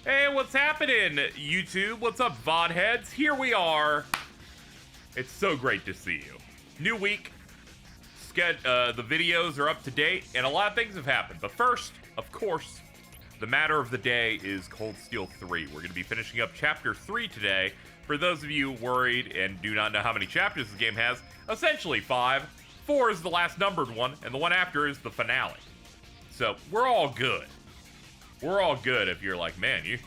Hey, what's happening, YouTube? What's up, VOD heads? Here we are. It's so great to see you. New week. The videos are up to date, and a lot of things have happened. But first, of course, the matter of the day is Cold Steel 3. We're going to be finishing up Chapter 3 today. For those of you worried and do not know how many chapters the game has, essentially 5. 4 is the last numbered one, and the one after is the finale. So, we're all good. We're all good if you're like, man, you've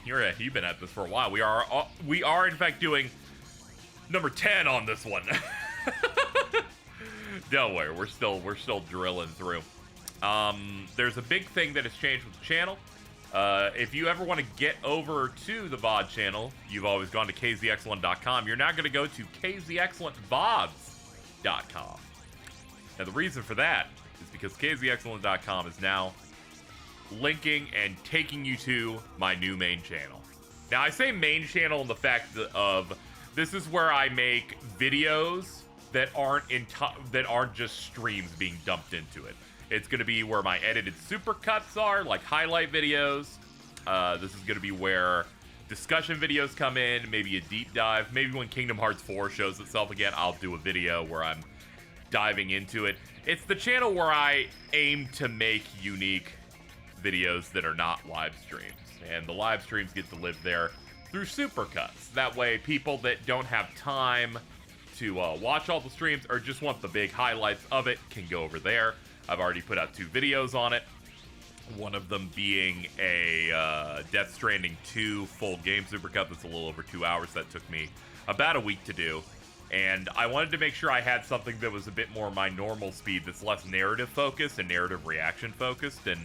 been at this for a while. We are in fact doing number 10 on this one. Don't worry, we're still drilling through. There's a big thing that has changed with the channel. If you ever want to get over to the VOD channel, you've always gone to kzexcellent.com. You're now going to go to kzexcellentvods.com. Now the reason for that is because kzexcellent.com is now linking and taking you to my new main channel. Now I say main channel in the fact of this is where I make videos that aren't just streams being dumped into it. It's going to be where my edited supercuts are, like highlight videos. This is going to be where discussion videos come in, maybe a deep dive. Maybe when Kingdom Hearts 4 shows itself again, I'll do a video where I'm diving into it. It's the channel where I aim to make unique videos that are not live streams. And the live streams get to live there through supercuts. That way, people that don't have time to watch all the streams or just want the big highlights of it can go over there. I've already put out 2 videos on it. One of them being a Death Stranding 2 full game supercut that's a little over 2 hours. That took me about a week to do. And I wanted to make sure I had something that was a bit more my normal speed, that's less narrative focused and narrative reaction focused. And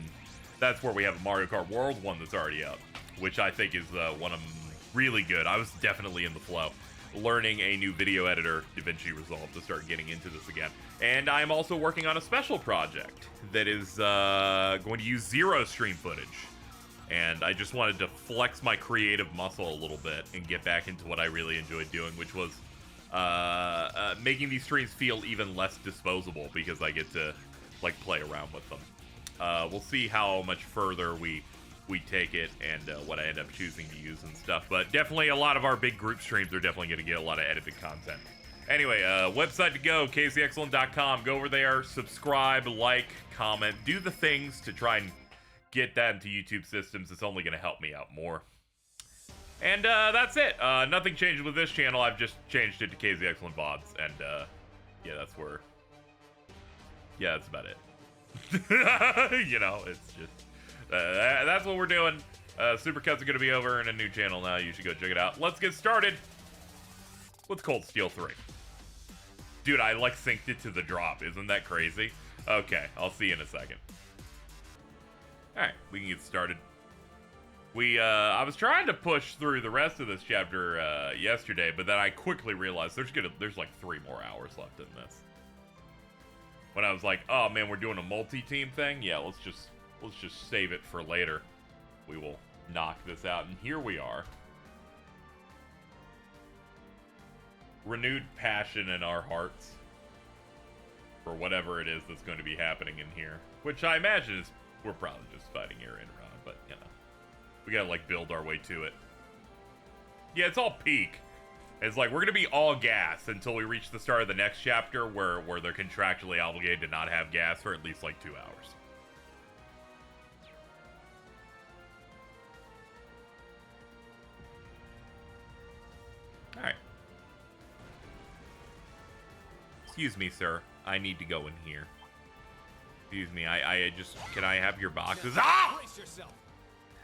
that's where we have a Mario Kart World one that's already up, which I think is one of them really good. I was definitely in the flow. Learning a new video editor, DaVinci Resolve, to start getting into this again. And I'm also working on a special project that is going to use zero stream footage. And I just wanted to flex my creative muscle a little bit and get back into what I really enjoyed doing, which was making these streams feel even less disposable because I get to like play around with them. We'll see how much further we take it and what I end up choosing to use and stuff. But definitely a lot of our big group streams are definitely going to get a lot of edited content. Anyway, website to go, kzexcellent.com. Go over there, subscribe, like, comment, do the things to try and get that into YouTube systems. It's only going to help me out more. And that's it. Nothing changed with this channel. I've just changed it to KZ Excellent VODs. And yeah, that's where... Yeah, that's about it. You know, it's just... that's what we're doing. Supercuts are going to be over in a new channel now. You should go check it out. Let's get started with Cold Steel 3. Dude, I like synced it to the drop. Isn't that crazy? Okay, I'll see you in a second. Alright, we can get started. I was trying to push through the rest of this chapter yesterday, but then I quickly realized there's like 3 more hours left in this. When I was like, oh man, we're doing a multi-team thing? Yeah, let's just save it for later. We will knock this out, and here we are. Renewed passion in our hearts for whatever it is that's going to be happening in here. Which I imagine is, we're probably just fighting Aion, but, you know. We gotta, like, build our way to it. Yeah, it's all peak. It's like, we're gonna be all gas until we reach the start of the next chapter where they're contractually obligated to not have gas for at least, like, 2 hours. Alright. Excuse me, sir. I need to go in here. Excuse me, can I have your boxes? Ah!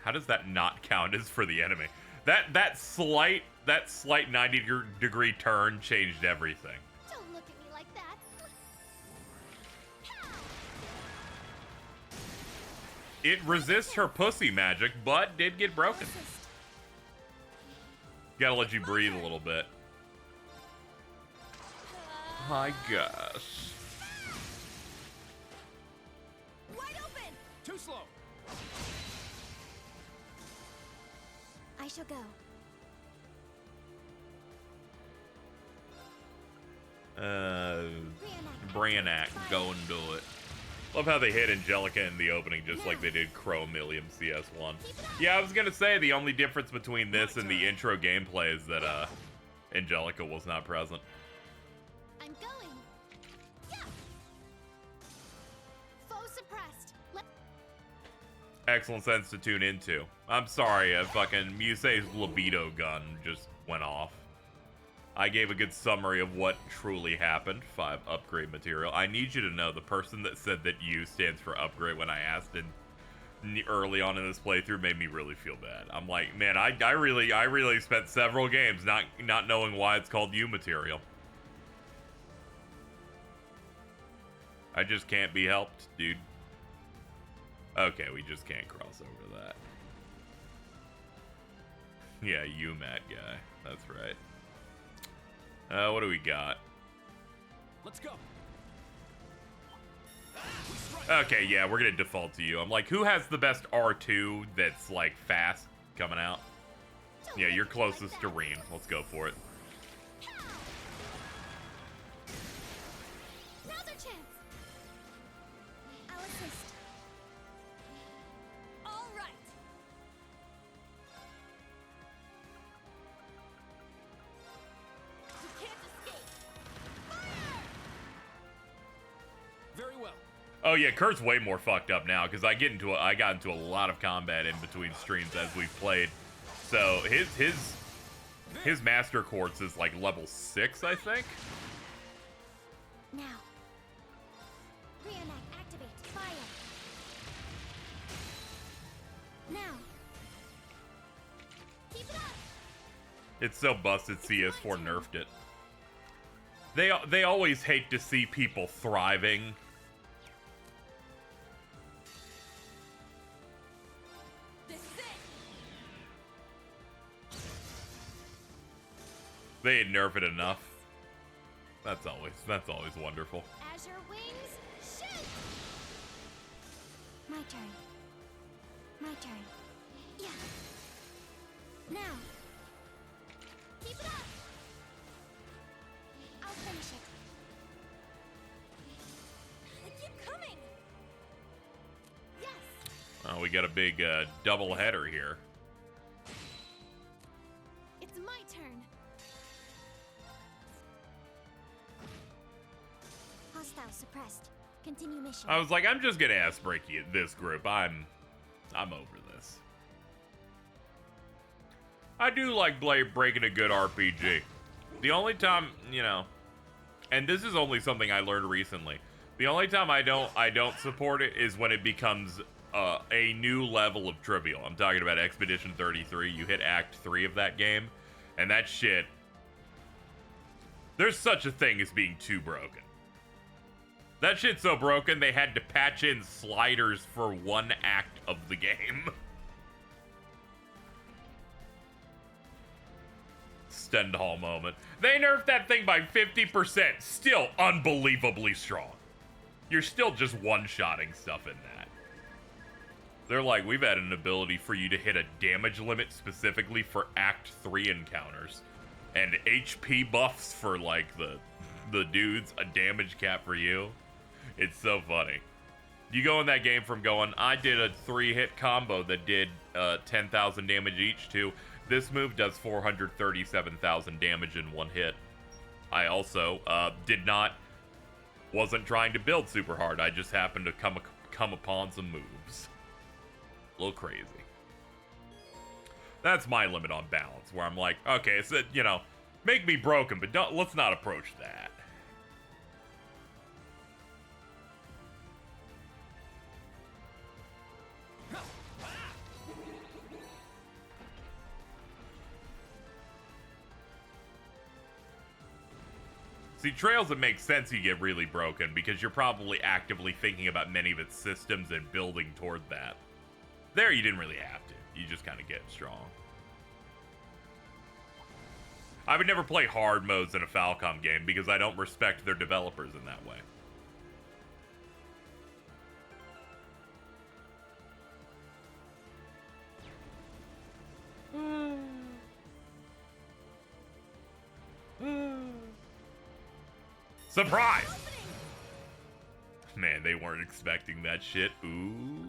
How does that not count as for the enemy? That slight 90-degree turn changed everything. Don't look at me like that. It resists her pussy magic, but did get broken. Gotta let you breathe a little bit. I guess. Wide open. Too slow. I shall go. Brannack, go and do it. Love how they hit Angelica in the opening just like they did Chromillium CS1. Yeah, I was gonna say the only difference between this and the intro gameplay is that Angelica was not present. I'm going. Yeah. Foe suppressed. Excellent sense to tune into. I'm sorry, fucking Musei's libido gun just went off. I gave a good summary of what truly happened. 5 upgrade material. I need you to know the person that said that U stands for upgrade when I asked in early on in this playthrough made me really feel bad. I'm like, man, I really spent several games not knowing why it's called U material. I just can't be helped, dude. Okay, we just can't cross over that. Yeah, you Matt guy. That's right. What do we got? Let's go. Okay, yeah, we're gonna default to you. I'm like, who has the best R2 that's like fast coming out? Yeah, you're closest to Reen. Let's go for it. Now's our chance. I'll assist. All right. You can't escape. Fire! Very well. Oh yeah, Kurt's way more fucked up now because I got into a lot of combat in between streams as we've played. So his master quartz is like level 6, I think. Now. Reenact, activate, fire. Now. Keep it up. It's so busted CS4 nerfed it. They always hate to see people thriving. This is it. They had nerfed it enough. That's always wonderful. Azure wings, shoot! My turn. My turn. Yeah. Now. Keep it up. I'll finish it. I keep coming. Yes. Oh, we got a big double header here. It's my turn. Hostile suppressed. Continue mission. I was like, I'm just gonna ass break you this group. I'm over this. I do like breaking a good RPG. The only time, you know, and this is only something I learned recently. The only time I don't support it is when it becomes a new level of trivial. I'm talking about Expedition 33. You hit Act 3 of that game, and that shit. There's such a thing as being too broken. That shit's so broken they had to patch in sliders for one act of the game. Stendhal moment. They nerfed that thing by 50%. Still unbelievably strong. You're still just one-shotting stuff in that. They're like, we've had an ability for you to hit a damage limit specifically for Act 3 encounters. And HP buffs for, like, the dudes, a damage cap for you. It's so funny. You go in that game from going, I did a 3-hit combo that did 10,000 damage each to, this move does 437,000 damage in one hit. I also wasn't trying to build super hard. I just happened to come upon some moves. A little crazy. That's my limit on balance, where I'm like, okay, so, you know, make me broken, but let's not approach that. See, Trails, it makes sense you get really broken because you're probably actively thinking about many of its systems and building toward that. There, you didn't really have to. You just kind of get strong. I would never play hard modes in a Falcom game because I don't respect their developers in that way. Surprise! Man, they weren't expecting that shit. Ooh.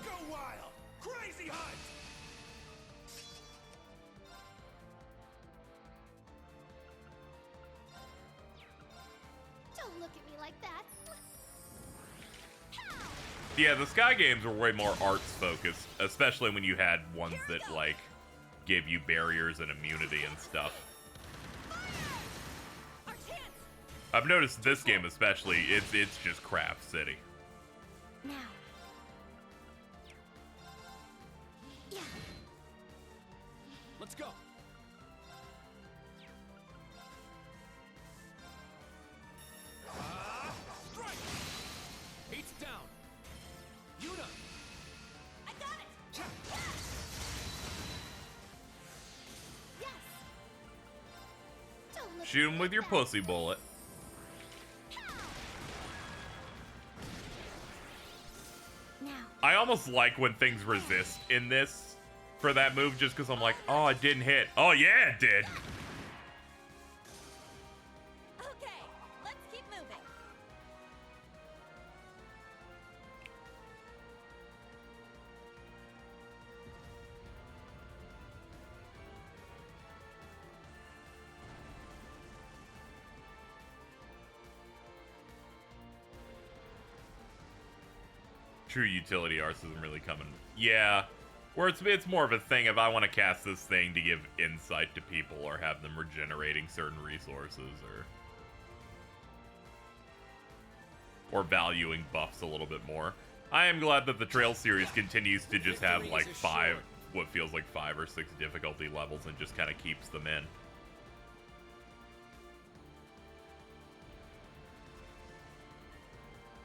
Go wild! Crazy hunt! Don't look at me like that. Yeah, the Sky games were way more arts focused, especially when you had ones that, like, gave you barriers and immunity and stuff. Our chance. I've noticed this game especially, it's just Craft City. Now. Yeah. Let's go. Strike! Eight's down. Yuna! I got it. Yes. Don't look Shoot at him me with your like that. pussy bullet. Now. I almost like when things resist in this for that move just because I'm like, oh, it didn't hit. Oh, yeah, it did. Okay, let's keep moving. True utility arts isn't really coming. Yeah. Where it's more of a thing if I want to cast this thing to give insight to people or have them regenerating certain resources or valuing buffs a little bit more. I am glad that the Trail series continues to just have like what feels like 5 or 6 difficulty levels and just kind of keeps them in.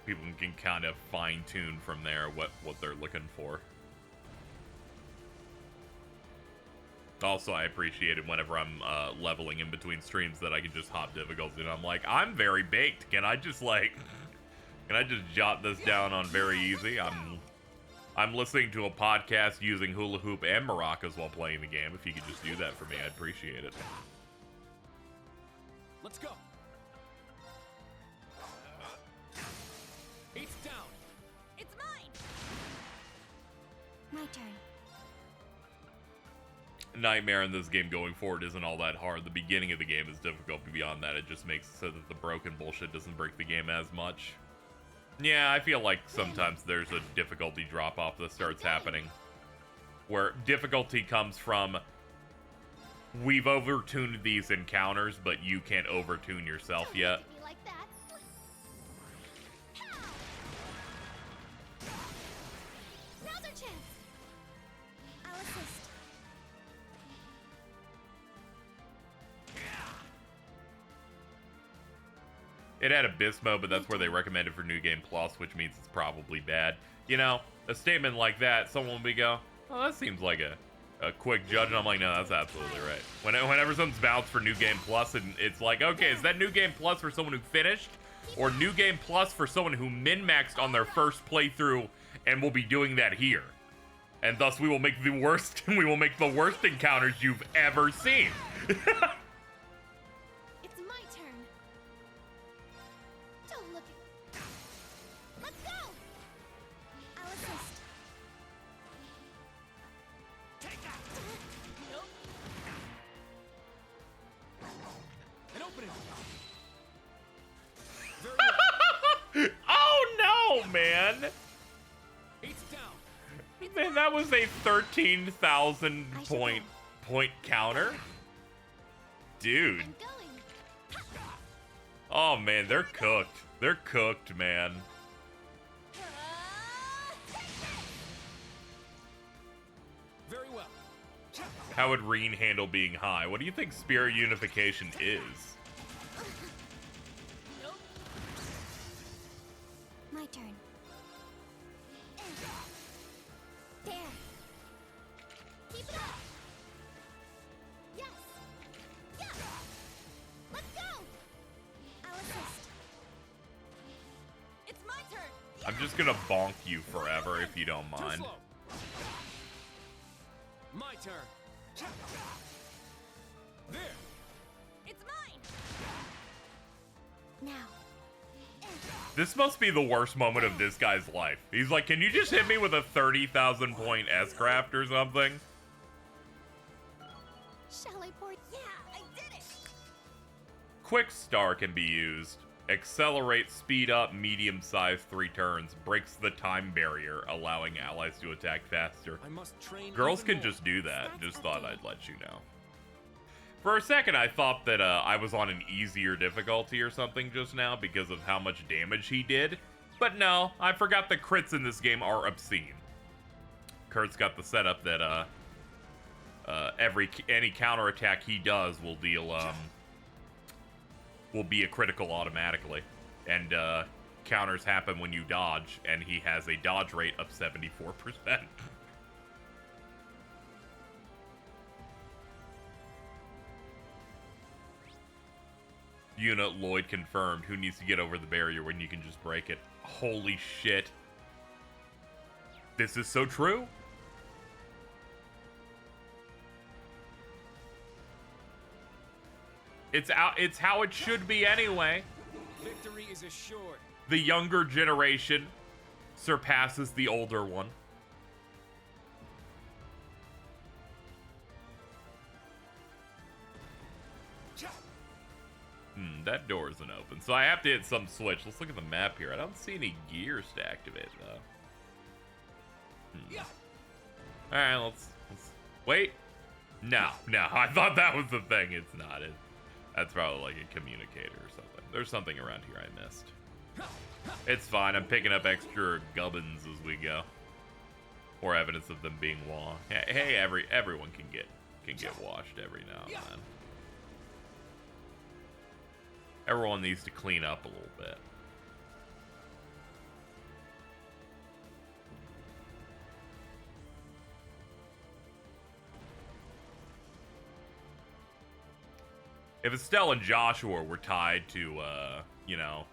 People can kind of fine-tune from there what they're looking for. Also, I appreciate it whenever I'm leveling in between streams that I can just hop difficulty and I'm like, I'm very baked. Can I just jot this down on very easy? I'm listening to a podcast using hula hoop and maracas while playing the game. If you could just do that for me, I'd appreciate it. Let's go. Eight's down. It's mine. My turn. Nightmare in this game going forward isn't all that hard. The beginning of the game is difficult, but beyond that, it just makes it so that the broken bullshit doesn't break the game as much. Yeah, I feel like sometimes there's a difficulty drop-off that starts happening. Where difficulty comes from, we've overtuned these encounters, but you can't overtune yourself Don't yet. look at me like that. Now's our chance. I'll assist. It had Abyss mode, but that's where they recommend it for New Game Plus, which means it's probably bad. You know, a statement like that, someone will be go, oh, that seems like a quick judge, and I'm like, no, that's absolutely right. Whenever something's bounced for New Game Plus, and it's like, okay, is that New Game Plus for someone who finished, or New Game Plus for someone who min-maxed on their first playthrough, and will be doing that here? And thus, we will make the worst encounters you've ever seen. It's my turn. Don't look at. Let's go. I'll assist. Take that. An opening. Very well. Oh no, man! Eight's down. Man, that was a 13,000 point counter. Dude. I'm going. Oh man, they're cooked. They're cooked, man. Very well. How would Reen handle being high? What do you think Spirit Unification is? My turn. There. Keep it up. Yes. Yeah. Let's go. I'll assist. It's my turn. I'm just gonna bonk you forever if you don't Too mind. slow. My turn. There. It's mine. Now. This must be the worst moment of this guy's life. He's like, can you just hit me with a 30,000 point S-craft or something? Shall I pour? Yeah, I did it. Quick Star can be used. Accelerate, speed up, medium size 3 turns. Breaks the time barrier, allowing allies to attack faster. I must train. Girls even can more. just do that. Starts Just thought again. I'd let you know. For a second, I thought that I was on an easier difficulty or something just now because of how much damage he did. But no, I forgot the crits in this game are obscene. Kurt's got the setup that any counterattack he does will deal will be a critical automatically, and counters happen when you dodge, and he has a dodge rate of 74%. Unit Lloyd confirmed. Who needs to get over the barrier when you can just break it? Holy shit. This is so true. It's how it should be anyway. Victory is assured. The younger generation surpasses the older one. That door isn't open, so I have to hit some switch. Let's look at the map here. I don't see any gears to activate, though. Alright, let's... Wait. No. I thought that was the thing. It's not. That's probably like a communicator or something. There's something around here I missed. It's fine. I'm picking up extra gubbins as we go. Or evidence of them being washed. Hey, everyone can get washed every now and then. Everyone needs to clean up a little bit. If Estelle and Joshua were tied to, you know,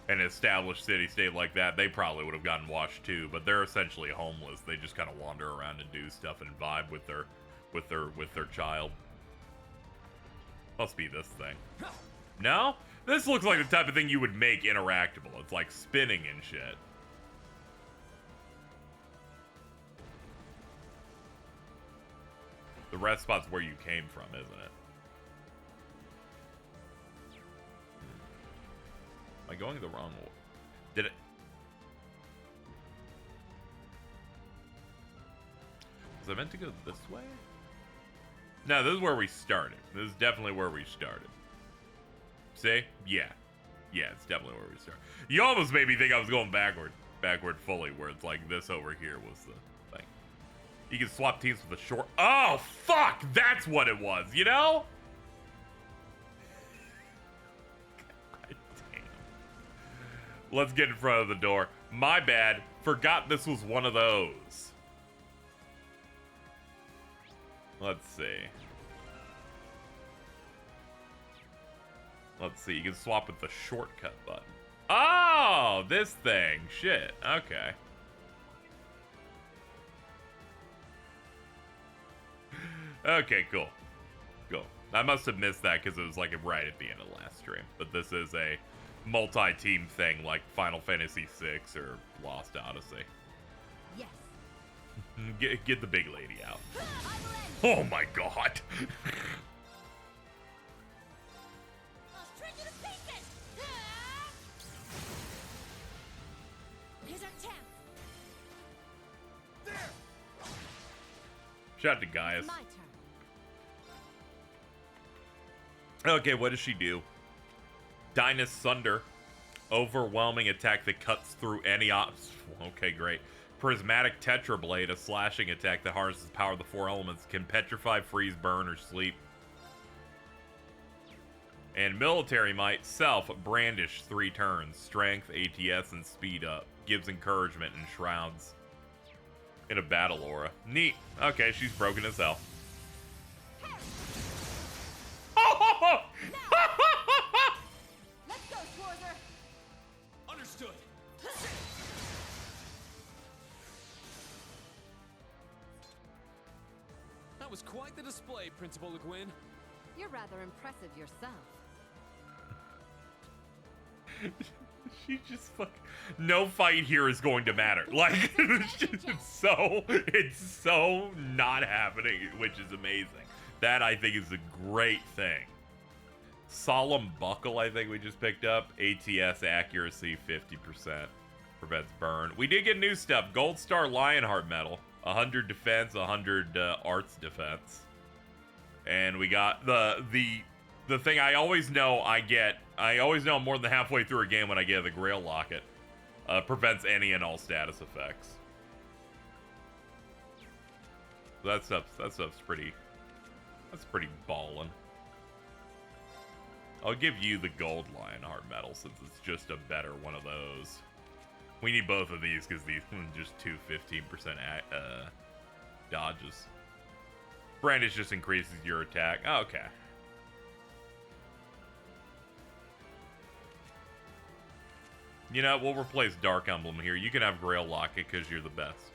an established city-state like that, they probably would have gotten washed too, but they're essentially homeless. They just kind of wander around and do stuff and vibe with their child. Must be this thing. No? This looks like the type of thing you would make interactable. It's like spinning and shit. The rest spot's where you came from, isn't it? Am I going the wrong way? Did it? Was I meant to go this way? No, this is where we started. This is definitely where we started. See? Yeah. Yeah, it's definitely where we started. You almost made me think I was going backward fully, where it's like this over here was the thing. You can swap teams with a short... Oh, fuck! That's what it was, you know? God damn. Let's get in front of the door. My bad. Forgot this was one of those. Let's see. Let's see. You can swap with the shortcut button. Oh, this thing. Shit. Okay. Okay, cool. Cool. I must have missed that because it was like right at the end of the last stream. But this is a multi-team thing like Final Fantasy VI or Lost Odyssey. Yes. Get the big lady out. Oh my god. I'll shred you to pieces. Here's our chance. Shout out to Gaius. My turn. Okay, what does she do? Dynus Sunder. Overwhelming attack that cuts through any Okay, great. Prismatic Tetra Blade, a slashing attack that harnesses the power of the 4 elements, can petrify, freeze, burn, or sleep. And Military Might, Self, Brandish 3 turns, Strength, ATS, and Speed Up. Gives encouragement and shrouds. In a battle aura. Neat. Okay, she's broken as hell. Let's go, Schwarzer. Understood. That was quite the display, Principal Le Guin. You're rather impressive yourself. She just no fight here is going to matter. Like it's so not happening, which is amazing. That I think is a great thing. Solemn Buckle, I think we just picked up. ATS accuracy 50%. Prevents burn. We did get new stuff. Gold Star Lionheart medal. 100 defense, 100 arts defense. And we got the thing I always know I always know more than halfway through a game when I get the Grail Locket. Prevents any and all status effects. That stuff's pretty ballin'. I'll give you the gold Lionheart medal since it's just a better one of those. We need both of these because these just 15% dodges. Brandish just increases your attack. Oh, okay. You know, we'll replace Dark Emblem here. You can have Grail Locket because you're the best.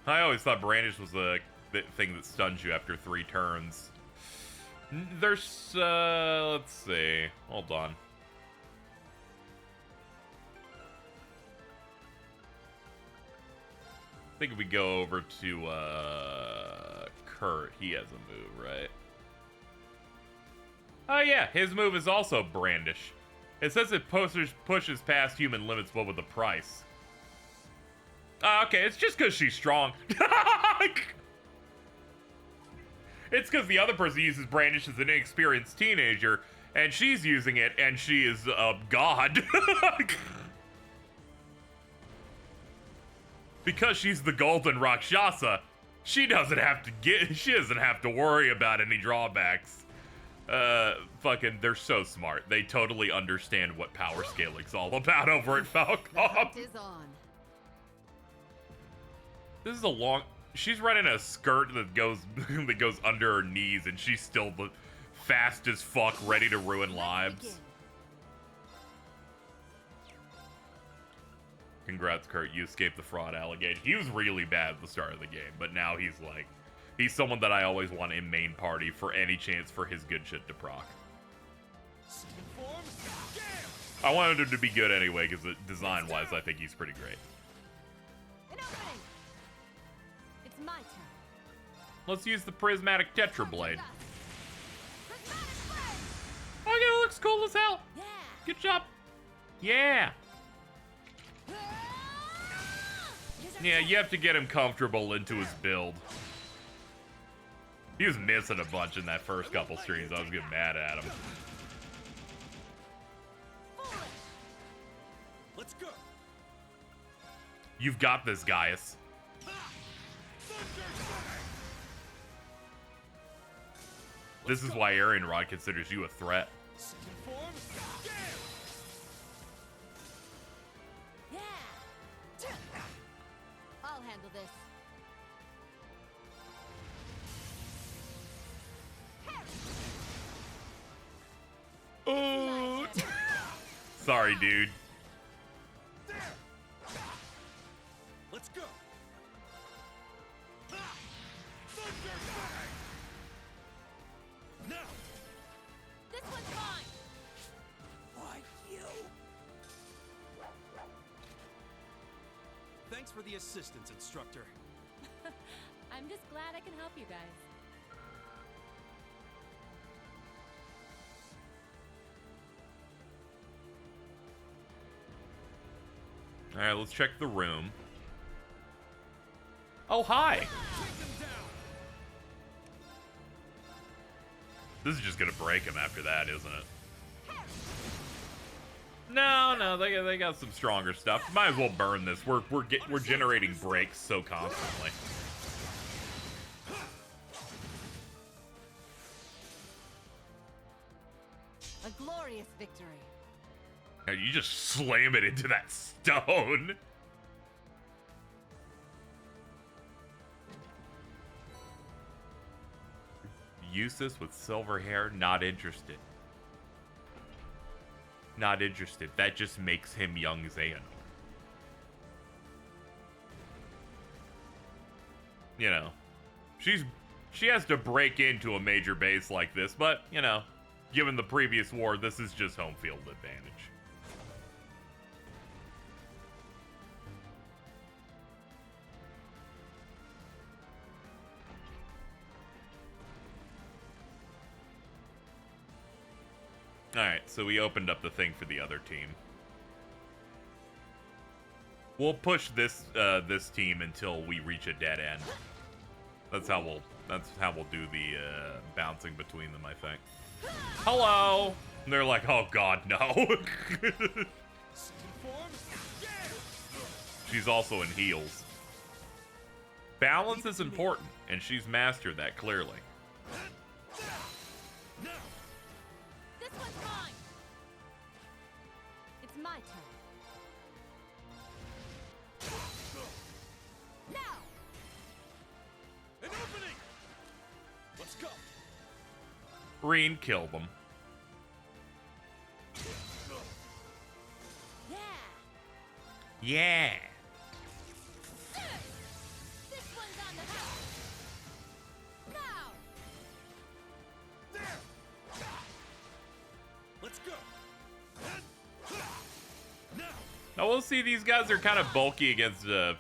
I always thought Brandish was the thing that stuns you after 3 turns. There's, let's see. Hold on. I think if we go over to, Kurt, he has a move, right? Oh yeah, his move is also Brandish. It says it pushes past human limits, but with a price. Okay, it's just because she's strong. It's because the other person uses Brandish as an inexperienced teenager, and she's using it, and she is a god. Because she's the Golden Rakshasa, she doesn't have to worry about any drawbacks. Fucking, they're so smart. They totally understand what power scaling's all about over at Falcom. This is a long... She's running a skirt that goes under her knees, and she's still the fast as fuck, ready to ruin lives. Congrats, Kurt. You escaped the fraud allegation. He was really bad at the start of the game, but now he's someone that I always want in main party for any chance for his good shit to proc. I wanted him to be good anyway, because design-wise, I think he's pretty great. My turn. Let's use the Prismatic Tetra Blade. Okay, it looks cool as hell. Yeah. Good job. Yeah. Yeah, you have to get him comfortable into his build. He was missing a bunch in that first couple streams. I was getting mad at him. Let's go. You've got this, Gaius. This is why Aion Rod considers you a threat. Yeah. I'll handle this. Oh. Sorry, dude. Let's go. Now. This one's mine. Why you? Thanks for the assistance, instructor. I'm just glad I can help you guys. All right, let's check the room. Oh, hi. Take them down. This is just gonna break him after that, isn't it? No, they got some stronger stuff. Might as well burn this. We're generating breaks so constantly. A glorious victory. Now you just slam it into that stone. Eustace with silver hair, not interested. Not interested. That just makes him young Aion. You know, she's she has to break into a major base like this, but, you know, given the previous war, this is just home field advantage. Alright, so we opened up the thing for the other team. We'll push this this team until we reach a dead end. That's how we'll do the bouncing between them, I think. Hello! And they're like, oh god, no. She's also in heels. Balance is important, and she's mastered that clearly. This one's mine. It's my turn. Now. An opening. Let's go. Reen killed them. Yeah. Yeah. This one's on the house. Now. There. Let's go. Now. Now we'll see, these guys are kind of bulky against, you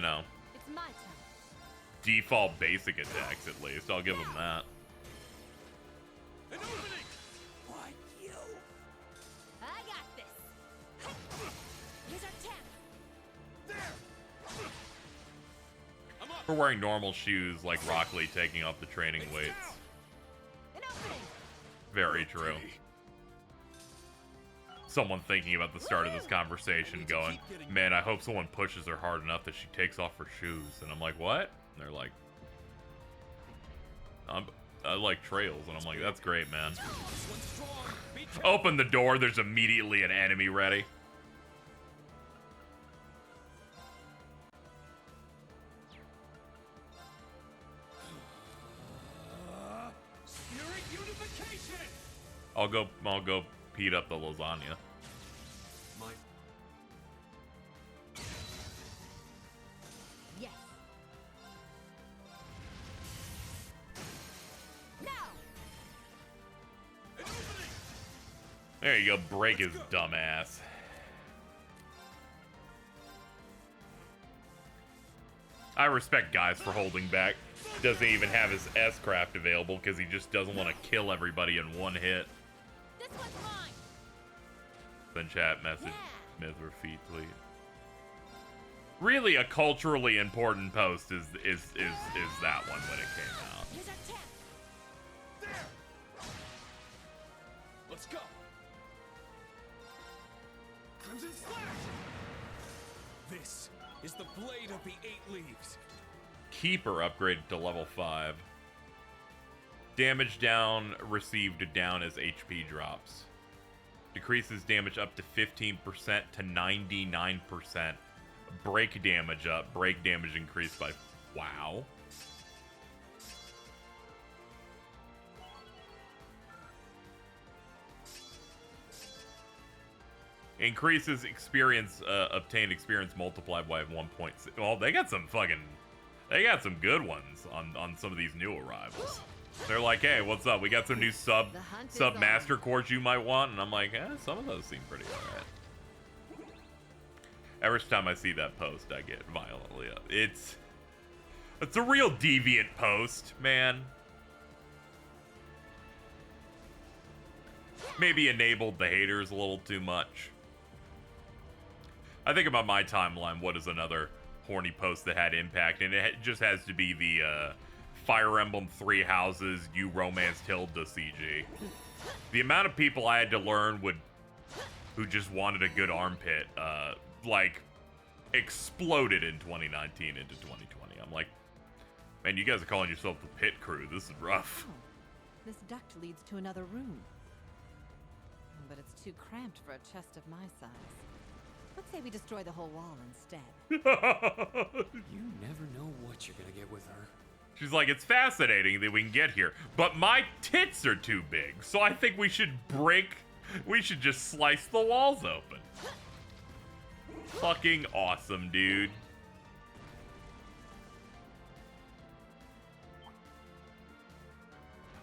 know, It's my turn. default basic attacks at least. I'll give them that. An opening. Why you? I got this. Here's our chance. There. I'm up. We're wearing normal shoes like Rock Lee taking off the training weights. An opening. Very true. Someone thinking about the start of this conversation going, man, I hope someone pushes her hard enough that she takes off her shoes. And I'm like, what? And they're like, I like trails. And I'm like, that's great, man. This one's strong. Be careful. Open the door, there's immediately an enemy ready. Spirit unification. I'll go heat up the lasagna. My Yes. Now. an opening. There you go, break his dumb ass. I respect guys for holding back. Doesn't even have his S-craft available because he just doesn't want to kill everybody in one hit. This one's mine. Then chat message, Yeah. myth or feet, tweet. Really, a culturally important post is that one when it came out. Here's our chance. There. Let's go. Crimson Slash. This is the blade of the 8 leaves. Keeper upgraded to level 5. Damage down received down as HP drops. Decreases damage up to 15% to 99%. Break damage up. Break damage increased by... Wow. Increases experience, obtained experience multiplied by 1.6. Well, they got some fucking... They got some good ones on some of these new arrivals. They're like, hey, what's up? We got some new sub master cores you might want. And I'm like, some of those seem pretty alright. Every time I see that post, I get violently up. It's a real deviant post, man. Maybe enabled the haters a little too much. I think about my timeline, what is another horny post that had impact, and it just has to be the Fire Emblem 3 Houses, You Romanced Hilda CG. The amount of people I had to learn who just wanted a good armpit, like, exploded in 2019 into 2020. I'm like, man, you guys are calling yourself the pit crew. This is rough. Oh, this duct leads to another room. But it's too cramped for a chest of my size. Let's say we destroy the whole wall instead. You never know what you're gonna get with her. She's like, it's fascinating that we can get here, but my tits are too big, so I think we should just slice the walls open. Fucking awesome, dude.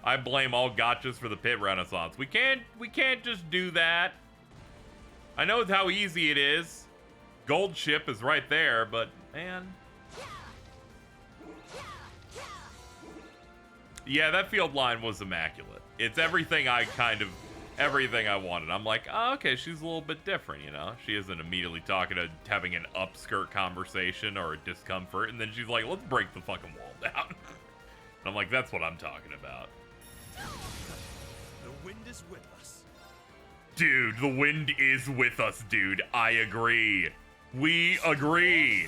I blame all gotchas for the pit renaissance. We can't just do that. I know how easy it is. Gold ship is right there, but man. Yeah, that field line was immaculate. It's everything I wanted. I'm like, oh, okay, she's a little bit different, you know? She isn't immediately having an upskirt conversation or a discomfort, and then she's like, let's break the fucking wall down. And I'm like, that's what I'm talking about. The wind is with us. Dude, the wind is with us, dude. I agree. We agree.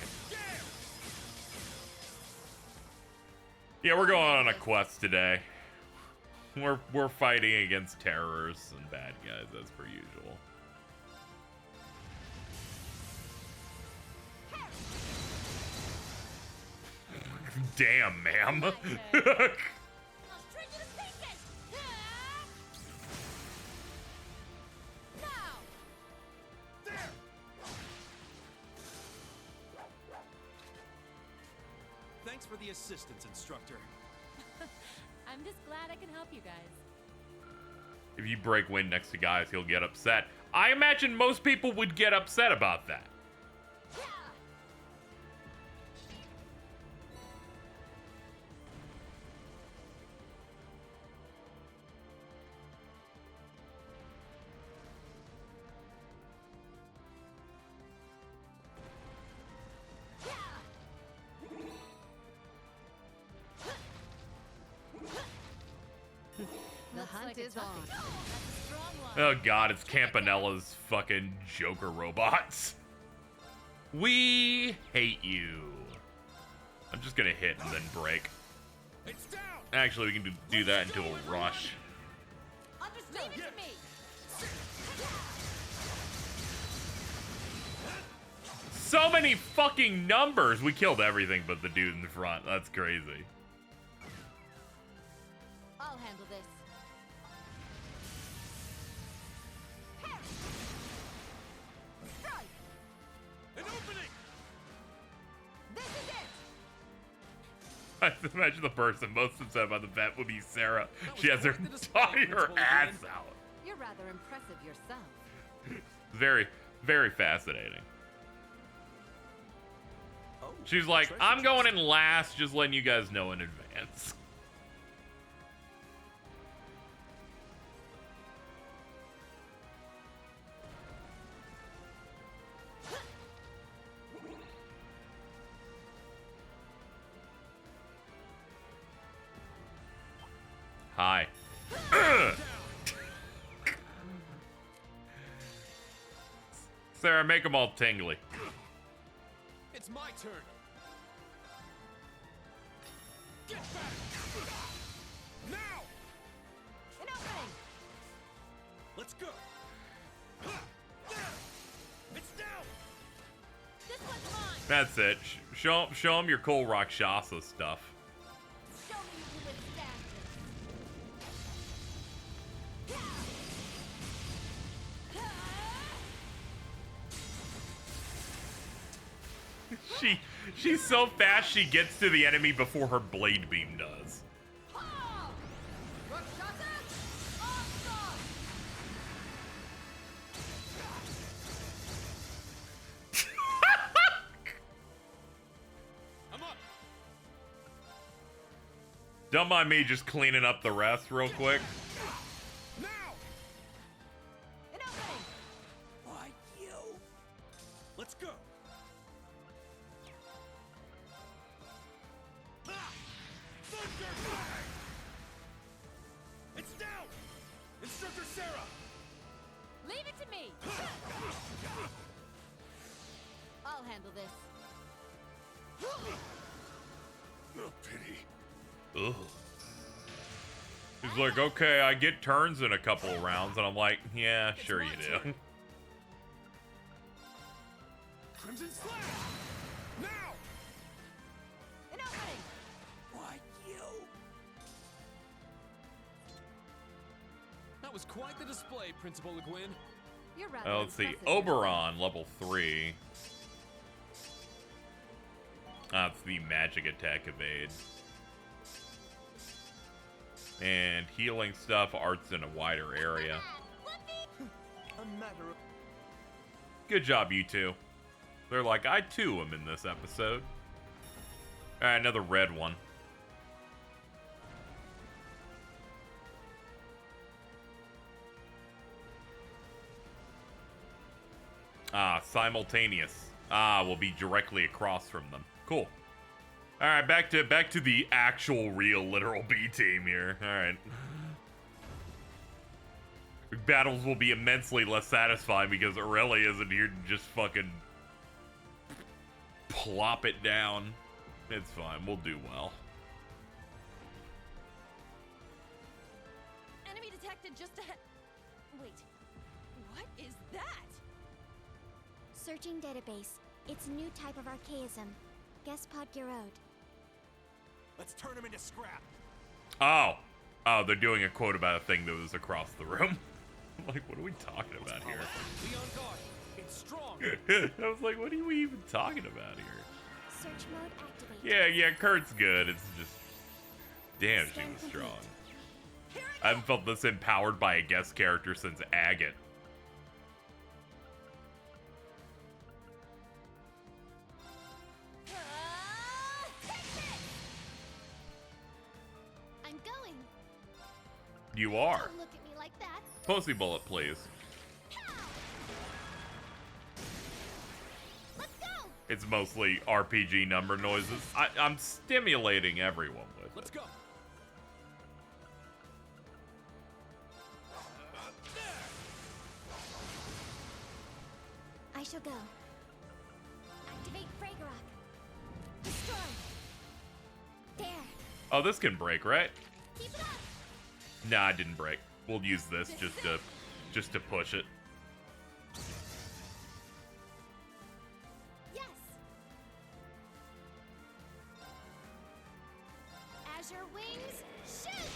Yeah, we're going on a quest today. We're fighting against terrorists and bad guys as per usual. Damn, ma'am. Thanks for the assistance, instructor. I'm just glad I can help you guys. If you break wind next to guys, he'll get upset. I imagine most people would get upset about that. The hunt is on. Oh god, it's Campanella's fucking Joker robots. We hate you. I'm just gonna hit and then break. It's down. Actually, we can do that into a rush. Understood. Leave it to me. So many fucking numbers. We killed everything but the dude in the front. That's crazy. I'll handle this. Strike. An opening. This is it. I imagine the person most upset about the vet would be Sarah. That She was has her quite the display, entire Principal ass Glenn. out. You're rather impressive yourself. Very, very fascinating. Oh, She's like, treasure I'm chest. going in last, just letting you guys know in advance. Hi. Sarah, make them all tingly. It's my turn. Get back. Now. An opening. Let's go. It's down. This one's mine. That's it. Show them your cool Rakshasa stuff. Show me you can withstand She's so fast she gets to the enemy before her blade beam does. I'm up. Don't mind me just cleaning up the rest real quick. Now. An opening. Why you? Let's go. Ah! Thunder flag! It's down. Instructor Sarah. Leave it to me. I'll handle this. No pity. Ugh. He's like, okay, I get turns in a couple of rounds, and I'm like, yeah, sure you do. Crimson Slash. Now. An opening. Why you? That was quite the display, Principal Le Guin. You're rather Oh, let's see. impressive yourself. Oberon, level 3. That's the magic attack evade. And healing stuff, art's in a wider area. A matter of... Good job, you two. They're like, I too am in this episode. Alright, another red one. Ah, simultaneous. Ah, we'll be directly across from them. Cool. Alright, back to the actual real literal B team here. Alright. Battles will be immensely less satisfying because Aurelia isn't here to just fucking plop it down. It's fine, we'll do well. Enemy detected just ahead. Wait, what is that? Searching database. It's a new type of archaism. Guess Pod Garrod. Let's turn him into scrap. Oh, they're doing a quote about a thing that was across the room. I'm like, what are we talking about here? Be on guard. It's strong. I was like, what are we even talking about here? Search mode activate. Yeah, Kurt's good. It's just, damn, she was strong. I haven't felt this empowered by a guest character since Agate. I'm going. You are. Don't look at me like that. Pussy bullet, please. Let's go. It's mostly RPG number noises. I'm stimulating everyone with Let's it. go. I shall go. Activate Fragorock. Destroy. There. Oh, this can break, right? Keep it up. Nah, it didn't break. We'll use this just to push it. Yes. Azure wings. Shoot.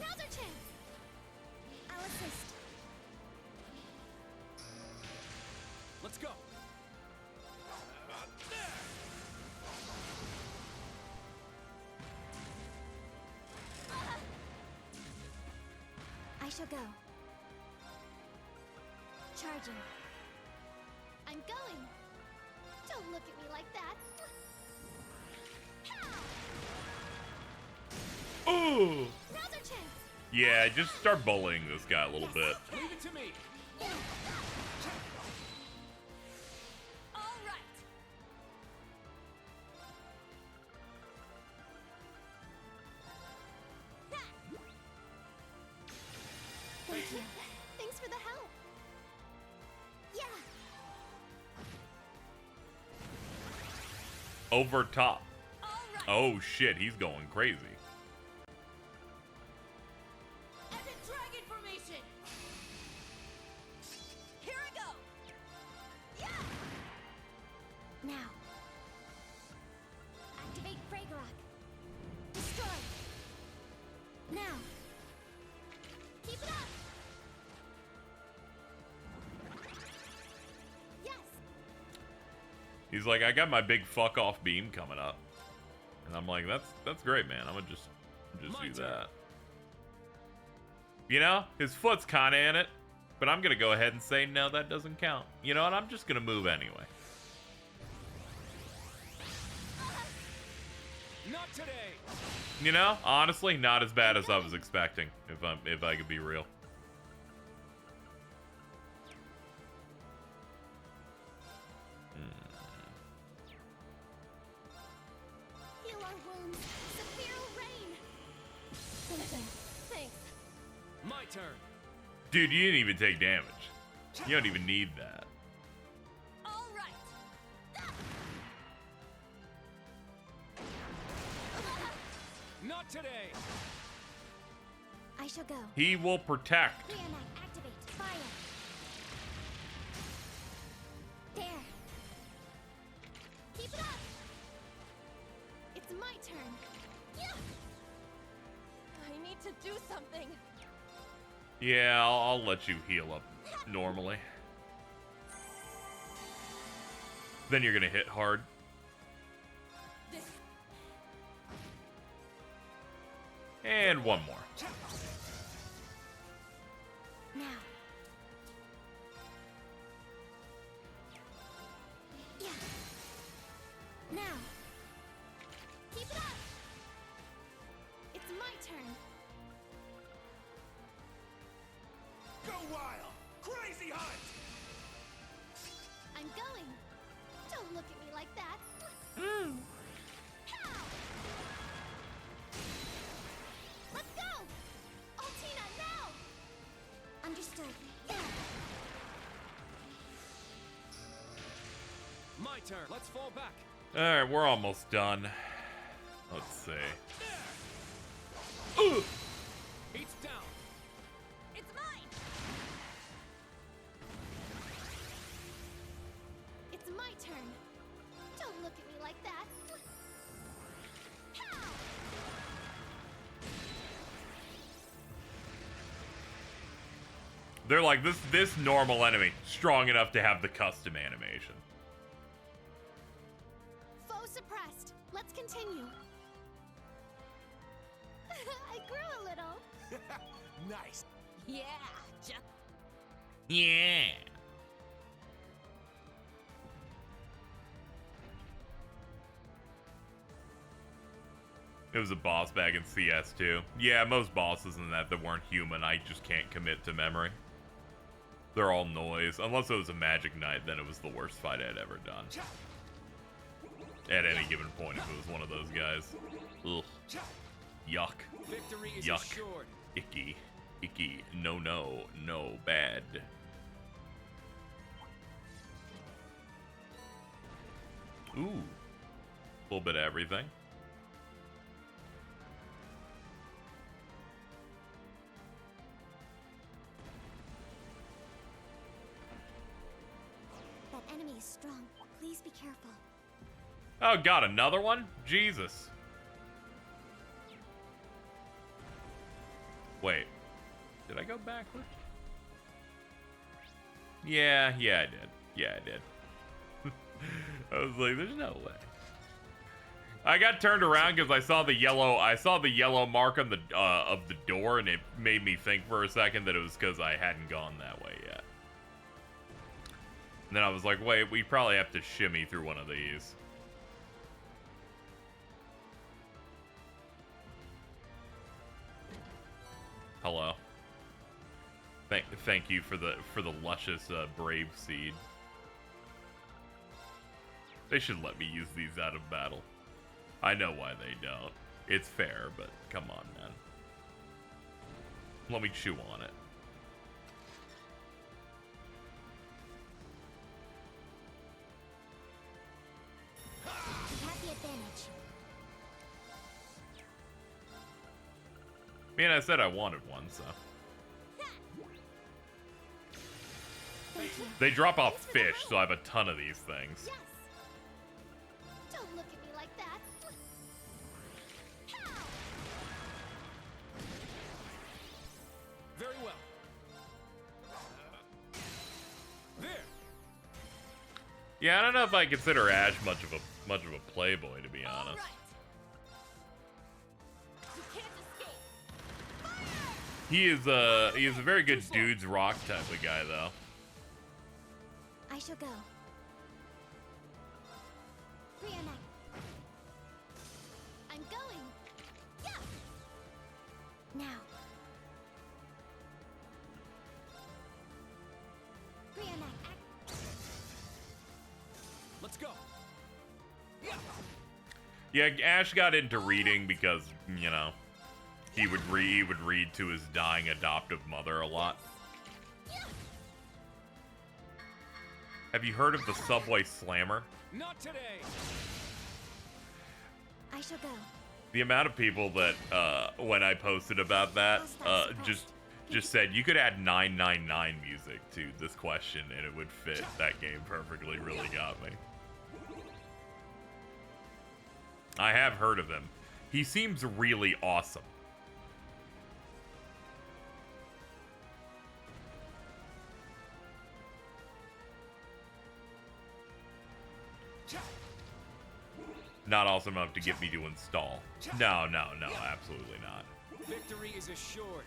Now's our chance. I'll assist. Let's go. I shall go. Charging. I'm going. Don't look at me like that. Ooh. Now's our chance. Yeah, just start bullying this guy a little bit. Leave it to me. All right. Thank you. Thanks for the help. Yeah. Over top. All right. Oh shit, he's going crazy. Epic dragon formation. Here I go. Yeah. Now. Activate Fragorock. Destroy. Now. Keep it up. Yes. He's like, I got my big fuck off beam coming up. And I'm like, that's great, man. I'm gonna just My do turn. that. You know, his foot's kinda in it, but I'm gonna go ahead and say no, that doesn't count. You know what? I'm just gonna move anyway. Not today. You know, honestly, not as bad as I was expecting, if I could be real. Heal our wounds. Severe rain. Thank you. Thanks. My turn. Dude, you didn't even take damage. You don't even need that. All right. Not today. I shall go. He will protect. Leonite, activate. Fire. There. Keep it up. It's my turn. Yeah. I need to do something. Yeah, I'll let you heal up normally. Then you're gonna hit hard. This. And one more. Now. Yeah. Now. Keep it up! It's my turn. Go wild! Crazy hunt! I'm going. Don't look at me like that. Pow! Let's go! Altina, now! Understood. My turn. Let's fall back. Alright, we're almost done. Let's see. Ugh. Heat's down. It's mine! It's my turn. Don't look at me like that. Pow! They're like, this normal enemy, strong enough to have the custom animation. Foe suppressed. Let's continue. I grew a little. Nice. Yeah, just Yeah. It was a boss back in CS too. Yeah, most bosses in that weren't human, I just can't commit to memory. They're all noise. Unless it was a Magic Knight, then it was the worst fight I'd ever done. At any given point, if it was one of those guys. Ugh. Yuck. Victory is Yuck. assured. Icky. Icky. No, no. No. Bad. Ooh. A little bit of everything. That enemy is strong. Please be careful. Oh, God, another one? Jesus. Wait. Did I go backwards? Yeah, I did. Yeah, I did. I was like, there's no way. I got turned around because I saw the yellow mark on the of the door, and it made me think for a second that it was because I hadn't gone that way yet. And then I was like, wait, we probably have to shimmy through one of these. Hello. Thank you for the luscious brave seed. They should let me use these out of battle. I know why they don't. It's fair, but come on, man. Let me chew on it. We have the advantage. Man, I said I wanted one, so. Thank you. They drop off fish, so I have a ton of these things. Yes. Don't look at me like that. Pow! Very well. There. Yeah, I don't know if I consider Ash much of a playboy, to be honest. All right. You can't escape. Fire! He is a very good dude's rock type of guy, though. I shall go. Reenact. I'm going. Yeah. Now. Reenact. Let's go. Yeah, Ash got into reading because, you know, he would read to his dying adoptive mother a lot. Have you heard of the Subway Slammer? Not today. I shall go. The amount of people that when I posted about that just said you could add 999 music to this question and it would fit that game perfectly really got me. I have heard of him. He seems really awesome. Not awesome enough to get me to install. No, absolutely not. Victory is assured.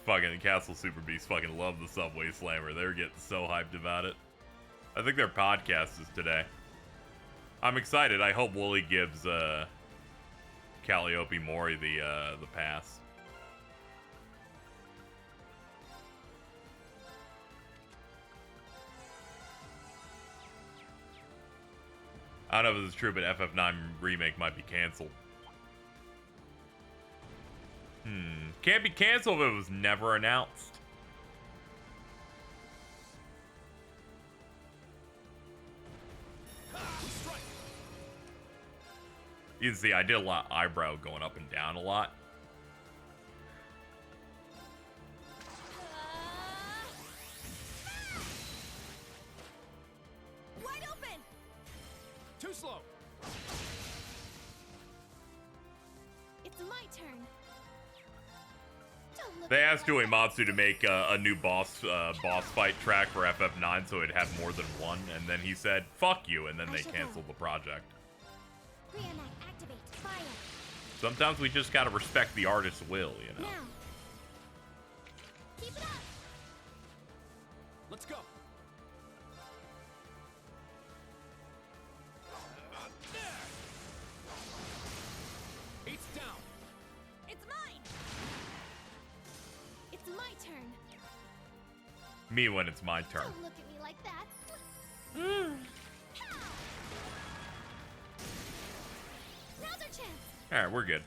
Fucking Castle Super Beast fucking love the Subway Slammer. They're getting so hyped about it. I think their podcast is today. I'm excited. I hope Wooly gives Calliope Mori the pass. I don't know if this is true, but FF9 remake might be canceled. Can't be canceled if it was never announced. You can see I did a lot of eyebrow going up and down a lot. Wide open. Too slow. It's my turn. Don't look They at me asked like that. Uematsu to make a new boss fight track for FF9 so it'd have more than one, and then he said, "Fuck you," and then they canceled the project. Reenact, activate, fire. Sometimes we just gotta respect the artist's will, you know. Now. Keep it up. Let's go. It's down. It's mine. It's my turn. Me when it's my turn. Don't look at me like that. Now's our chance. Alright, we're good.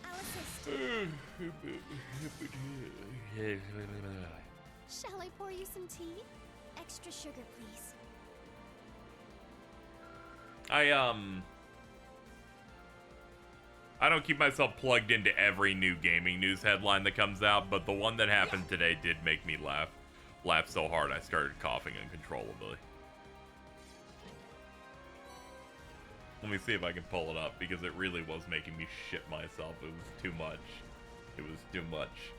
I'll assist. Shall I pour you some tea? Extra sugar, please. I don't keep myself plugged into every new gaming news headline that comes out, but the one that happened today did make me laugh so hard I started coughing uncontrollably. Let me see if I can pull it up, because it really was making me shit myself. It was too much. It was too much.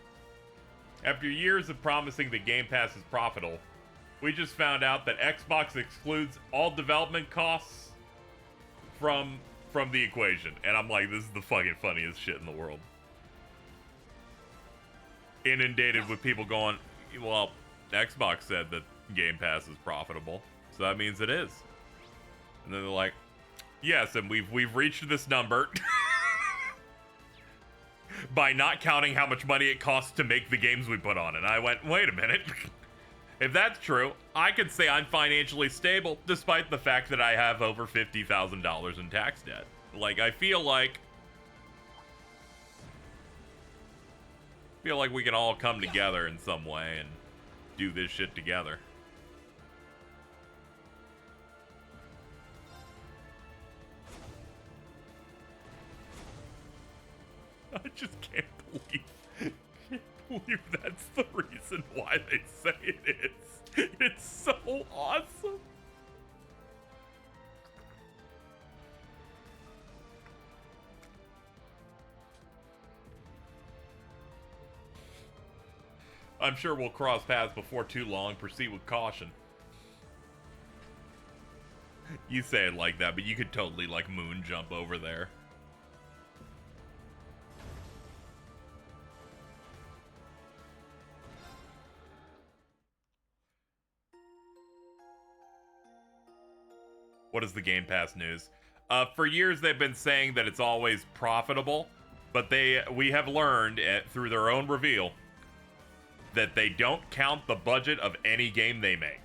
After years of promising that Game Pass is profitable, we just found out that Xbox excludes all development costs from the equation. And I'm like, this is the fucking funniest shit in the world. Inundated with people going, well, Xbox said that Game Pass is profitable, so that means it is. And then they're like, yes, and we've reached this number by not counting how much money it costs to make the games we put on. And I went, wait a minute. If that's true, I could say I'm financially stable despite the fact that I have over $50,000 in tax debt. Like, I feel like we can all come together in some way and do this shit together. I just can't believe that's the reason why they say it is. It's so awesome. I'm sure we'll cross paths before too long. Proceed with caution. You say it like that, but you could totally, like, moon jump over there. What is the Game Pass news? For years, they've been saying that it's always profitable, but we have learned through their own reveal that they don't count the budget of any game they make.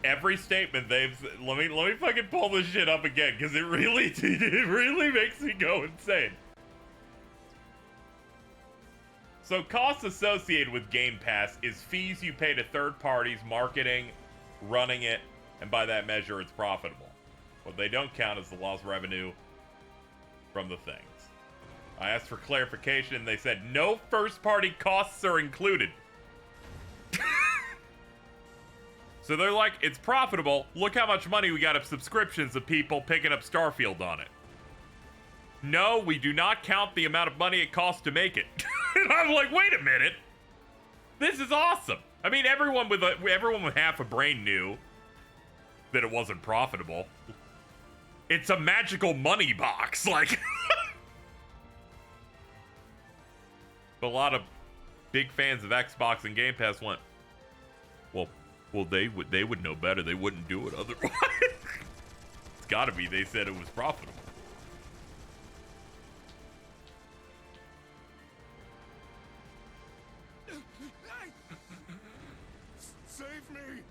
Every statement let me fucking pull this shit up again, because it really makes me go insane. So costs associated with Game Pass is fees you pay to third parties, marketing, running it, and by that measure it's profitable. What they don't count is the lost revenue from the things. I asked for clarification and they said no first party costs are included. So they're like, it's profitable, look how much money we got of subscriptions of people picking up Starfield on it. No, we do not count the amount of money it costs to make it. And I'm like, wait a minute. This is awesome. I mean, everyone with half a brain knew that it wasn't profitable. It's a magical money box, like. But a lot of big fans of Xbox and Game Pass went, well, they would know better. They wouldn't do it otherwise. It's got to be. They said it was profitable. Save me!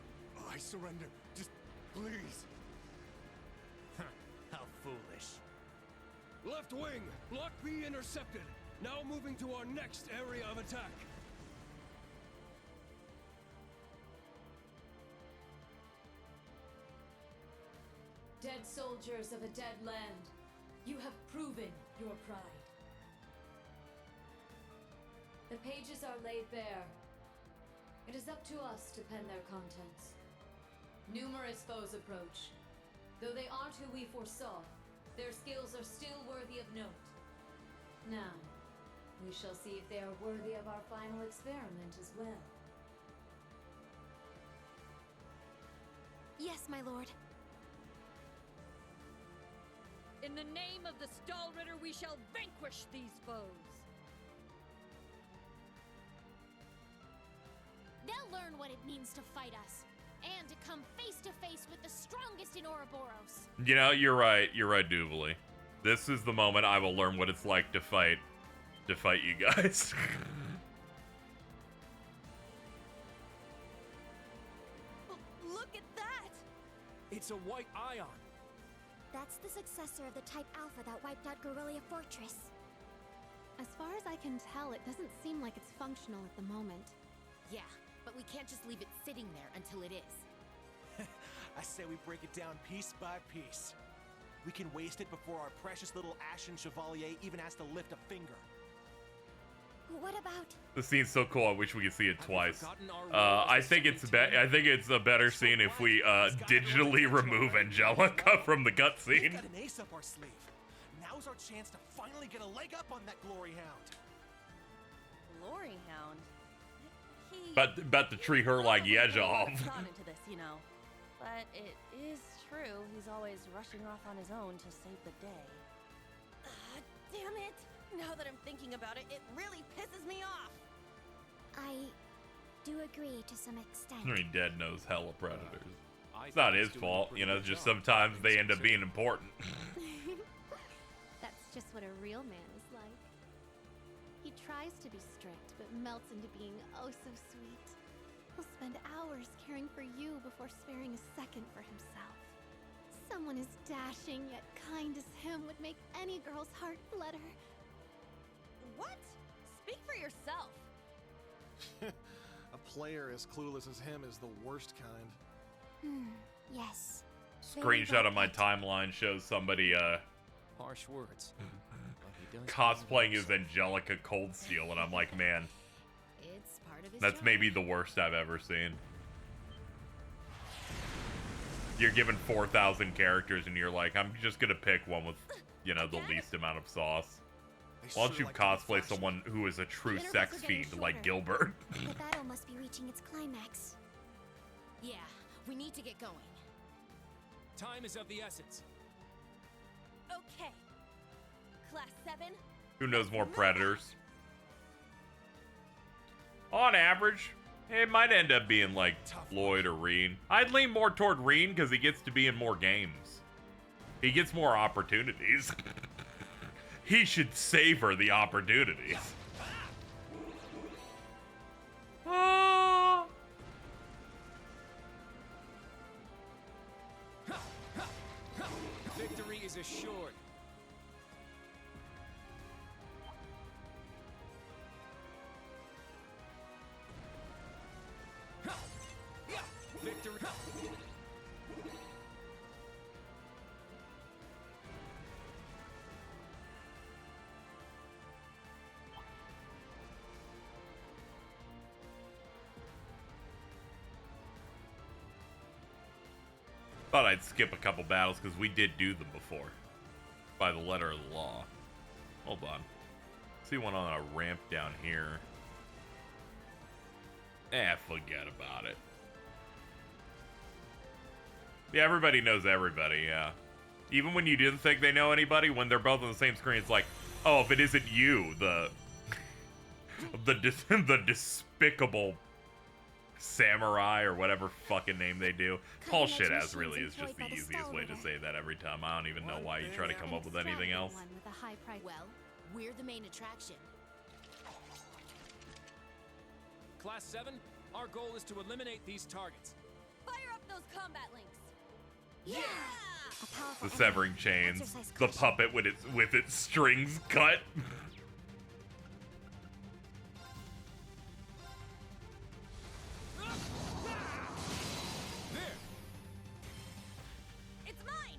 I surrender. Just please. How foolish. Left wing, block B intercepted. Now moving to our next area of attack. Dead soldiers of a dead land, you have proven your pride. The pages are laid bare. It is up to us to pen their contents. Numerous foes approach. Though they aren't who we foresaw, their skills are still worthy of note. Now, we shall see if they are worthy of our final experiment as well. Yes, my lord. In the name of the Stahlritter, we shall vanquish these foes. They'll learn what it means to fight us, and to come face to face with the strongest in Ouroboros. You know, you're right. You're right, Duvalie. This is the moment I will learn what it's like to fight you guys. Look at that! It's a white Aion. That's the successor of the Type Alpha that wiped out Guerrilla Fortress. As far as I can tell, it doesn't seem like it's functional at the moment. Yeah, but we can't just leave it sitting there until it is. I say we break it down piece by piece. We can waste it before our precious little Ashen Chevalier even has to lift a finger. What about... The scene's so cool. I wish we could see it twice. I I think it's a better scene if we digitally remove Angelica from the We've cutscene. got an ace up our sleeve. Now's our chance to finally get a leg up on that Glory Hound. Glory Hound? He... About to treat her like Yezhov. thought into this, you know. But it is true, he's always rushing off on his own to save the day. Damn it! Now that I'm thinking about it, it really pisses me off! I do agree to some extent. I mean, Dead knows hella predators. It's not his fault, you know, just sometimes they end up being important. That's just what a real man is like. He tries to be strict, but melts into being oh so sweet. He'll spend hours caring for you before sparing a second for himself. Someone as dashing yet kind as him would make any girl's heart flutter. What? Speak for yourself! A player as clueless as him is the worst kind. Yes. Screenshot of my timeline shows somebody Harsh words. But he does cosplaying as Angelica Cold Steel, and I'm like, man, It's part of his that's job. maybe the worst I've ever seen. You're given 4,000 characters, and you're like, I'm just gonna pick one with, you know, the least amount of sauce. Why don't you cosplay someone who is a true intervals sex are getting fiend like shorter. Gilbert? The battle must be reaching its climax. Yeah, we need to get going. Time is of the essence. Okay. Class 7? Who knows more predators? On average, it might end up being like Lloyd or Reen. I'd lean more toward Reen because he gets to be in more games. He gets more opportunities. He should savor the opportunities. Ah. Victory is assured. Victory. Thought I'd skip a couple battles because we did do them before. By the letter of the law. Hold on. See one on a ramp down here. Forget about it. Yeah, everybody knows everybody, yeah. Even when you didn't think they know anybody, when they're both on the same screen, it's like, oh, if it isn't you, the despicable samurai or whatever fucking name they do. Call shit as really is just the easiest way to say that every time. I don't even know why you try to come up with anything else. One with a high price. Well, we're the main attraction. Class 7, our goal is to eliminate these targets. Fire up those combat links. Yeah! A powerful The severing chains, exercise the caution. puppet with its strings cut. There! It's mine.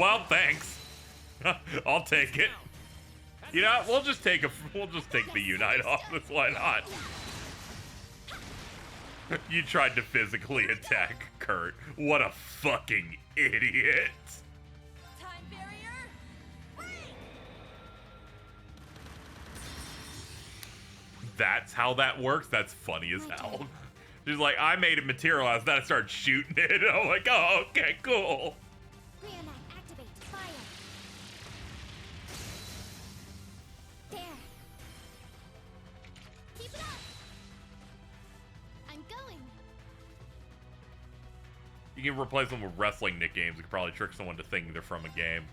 Well, thanks. I'll take it. You know, we'll just take the Unite off this. Why not? You tried to physically attack Kurt. What a fucking idiot. Time barrier. Ring. That's how that works? That's funny as hell. She's like, I made it materialize, then I started shooting it. I'm like, oh, okay, cool. Reenact, activate, fire. There. Keep it up. I'm going. You can replace them with wrestling nicknames. You could probably trick someone to think they're from a game.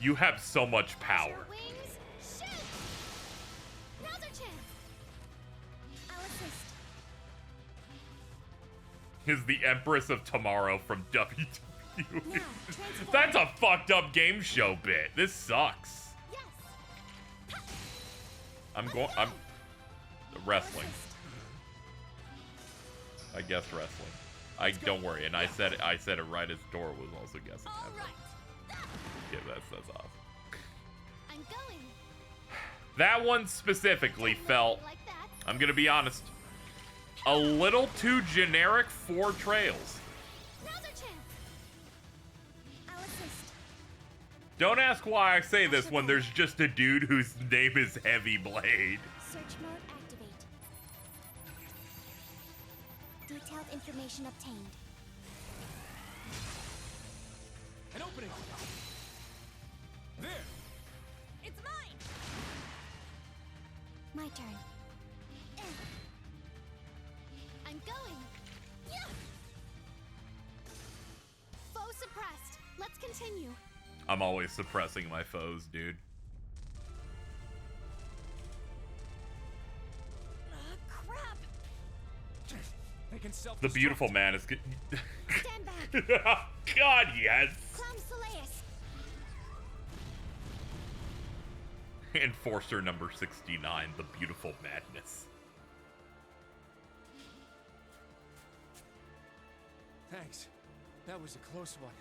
You have so much power. Wings, shoot! Now's our chance. I'll assist. Is the Empress of Tomorrow from WWE. Now, transform. That's a fucked up game show bit. This sucks. Yes. I'm wrestling. I guess wrestling. Don't worry, and I said it right as Dora was also guessing All that. right. Yeah, that's awesome. I'm going. That one specifically felt, Like that. I'm gonna be honest, a little too generic for Trails. Now's our chance. I'll assist. Don't ask why I say this when there's just a dude whose name is Heavy Blade. Search mode activate. Detailed information obtained. An opening! There! It's mine. My turn. I'm going. Yeah. Foe suppressed. Let's continue. I'm always suppressing my foes, dude. Crap. They can self The beautiful man is good. Stand back. God, yes. Clown Soleus. Enforcer number 69, the beautiful madness. Thanks. That was a close one.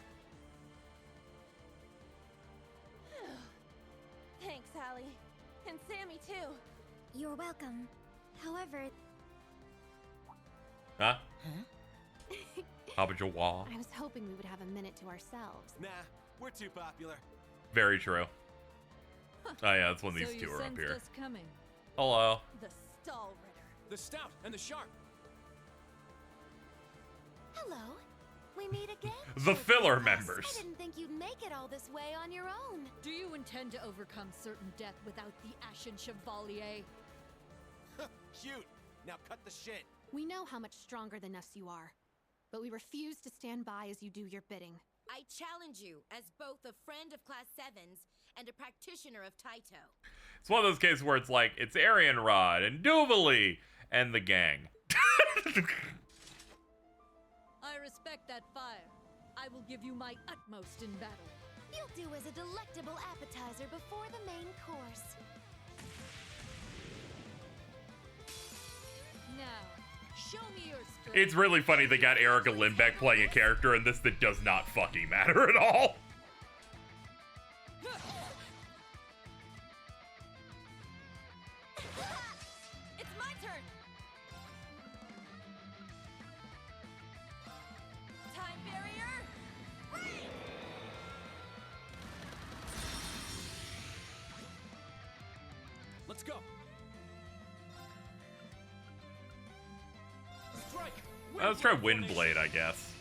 Thanks, Allie. And Sammy, too. You're welcome. However, Huh? Habajawa. I was hoping we would have a minute to ourselves. Nah, we're too popular. Very true. Oh yeah, that's when So these you two are up sensed here. us coming. Hello. The Stall Ritter. The Stout and the Sharp. Hello. We meet again. The filler I members. didn't think you'd make it all this way on your own. Do you intend to overcome certain death without the Ashen Chevalier? Shoot! Now cut the shit. We know how much stronger than us you are, but we refuse to stand by as you do your bidding. I challenge you as both a friend of Class 7's and a practitioner of Taito. It's one of those cases where it's like, it's Arian Rod and Duvali and the gang. I respect that fire. I will give you my utmost in battle. You'll do as a delectable appetizer before the main course. Now, show me your strength. It's really funny they got Erica Lindbeck playing a character in this that does not fucking matter at all. It's my turn. Time barrier. Ring. Let's go. Let's try Windblade, I guess.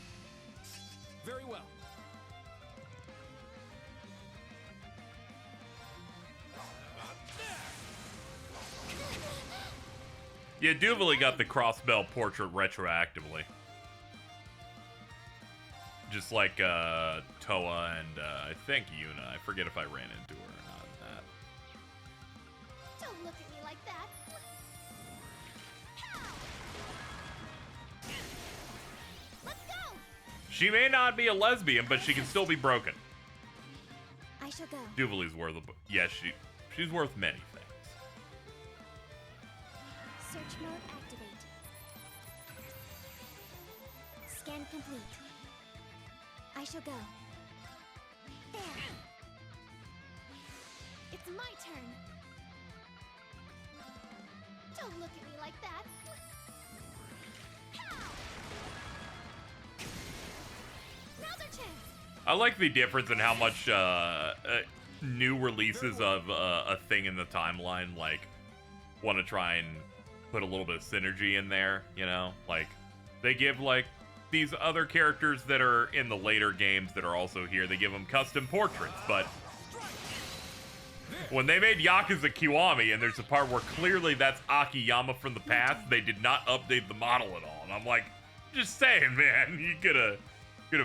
Very well. Yeah, Duvalie got the crossbell portrait retroactively. Just like Toa and I think Yuna. I forget if I ran into her or not in that. Don't look at me like that. Let's go. She may not be a lesbian, but she can still be broken. I shall go. Duvalie's worth yes, she's worth many things. Search mode activate. Scan complete. I shall go. There. It's my turn. Don't look at me like that. Now's our chance. I like the difference in how much new releases of a thing in the timeline like want to try and put a little bit of synergy in there, you know? Like they give like these other characters that are in the later games that are also here, they give them custom portraits, but when they made Yakuza Kiwami and there's a part where clearly that's Akiyama from the past, they did not update the model at all. And I'm like, just saying, man, you could have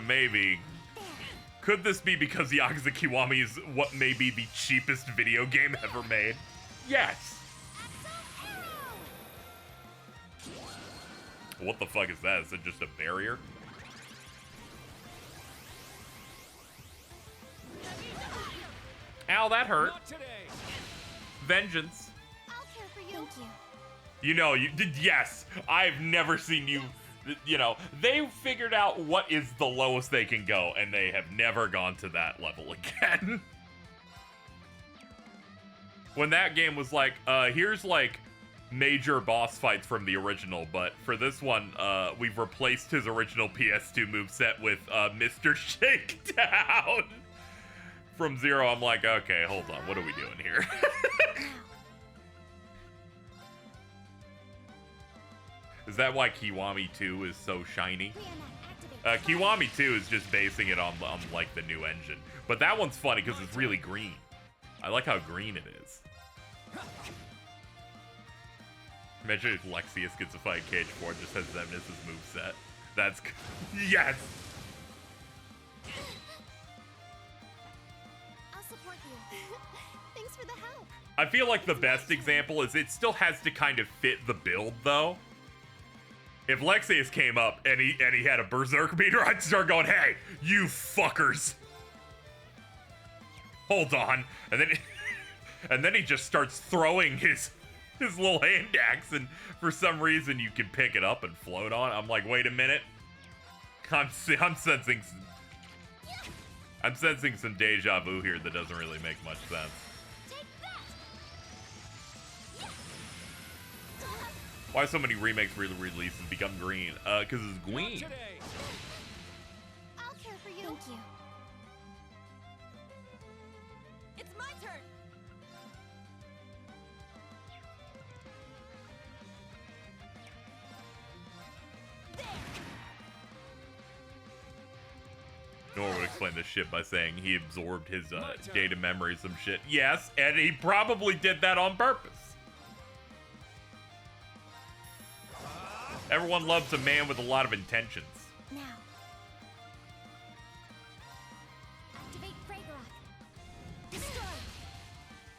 maybe. Could this be because Yakuza Kiwami is what may be the cheapest video game ever made? Yes. What the fuck is that? Is it just a barrier? Ow, that hurt. Vengeance. I'll care for you. Thank you. You know, you did. Yes, I've never seen you. You know, they figured out what is the lowest they can go, and they have never gone to that level again. When that game was like, here's like major boss fights from the original, but for this one, we've replaced his original PS2 moveset with Mr. Shakedown from Zero. I'm like, okay, hold on, what are we doing here? Is that why Kiwami 2 is so shiny? Kiwami 2 is just basing it on like the new engine, but that one's funny because it's really green. I like how green it is. Imagine if Lexius gets a fight Cage 4 just has Xemnas' moveset. That's... Yes! I'll support you. Thanks for the help. I feel like the best example is it still has to kind of fit the build, though. If Lexius came up and he had a Berserk meter, I'd start going, hey, you fuckers! Hold on. And then... And then he just starts throwing his little hand axe, and for some reason you can pick it up and float on. I'm like, wait a minute. I'm sensing some deja vu here that doesn't really make much sense. Why so many remakes releases become green? Because it's green. I'll care for you. Thank you. It's my turn. Nor would explain this shit by saying he absorbed his data memory, some shit. Yes, and he probably did that on purpose. Everyone loves a man with a lot of intentions. Now. Activate Fragrok. Destroy.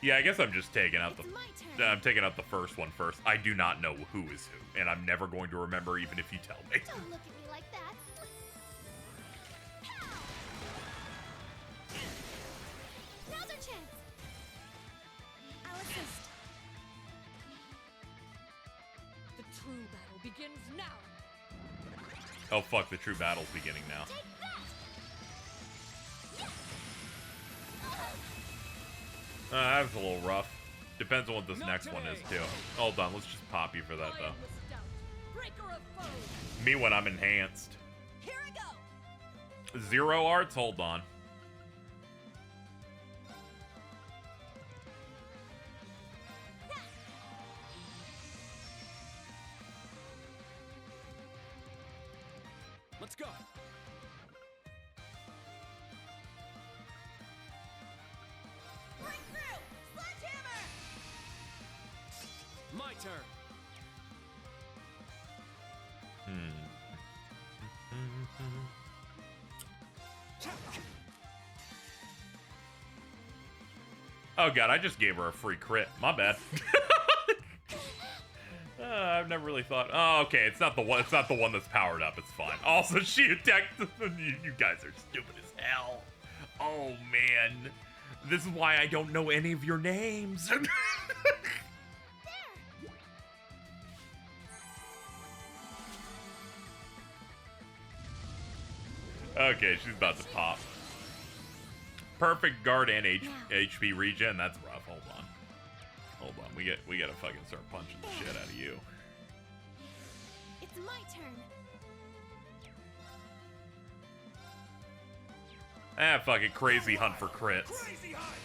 Yeah, I guess I'm just taking out It's my turn. I'm taking out the first one first. I do not know who is who, and I'm never going to remember even if you tell me. Don't look at me like that. Now's our chance. I'll assist. The true battle begins now. Oh fuck, the true battle's beginning now. That was a little rough. Depends on what this next one is too. Hold on, let's just pop you for that though. Lion the stout, breaker of foes. Me when I'm enhanced. Here I go. Zero arts? Hold on. Let's go. Breakthrough! Sledgehammer! My turn. Oh god, I just gave her a free crit. My bad. I've never really thought. Oh, okay, it's not the one. It's not the one that's powered up. It's fine. Also, she attacked. You guys are stupid as hell. Oh man, this is why I don't know any of your names. Okay, she's about to pop. Perfect guard and HP regen. That's rough. Hold on. Hold on. We gotta fucking start punching the shit out of you. It's my turn. Ah, fucking crazy hunt for crits. Crazy hunt.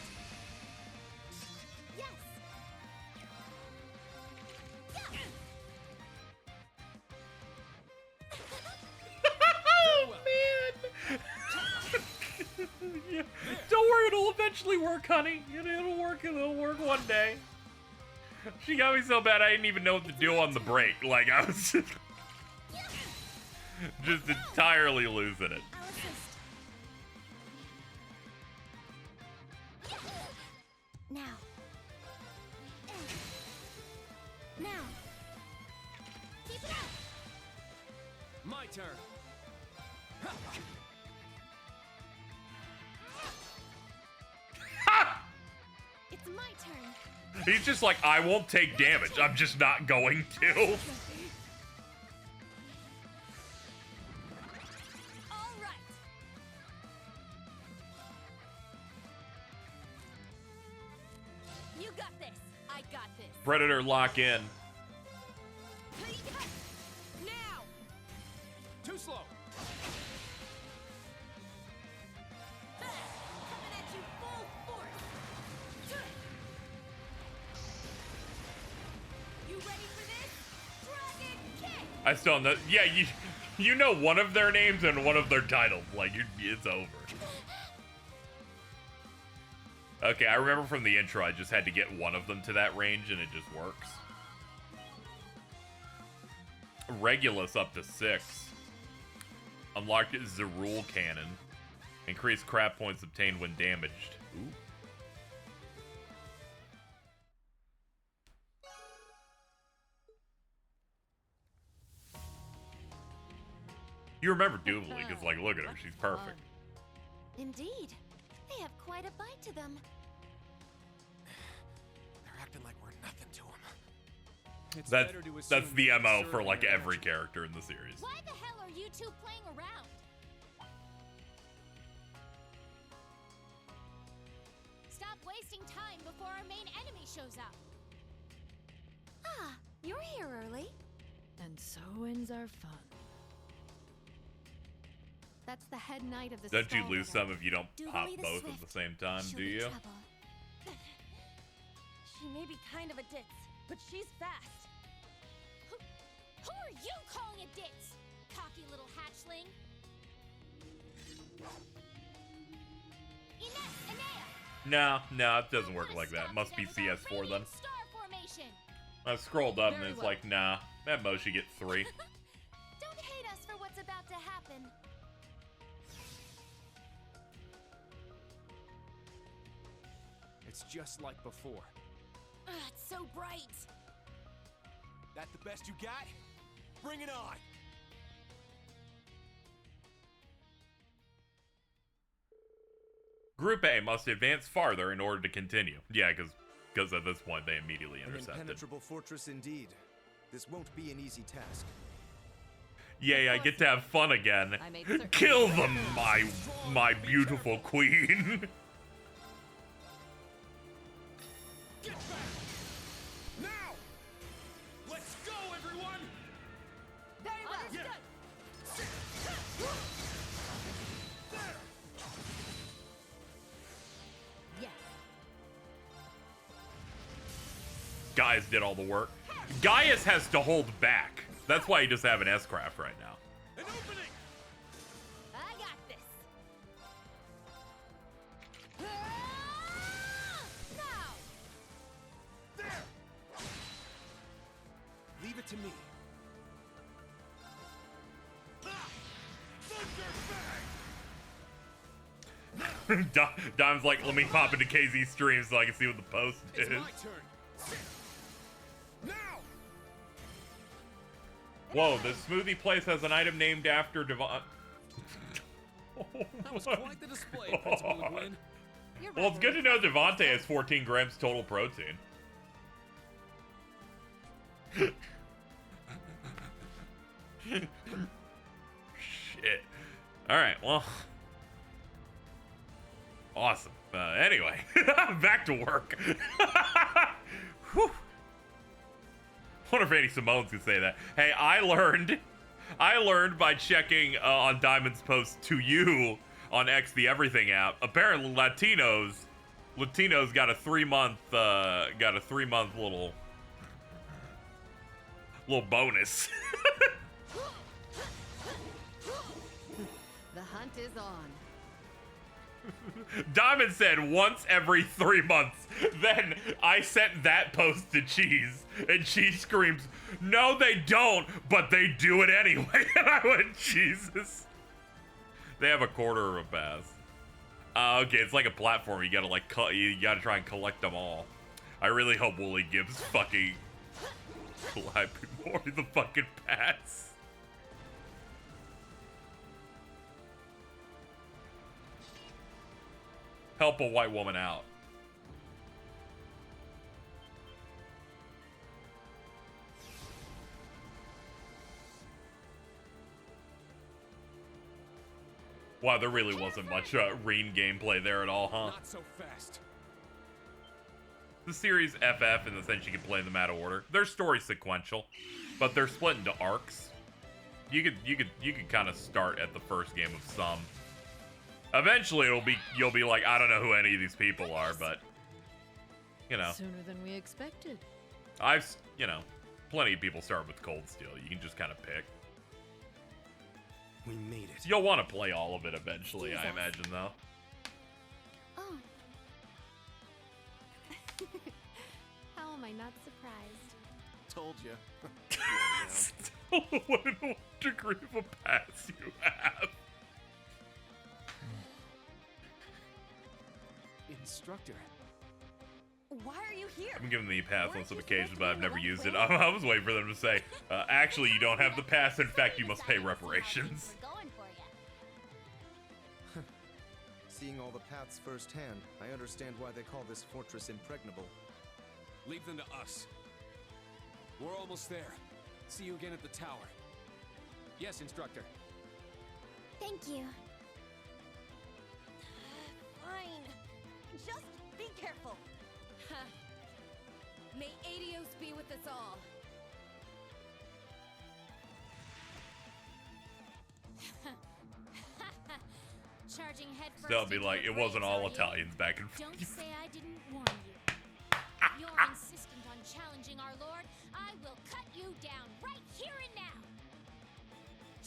Yes. Oh man! Yeah. Don't worry, it'll eventually work, honey. It'll work. It'll work one day. She got me so bad I didn't even know what to do on the break. Like I was just entirely losing it. I'll assist. Now. Now. Keep it up. My turn. It's my turn. He's just like, I won't take damage. I'm just not going to. All right. You got this. I got this. Predator lock in. Now! Too slow. Coming at you full force. You ready for this? Dragon kick! I still don't know. Yeah, you know one of their names and one of their titles. Like, it's over. Okay, I remember from the intro, I just had to get one of them to that range, and it just works. Regulus up to 6. Unlocked Zerul Cannon. Increased crap points obtained when damaged. Ooh. You remember Doobly, because, like, look at her. She's perfect. Indeed. They have quite a bite to them. They're acting like we're nothing to them. It's That's better to assume the that MO they're for, like, serving every energy. character in the series. Why the hell are you two playing around? Stop wasting time before our main enemy shows up. Ah, you're here early. And so ends our fun. That's the head knight of the Don't you Stall lose Ritter. some if you don't pop Doobly the both at Swift. the same time, She'll do be you? trouble. She may be kind of a ditz, but she's fast. Who are you calling a ditz? Cocky little hatchling. Ines, Enea. No, it doesn't work like that. Must be CS4 then. Star formation. I scrolled up and Very it's well. like, nah, at most you get 3. Don't hate us for what's about to happen. It's just like before. Ugh, it's so bright. That the best you got? Bring it on! Group A must advance farther in order to continue. Yeah, because at this point they immediately An intercepted. impenetrable fortress indeed. This won't be an easy task. Yay, I get to have fun again. I made certain- Kill them, my beautiful queen. Get back! Now! Let's go, everyone! Very well. Yeah. There! Yes. Gaius did all the work. Gaius has to hold back. That's why you just have an S-Craft right now. An opening! it to me. Dom's like, let me pop into KZ's stream so I can see what the post is. It's my turn. Now. Whoa, the smoothie place has an item named after Devon. That was quite the display, Principal Le Guin. Well, it's good to know Devontae has 14 grams total protein. Shit. Alright, well. Awesome. Anyway, back to work. Whew. Wonder if Andy Simone's could say that. Hey, I learned by checking on Diamond's post to you on X the Everything app. Apparently, Latinos got a 3-month little bonus. The hunt is on. Diamond said once every 3 months. Then I sent that post to Cheese, and Cheese screams, "No, they don't, but they do it anyway." And I went, Jesus. They have a quarter of a pass. Okay, it's like a platform. You gotta you gotta try and collect them all. I really hope Wooly gives fucking Mori the fucking pass. Help a white woman out. Wow, there really wasn't much Reen gameplay there at all, huh? Not so fast. The series FF in the sense you can play them out of order. They're story sequential, but they're split into arcs. You could kind of start at the first game of some. Eventually, you'll be like, I don't know who any of these people are, but you know. Sooner than we expected. Plenty of people start with Cold Steel. You can just kind of pick. We made it. You'll want to play all of it eventually, I imagine, though. Oh. How am I not surprised? Told you. Still wonder what degree of a pass you have. Instructor. Why are you here? I'm giving the pass on some occasions, but I've never used it. I was waiting for them to say, actually, you don't have the pass. In fact, you must pay reparations. Seeing all the paths firsthand, I understand why they call this fortress impregnable. Leave them to us. We're almost there. See you again at the tower. Yes, Instructor. Thank you. Fine. Just be careful. May Aidios be with us all. Charging headfirst. They'll be like, it wasn't all Italians back and forth. Don't say I didn't warn you. You're insistent on challenging our lord. I will cut you down right here and now.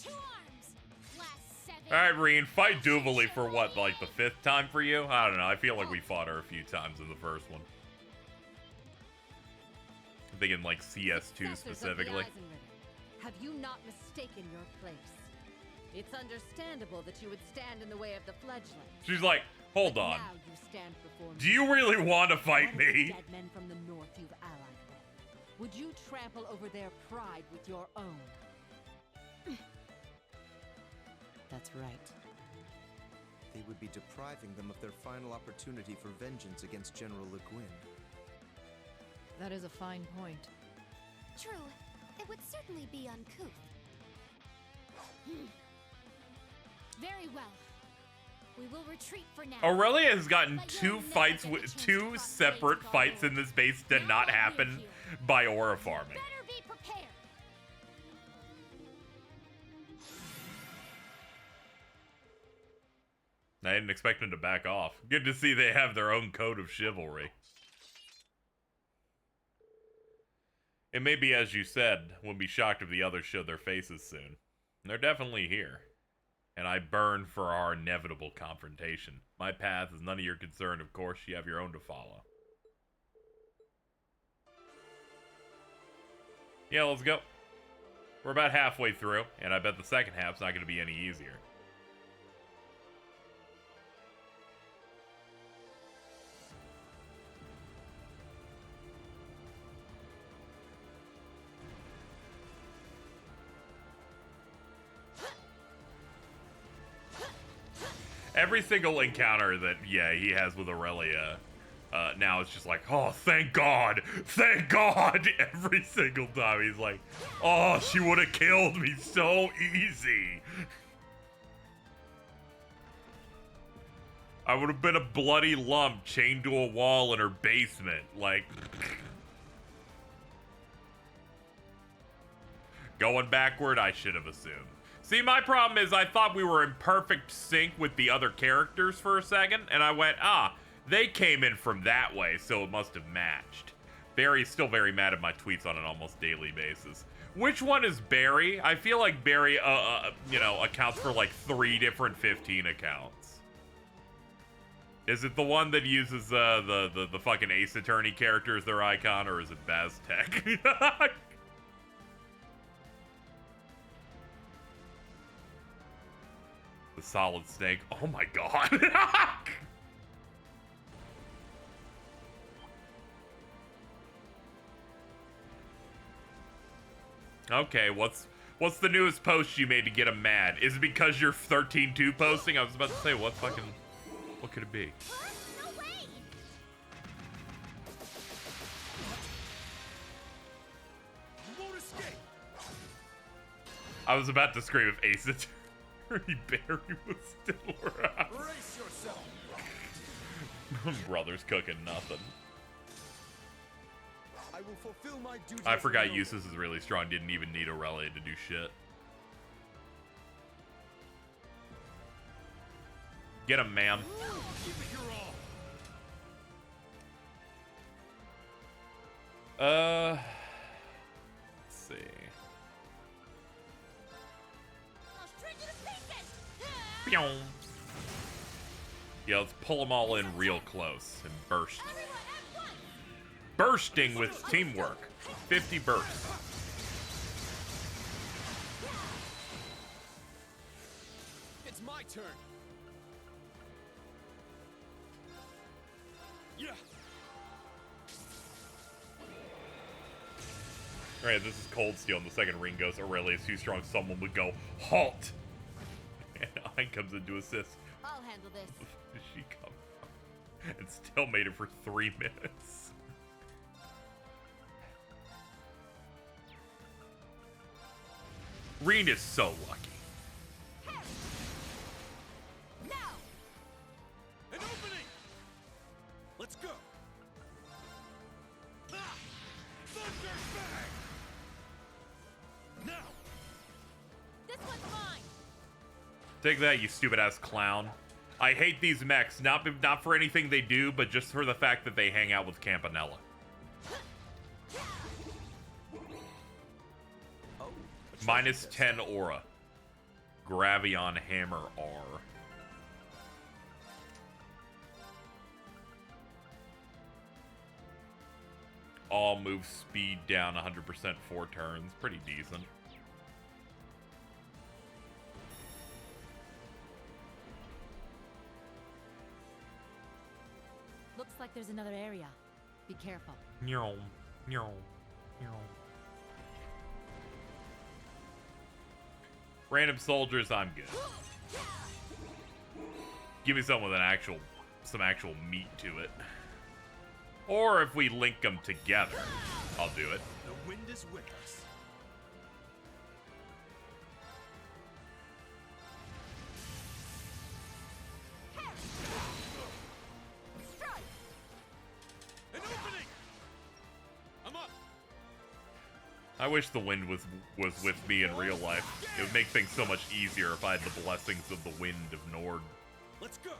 2 arms. Last 7. All right, Reen, fight Duvalie for what, like the 5th time for you? I don't know. I feel like we fought her a few times in the first one. I'm thinking like CS2 specifically. Have you not mistaken your place? It's understandable that you would stand in the way of the fledglings. She's like, hold But on. Now you stand before me. Do you really want to fight What of the me? dead men from the north you've allied with? Would you trample over their pride with your own? That's right. They would be depriving them of their final opportunity for vengeance against General Le Guin. That is a fine point. True. It would certainly be uncouth. Very well. We will retreat for now. Aurelia has gotten 2 fights with 2 separate fights in this base did not happen by aura farming. Better be prepared. I didn't expect them to back off. Good to see they have their own code of chivalry. It may be as you said, wouldn't be shocked if the others showed their faces soon. They're definitely here. And I burn for our inevitable confrontation. My path is none of your concern, of course. You have your own to follow. Yeah, let's go. We're about halfway through, and I bet the second half's not going to be any easier. Every single encounter that, yeah, he has with Aurelia, now it's just like, oh, thank God, thank God. Every single time he's like, oh, she would have killed me so easy. I would have been a bloody lump chained to a wall in her basement. Like, going backward, I should have assumed. See, my problem is I thought we were in perfect sync with the other characters for a second, and I went, they came in from that way, so it must have matched. Barry's still very mad at my tweets on an almost daily basis. Which one is Barry? I feel like Barry, accounts for like 3 different 15 accounts. Is it the one that uses the fucking Ace Attorney character as their icon, or is it Baztec? The Solid Snake. Oh my God. Okay, what's the newest post you made to get him mad? Is it because you're 13-2 posting? I was about to say, what could it be? No way! You won't escape. I was about to scream if Ace Attorney Barry was still around. Brace yourself. Brother's cooking nothing. I will fulfill my duty. I forgot Eustace is really strong. Didn't even need Aurelia to do shit. Get him, ma'am. Give it your all. Let's see. Pew. Yeah, let's pull them all in real close and burst. Bursting with teamwork. 50 bursts. It's my turn. Yeah. Alright, this is Cold Steel, and the second ring goes, Aurelia is too strong, someone would go, halt! And Aion comes in to assist. I'll handle this. Where did she come from? And still made it for 3 minutes. Reen is so lucky. Now! An opening! Let's go! Ah! Thunder bang! Now! This one's mine! Take that, you stupid-ass clown. I hate these mechs, not for anything they do, but just for the fact that they hang out with Campanella. Minus 10 aura. Gravion Hammer R. All move speed down 100% 4 turns. Pretty decent. Looks like there's another area. Be careful. No, no, no. Random soldiers, I'm good. Give me something with some actual meat to it. Or if we link them together, I'll do it. The wind is with us. An opening! I'm up. I wish the wind was with me in real life. It would make things so much easier if I had the blessings of the wind of Nord. Let's go.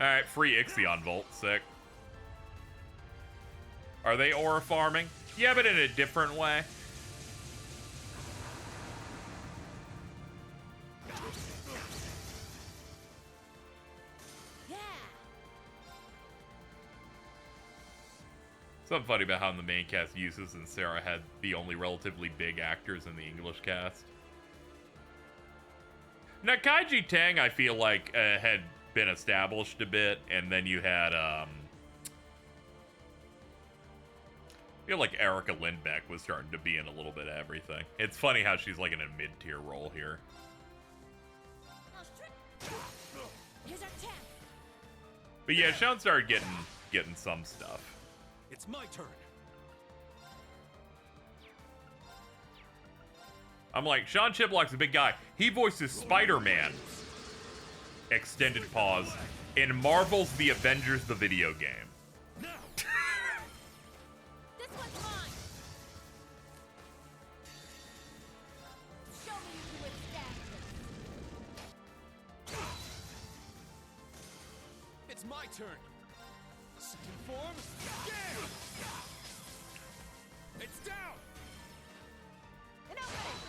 Alright, free Ixion Volt. Sick. Are they aura farming? Yeah, but in a different way. Something funny about how in the main cast Usus and Sarah had the only relatively big actors in the English cast. Now, Kaiji Tang, I feel like, had been established a bit, and then you had, I feel like Erica Lindbeck was starting to be in a little bit of everything. It's funny how she's like in a mid-tier role here. But yeah, Sean started getting some stuff. It's my turn. I'm like, Sean Chiplock's a big guy. He voices Spider-Man. Extended pause. In Marvel's The Avengers, the video game. This one's mine. Show me you can withstand this. It's my turn. Second form. Yeah! It's down. An opening.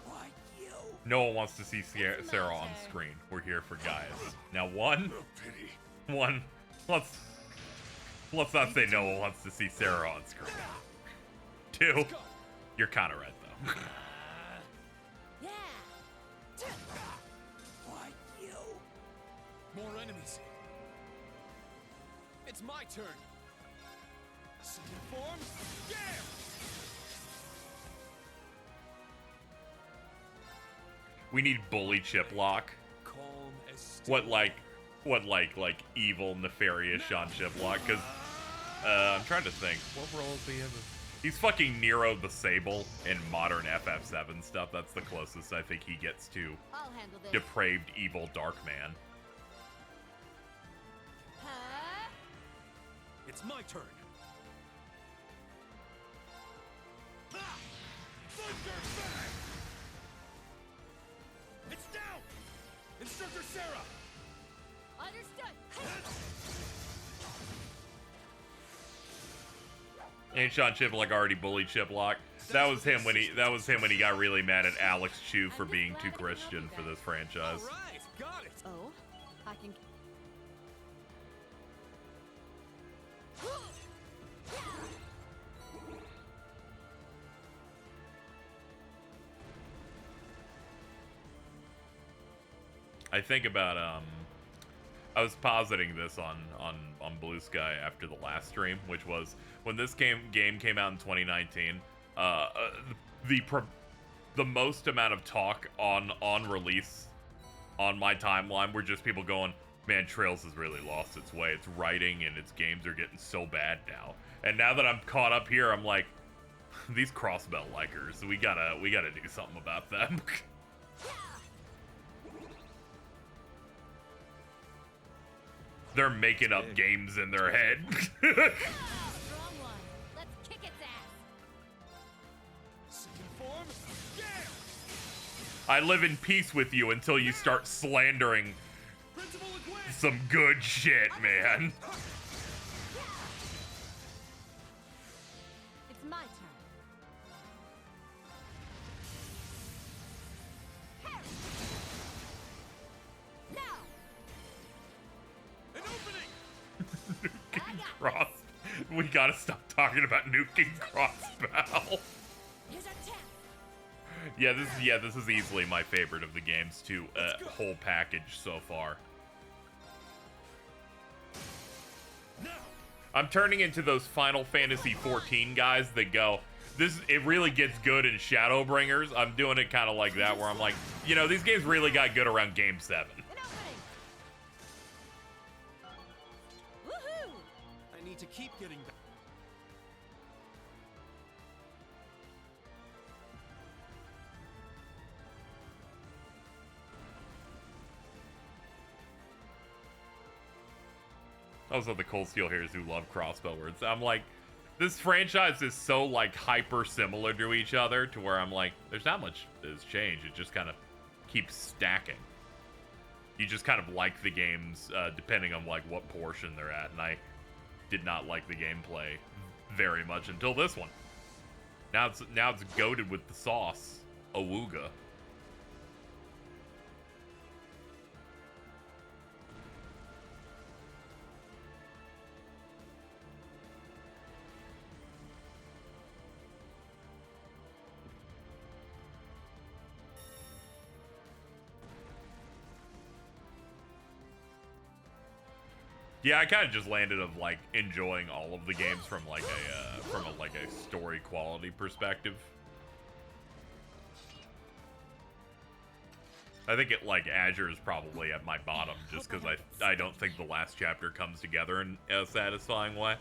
Why you? No one wants to see Sarah on screen. We're here for guys. Now, one. Let's not say no one wants to see Sarah on screen. Two. You're kind of right though. Yeah. Why you? More enemies. It's my turn. Second form. Yeah! We need bully Chiplock. Calm as What like evil, nefarious Sean Chiplock? Because I'm trying to think. What role is he in? He's fucking Nero the Sable in modern FF7 stuff. That's the closest I think he gets to I'll handle this. depraved, evil Dark Man. Huh? It's my turn. It's down! Instructor Sarah! Understood. Ain't Sean Chiplock already bullied Chiplock? That was him when he got really mad at Alex Chu for being too Christian for this franchise. All right, got it. Oh, I can. I think about I was positing this on Blue Sky after the last stream, which was when this game came out in 2019. The most amount of talk on release on my timeline were just people going, "Man, Trails has really lost its way. Its writing and its games are getting so bad now." And now that I'm caught up here, I'm like, these Crossbell likers, we gotta do something about them. They're making up games in their head. Strong one. Let's kick its ass. Second form. Yeah! I live in peace with you until you start slandering some good shit, man. It's my turn. Now. An opening! Cross. We gotta stop talking about nuking Crossbell. Here's our tap. Yeah, this is easily my favorite of the games too. Whole package so far. I'm turning into those Final Fantasy 14 guys that go, it really gets good in Shadowbringers. I'm doing it kind of like that, where I'm like, these games really got good around Game 7. Woohoo! I need to keep getting back. Also, the Cold Steel Heroes who love Crossbow words. I'm like, this franchise is so like hyper similar to each other to where I'm like, there's not much that's changed. It just kind of keeps stacking. You just kind of like the games depending on like what portion they're at, and I did not like the gameplay very much until this one. Now it's goated with the sauce, Awooga. Yeah, I kind of just landed of like enjoying all of the games from like a story quality perspective. I think it like Azure is probably at my bottom just because I don't think the last chapter comes together in a satisfying way.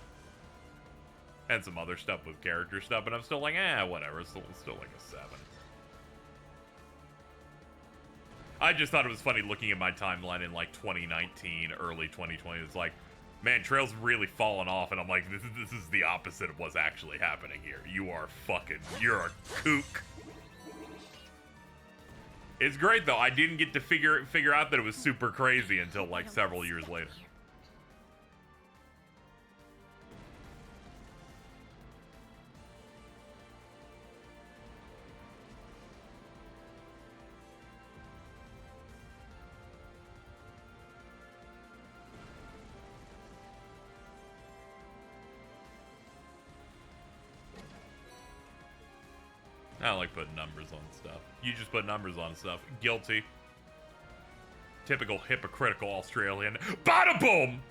And some other stuff with character stuff, but I'm still like, whatever. It's still like a 7. I just thought it was funny looking at my timeline in like 2019, early 2020. It's like, man, Trail's really fallen off, and I'm like, this is the opposite of what's actually happening here. You're a kook. It's great though. I didn't get to figure out that it was super crazy until like several years later. I don't like putting numbers on stuff. You just put numbers on stuff. Guilty. Typical hypocritical Australian. Bada boom!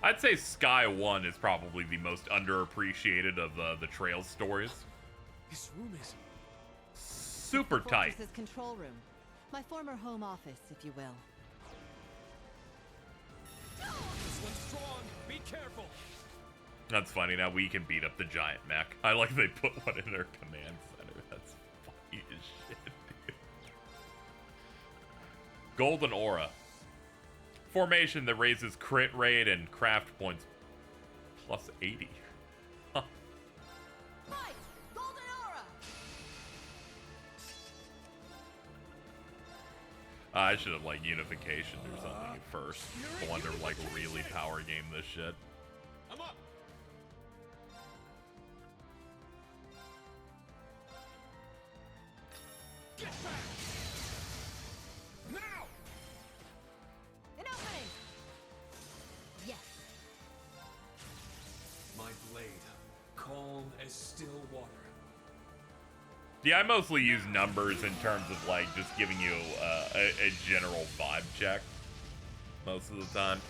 I'd say Sky 1 is probably the most underappreciated of the Trails stories. This room is super tight. Fortress's control room. My former home office, if you will. This one's strong. Be careful. That's funny. Now we can beat up the giant mech. I like they put one in their command center. That's funny as shit, dude. Golden Aura. Formation that raises crit rate and craft points plus 80. Huh. Fight! Golden Aura! I should have like unification or something at first. I wonder like really power game this shit. I'm up. Get back! Now! An opening! Yes. My blade, calm as still water. Yeah, I mostly use numbers in terms of like just giving you a general vibe check most of the time.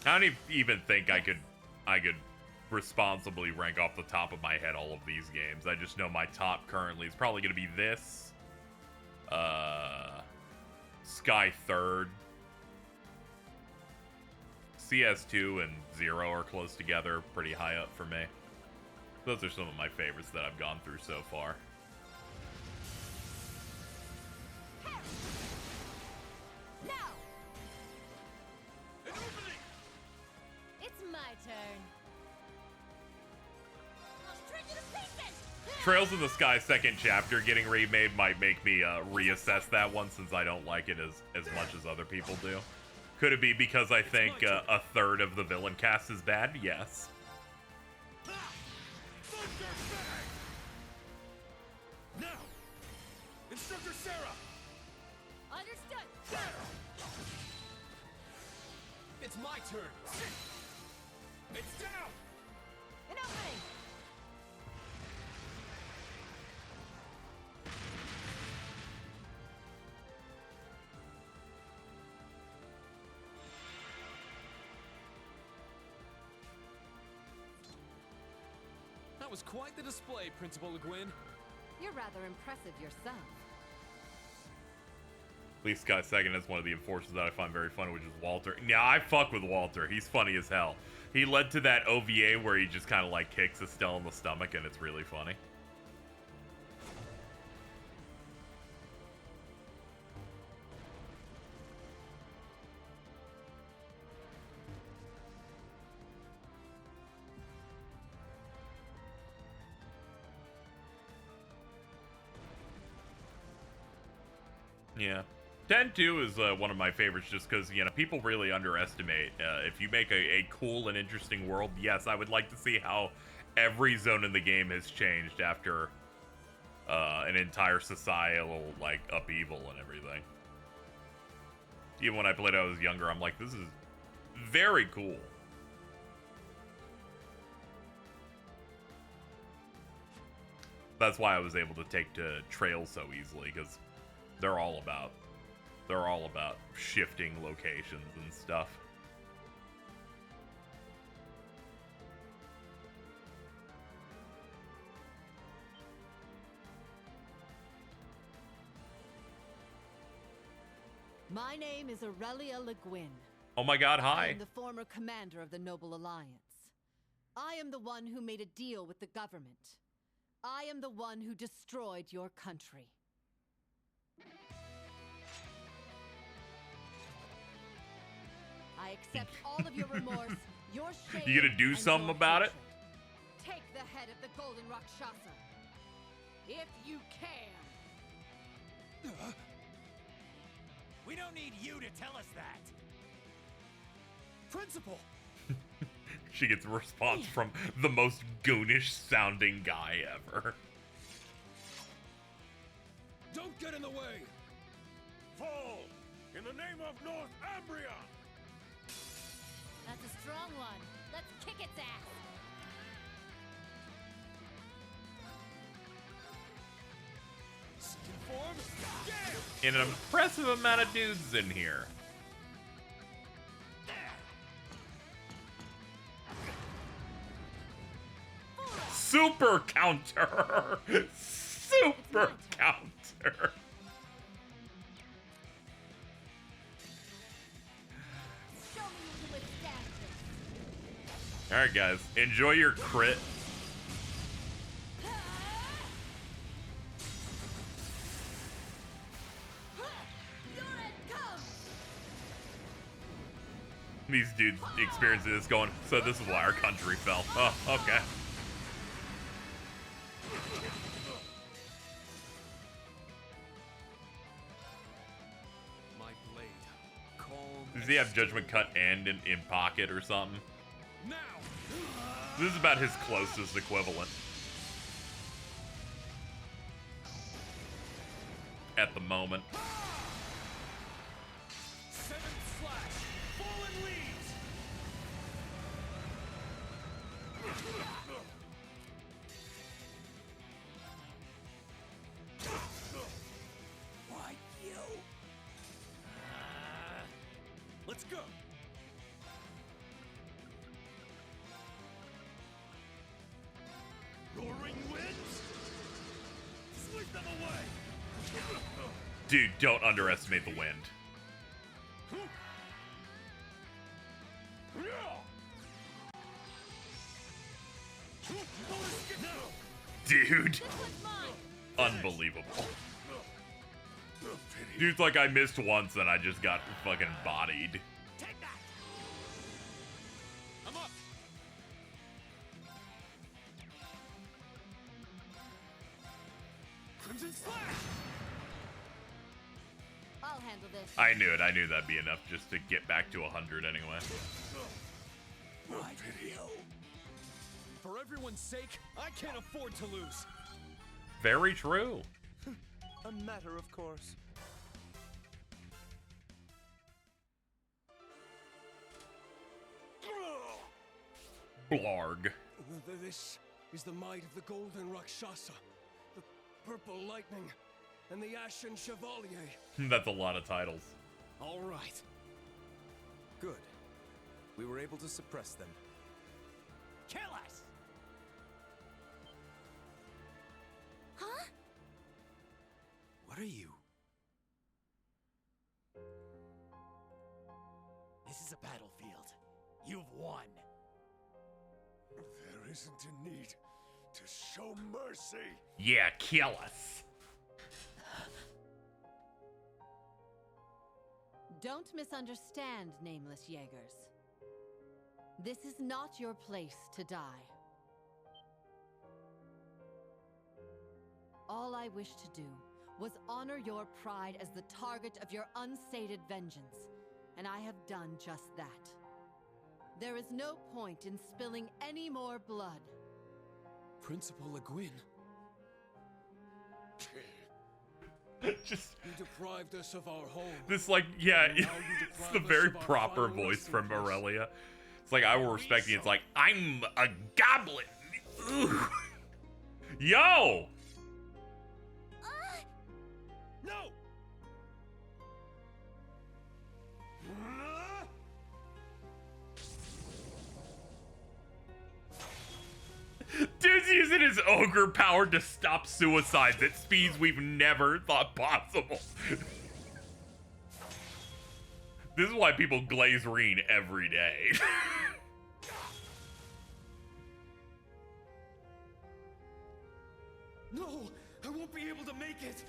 I don't even think I could responsibly rank off the top of my head all of these games. I just know my top currently is probably going to be this, Sky 3rd, CS2 and 0 are close together, pretty high up for me. Those are some of my favorites that I've gone through so far. Now! An opening! It's my turn. I'll shred you to pieces! Trails in the Sky 2nd chapter getting remade might make me reassess that one since I don't like it as much as other people do. Could it be because I think a third of the villain cast is bad? Yes. Now! Instructor Sarah! Understood. It's my turn. It's down! An opening! That was quite the display, Principal Le Guin. You're rather impressive yourself. At least Sky 2nd is one of the enforcers that I find very funny, which is Walter. Yeah, I fuck with Walter. He's funny as hell. He led to that OVA where he just kind of like kicks Estelle in the stomach, and it's really funny. Yeah. 10-2 is one of my favorites just because, you know, people really underestimate. If you make a cool and interesting world, yes, I would like to see how every zone in the game has changed after an entire societal, like, upheaval and everything. Even when I played when I was younger, I'm like, this is very cool. That's why I was able to take to trails so easily, because they're all about shifting locations and stuff. My name is Aurelia Le Guin. Oh my god, hi. I am the former commander of the Noble Alliance. I am the one who made a deal with the government. I am the one who destroyed your country. I accept all of your remorse, your shame. You gonna do something about it? Take the head of the Golden Rakshasa. If you can. We don't need you to tell us that. Principal! She gets a response from the most goonish sounding guy ever. Don't get in the way! Fall! In the name of Northumbria! That's a strong one. Let's kick its ass. And an impressive amount of dudes in here. Super counter! Super counter! Alright guys, enjoy your crit. These dudes experiencing this going, so this is why our country fell. Oh, okay. My blade, calm. Does he have Judgment Cut and in pocket or something? This is about his closest equivalent. At the moment. Seventh slash! Fallen leaves! Why you? Let's go! Roaring winds! Sweep them away! Dude, don't underestimate the wind. Dude. Unbelievable. Dude's like, I missed once and I just got fucking bodied. Take that! I'm up! Crimson Slash! I'll handle this. I knew it. I knew that'd be enough just to get back to 100 anyway. Why you? For everyone's sake, I can't afford to lose. Very true. A matter of course. Blarg. This is the might of the Golden Rakshasa, the Purple Lightning, and the Ashen Chevalier. That's a lot of titles. All right. Good. We were able to suppress them. Kill us! Huh? What are you? This is a battlefield. You've won. There isn't a need to show mercy. Yeah, kill us. Don't misunderstand, nameless Jaegers. This is not your place to die. All I wish to do was honor your pride as the target of your unsated vengeance, and I have done just that. There is no point in spilling any more blood. Principal Le Guin. Just you deprived us of our home. This, like, yeah, it's the very proper voice from Morelia. It's like, I will respect you. It's like, I'm a goblin. Ugh. Yo! No! Dude's using his ogre power to stop suicides at speeds we've never thought possible. This is why people glaze green every day. No! I won't be able to make it!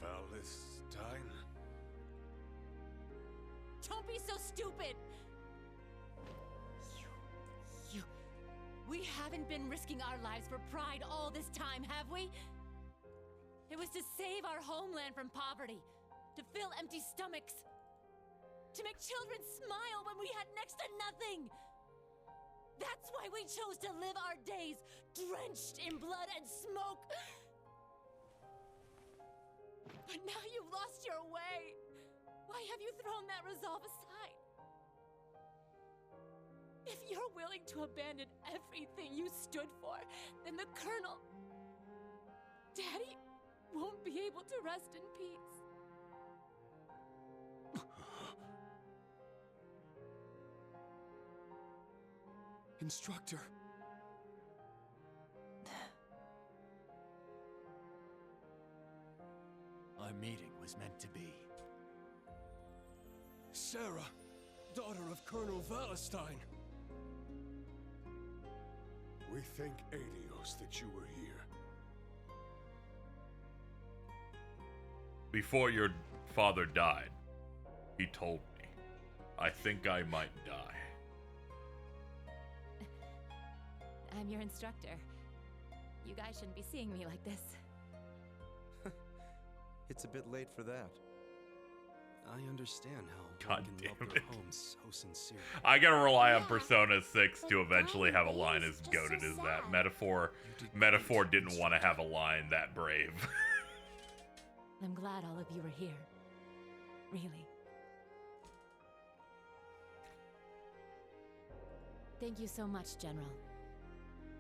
Valentine? Don't be so stupid! We haven't been risking our lives for pride all this time, have we? It was to save our homeland from poverty, to fill empty stomachs, to make children smile when we had next to nothing. That's why we chose to live our days drenched in blood and smoke. But now you've lost your way. Why have you thrown that resolve aside? If you're willing to abandon everything you stood for, then the Colonel, Daddy, won't be able to rest in peace. Instructor. Our meeting was meant to be. Sarah, daughter of Colonel Valentine. We thank Aidios that you were here. Before your father died, he told me, I think I might die. I'm your instructor. You guys shouldn't be seeing me like this. It's a bit late for that. I understand how God one can damn love their it. home so sincerely. I gotta rely on Persona 6 to eventually have a line as goated as that. Metaphor didn't want to have a line that brave. I'm glad all of you are here. Really. Thank you so much, General.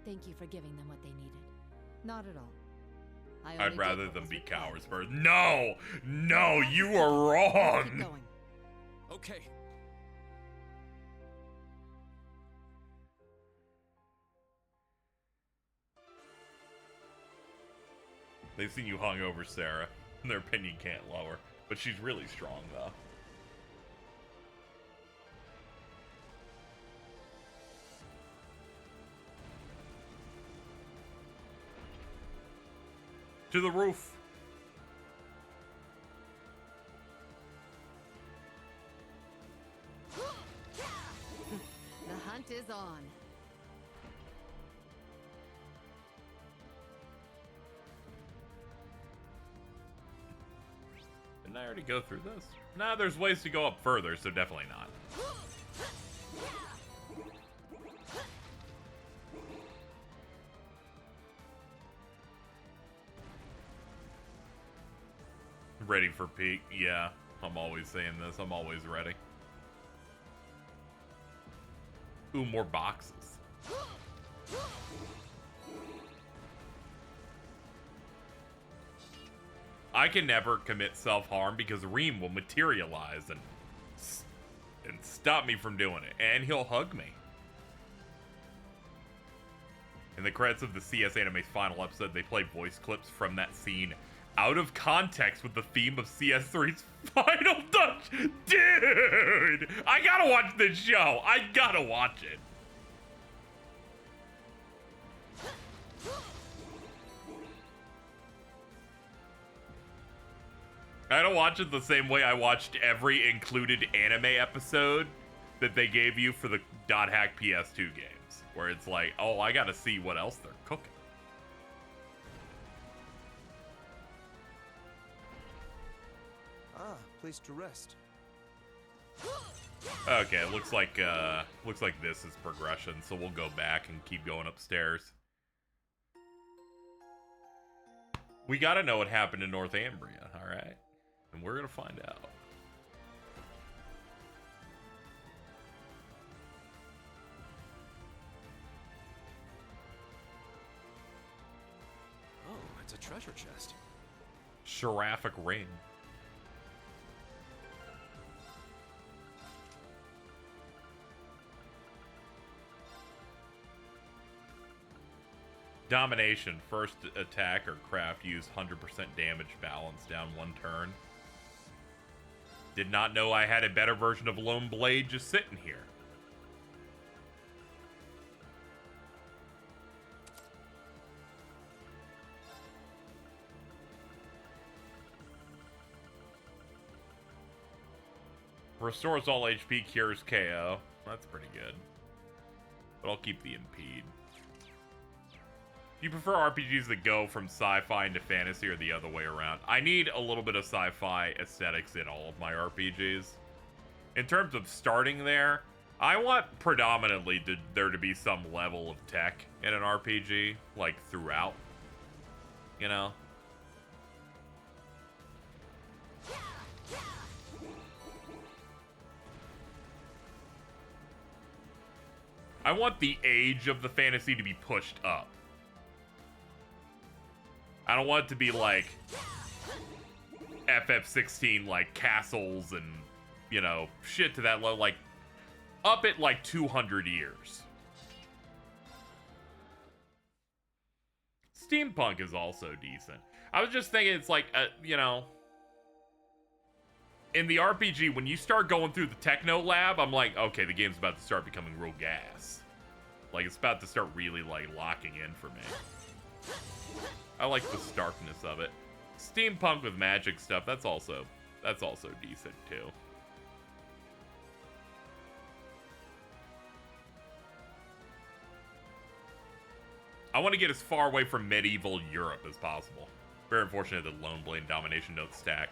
Thank you for giving them what they needed. Not at all. I'd rather them be cowards first. No! No, you were wrong! Keep going. Okay. They've seen you hung over Sarah. Their opinion can't lower. But she's really strong, though. To the roof. The hunt is on. Didn't I already go through this? Nah, there's ways to go up further, so definitely not. Ready for peak? Yeah, I'm always saying this. I'm always ready. Ooh, more boxes. I can never commit self-harm because Reem will materialize and stop me from doing it. And he'll hug me. In the credits of the CS Anime's final episode, they play voice clips from that scene out of context with the theme of CS3's final touch. Dude! I gotta watch this show. I gotta watch it. I don't watch it the same way I watched every included anime episode that they gave you for the .hack PS2 games, where it's like, oh, I gotta see what else they're cooking. Ah, place to rest. Okay, it looks like this is progression, so we'll go back and keep going upstairs. We gotta know what happened in Northumbria, alright? And we're gonna find out. Oh, it's a treasure chest. Seraphic ring. Domination. First attack or craft use 100% damage balance down 1 turn. Did not know I had a better version of Lone Blade just sitting here. Restores all HP, cures KO. That's pretty good. But I'll keep the impede. You prefer RPGs that go from sci-fi into fantasy or the other way around? I need a little bit of sci-fi aesthetics in all of my RPGs. In terms of starting there, I want predominantly there to be some level of tech in an RPG, like throughout. You know? I want the age of the fantasy to be pushed up. I don't want it to be like FF16, like castles and, you know, shit to that level. Like, up at like 200 years. Steampunk is also decent. I was just thinking it's like, you know, in the RPG, when you start going through the techno lab, I'm like, okay, the game's about to start becoming real gas. Like, it's about to start really, like, locking in for me. I like the starkness of it. Steampunk with magic stuff, that's also decent, too. I want to get as far away from medieval Europe as possible. Very unfortunate that Lone Blade Domination don't stack.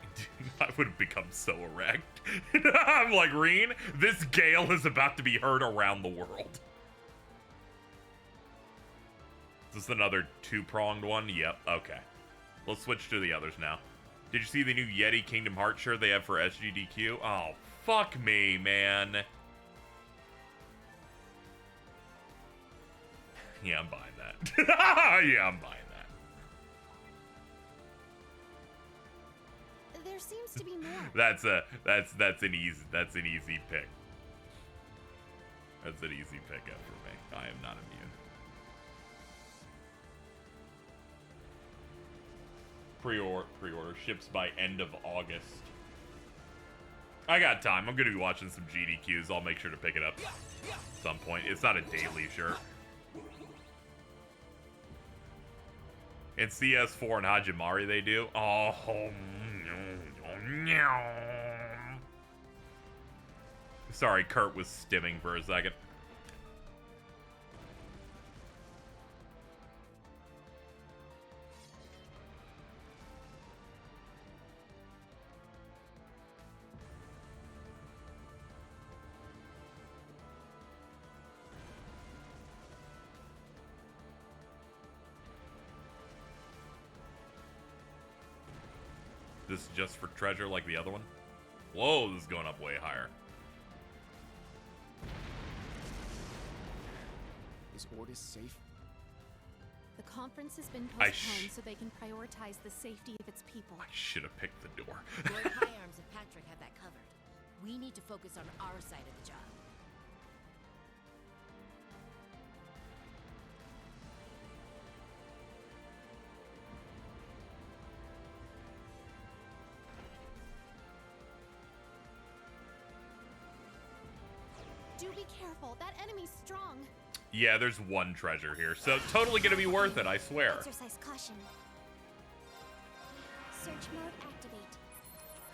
I would have become so erect. I'm like, Reen, this gale is about to be heard around the world. Is this another 2-pronged one? Yep, okay. Let's switch to the others now. Did you see the new Yeti Kingdom Hearts shirt they have for SGDQ? Oh, fuck me, man. Yeah, I'm buying that. Yeah, I'm buying that. There seems to be more. That's an easy pick. That's an easy pickup for me. I am not immune. Pre-order ships by end of August. I got time. I'm gonna be watching some GDQs. I'll make sure to pick it up at some point. It's not a daily shirt. In CS4 and Hajimari they do. Oh, sorry, Kurt was stimming for a second. This is just for treasure like the other one? Whoa, this is going up way higher. Is Ordis safe? The conference has been postponed so they can prioritize the safety of its people. I should have picked the door. Lord High Arms and Patrick have that covered. We need to focus on our side of the job. Do be careful. That enemy's strong. Yeah, there's one treasure here, so totally gonna be worth it, I swear. Exercise caution. Search mode activate.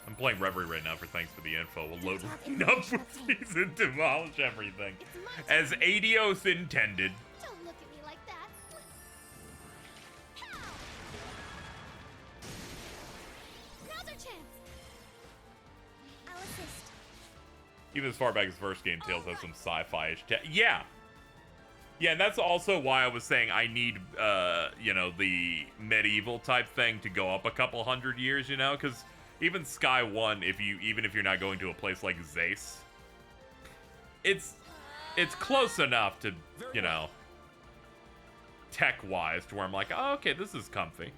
I'm playing Reverie right now for thanks for the info. We'll load up season and demolish everything. As Adios intended. Don't look at me like that. Pow! Now's our chance. I'll assist. Even as far back as first game, Tales has some sci-fi-ish yeah. Yeah, and that's also why I was saying I need, you know, the medieval type thing to go up a couple hundred years, you know? Because even Sky 1, even if you're not going to a place like Zace, it's close enough to, you know, tech-wise to where I'm like, oh, okay, this is comfy.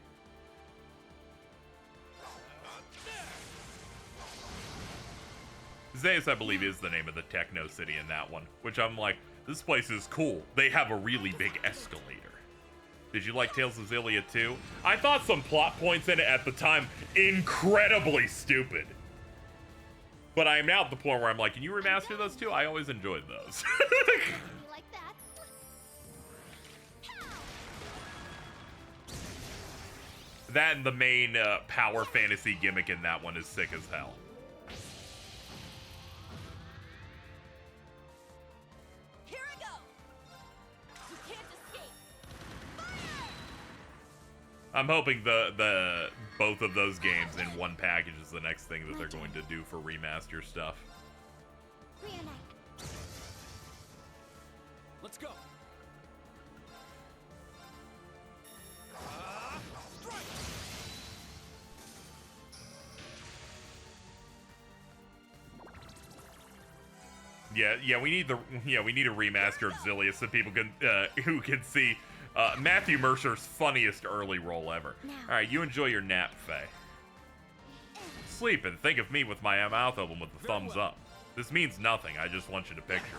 Zace, I believe, is the name of the techno city in that one, which I'm like, this place is cool. They have a really big escalator. Did you like Tales of Xillia 2? I thought some plot points in it at the time incredibly stupid. But I am now at the point where I'm like, can you remaster those too? I always enjoyed those. Like that. That and the main power fantasy gimmick in that one is sick as hell. I'm hoping the both of those games in one package is the next thing that they're going to do for remaster stuff. Let's go. Yeah, we need a remaster of Xillia so people can who can see Matthew Mercer's funniest early role ever. All right, you enjoy your nap, Faye. Sleep and think of me with my mouth open with the thumbs up. This means nothing. I just want you to picture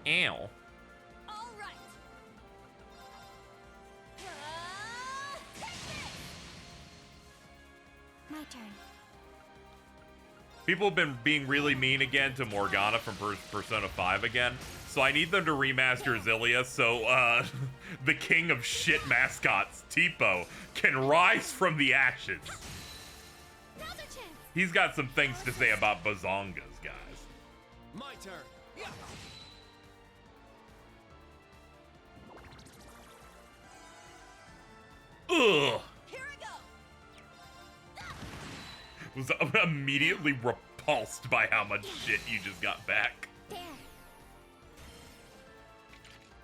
it. Ow. All right. My turn. People have been being really mean again to Morgana from Persona 5 again, so I need them to remaster Xillia so the king of shit mascots, Tipo, can rise from the ashes. He's got some things to say about bazongas, guys. My turn. Yeah. Ugh. Was immediately repulsed by how much shit you just got back. There.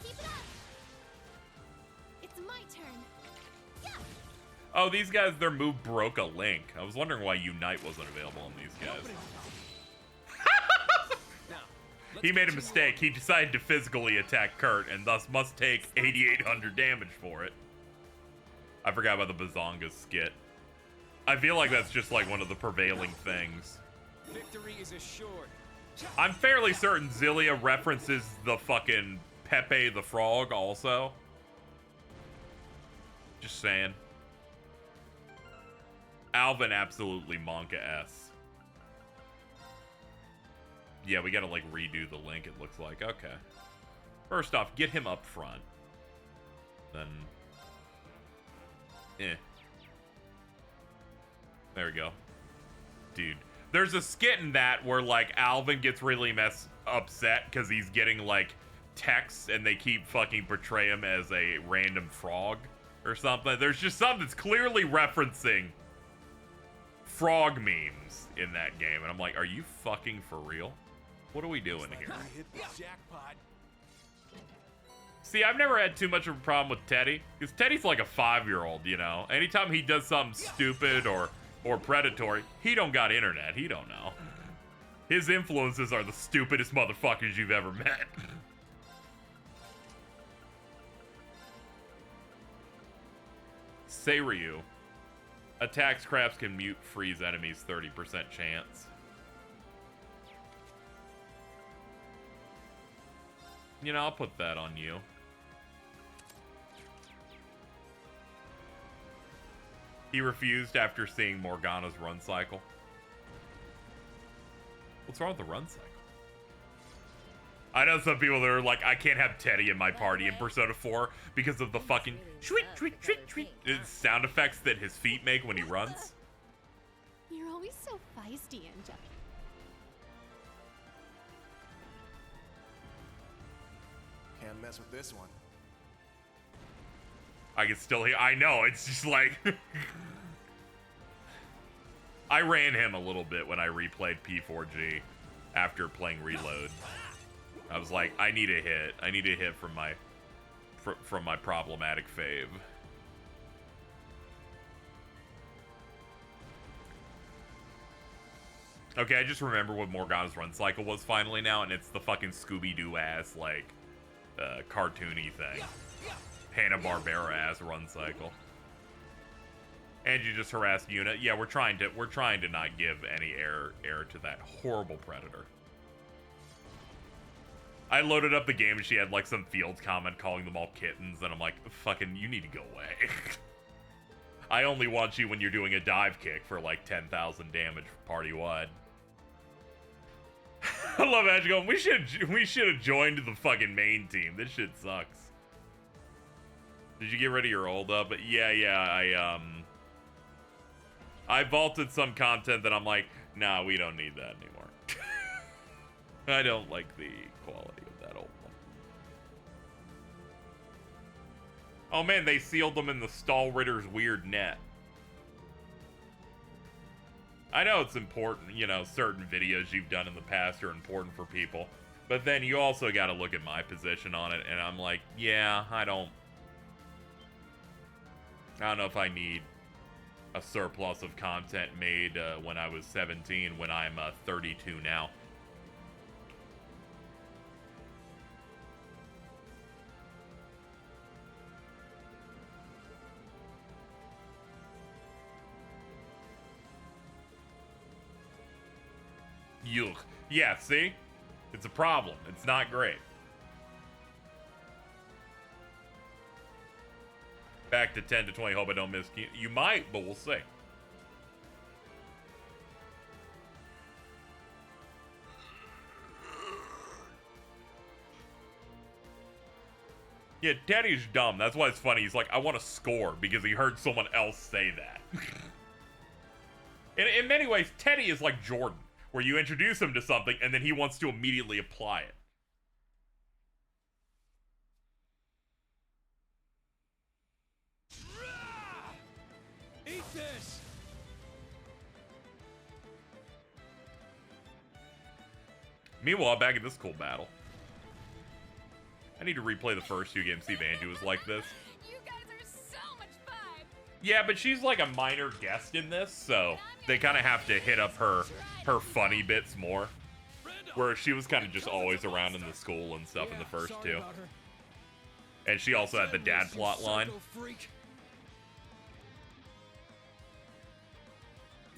Keep it up. It's my turn. Yeah. Oh, these guys, their move broke a link. I was wondering why Unite wasn't available on these guys. He made a mistake. He decided to physically attack Kurt and thus must take 8,800 damage for it. I forgot about the Bazonga skit. I feel like that's just like one of the prevailing things. Victory is assured. I'm fairly certain Xillia references the fucking Pepe the Frog also. Just saying. Alvin absolutely Monka-S. Yeah, we gotta like redo the link, it looks like. Okay. First off, get him up front. Then... There we go. Dude. There's a skit in that where, like, Alvin gets really upset because he's getting, like, texts and they keep fucking portray him as a random frog or something. There's just something that's clearly referencing frog memes in that game. And I'm like, are you fucking for real? What are we doing here? Jackpot. See, I've never had too much of a problem with Teddy. Because Teddy's like a 5-year-old, you know? Anytime he does something stupid or predatory, he don't got internet. He don't know. His influences are the stupidest motherfuckers you've ever met. Seiryu. Attacks crafts can mute freeze enemies 30% chance. You know, I'll put that on you. He refused after seeing Morgana's run cycle. What's wrong with the run cycle? I know some people that are like, I can't have Teddy in my party in Persona 4 because of the fucking tweet, tweet, tweet, tweet sound effects that his feet make when he runs. You're always so feisty, Anja. Can't mess with this one. I can still hear. I know, it's just like. I ran him a little bit when I replayed P4G after playing Reload. I was like, I need a hit. I need a hit from my problematic fave. Okay, I just remember what Morgana's run cycle was finally now, and it's the fucking Scooby-Doo ass, like, cartoony thing. Hanna-Barbera ass run cycle. And you just harassed Yuna. Yeah, we're trying to not give any air to that horrible predator. I loaded up the game and she had like some Fields comment calling them all kittens, and I'm like, fucking, you need to go away. I only want you when you're doing a dive kick for like 10,000 damage party wide. I love Ash going, we should have joined the fucking main team. This shit sucks. Did you get rid of your old up? Yeah, I vaulted some content that I'm like, nah, we don't need that anymore. I don't like the quality of that old one. Oh man, they sealed them in the Stall Ritter's weird net. I know it's important, you know, certain videos you've done in the past are important for people, but then you also got to look at my position on it, and I'm like, yeah, I don't know if I need a surplus of content made when I was 17 when I'm 32 now. Yuck. Yeah, see? It's a problem. It's not great. Back to 10 to 20. Hope I don't miss. You might, but we'll see. Yeah, Teddy's dumb. That's why it's funny. He's like, I want to score because he heard someone else say that. In many ways, Teddy is like Jordan, where you introduce him to something and then he wants to immediately apply it. Eat this! Meanwhile, back at this cool battle. I need to replay the first two games, see if Angie was like this. You guys are so much fun! Yeah, but she's like a minor guest in this, so they kind of have to hit up her funny bits more. Where she was kind of just always around in the school and stuff in the first two. And she also had the dad plot line.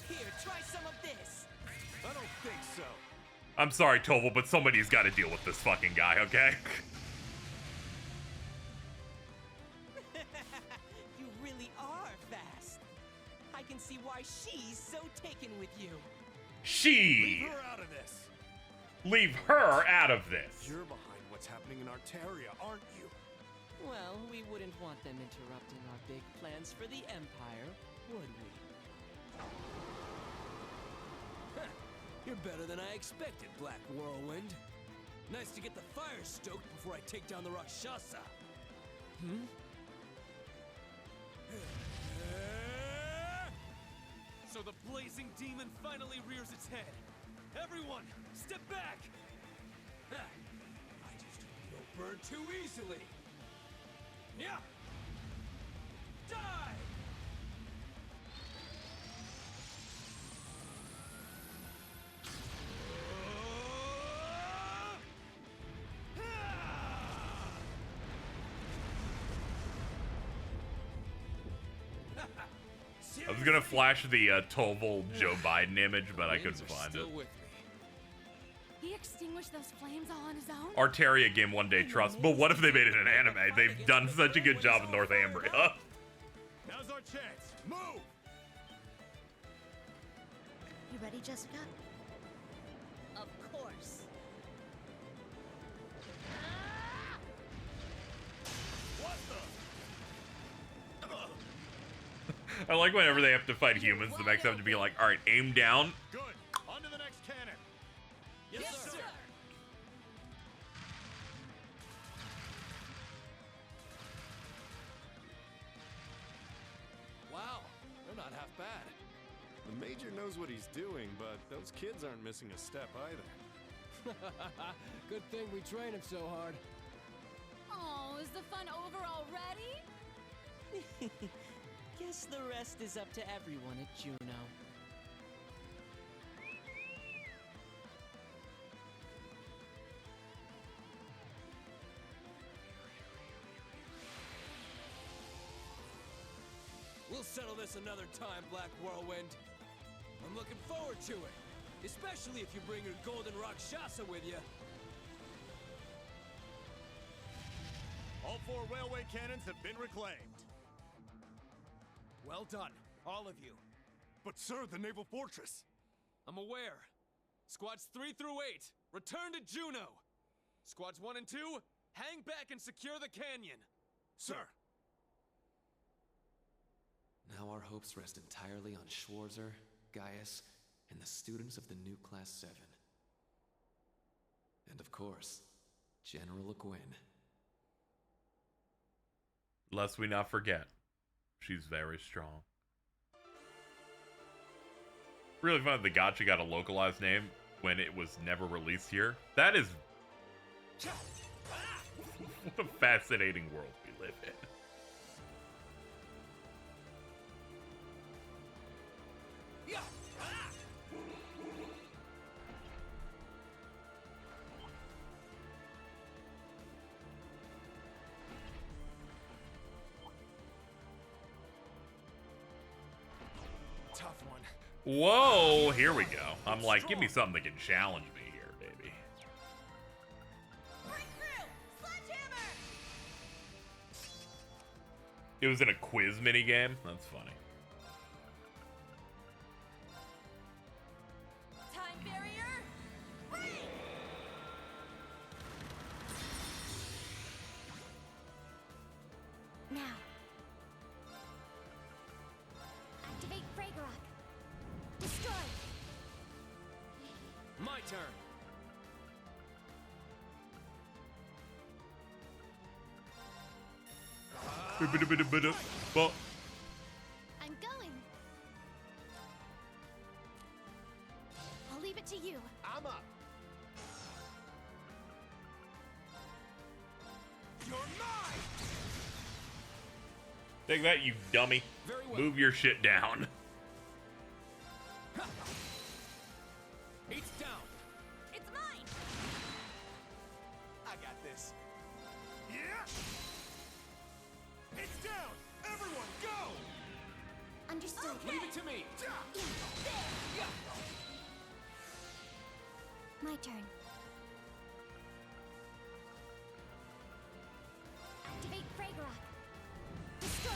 Here, try some of this. I don't think so. I'm sorry, Toval, but somebody's got to deal with this fucking guy, okay? You really are fast. I can see why she's so taken with you. She! Leave her out of this. Leave her out of this. You're behind what's happening in Arteria, aren't you? Well, we wouldn't want them interrupting our big plans for the Empire, would we? You're better than I expected, Black Whirlwind. Nice to get the fire stoked before I take down the Rakshasa. So the blazing demon finally rears its head. Everyone, step back! I just hope you don't burn too easily. Yeah! Die! I was gonna flash the Toval Joe Biden image, but I couldn't find it. He extinguished those flames all on his own? Arteria game one day trust, but what if they made it an anime? They've done such a good job in Northumbria. Now's our chance. Move! You ready, Jessica? Of course. I like whenever they have to fight humans, the mechs have to be like, all right, aim down. Good. On to the next cannon. Yes, sir. Wow, they're not half bad. The Major knows what he's doing, but those kids aren't missing a step either. Good thing we train him so hard. Oh, is the fun over already? Guess the rest is up to everyone at Juno. We'll settle this another time, Black Whirlwind. I'm looking forward to it. Especially if you bring your golden Rakshasa with you. All 4 railway cannons have been reclaimed. Well done, all of you. But sir, the naval fortress. I'm aware. Squads 3 through 8, return to Juno. Squads 1 and 2, hang back and secure the canyon. Sir. Now our hopes rest entirely on Schwarzer, Gaius, and the students of the new Class 7. And of course, General Gwyn. Lest we not forget, she's very strong. Really fun that the gacha got a localized name when it was never released here. That is... what a fascinating world we live in. Tough one. Whoa, here we go. I'm like, give me something that can challenge me here, baby. It was in a quiz minigame? That's funny. Time barrier. Break. Now. Activate Fragorock. Destroy. My turn. Well, I'm going. I'll leave it to you. I'm up. You're mine. take that, you dummy. Very well. Move your shit down. It's down. It's mine. I got this. Yeah. It's down. Everyone, go. Understood. Leave it to me. My turn. Activate Fragorock. Destroy.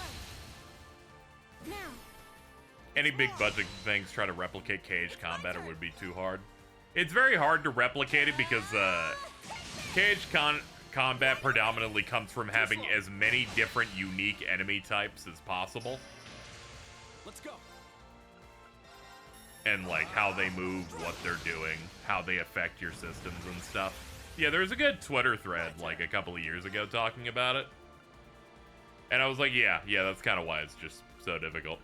Now. Any big budget things try to replicate cage combat, or would be too hard. It's very hard to replicate it because cage combat predominantly comes from having as many different unique enemy types as possible. Let's go. And like how they move, what they're doing, how they affect your systems and stuff. Yeah, there was a good Twitter thread like a couple of years ago talking about it. And I was like, yeah, that's kind of why it's just so difficult.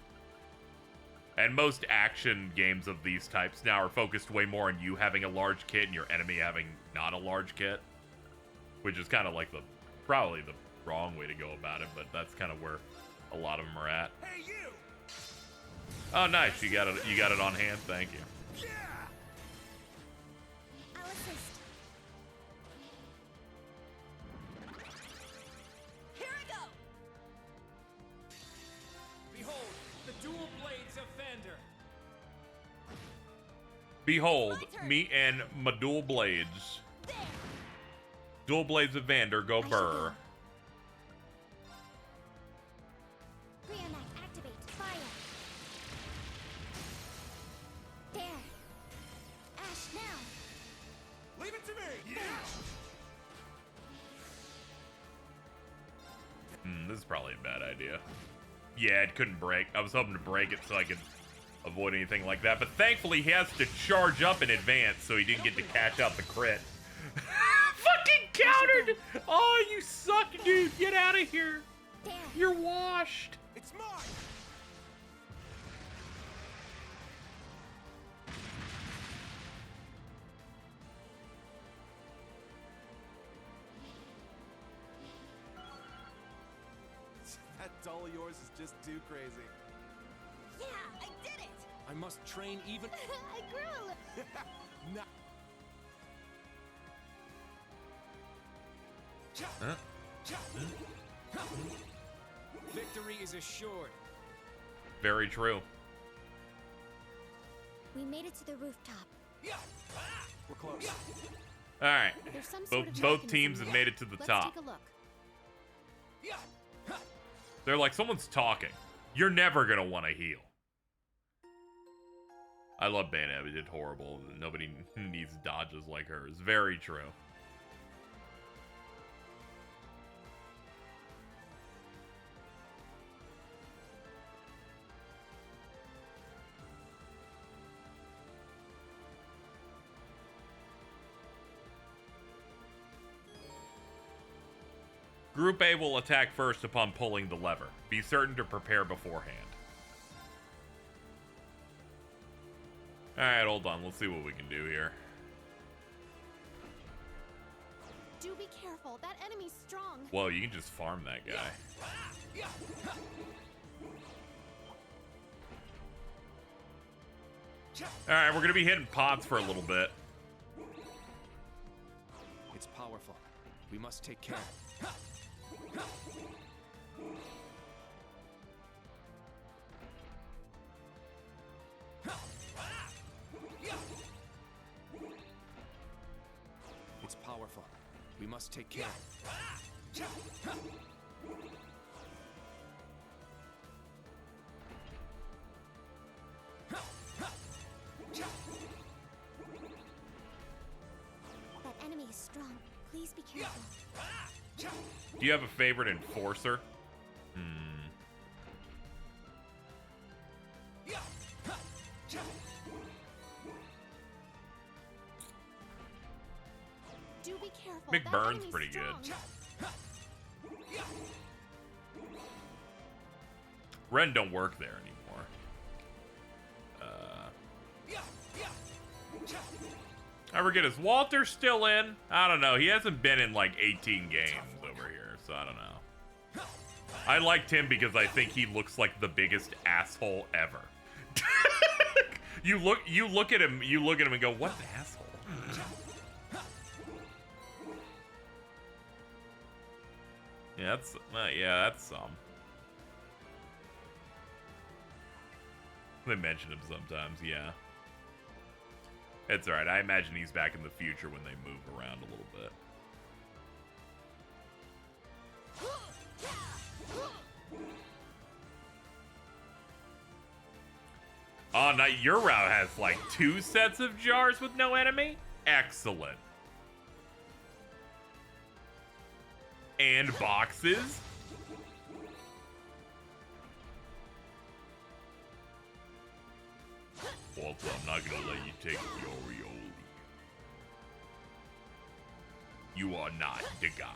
And most action games of these types now are focused way more on you having a large kit and your enemy having not a large kit. Which is kind of like probably the wrong way to go about it, but that's kind of where a lot of them are at. Hey, you! Oh, nice. You got it on hand. Thank you. Yeah! I'll assist. Here I go. Behold, the dual blades of Vander. Behold, me and my dual blades. There. Dual blades of Vander go burr. Brionac, activate. Fire. There. Ash, now. Leave it to me! Yeah! This is probably a bad idea. Yeah, it couldn't break. I was hoping to break it so I could avoid anything like that. But thankfully, he has to charge up in advance, so he didn't get to catch out the crit. Fucking countered! Oh, you suck, dude. Get out of here. You're washed. It's mine! That doll of yours is just too crazy. Yeah, I did it! I must train even. I grew! Nah. Huh? Victory is assured. Very true. We made it to the rooftop. We're close. All right. There's some sort of Both mechanism teams have here. made it to the Let's top. take a look. They're like, someone's talking. You're never gonna want to heal. I love Bayonetta. It did horrible. Nobody needs dodges like hers. Very true. Group A will attack first upon pulling the lever. Be certain to prepare beforehand. Alright, hold on. Let's see what we can do here. Do be careful. That enemy's strong. Whoa, you can just farm that guy. Alright, we're gonna be hitting pots for a little bit. It's powerful. We must take care. It's powerful. We must take care. That enemy is strong. Please be careful. Do you have a favorite enforcer? Do be careful. Big That Burn's enemy's pretty strong. good. Ren don't work there anymore. I forget, is Walter still in? I don't know. He hasn't been in like 18 games over here, so I don't know. I liked him because I think he looks like the biggest asshole ever. You look at him and go, what asshole? Yeah, that's some. They mention him sometimes, yeah. It's alright. I imagine he's back in the future when they move around a little bit. Oh, now your route has like 2 sets of jars with no enemy? Excellent. And boxes? Walter, I'm not gonna let you take Yorioli. You are not the guy.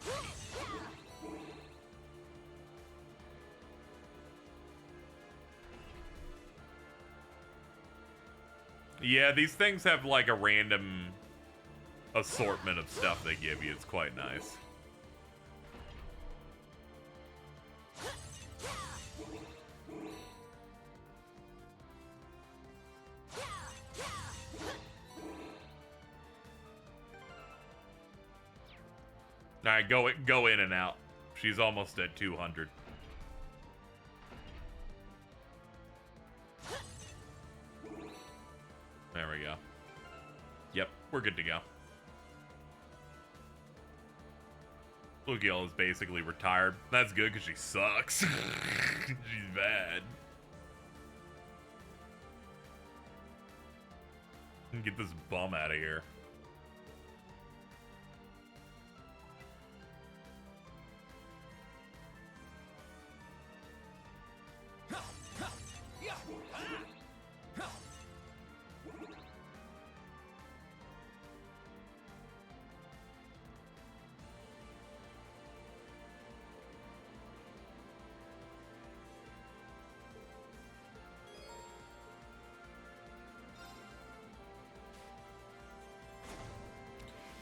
Yeah, these things have like a random assortment of stuff they give you. It's quite nice. Alright, go in and out. She's almost at 200. There we go. Yep, we're good to go. Lugiel is basically retired. That's good because she sucks. She's bad. Get this bum out of here.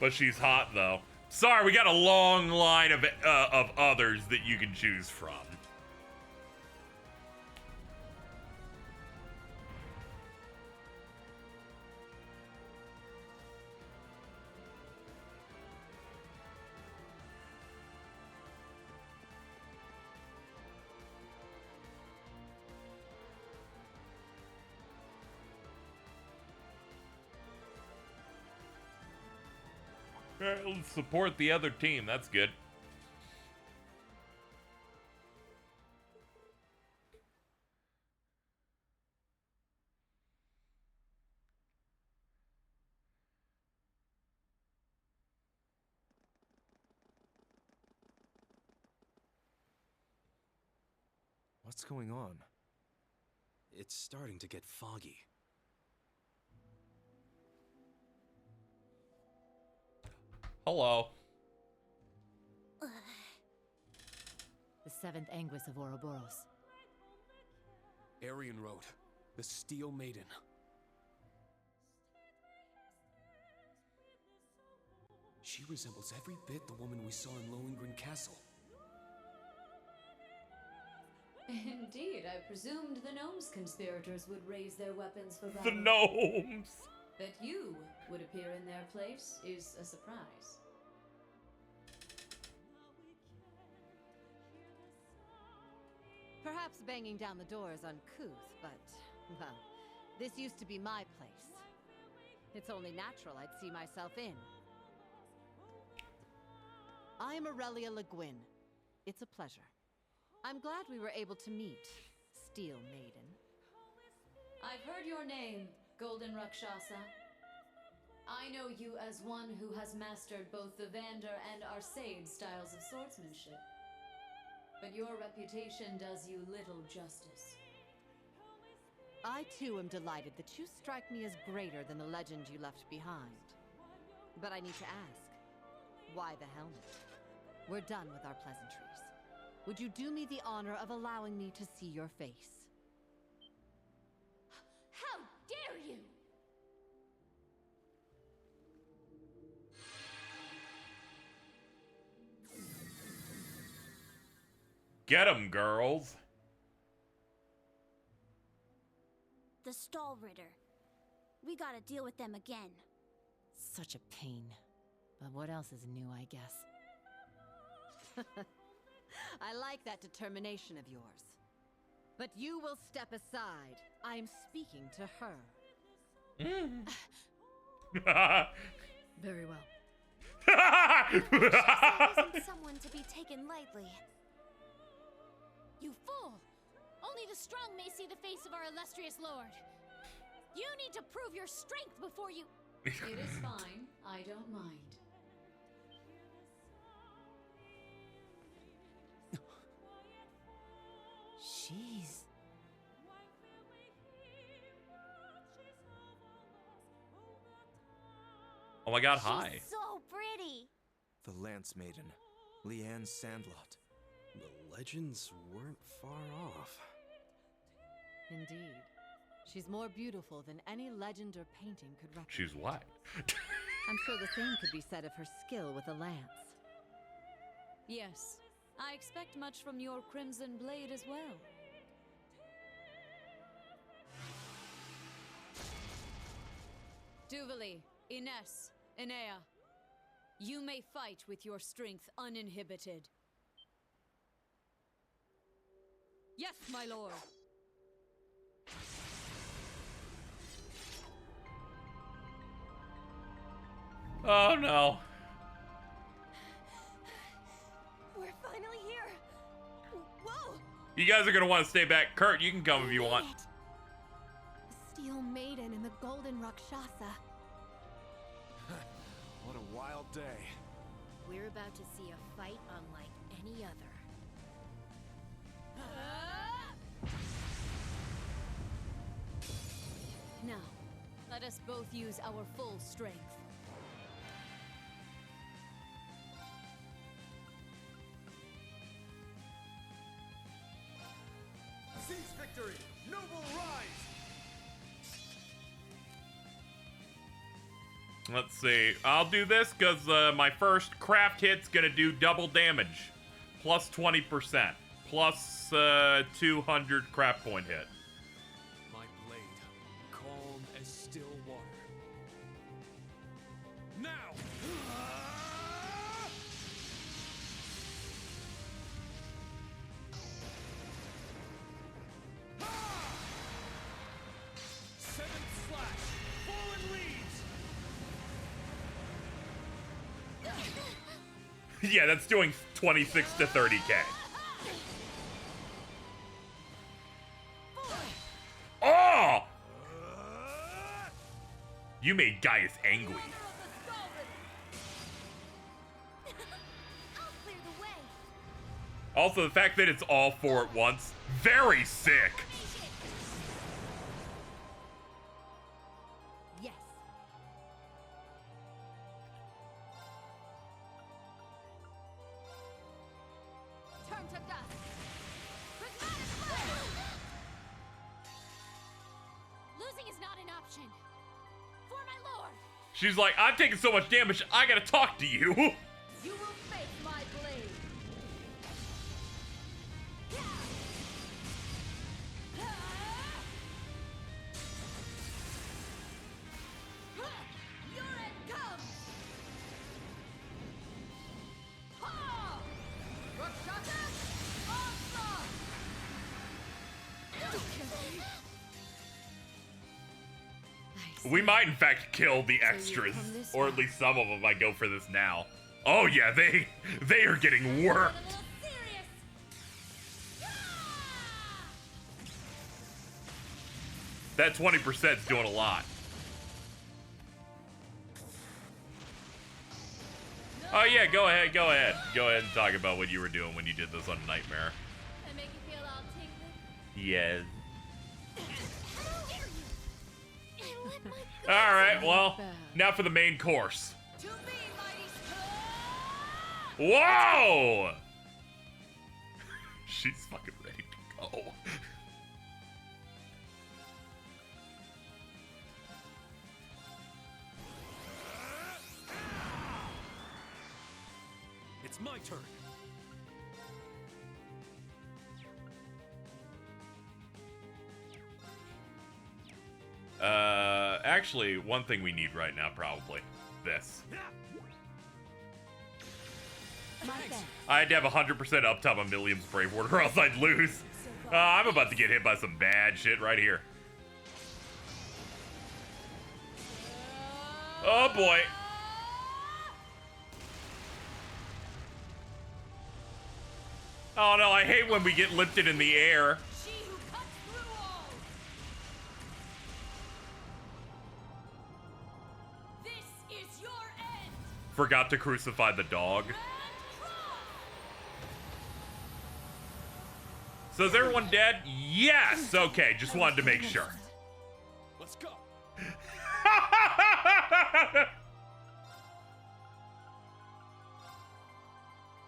But she's hot, though. Sorry, we got a long line of others that you can choose from. Let's support the other team. That's good. What's going on? It's starting to get foggy. Hello. The seventh Anguis of Ouroboros. Aion wrote, the Steel Maiden. She resembles every bit the woman we saw in Lohengrin Castle. Indeed, I presumed the gnomes conspirators would raise their weapons for battle. The gnomes! That you would appear in their place is a surprise. Perhaps banging down the door is uncouth, but, well, this used to be my place. It's only natural I'd see myself in. I'm Aurelia Le Guin. It's a pleasure. I'm glad we were able to meet, Steel Maiden. I've heard your name, Golden Rakshasa. I know you as one who has mastered both the Vander and Arcade styles of swordsmanship. But your reputation does you little justice. I too am delighted that you strike me as greater than the legend you left behind. But I need to ask, why the helmet? We're done with our pleasantries. Would you do me the honor of allowing me to see your face? How dare you! Get 'em, girls. The Stall Ritter. We gotta deal with them again. Such a pain. But what else is new, I guess? I like that determination of yours. But you will step aside. I'm speaking to her. Very well. She isn't someone to be taken lightly. You fool! Only the strong may see the face of our illustrious lord. You need to prove your strength before you... It is fine. I don't mind. Jeez. Oh my god, hi. She's so pretty. The Lance Maiden, Leanne Sandlot. The legends weren't far off. Indeed. She's more beautiful than any legend or painting could replicate. She's what? I'm sure the same could be said of her skill with a lance. Yes, I expect much from your Crimson Blade as well. Duvali, Ines, Enea, you may fight with your strength uninhibited. Yes, my lord! Oh no. We're finally here. Whoa! You guys are gonna want to stay back. Kurt, you can come if you want. The Steel Maiden and the Golden Rakshasa. What a wild day. We're about to see a fight unlike any other. Now, let us both use our full strength. Seize victory! Noble rise! Let's see. I'll do this because my first craft hit's gonna do double damage. Plus 20%. Plus 200 craft point hit. My blade, calm as still water. Now! 7th slash! Fallen leaves! Yeah, that's doing 26 to 30k. Oh! You made Gaius angry. Also, the fact that it's all 4 at once, very sick. Yes. Turn to dust. Losing is not an option. For my lord. She's like, I'm taking so much damage, I gotta talk to you. You will face my blade. Your end comes. Ha! Rakshasa, onslaught. We might, in fact, kill the extras, or at least some of them. I go for this now. Oh yeah, they are getting worked. That 20% is doing a lot. Oh yeah, go ahead. Go ahead and talk about what you were doing when you did this on Nightmare. I make you feel all tingly. Yes. All right, well, now for the main course. Whoa! She's fucking ready to go. It's my turn. Actually, one thing we need right now, probably. This. I had to have 100% uptime on Milliam's Brave Ward, or else I'd lose. I'm about to get hit by some bad shit right here. Oh boy. Oh no, I hate when we get lifted in the air. Forgot to crucify the dog. So is everyone dead? Yes! Okay, just wanted to make sure. Let's go.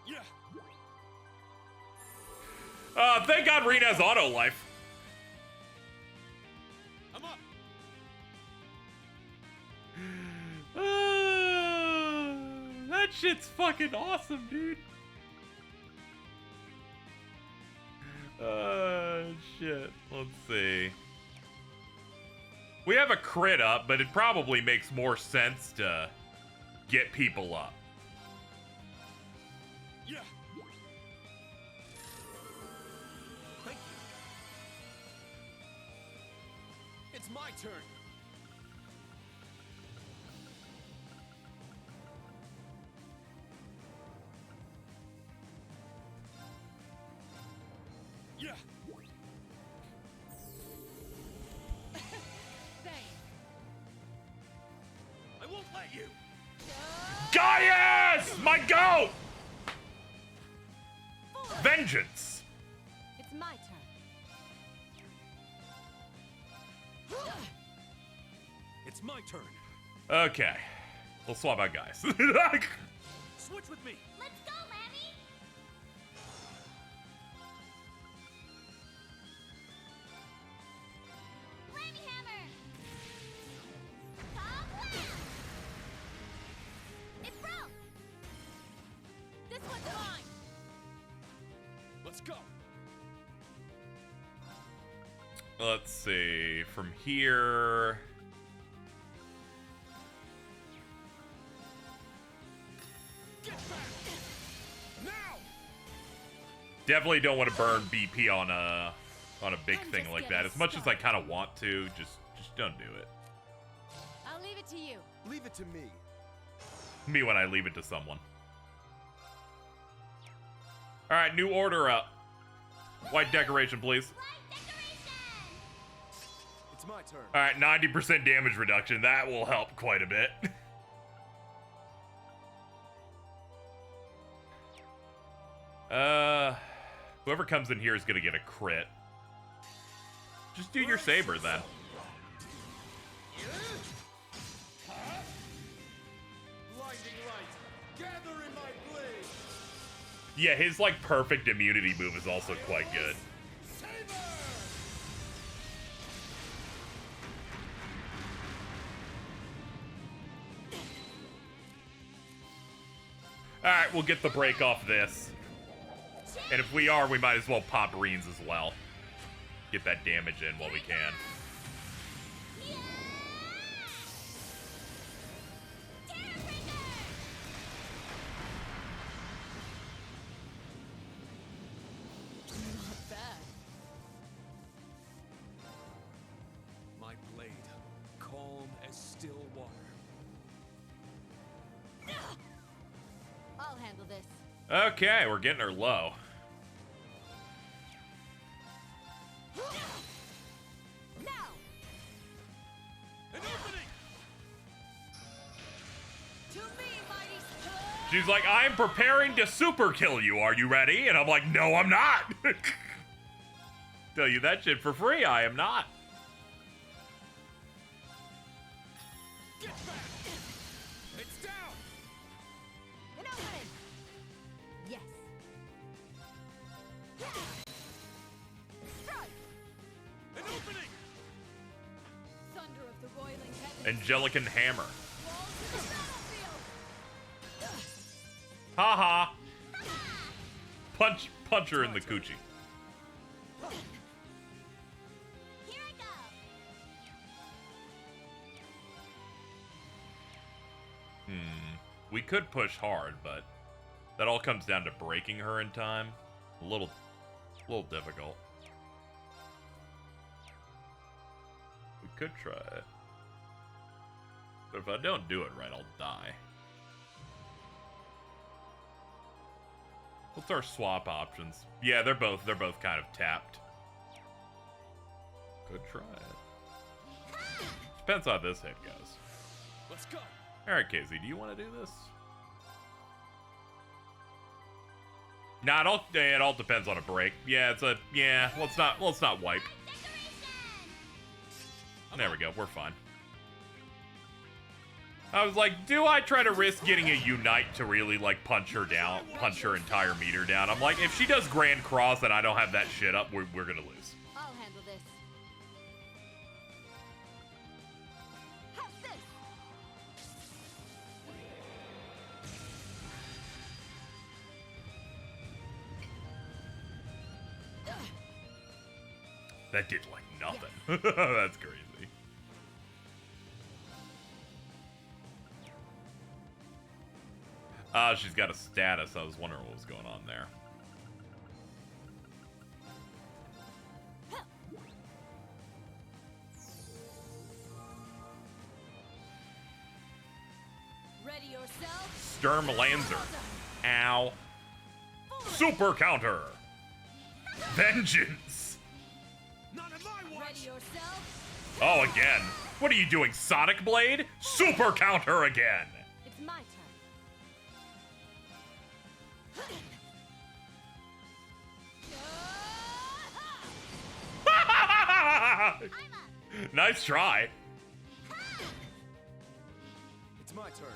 Yeah. Thank God Rena has auto life. I'm up. That shit's fucking awesome, dude. Shit. Let's see. We have a crit up, but it probably makes more sense to get people up. Yeah. Thank you. It's my turn. Yeah. I won't let you. Gaius! My goat! Vengeance! It's my turn. It's my turn. Okay. We'll swap out guys. Switch with me. Let's go, Lammy. Lammy hammer. Top left. go. Let's see. From here. Definitely don't want to burn BP on a big thing like that. As much as I kind of want to, just don't do it. I'll leave it to you. Leave it to me. Me when I leave it to someone. All right, new order up. White decoration, please. It's my turn. All right, 90% damage reduction. That will help quite a bit. Whoever comes in here is gonna get a crit. Just do your saber then. Yeah, his like perfect immunity move is also quite good. Alright, we'll get the break off this. And if we are, we might as well pop Reens as well. Get that damage in while we can. Not bad. My blade, calm as still water. I'll handle this. Okay, we're getting her low. Now. An opening. To me, mighty Steel. She's like, I'm preparing to super kill you. Are you ready? And I'm like, no, I'm not. Tell you that shit for free. I am not. Get back. It's down. An opening. Yes. Strike. An opening. Thunder of the roiling heavens. Angelican hammer. Fall to the battlefield. Haha. Punch her in the coochie. Here I go. We could push hard, but that all comes down to breaking her in time. A little difficult. We could try it. But if I don't do it right, I'll die. What's our swap options? Yeah, they're both kind of tapped. Could try it. Depends how this hit goes. Let's go. Alright, Casey, do you want to do this? Nah, it all depends on a break. Yeah, let's not wipe. There we go, we're fine. I was like, do I try to risk getting a Unite to really, like, punch her entire meter down? I'm like, if she does Grand Cross and I don't have that shit up, we're gonna lose. I'll handle this. Have this. That did, like, nothing. That's crazy. She's got a status. I was wondering what was going on there. Ready yourself. Sturm Lancer. Ow. Super counter. Vengeance. Not in my watch. Ready yourself. Oh, again. What are you doing, Sonic Blade? Super counter again. It's my turn. Nice try. It's my turn.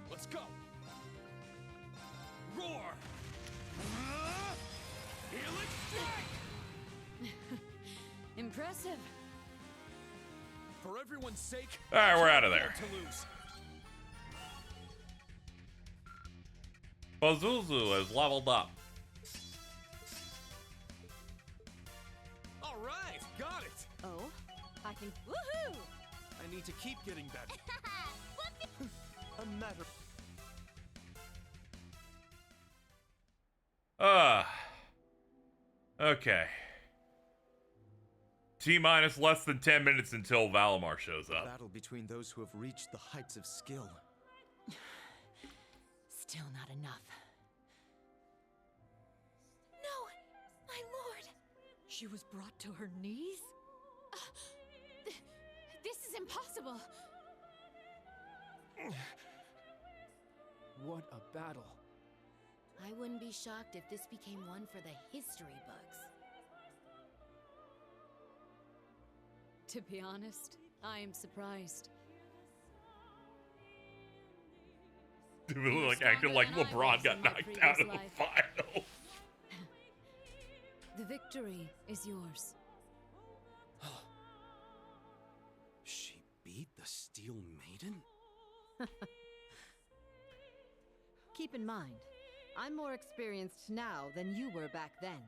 Let's go. Roar. Healing strike. Impressive. For everyone's sake. All right, we're out of there. To lose. Pazuzu has leveled up. All right, got it. Oh, I can. Woohoo! I need to keep getting better. A matter. Okay. T-minus less than 10 minutes until Valimar shows up. Battle between those who have reached the heights of skill. Still not enough. No, my lord. She was brought to her knees? This is impossible. What a battle. I wouldn't be shocked if this became one for the history books. To be honest, I am surprised. Like acting like LeBron got knocked out of the final. The victory is yours. She beat the Steel Maiden? Keep in mind, I'm more experienced now than you were back then.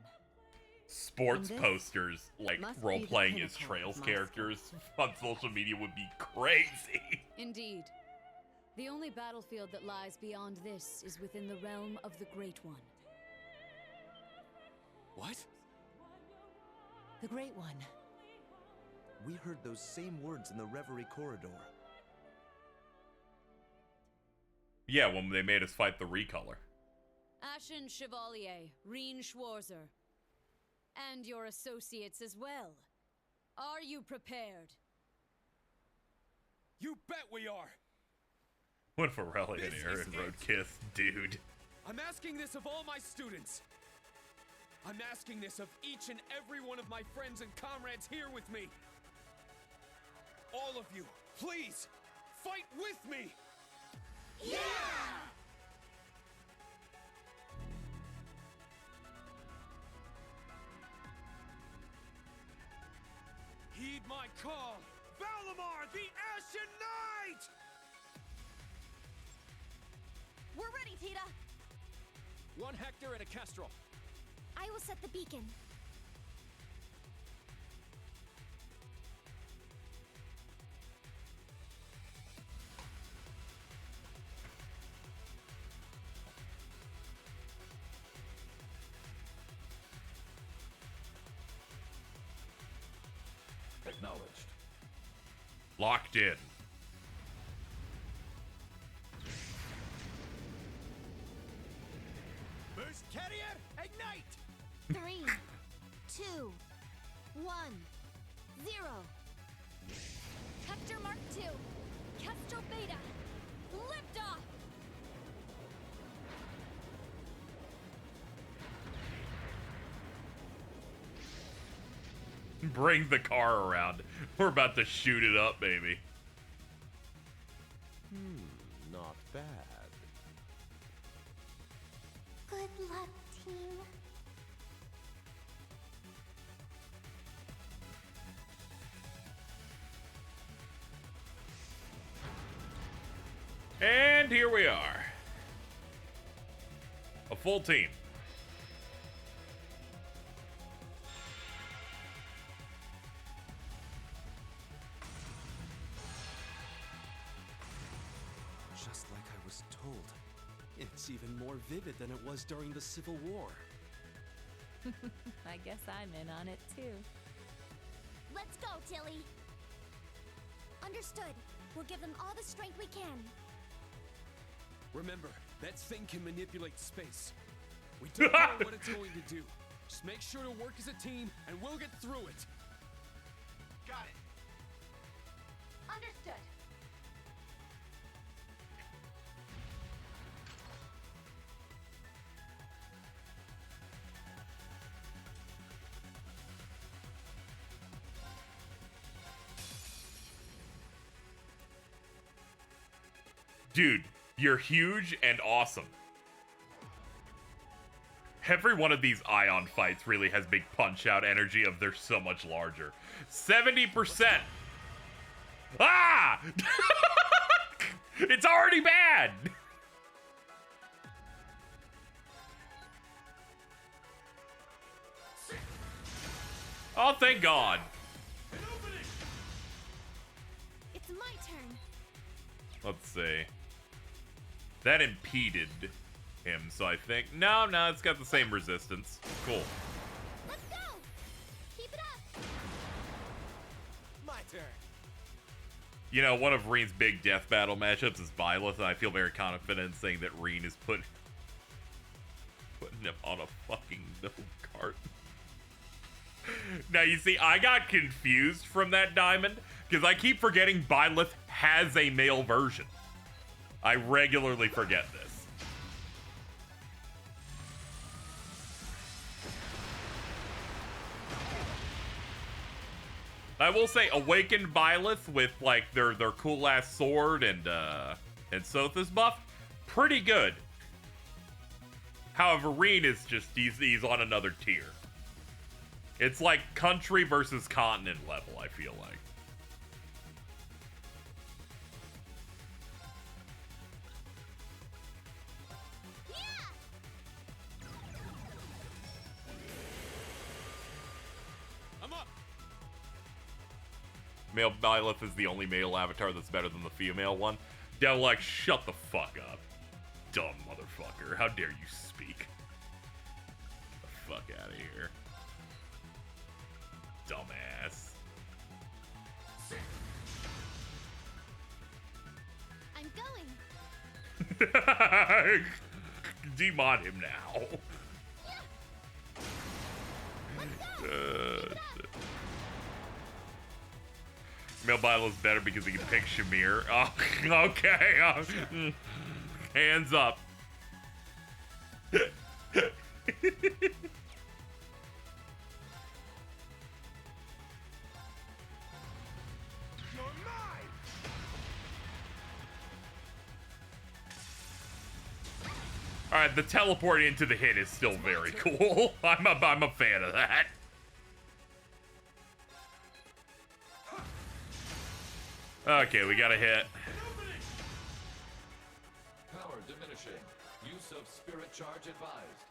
Sports And this posters, like must be role the playing as pinnacle Trails of my characters on social media would be crazy. Indeed. The only battlefield that lies beyond this is within the realm of the Great One. What? The Great One. We heard those same words in the Reverie Corridor. Yeah, when they made us fight the Recolor. Ashen Chevalier, Reen Schwarzer. And your associates as well. Are you prepared? You bet we are. What if Aurelia and This Aaron is wrote it. Kiss, dude? I'm asking this of all my students. I'm asking this of each and every one of my friends and comrades here with me. All of you, please, fight with me! Yeah! Heed my call! Valimar, the Ashen Knight! We're ready, Tita. 1 Hector and a Kestrel. I will set the beacon. Acknowledged. Locked in. Burst Carrier, ignite! 3, 2, 1, 0. Hector Mark II. Kestrel Beta. Liftoff. Bring the car around. We're about to shoot it up, baby. Not bad. Good luck, team. And here we are. A full team. Just like I was told. It's even more vivid than it was during the Civil War. I guess I'm in on it too. Let's go, Tilly. Understood. We'll give them all the strength we can. Remember, that thing can manipulate space. We don't know what it's going to do. Just make sure to work as a team, and we'll get through it. Got it. Understood. Dude, you're huge and awesome. Every one of these Aion fights really has big punch-out energy of they're so much larger. 70%! Ah! It's already bad! Oh, thank God. It's my turn. Let's see. That impeded him, so I think... No, it's got the same resistance. Cool. Let's go. Keep it up. My turn. You know, one of Reen's big death battle matchups is Byleth, and I feel very confident in saying that Reen is putting him on a fucking milk cart. Now, you see, I got confused from that diamond, because I keep forgetting Byleth has a male version. I regularly forget this. I will say, Awakened Byleth with, like, their cool-ass sword and Sothis buff, pretty good. However, Reen is just, he's on another tier. It's like country versus continent level, I feel like. I'm up. Male Byleth is the only male avatar that's better than the female one. Devil, like, shut the fuck up. Dumb motherfucker. How dare you speak? Get the fuck out of here. Dumbass. I'm going. Demon him now. Male Byleth's better because he can pick Shamir. Oh, okay. Hands up. Alright, the teleport into the hit is still very cool. I'm a fan of that. Okay, we got a hit. Power diminishing. Use of spirit charge advised.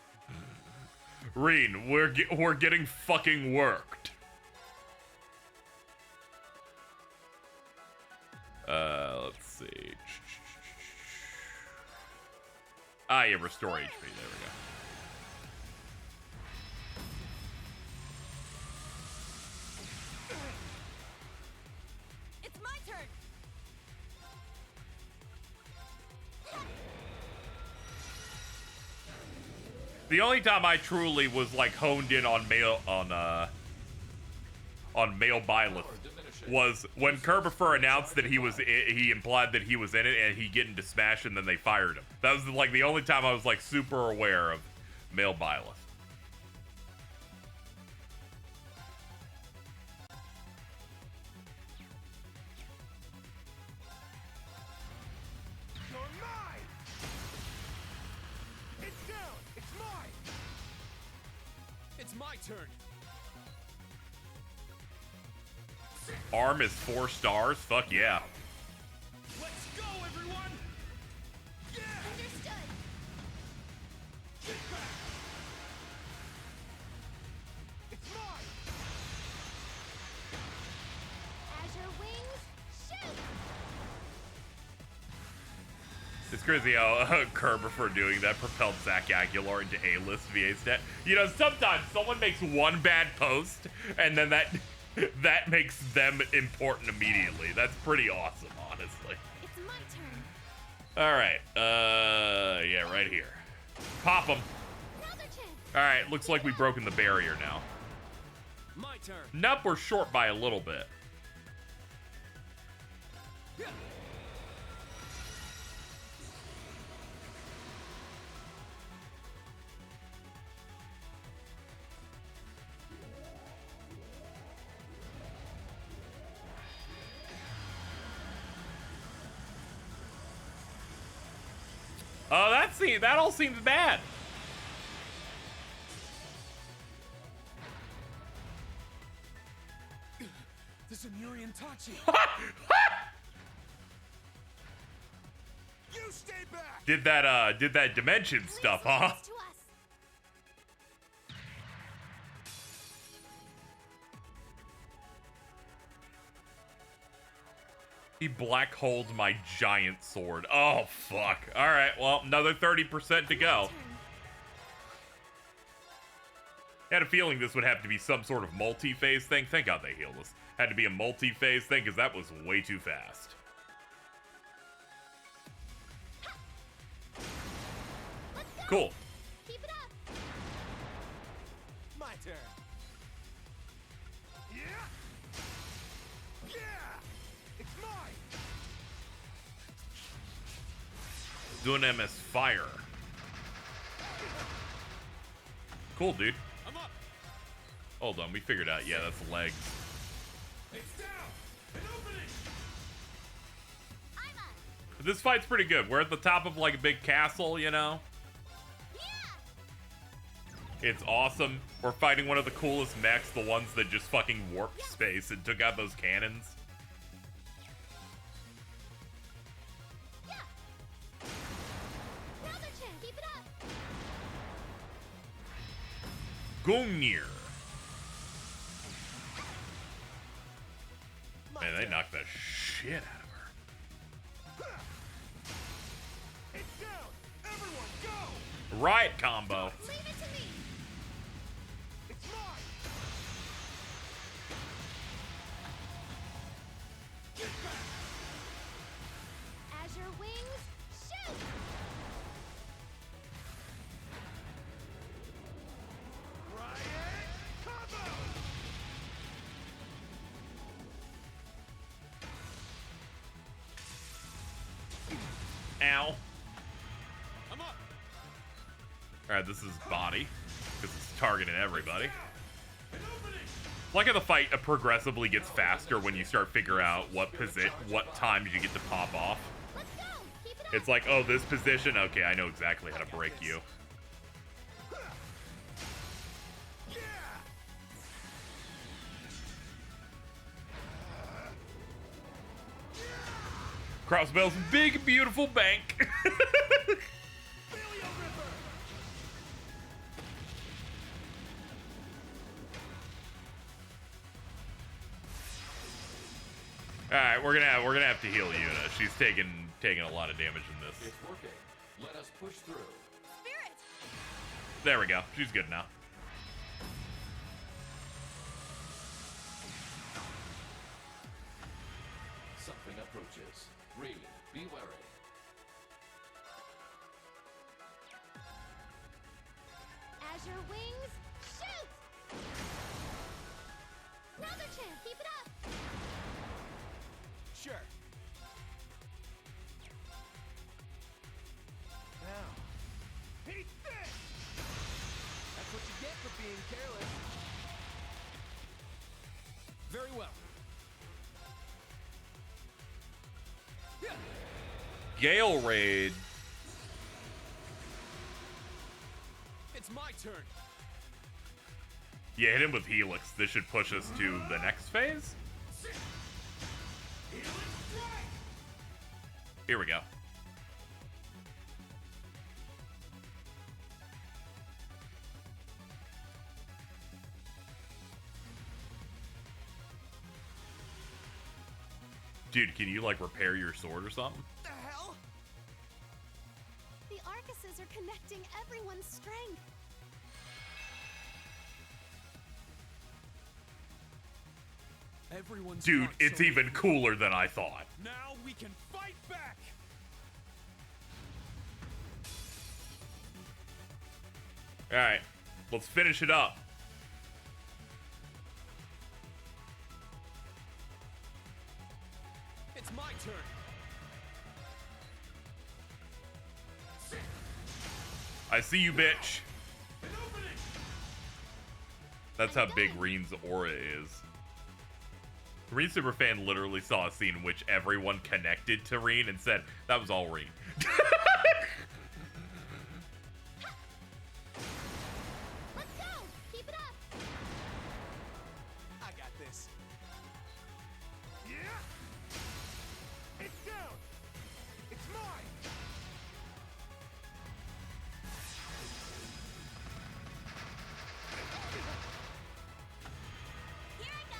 Reen, we're getting fucking worked. Let's see. Ah, yeah, restore HP. There we go. It's my turn. The only time I truly was like honed in on male Byleth was when Kerbifer announced that he implied that he was in it and he get into Smash and then they fired him. That was like the only time I was like super aware of male Byleth. You're mine. It's down. It's mine. It's my turn. Arm is 4 stars? Fuck yeah. Let's go, everyone. Yeah. Understood. Get back. It's mine. Azure wings, shoot. It's crazy how Kerbifer doing that propelled Zach Aguilar into A-list VA stat. You know, sometimes someone makes one bad post and then that makes them important immediately. That's pretty awesome, honestly. It's my turn. All right. Yeah, right here. Pop them. All right, looks like we've broken the barrier now. My turn. Nope, we're short by a little bit. Oh, that all seems bad. The Zemurian Tachi. You stay back. Did that dimension stuff, huh? He black holed my giant sword. Oh, fuck. Alright, well, another 30% to go. I had a feeling this would have to be some sort of multi-phase thing. Thank God they healed us. Had to be a multi-phase thing, because that was way too fast. Cool. Keep it up. My turn. Yeah. Yeah. It's mine. Doing them as fire. Cool, dude. I'm up. Hold on, we figured out. Yeah, that's legs. It's down. An opening. I'm up. This fight's pretty good. We're at the top of like a big castle, you know? It's awesome. We're fighting one of the coolest mechs, the ones that just fucking warped space and took out those cannons. Yeah. Another chance. Keep it up. Gungnir. Man, they knocked the shit out of her. It's down. Everyone, go. Riot combo. Leave it to me. It's mine. Get back. Azure wings, shoot. Riot combo. Ow. I'm up. Alright, this is body, because it's targeting everybody. An opening. Like how the fight progressively gets faster when you start figure out what times you get to pop off. Let's go. Keep it up. It's like, oh, this position? Okay, I know exactly how to break you. Crossbell's big, beautiful bank. Alright, we're gonna have to heal Yuna. She's taking a lot of damage in this. It's working. Let us push through. Spirit. There we go. She's good now. Something approaches. Reed, be wary. Azure wings, shoot. Another chance. Keep it up. Sure. Now. Eat this! That's what you get for being careless. Very well. Gale Raid. It's my turn. Yeah, hit him with Helix. This should push us to the next phase. Here we go. Dude, can you like repair your sword or something? The hell? The Arcuses are connecting everyone's strength. Everyone's Dude, not it's so even easy. cooler than I thought. Now we can fight back. Alright, let's finish it up. It's my turn. I see you, bitch. An opening. That's how big Reen's aura is. Reen Superfan literally saw a scene in which everyone connected to Reen and said, that was all Reen. Let's go. Keep it up. I got this. Yeah. It's down. It's mine. Here I go.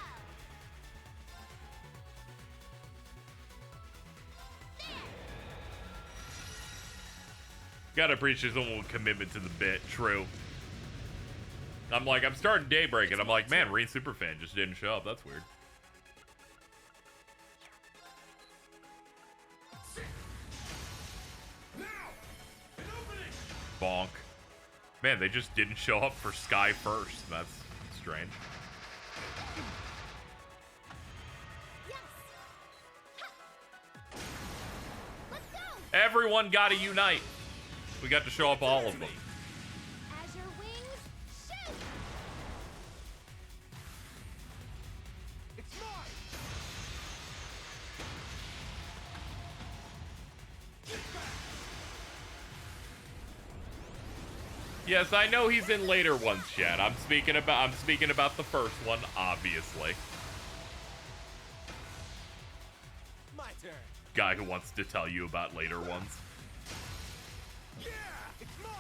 Gotta appreciate someone with commitment to the bit. True. I'm like, I'm starting Daybreak, and I'm like, man, Reen Superfan just didn't show up. That's weird. Bonk. Man, they just didn't show up for Sky first. That's strange. Everyone gotta unite. We got to show up all of them. As your wings shoot. It's mine. Yes, I know he's in later ones, Chad. I'm speaking about the first one, obviously. My turn. Guy who wants to tell you about later ones. Yeah, it's mine.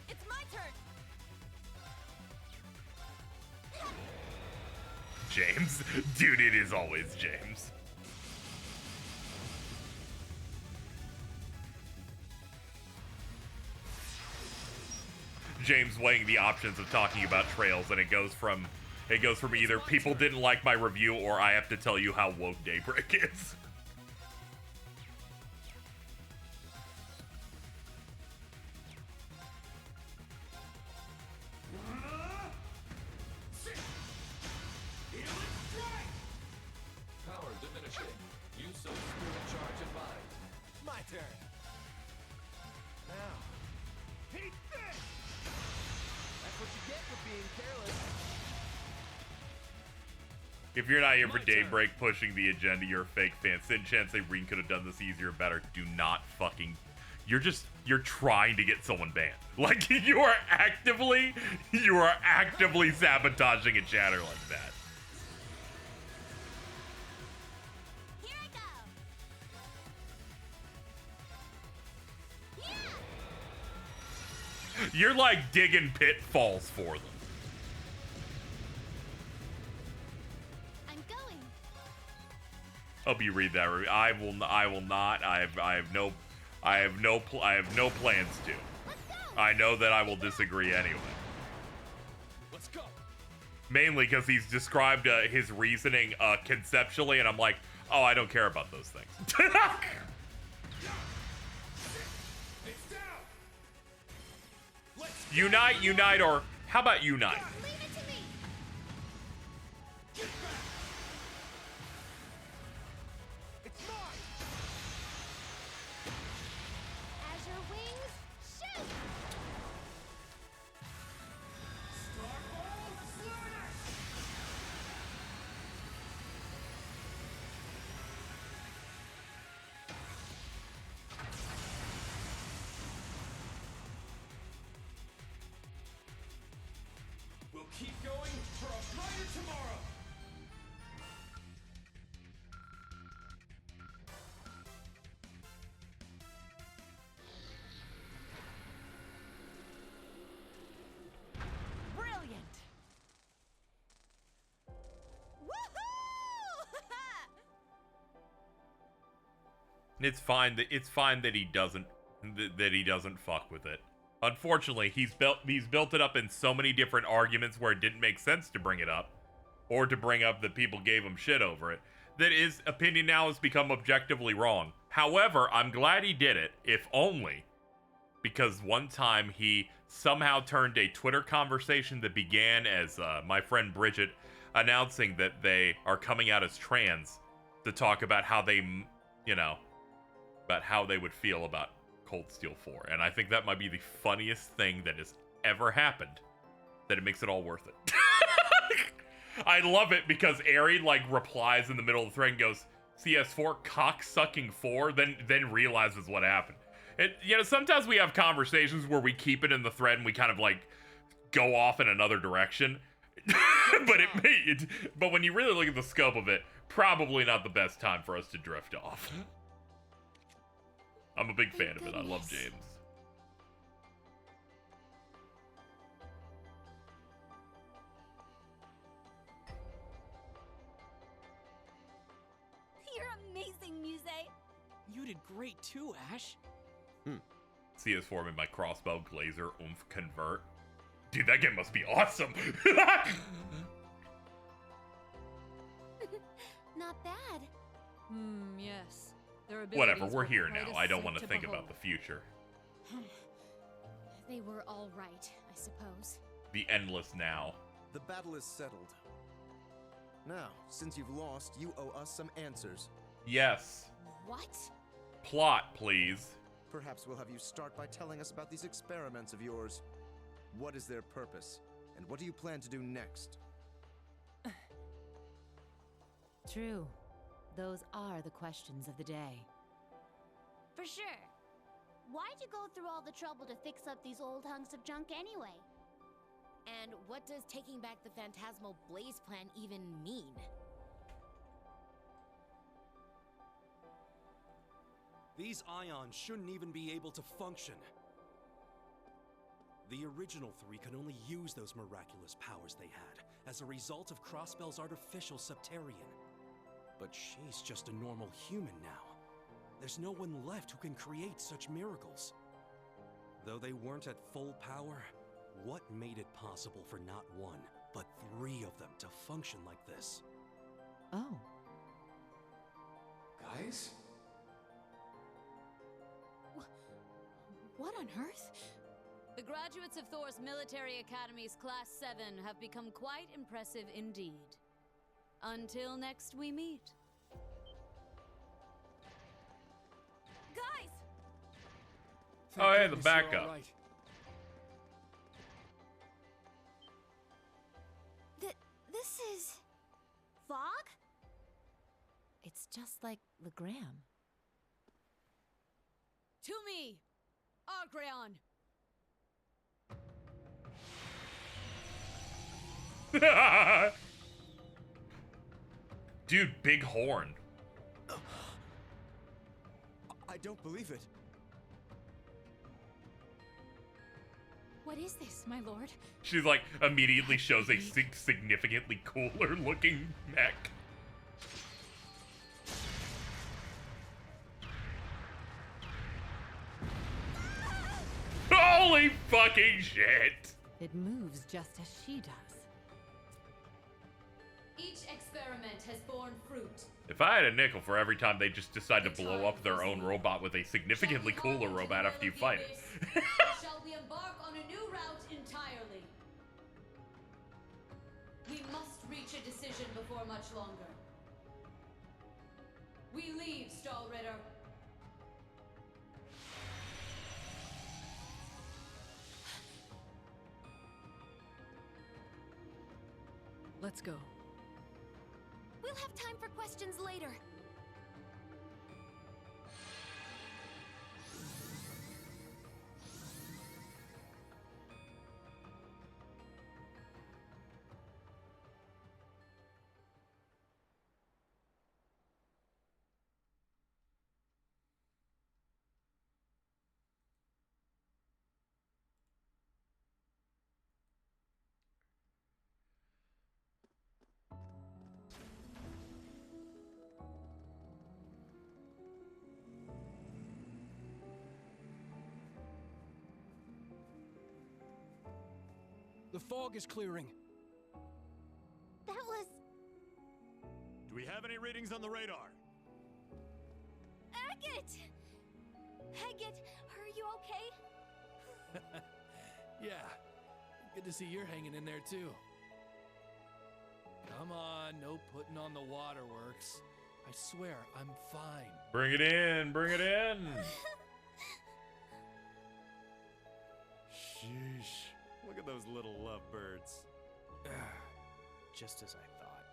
It's my turn. James. Dude, it is always James. James weighing the options of talking about trails, and it goes from either people didn't like my review or I have to tell you how woke Daybreak is. Power diminishing. Use of spirit charge and mind. My turn. Now. Eat this! That's what you get for being careless. If you're not here for Daybreak pushing the agenda, you're a fake fan. Sin Chan say Reen could have done this easier, better. Do not fucking... You're trying to get someone banned. Like, you are actively sabotaging a chatter like that. Here I go. You're like digging pitfalls for them. I'm going. Hope you read that review. I will not. I have no plans to. I know that I will disagree anyway. Let's go. Mainly because he's described his reasoning conceptually, and I'm like, oh, I don't care about those things. Unite, or how about unite? Leave it to me. It's mine. As your wings shoot. We'll keep going for a brighter tomorrow. Brilliant. Woohoo! It's fine that he doesn't fuck with it. Unfortunately, he's built it up in so many different arguments where it didn't make sense to bring it up, or to bring up that people gave him shit over it, that his opinion now has become objectively wrong. However, I'm glad he did it, if only because one time he somehow turned a Twitter conversation that began as my friend Bridget announcing that they are coming out as trans to talk about how they, about how they would feel about Cold Steel 4. And I think that might be the funniest thing that has ever happened, that it makes it all worth it. I love it because Ari replies in the middle of the thread and goes, CS4 cock-sucking 4, then realizes what happened. Sometimes we have conversations where we keep it in the thread and we kind of go off in another direction. but when you really look at the scope of it, probably not the best time for us to drift off. I'm a big fan of it. I love James. You're amazing, Muse. You did great too, Ash. CS form in my crossbow, glazer, oomph, convert. Dude, that game must be awesome. Not bad. Yes. Their abilities Whatever, we're were here quite now. a I don't sight want to think behold. about the future. They were all right, I suppose. The endless now. The battle is settled. Now, since you've lost, you owe us some answers. Yes. What? Plot, please. Perhaps we'll have you start by telling us about these experiments of yours. What is their purpose? And what do you plan to do next? True. Those are the questions of the day. For sure. Why'd you go through all the trouble to fix up these old hunks of junk anyway? And what does taking back the Phantasmal Blaze plan even mean? These Aions shouldn't even be able to function. The original three could only use those miraculous powers they had as a result of Crossbell's artificial Septarian. But she's just a normal human now. There's no one left who can create such miracles. Though they weren't at full power, what made it possible for not one, but three of them to function like this? Oh. Guys? What on earth? The graduates of Thor's Military Academy's Class 7 have become quite impressive indeed. Until next we meet. Guys! Oh, hey, the backup. Right. This is... fog? It's just like Legram. To me, Argreon! Dude, big horn. I don't believe it. What is this, my lord? She's like, immediately shows a significantly cooler looking mech. Holy fucking shit! It moves just as she does. Each experiment has borne fruit. If I had a nickel for every time they just decide to blow up their own robot with a significantly cooler robot after you fight it. Shall we embark on a new route entirely? We must reach a decision before much longer. We leave, Stahlritter. Let's go. We'll have time for questions later. The fog is clearing. That was... Do we have any readings on the radar? Agate! Agate, are you okay? Yeah. Good to see you're hanging in there too. Come on, no putting on the waterworks. I swear, I'm fine. Bring it in, bring it in. Sheesh. Look at those little lovebirds. Just as I thought.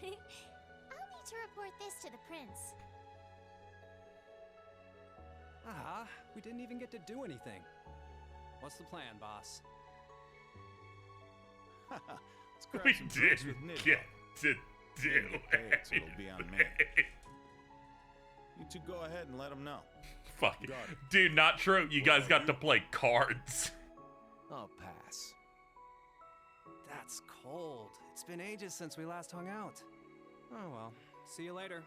I'll need to report this to the prince. Ah, we didn't even get to do anything. What's the plan, boss? Let's grab We some drinks with didn't Nidhogg. get to do Didn't get paid, so it'll be on me. anything. You two go ahead and let them know. Fuck it. Got it. Dude, not true. You guys got to play cards. I'll pass. That's cold. It's been ages since we last hung out. Oh well. See you later.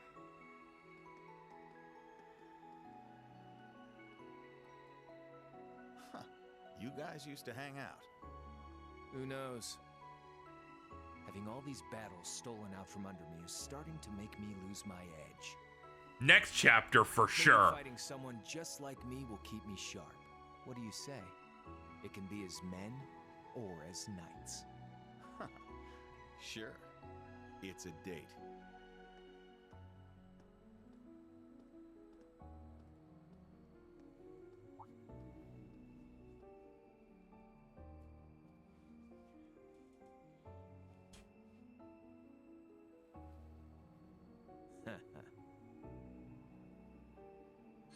You guys used to hang out. Who knows? Having all these battles stolen out from under me is starting to make me lose my edge. Next chapter for Maybe sure. Fighting someone just like me will keep me sharp. What do you say? It can be as men or as knights. Sure. It's a date.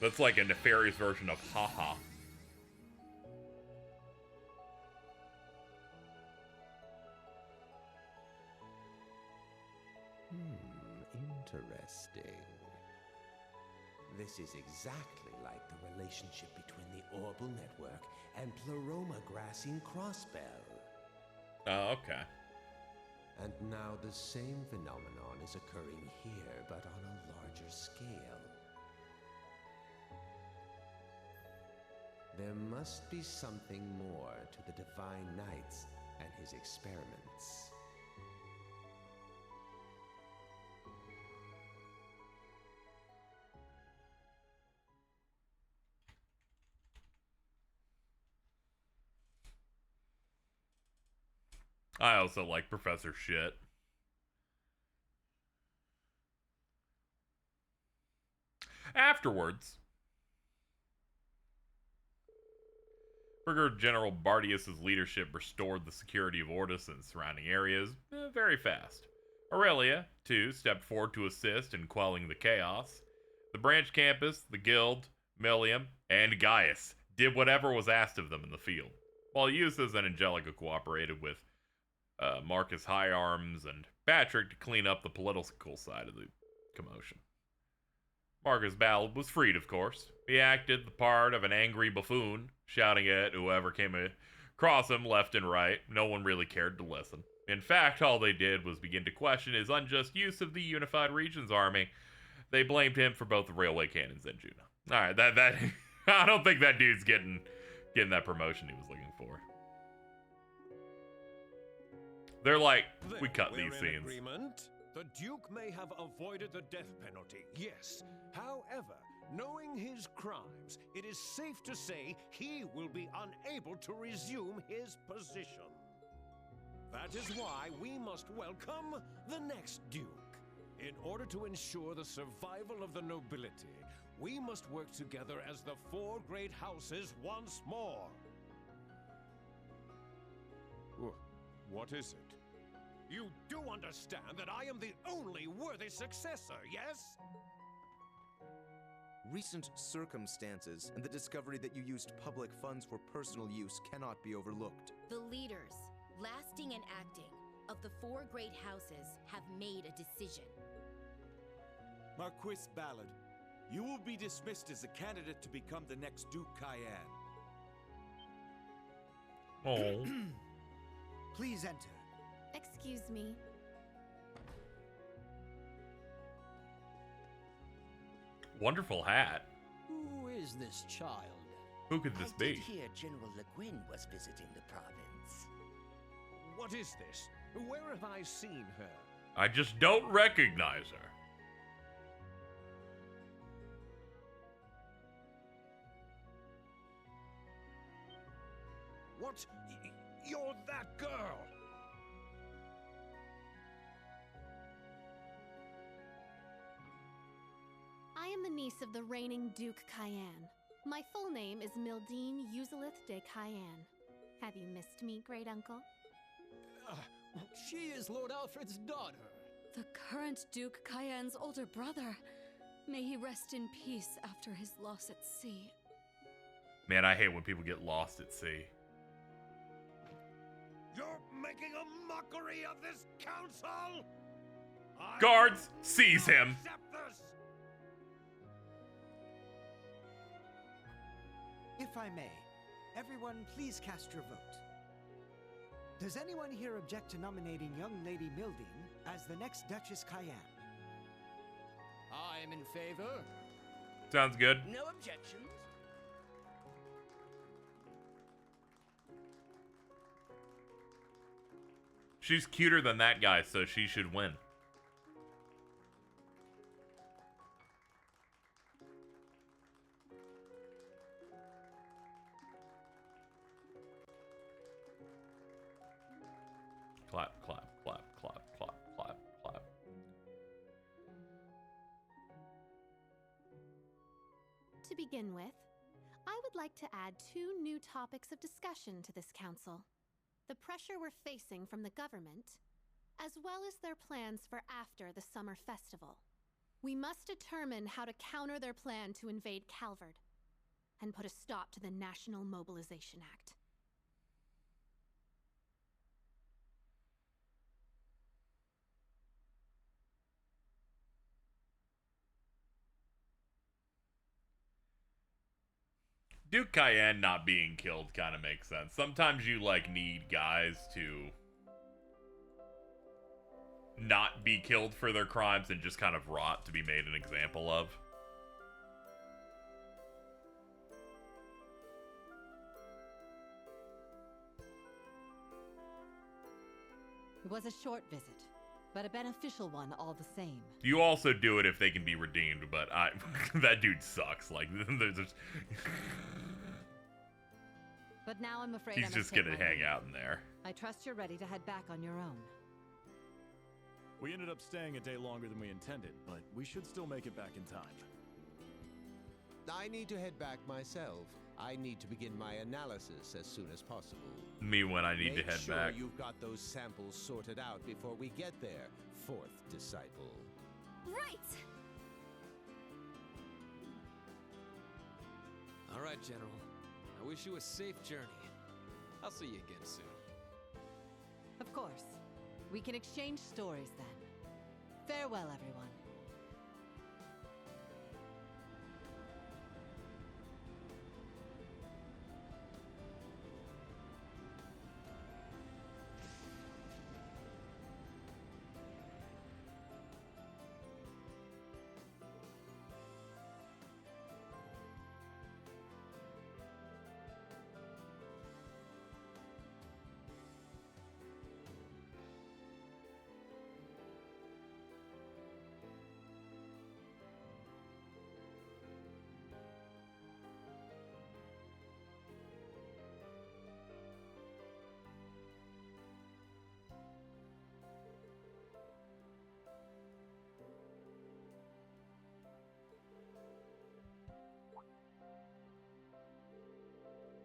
That's like a nefarious version of haha. Interesting. This is exactly like the relationship between the Orbal Network and Pleroma Grassing Crossbell. Oh, okay. And now the same phenomenon is occurring here, but on a larger scale. There must be something more to the Divine Knights and his experiments. I also like Professor Shit. Afterwards, Brigadier General Bardius's leadership restored the security of Ordis and surrounding areas very fast. Aurelia, too, stepped forward to assist in quelling the chaos. The branch campus, the guild, Millium, and Gaius did whatever was asked of them in the field, while Eustace and Angelica cooperated with Marcus High Arms and Patrick to clean up the political side of the commotion. Marcus Ballard was freed, of course. He acted the part of an angry buffoon, shouting at whoever came across him left and right. No one really cared to listen. In fact, all they did was begin to question his unjust use of the Unified Regions Army. They blamed him for both the railway cannons and Juno. Alright, that I don't think that dude's getting that promotion he was looking for. They're like, we cut these scenes. Agreement. The Duke may have avoided the death penalty, yes. However, knowing his crimes, it is safe to say he will be unable to resume his position. That is why we must welcome the next Duke. In order to ensure the survival of the nobility, we must work together as the four great houses once more. What is it? You do understand that I am the only worthy successor, yes? Recent circumstances and the discovery that you used public funds for personal use cannot be overlooked. The leaders, lasting and acting, of the four great houses have made a decision. Marquis Ballard, you will be dismissed as a candidate to become the next Duke Cayenne. Oh. Please enter. Excuse me. Wonderful hat. Who is this child? Who could this I be? did hear General Le Guin was visiting the province. What is this? Where have I seen her? I just don't recognize her. What? You're that girl! I am the niece of the reigning Duke Cayenne. My full name is Mildine Uzalith de Cayenne. Have you missed me, great uncle? She is Lord Alfred's daughter. The current Duke Cayenne's older brother. May he rest in peace after his loss at sea. Man, I hate when people get lost at sea. You're making a mockery of this council? Guards, seize him. If I may, everyone please cast your vote. Does anyone here object to nominating young Lady Mildine as the next Duchess Cayenne? I am in favor. Sounds good. No objections. She's cuter than that guy, so she should win. Clap, clap, clap, clap, clap, clap, clap. To begin with, I would like to add 2 new topics of discussion to this council. The pressure we're facing from the government, as well as their plans for after the summer festival. We must determine how to counter their plan to invade Calvard, and put a stop to the National Mobilization Act. Duke Cayenne not being killed kind of makes sense. Sometimes you, like, need guys to not be killed for their crimes and just kind of rot to be made an example of. It was a short visit, but a beneficial one all the same. You also do it if they can be redeemed, but that dude sucks. Like, there's just... But now I'm afraid He's just gonna hang out in there. I trust you're ready to head back on your own. We ended up staying a day longer than we intended, but we should still make it back in time. I need to head back myself. I need to begin my analysis as soon as possible. Me when I need to head Make back. sure you've got those samples sorted out before we get there, 4th disciple. Right! All right, General. I wish you a safe journey. I'll see you again soon. Of course. We can exchange stories then. Farewell, everyone.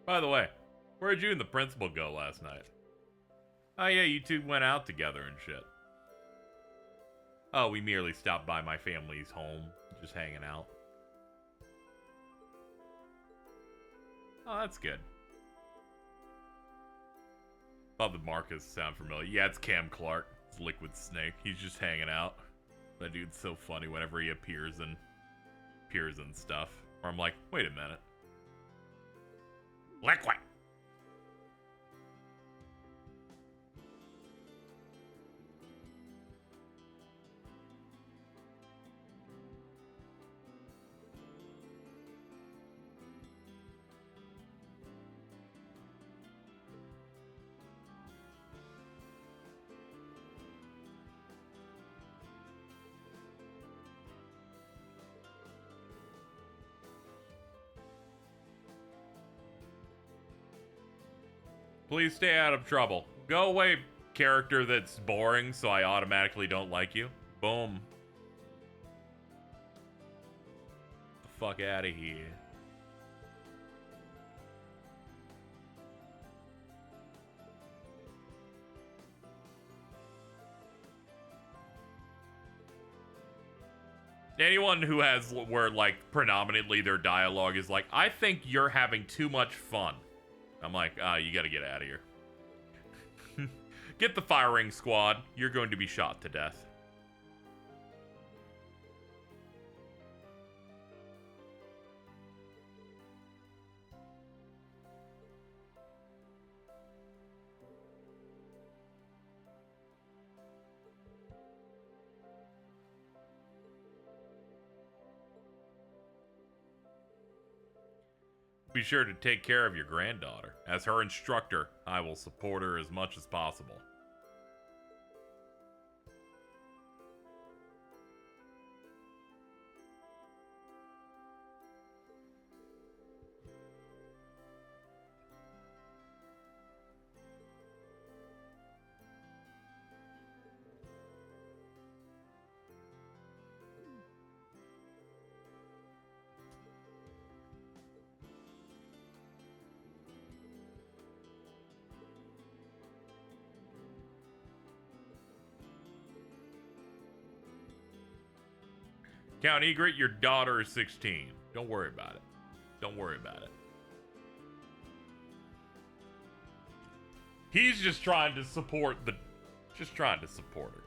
By the way, where'd you and the principal go last night? Oh yeah, you two went out together and shit. Oh, we merely stopped by my family's home, just hanging out. Oh, that's good. Thought the Marcus sound familiar. Yeah, it's Cam Clark. It's Liquid Snake. He's just hanging out. That dude's so funny whenever he appears in stuff. Or I'm like, wait a minute. Liquid! Please stay out of trouble. Go away, character that's boring, so I automatically don't like you. Boom. The fuck out of here. Anyone who has, where, like, predominantly their dialogue is like, I think you're having too much fun. I'm like, you gotta get out of here. Get the firing squad. You're going to be shot to death. Be sure to take care of your granddaughter. As her instructor, I will support her as much as possible. Count Egret, your daughter is 16. Don't worry about it. Don't worry about it. He's just trying to support the... Just trying to support her.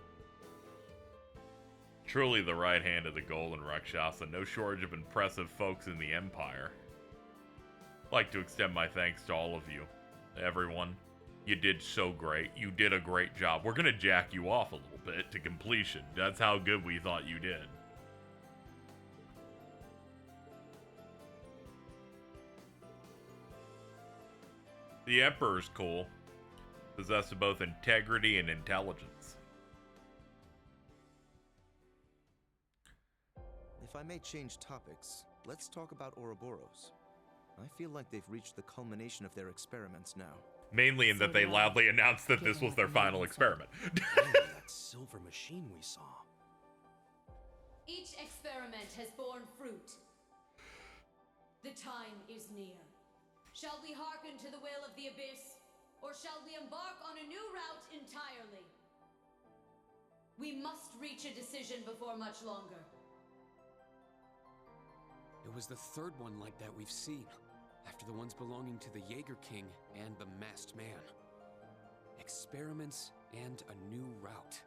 Truly the right hand of the Golden Rakshasa. No shortage of impressive folks in the Empire. I'd like to extend my thanks to all of you. Everyone. You did so great. You did a great job. We're gonna jack you off a little bit to completion. That's how good we thought you did. The Emperor's cool. Possessed of both integrity and intelligence. If I may change topics, let's talk about Ouroboros. I feel like they've reached the culmination of their experiments now. Mainly in that they loudly announced that this was their final experiment. That silver machine we saw. Each experiment has borne fruit. The time is near. Shall we hearken to the will of the Abyss, or shall we embark on a new route entirely? We must reach a decision before much longer. It was the third one like that we've seen, after the ones belonging to the Jaeger King and the Masked Man. Experiments and a new route.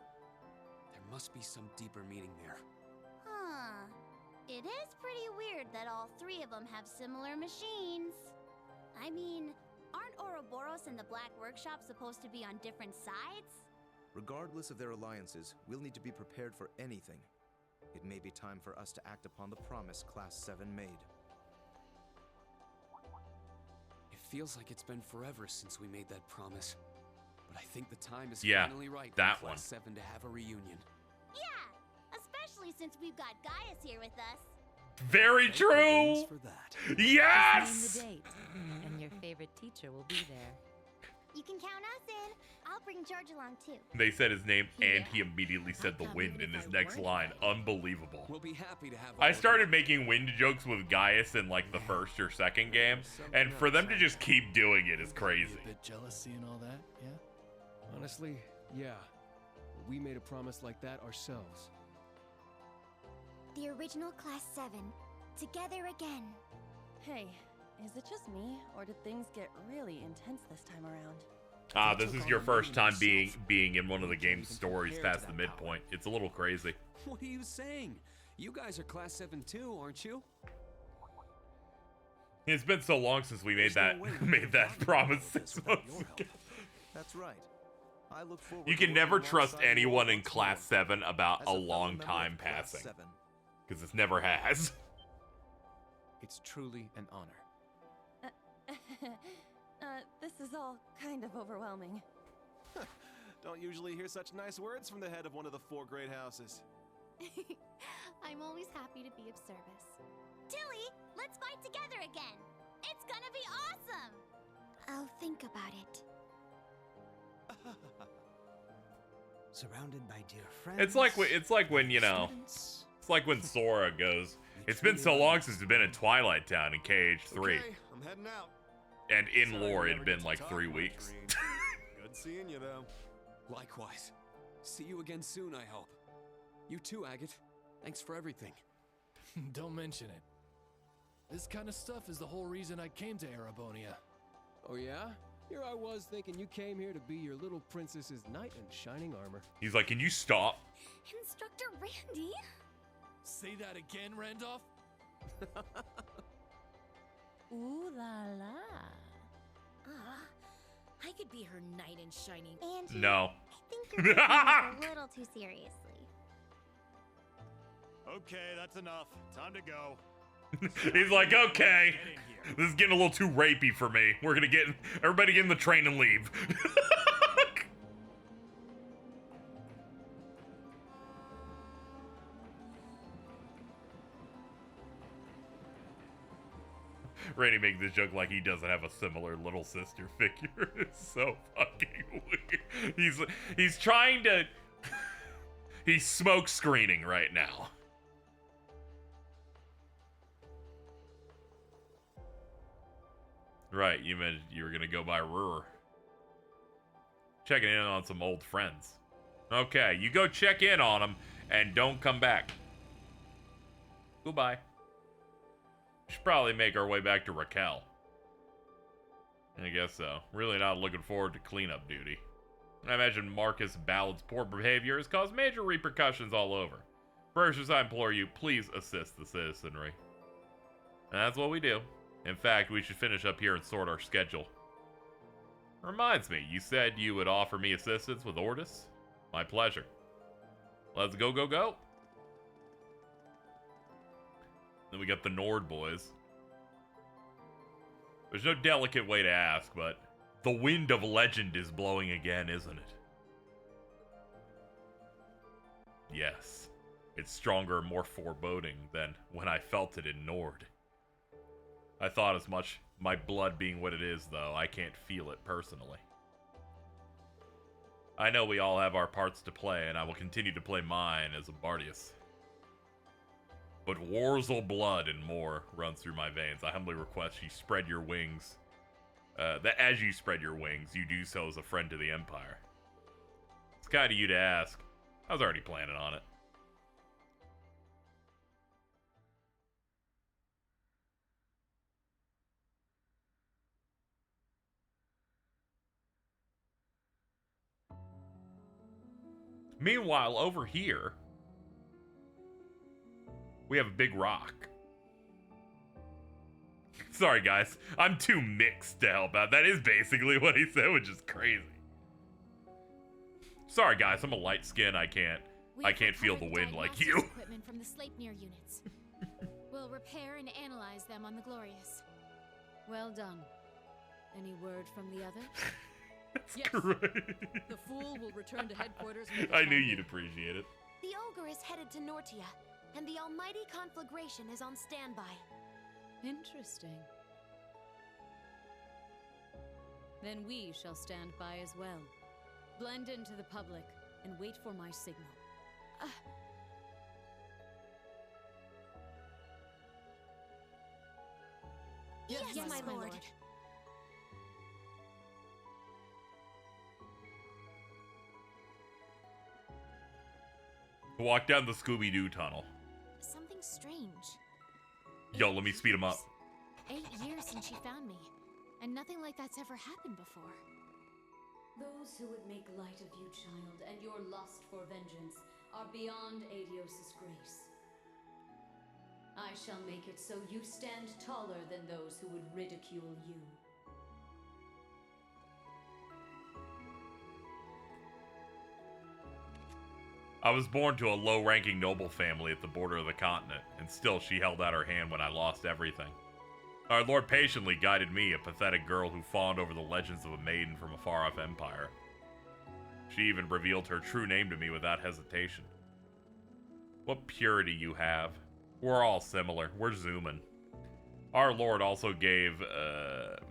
There must be some deeper meaning there. Huh. It is pretty weird that all three of them have similar machines. I mean, aren't Ouroboros and the Black Workshop supposed to be on different sides? Regardless of their alliances, we'll need to be prepared for anything. It may be time for us to act upon the promise Class 7 made. It feels like it's been forever since we made that promise. But I think the time is Yeah, finally right for that Class one. 7 to have a reunion. Yeah, especially since we've got Gaius here with us. Very true! Yes! Just name the date, and your favorite teacher will be there. You can count us in. I'll bring George along too. They said his name and he immediately said the wind in his next line. Unbelievable. We'll be happy to have I started making wind jokes with Gaius in like the first or second game, and for them to just keep doing it is crazy. A bit jealousy and all that, yeah? Honestly, yeah. We made a promise like that ourselves. The original Class 7. Together again. Hey, is it just me, or did things get really intense this time around? Ah, this is your first time being in one of the game's stories past the midpoint. It's a little crazy. What are you saying? You guys are Class 7 too, aren't you? It's been so long since we made that promise 6 months ago. That's right. I look forward You to can never working trust alongside you anyone in once Class more. 7 about As a fellow long member of time Class passing. 7. Because it never has. It's truly an honor. This is all kind of overwhelming. Don't usually hear such nice words from the head of one of the 4 great houses. I'm always happy to be of service. Tilly, let's fight together again. It's gonna be awesome. I'll think about it. Surrounded by dear friends. It's like when, you know, it's like when Sora goes, it's been so long since we've been in Twilight Town in KH3. Okay, I'm heading out. And in Sorry lore, we it had never been get to like talk 3 much, weeks. Green. Good seeing you, though. Likewise. See you again soon, I hope. You too, Agate. Thanks for everything. Don't mention it. This kind of stuff is the whole reason I came to Arabonia. Oh yeah? Here I was thinking you came here to be your little princess's knight in shining armor. He's like, can you stop? Instructor Randy? Say that again, Randolph? Ooh la la. I could be her knight in shining. Angie, No. I think you're taking this a little too seriously. Okay, that's enough. Time to go. He's like, okay, this is getting a little too rapey for me. We're gonna everybody get in the train and leave. Randy makes this joke like he doesn't have a similar little sister figure. It's so fucking weird. He's trying to he's smoke screening right now. Right, you mentioned you were gonna go by Ruhr. Checking in on some old friends. Okay, you go check in on them and don't come back. Goodbye. We should probably make our way back to Raquel. I guess so. Really not looking forward to cleanup duty. I imagine Marcus Ballard's poor behavior has caused major repercussions all over. First, I implore you, please assist the citizenry. And that's what we do. In fact, we should finish up here and sort our schedule. Reminds me, you said you would offer me assistance with Ordis? My pleasure. Let's go, go, go. Then we got the Nord boys. There's no delicate way to ask, but the wind of legend is blowing again, isn't it? Yes. It's stronger and more foreboding than when I felt it in Nord. I thought as much, my blood being what it is, though, I can't feel it personally. I know we all have our parts to play, and I will continue to play mine as a Bardius. But Warzel blood and more runs through my veins. I humbly request you spread your wings. That as you spread your wings, you do so as a friend to the Empire. It's kind of you to ask. I was already planning on it. Meanwhile, over here, we have a big rock. Sorry, guys. I'm too mixed to help out. That is basically what he said, which is crazy. Sorry, guys. I'm a light skin. I can't feel the wind like you. Equipment from the Sleipnir units. We'll repair and analyze them on the Glorious. Well done. Any word from the others? That's yes. great. The fool will return to headquarters. I knew you'd appreciate it. The ogre is headed to Nortia, and the almighty conflagration is on standby. Interesting. Then we shall stand by as well. Blend into the public and wait for my signal. Yes, my lord. Walk down the Scooby-Doo tunnel. Something strange. Yo, let me speed him up. 8 years since she found me, and nothing like that's ever happened before. Those who would make light of you, child, and your lust for vengeance are beyond Aidios' grace. I shall make it so you stand taller than those who would ridicule you. I was born to a low-ranking noble family at the border of the continent, and still she held out her hand when I lost everything. Our lord patiently guided me, a pathetic girl who fawned over the legends of a maiden from a far-off empire. She even revealed her true name to me without hesitation. What purity you have. We're all similar. We're zooming. Our lord also gave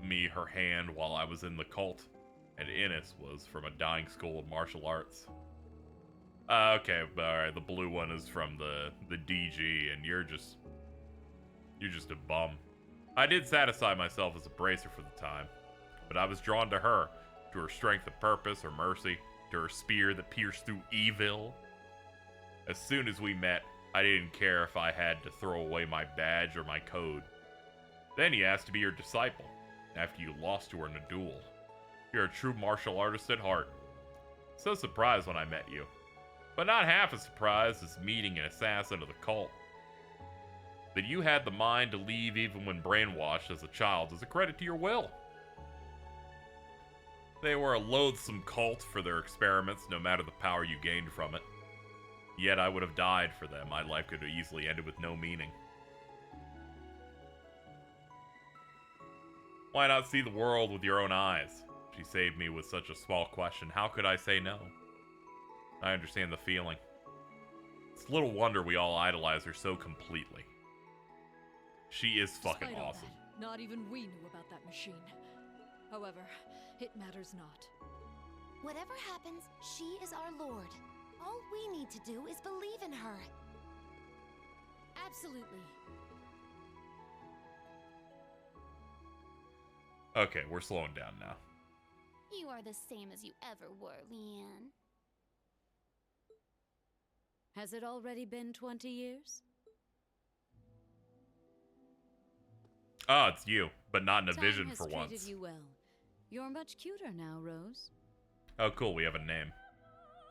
me her hand while I was in the cult, and Innis was from a dying school of martial arts. Okay, alright, the blue one is from the DG, and you're just a bum. I did satisfy myself as a bracer for the time, but I was drawn to her strength of purpose, her mercy, to her spear that pierced through evil. As soon as we met, I didn't care if I had to throw away my badge or my code. Then you asked to be your disciple, after you lost to her in a duel. You're a true martial artist at heart. So surprised when I met you. But not half as surprised as meeting an assassin of the cult. That you had the mind to leave even when brainwashed as a child is a credit to your will. They were a loathsome cult for their experiments, no matter the power you gained from it. Yet I would have died for them. My life could have easily ended with no meaning. Why not see the world with your own eyes? She saved me with such a small question. How could I say no? I understand the feeling. It's little wonder we all idolize her so completely. She is fucking Despite all awesome. that, not even we knew about that machine. However, it matters not. Whatever happens, she is our lord. All we need to do is believe in her. Absolutely. Okay, we're slowing down now. You are the same as you ever were, Leanne. Has it already been 20 years? Oh, it's you, but not in a Time vision has for treated once. you well. You're much cuter now, Rose. Oh, cool. We have a name.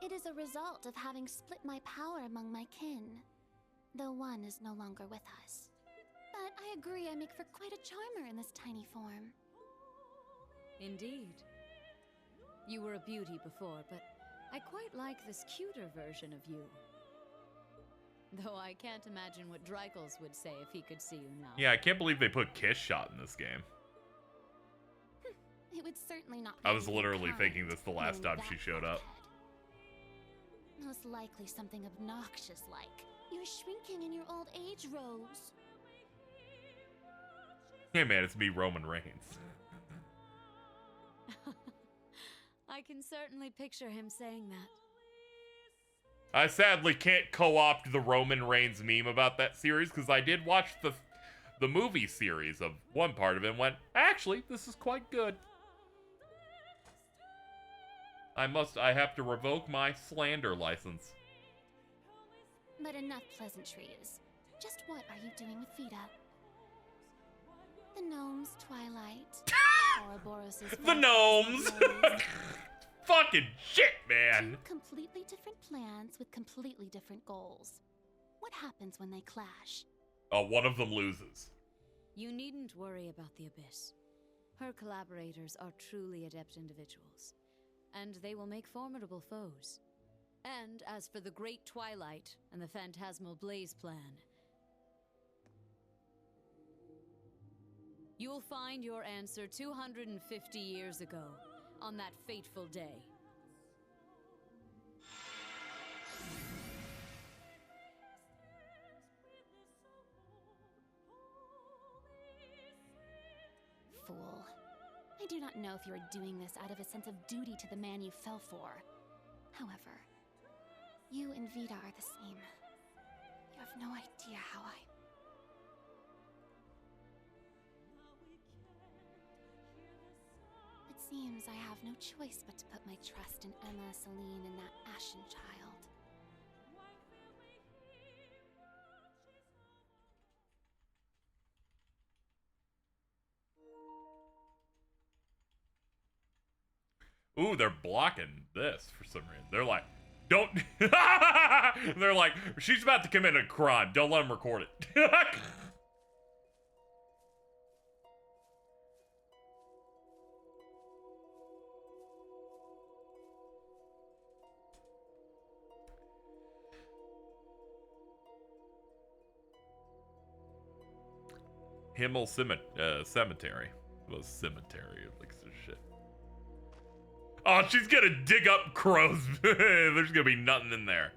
It is a result of having split my power among my kin, though one is no longer with us. But I agree I make for quite a charmer in this tiny form. Indeed. You were a beauty before, but I quite like this cuter version of you. Though I can't imagine what Dreichels would say if he could see you now. Yeah, I can't believe they put Kiss Shot in this game. It would certainly not be I was anything literally kind, thinking this the last knowing time she that showed up. Most likely something obnoxious like, "You're shrinking in your old age, Rose." Hey man, it's me, Roman Reigns. I can certainly picture him saying that. I sadly can't co-opt the Roman Reigns meme about that series because I did watch the movie series of one part of it and went, actually, this is quite good. I have to revoke my slander license. But enough pleasantries. Just what are you doing with Vita? The gnomes, Twilight, Ouroboros' The gnomes! Fucking shit, man! Two completely different plans with completely different goals. What happens when they clash? One of them loses. You needn't worry about the Abyss. Her collaborators are truly adept individuals, and they will make formidable foes. And as for the Great Twilight and the Phantasmal Blaze plan, you'll find your answer 250 years ago, on that fateful day. Fool. I do not know if you are doing this out of a sense of duty to the man you fell for. However, you and Vita are the same. You have no idea how I... It seems I have no choice but to put my trust in Emma, Celine, and that Ashen child. Ooh, they're blocking this for some reason. They're like, don't... They're like, she's about to commit a crime. Don't let them record it. Himmel Cemetery. Well, cemetery of like some shit. Oh, she's gonna dig up crows. There's gonna be nothing in there.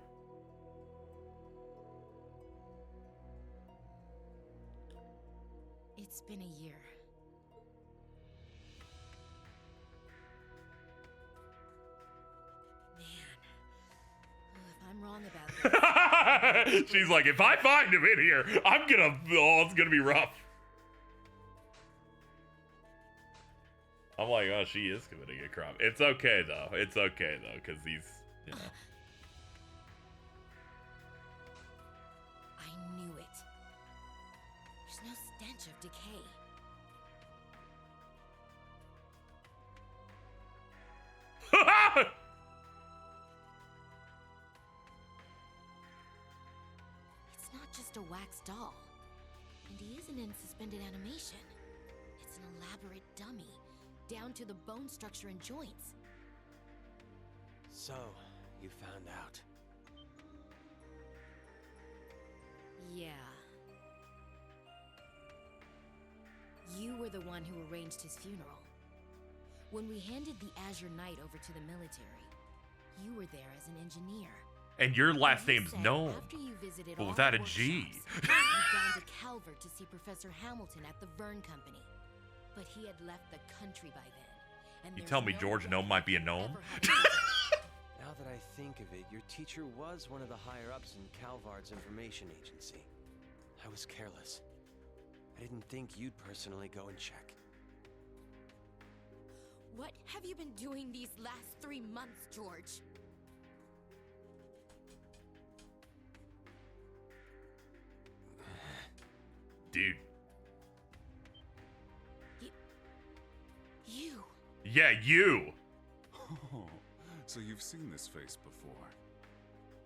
It's been a year. Man. Oh, if I'm wrong about this. She's like, if I find him in here, it's gonna be rough. I'm like, oh, she is committing a crime. It's okay, though. It's okay, though, because he's, you know. I knew it. There's no stench of decay. It's not just a wax doll. And he isn't in suspended animation. It's an elaborate dummy. Down to the bone structure and joints. So, you found out. Yeah. You were the one who arranged his funeral. When we handed the Azure Knight over to the military, you were there as an engineer. And your last name's said Gnome, after you visited but all without the a G. workshops, you'd gone to Calvert to see Professor Hamilton at the Vern Company. But he had left the country by then. And You there's tell me no George way Gnome might be a he gnome? ever had a Now that I think of it, your teacher was one of the higher-ups in Calvard's information agency. I was careless. I didn't think you'd personally go and check. What have you been doing these last 3 months, George? Dude. Yeah, you. Oh, so you've seen this face before.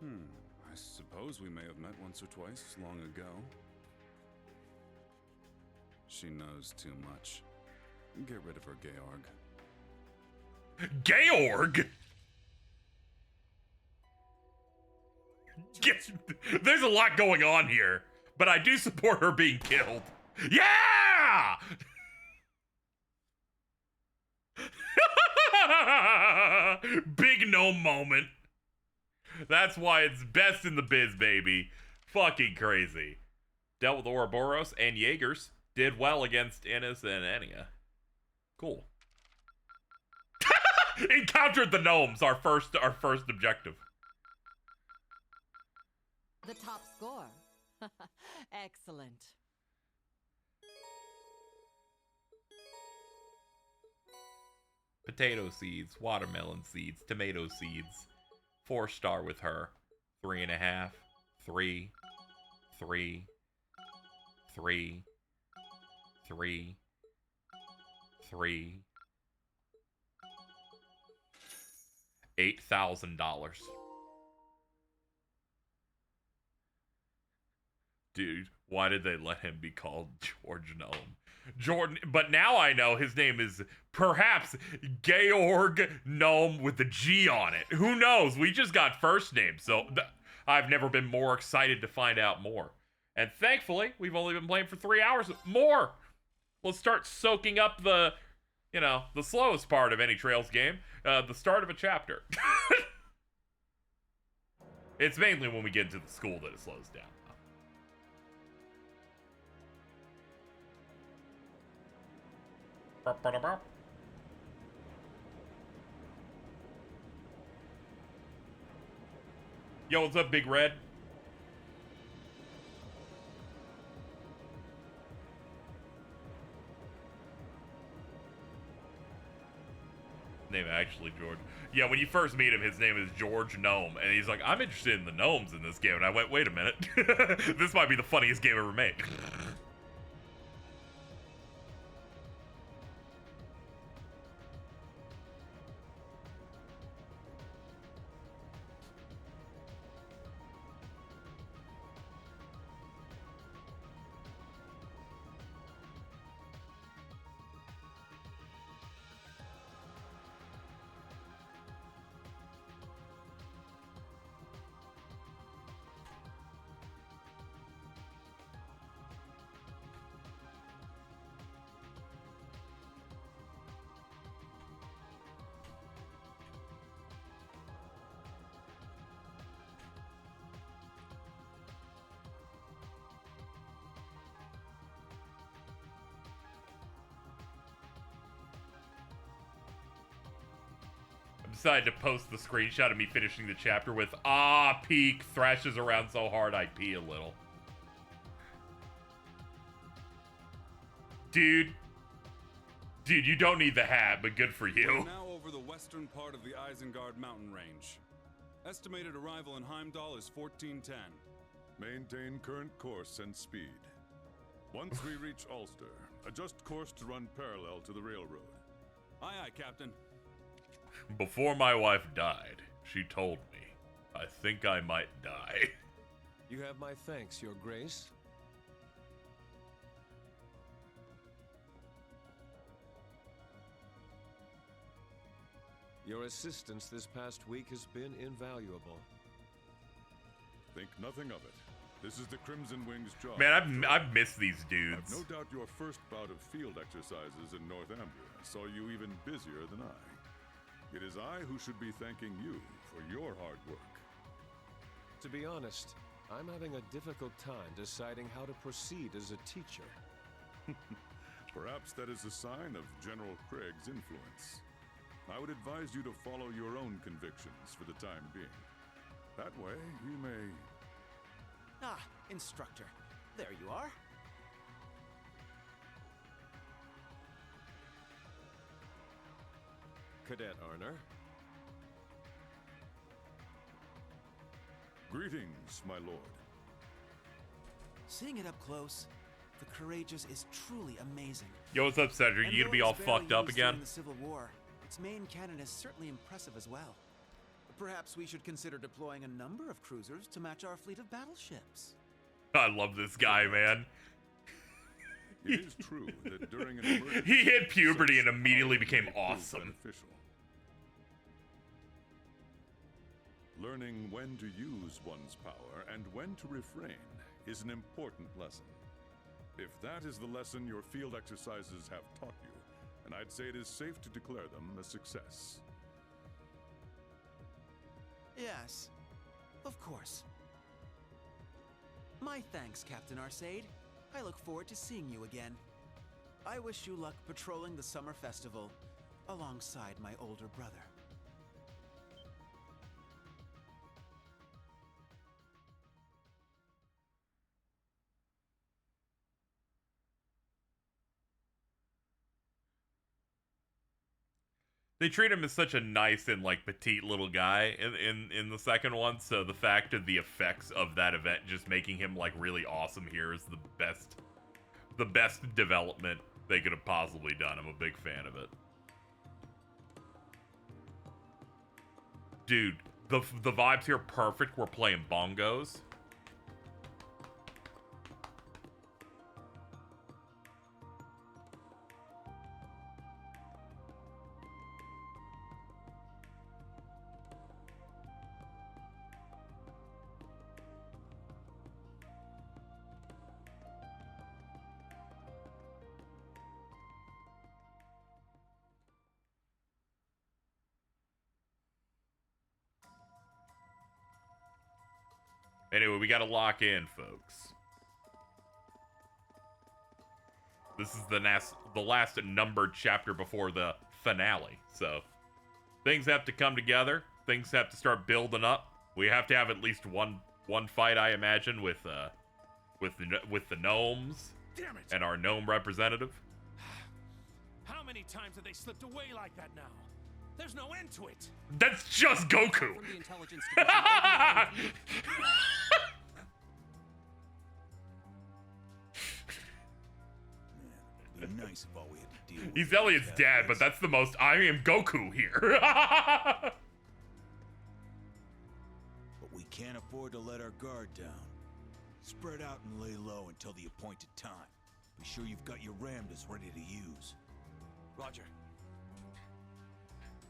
I suppose we may have met once or twice long ago. She knows too much. Get rid of her, Georg. Georg? There's a lot going on here, but I do support her being killed. Yeah! Big gnome moment. That's why it's best in the biz, baby. Fucking crazy. Dealt with Ouroboros and Jaegers. Did well against Innis and Enya. Cool. Encountered the gnomes, our first objective. The top score. Excellent. Potato seeds, watermelon seeds, tomato seeds. 4-star with her. 3.5. 3. 3. 3. 3. 3. $8,000. Dude, why did they let him be called George Gnome? Jordan, but now I know his name is perhaps Georg Gnome with the G on it. Who knows? We just got first name, so I've never been more excited to find out more. And thankfully, we've only been playing for 3 hours. More! Let's start soaking up the, the slowest part of any Trails game. The start of a chapter. It's mainly when we get into the school that it slows down. Yo, what's up, Big Red? Name actually George. Yeah, when you first meet him, his name is George Gnome, and he's like, I'm interested in the gnomes in this game. And I went, wait a minute. This might be the funniest game ever made. Decided to post the screenshot of me finishing the chapter with peak thrashes around so hard I pee a little. Dude, you don't need the hat, but good for you. We're now over the western part of the Isengard mountain range. Estimated arrival in Heimdall is 1410. Maintain current course and speed. Once we reach Ulster, adjust course to run parallel to the railroad. Aye, aye, Captain. Before my wife died, she told me, I think I might die. You have my thanks, Your Grace. Your assistance this past week has been invaluable. Think nothing of it. This is the Crimson Wings' job. Man, I've missed these dudes. I've no doubt your first bout of field exercises in Northumbria saw you even busier than I. It is I who should be thanking you for your hard work. To be honest, I'm having a difficult time deciding how to proceed as a teacher. Perhaps that is a sign of General Craig's influence. I would advise you to follow your own convictions for the time being. That way, you may... Ah, instructor. There you are. Cadet Arner. Greetings, my lord. Seeing it up close, the Courageous is truly amazing. Yo, what's up, Cedric? You gonna be all fucked up again? The Civil War, Its main cannon is certainly impressive as well. Perhaps we should consider deploying a number of cruisers to match our fleet of battleships. I love this guy, man. It is true that during an emergency, He hit puberty and such immediately power became may prove awesome. beneficial. Learning when to use one's power and when to refrain is an important lesson. If that is the lesson your field exercises have taught you, then I'd say it is safe to declare them a success. Yes, of course. My thanks, Captain Arcade. I look forward to seeing you again. I wish you luck patrolling the summer festival alongside my older brother. They treat him as such a nice and like petite little guy in the second one, so the fact of the effects of that event just making him like really awesome here is the best development they could have possibly done. I'm a big fan of it. Dude, the vibes here are perfect. We're playing bongos. Anyway, we gotta lock in, folks. This is the last numbered chapter before the finale, so things have to come together. Things have to start building up. We have to have at least one fight, I imagine, with the gnomes. Damn it! And our gnome representative. How many times have they slipped away like that now? There's no end to it. That's just Goku. From the intelligence division, It'd be nice if all we had to deal with. He's Elliot's dad, but that's the most I am Goku here. But we can't afford to let our guard down. Spread out and lay low until the appointed time. Be sure you've got your ramdas ready to use. Roger.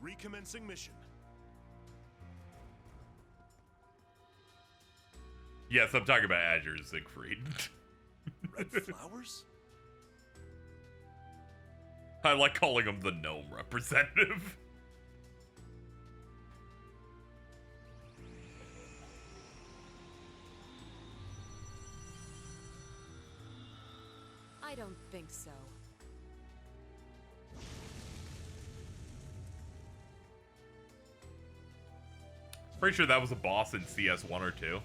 Recommencing mission. Yes, I'm talking about Azure Siegfried. Red flowers? I like calling him the gnome representative. I don't think so. Pretty sure that was a boss in CS1 or 2.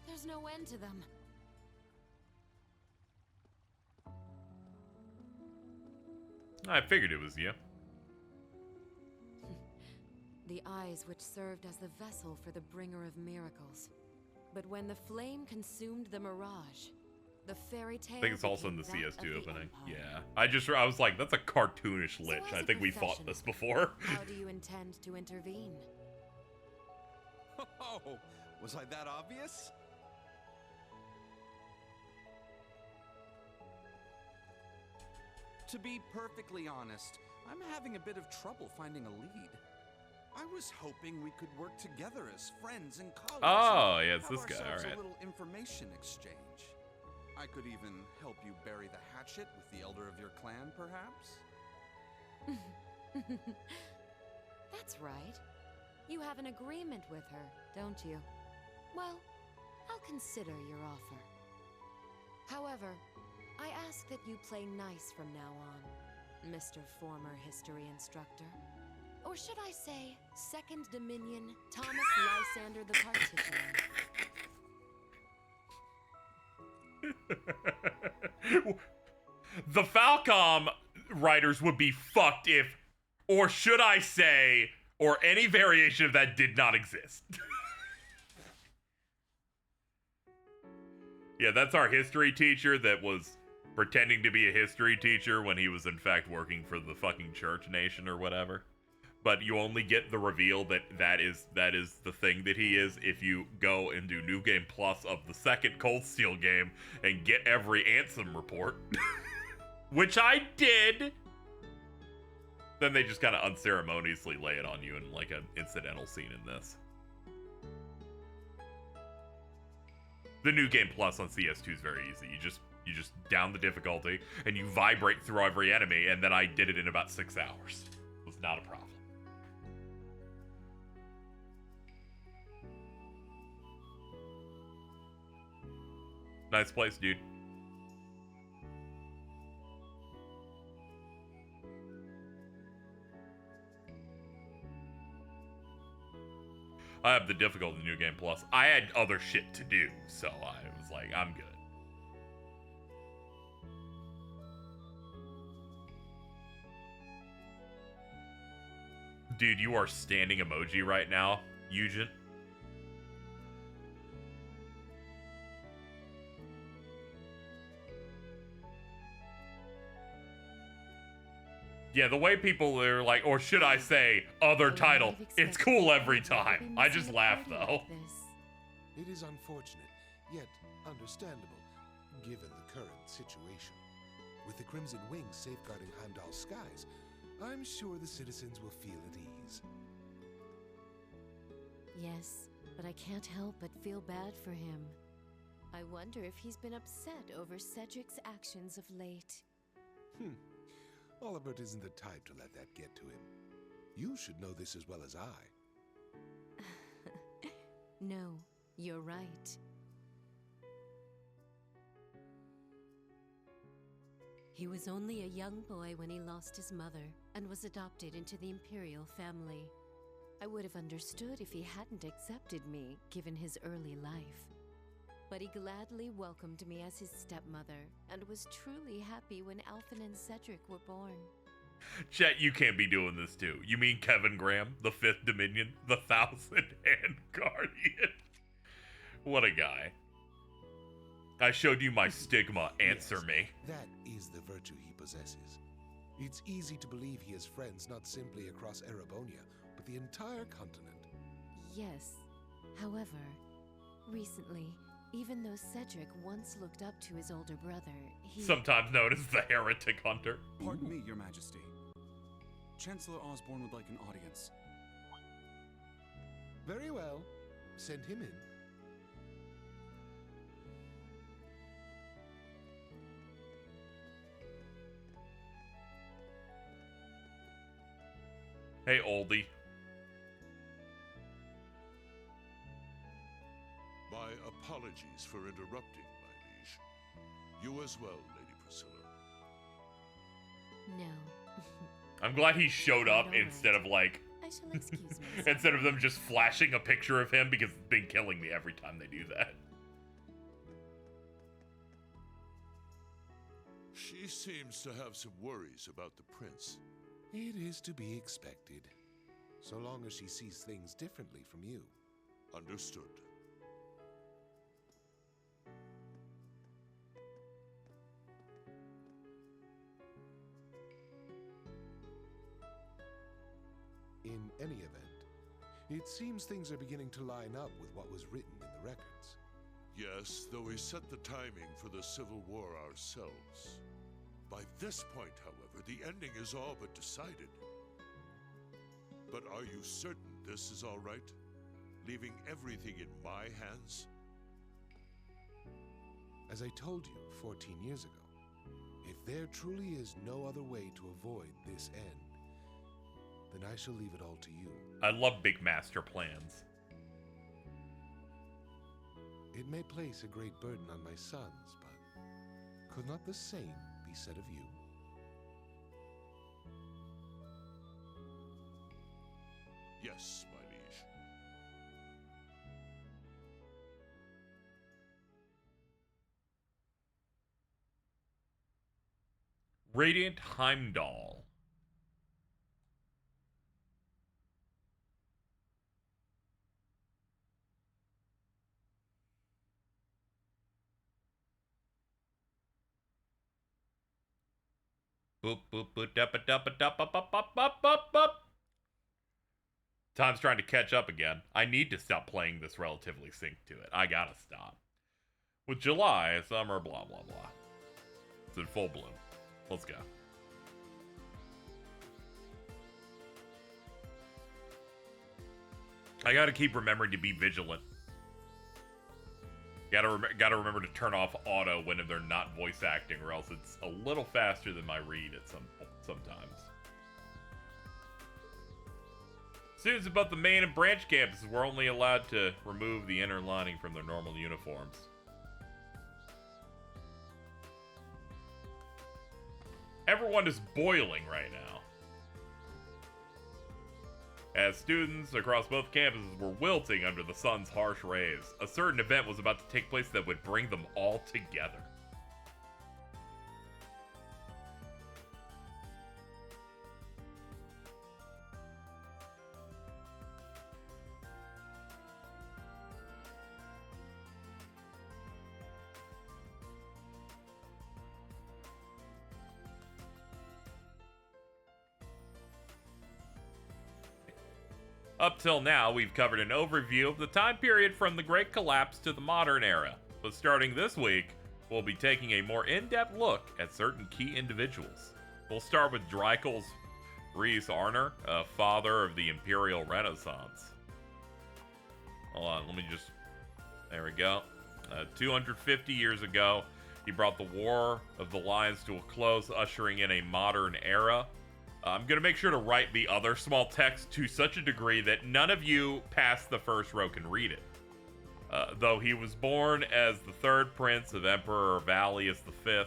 There's no end to them. I figured it was you. The eyes which served as the vessel for the bringer of miracles. But when the flame consumed the mirage, the fairy tale I think it's also in the became that CS2 of the opening. Empire. Yeah. I was like, that's a cartoonish lich. as I a think we fought professional, this before. How do you intend to intervene? Oh, was I that obvious? To be perfectly honest, I'm having a bit of trouble finding a lead. I was hoping we could work together as friends and colleagues. Oh, and yeah, it's have this guy, ourselves alright. A little information exchange. I could even help you bury the hatchet with the elder of your clan, perhaps? That's right. You have an agreement with her, don't you? Well, I'll consider your offer. However, I ask that you play nice from now on, Mr. Former History Instructor. Or should I say, Second Dominion Thomas Lysander the Partitioner. The Falcom writers would be fucked if, or should I say, or any variation of that did not exist. Yeah, that's our history teacher that was pretending to be a history teacher when he was in fact working for the fucking church nation or whatever. But you only get the reveal that is the thing that he is if you go and do New Game Plus of the second Cold Steel game and get every Ansem report. Which I did! Then they just kind of unceremoniously lay it on you in like an incidental scene in this. The New Game Plus on CS2 is very easy. You just down the difficulty and you vibrate through every enemy, and then I did it in about 6 hours. It was not a problem. Nice place, dude. I have the difficulty New Game Plus. I had other shit to do, so I was like, I'm good. Dude, you are standing emoji right now, Eugen. Yeah, the way people are like, or should I say, other title, it's cool every time. I just laugh though. It is unfortunate, yet understandable, given the current situation. With the Crimson Wings safeguarding Heimdall's skies, I'm sure the citizens will feel at ease. Yes, but I can't help but feel bad for him. I wonder if he's been upset over Cedric's actions of late. Oliver isn't the type to let that get to him. You should know this as well as I. No, you're right. He was only a young boy when he lost his mother and was adopted into the Imperial family. I would have understood if he hadn't accepted me, given his early life. But he gladly welcomed me as his stepmother and was truly happy when Alphen and Cedric were born. Chet, you can't be doing this too. You mean Kevin Graham, the 5th Dominion, the 1,000-Hand Guardian? What a guy. I showed you my stigma, answer me. That is the virtue he possesses. It's easy to believe he has friends not simply across Erebonia, but the entire continent. Yes. However, recently, even though Cedric once looked up to his older brother, he... Sometimes known as the Heretic Hunter. Pardon me, Your Majesty. Chancellor Osborne would like an audience. Very well. Send him in. Hey, oldie. My apologies for interrupting, my liege. You as well, Lady Priscilla. No. I'm glad he showed up instead of like... I shall excuse myself. Instead of them just flashing a picture of him, because it's been killing me every time they do that. She seems to have some worries about the prince. It is to be expected, so long as she sees things differently from you. Understood. In any event, it seems things are beginning to line up with what was written in the records. Yes, though we set the timing for the Civil War ourselves. By this point, however, the ending is all but decided. But are you certain this is all right? Leaving everything in my hands? As I told you 14 years ago, if there truly is no other way to avoid this end, then I shall leave it all to you. I love big master plans. It may place a great burden on my sons, but could not the same be said of you? Yes, my liege. Radiant Heimdall. Boop, boop, boop, duppa, duppa, duppa, bup, bup, bup, bup, bup. Time's trying to catch up again. I need to stop playing this relatively synced to it. I gotta stop. With July, summer, blah, blah, blah. It's in full bloom. Let's go. I gotta keep remembering to be vigilant. Gotta remember to turn off auto when they're not voice acting, or else it's a little faster than my read at sometimes. Students above the main and branch campuses were only allowed to remove the inner lining from their normal uniforms. Everyone is boiling right now, as students across both campuses were wilting under the sun's harsh rays. A certain event was about to take place that would bring them all together. Up till now, we've covered an overview of the time period from the Great Collapse to the modern era. But starting this week, we'll be taking a more in-depth look at certain key individuals. We'll start with Dreikel's Reese Arner, father of the Imperial Renaissance. Hold on, let me just... There we go. 250 years ago, he brought the War of the Lions to a close, ushering in a modern era. I'm going to make sure to write the other small text to such a degree that none of you past the first row can read it. Though he was born as the third prince of Emperor Valius V,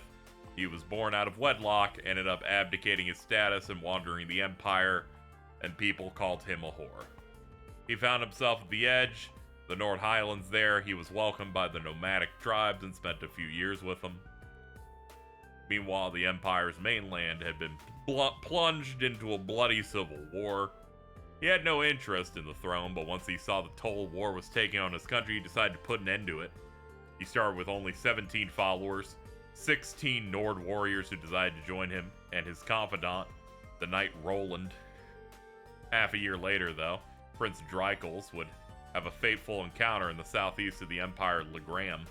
he was born out of wedlock, ended up abdicating his status and wandering the empire, and people called him a whore. He found himself at the edge, the North Highlands there. He was welcomed by the nomadic tribes and spent a few years with them. Meanwhile, the Empire's mainland had been plunged into a bloody civil war. He had no interest in the throne, but once he saw the toll war was taking on his country, he decided to put an end to it. He started with only 17 followers, 16 Nord warriors who decided to join him, and his confidant, the knight Roland. Half a year later, though, Prince Dreikels would have a fateful encounter in the southeast of the Empire Legram.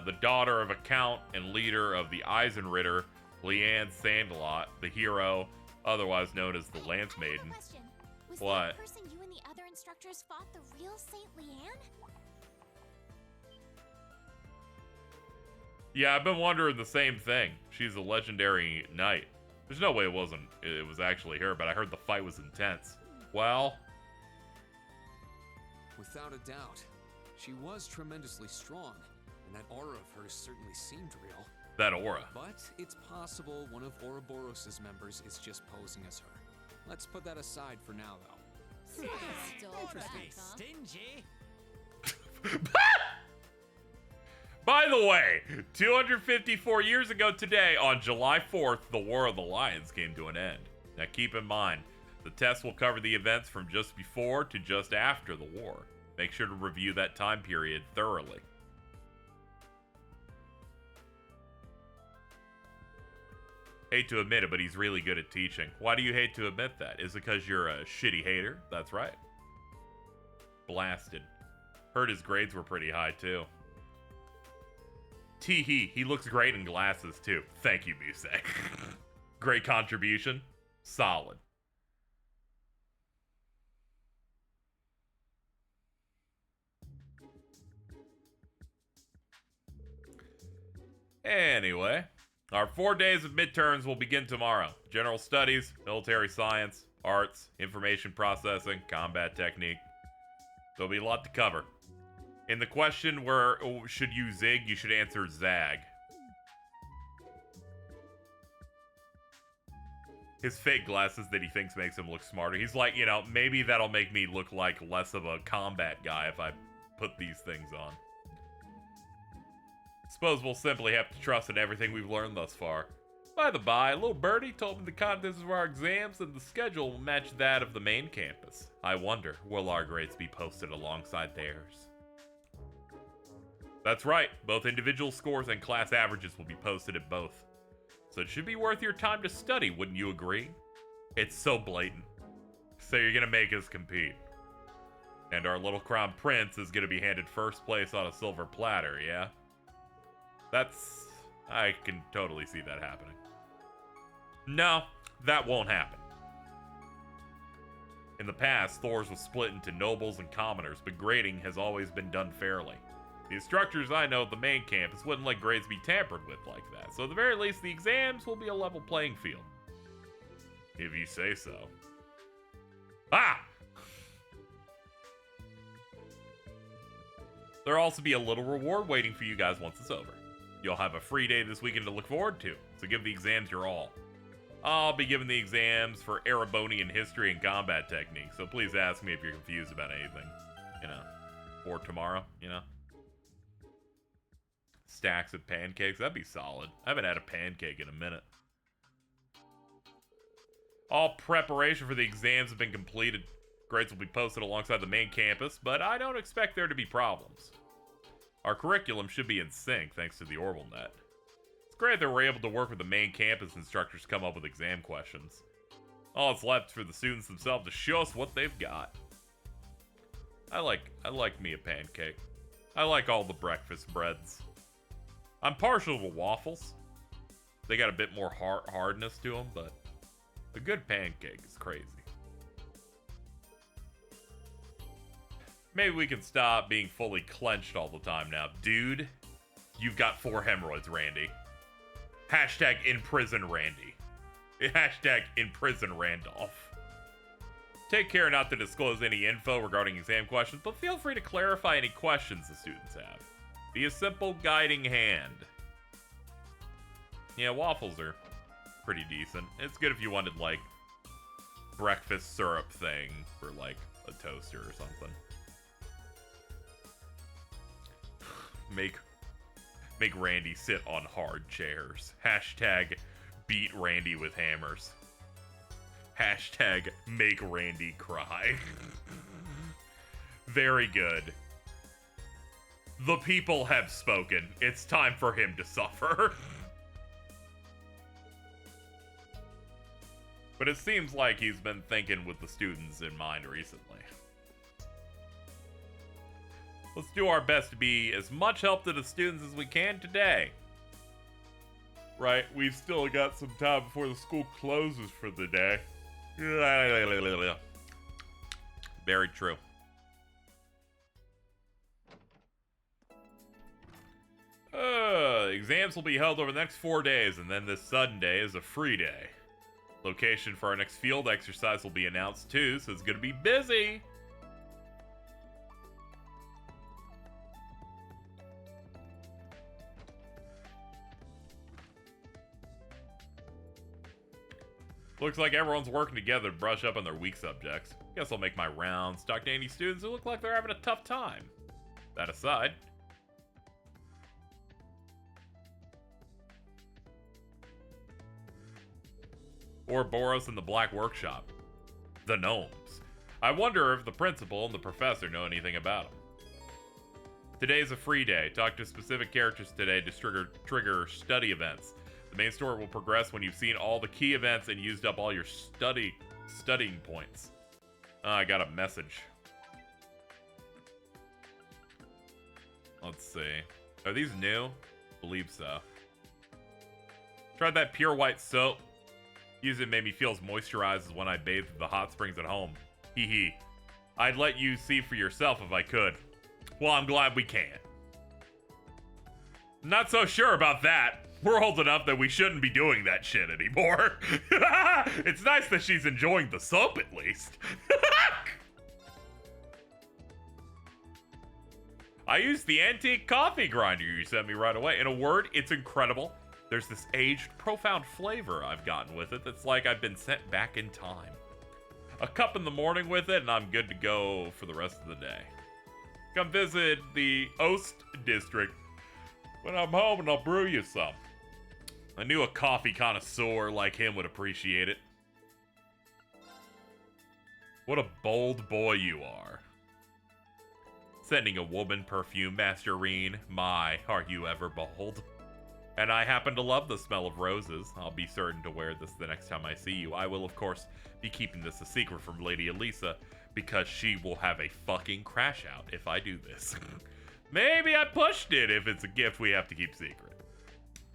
The daughter of a count and leader of the Eisenritter, Leanne Sandlot, the hero, otherwise known as the Lance Maiden. Was What? that person you and the other instructors fought the real Saint Leanne? Yeah, I've been wondering the same thing. She's a legendary knight. There's no way it was actually her, but I heard the fight was intense. Well, Without a doubt, she was tremendously strong, and that aura of hers certainly seemed real. that aura. But it's possible one of Ouroboros' members is just posing as her. Let's put that aside for now, though. Interesting. Stingy. By the way, 254 years ago today, on July 4th, the War of the Lions came to an end. Now keep in mind, the test will cover the events from just before to just after the war. Make sure to review that time period thoroughly. Hate to admit it, but he's really good at teaching. Why do you hate to admit that? Is it because you're a shitty hater? That's right. Blasted. Heard his grades were pretty high, too. Tee-hee, he looks great in glasses, too. Thank you, Busek. Great contribution. Solid. Anyway, our 4 days of midterms will begin tomorrow. General studies, military science, arts, information processing, combat technique. There'll be a lot to cover. In the question where should you zig, you should answer zag. His fake glasses that he thinks makes him look smarter. He's like, you know, maybe that'll make me look like less of a combat guy if I put these things on. Suppose we'll simply have to trust in everything we've learned thus far. By the by, little birdie told me the contents of our exams and the schedule will match that of the main campus. I wonder, will our grades be posted alongside theirs? That's right, both individual scores and class averages will be posted at both. So it should be worth your time to study, wouldn't you agree? It's so blatant. So you're gonna make us compete. And our little crown prince is gonna be handed first place on a silver platter, yeah? I can totally see that happening. No, that won't happen. In the past, Thor's was split into nobles and commoners, but grading has always been done fairly. The instructors I know at the main campus wouldn't let grades be tampered with like that, so at the very least, the exams will be a level playing field. If you say so. Ah! There'll also be a little reward waiting for you guys once it's over. You'll have a free day this weekend to look forward to, so give the exams your all. I'll be giving the exams for Erebonian history and combat technique, so please ask me if you're confused about anything. You know, or tomorrow, you know. Stacks of pancakes, that'd be solid. I haven't had a pancake in a minute. All preparation for the exams have been completed. Grades will be posted alongside the main campus, but I don't expect there to be problems. Our curriculum should be in sync thanks to the Orbital Net. It's great that we're able to work with the main campus instructors to come up with exam questions. All that's left for the students themselves to show us what they've got. I like me a pancake. I like all the breakfast breads. I'm partial to waffles. They got a bit more hardness to them, but a good pancake is crazy. Maybe we can stop being fully clenched all the time now. Dude, you've got 4 hemorrhoids, Randy. Hashtag in prison Randy. Hashtag in prison Randolph. Take care not to disclose any info regarding exam questions, but feel free to clarify any questions the students have. Be a simple guiding hand. Yeah, waffles are pretty decent. It's good if you wanted, like, breakfast syrup thing for, like, a toaster or something. Make Randy sit on hard chairs. Hashtag beat Randy with hammers. Hashtag make Randy cry. Very good. The people have spoken. It's time for him to suffer. But it seems like he's been thinking with the students in mind recently. Let's do our best to be as much help to the students as we can today. Right, we've still got some time before the school closes for the day. Very true. Exams will be held over the next 4 days, and then this Sunday is a free day. Location for our next field exercise will be announced too, so it's gonna be busy. Looks like everyone's working together to brush up on their weak subjects. Guess I'll make my rounds, talk to any students who look like they're having a tough time. That aside, Ouroboros in the Black Workshop. The gnomes. I wonder if the principal and the professor know anything about them. Today's a free day. Talk to specific characters today to trigger study events. The main story will progress when you've seen all the key events and used up all your studying points. I got a message. Let's see. Are these new? Believe so. Tried that pure white soap. Use it made me feel as moisturized as when I bathed in the hot springs at home. Hee hee. I'd let you see for yourself if I could. Well, I'm glad we can. Not so sure about that. We're old enough that we shouldn't be doing that shit anymore. It's nice that she's enjoying the soap at least. I used the antique coffee grinder you sent me right away. In a word, it's incredible. There's this aged, profound flavor I've gotten with it that's like I've been sent back in time. A cup in the morning with it, and I'm good to go for the rest of the day. Come visit the Oast District when I'm home and I'll brew you some. I knew a coffee connoisseur like him would appreciate it. What a bold boy you are. Sending a woman perfume, Masterine. My, are you ever bold? And I happen to love the smell of roses. I'll be certain to wear this the next time I see you. I will, of course, be keeping this a secret from Lady Elisa, because she will have a fucking crash out if I do this. Maybe I pushed it if it's a gift we have to keep secret.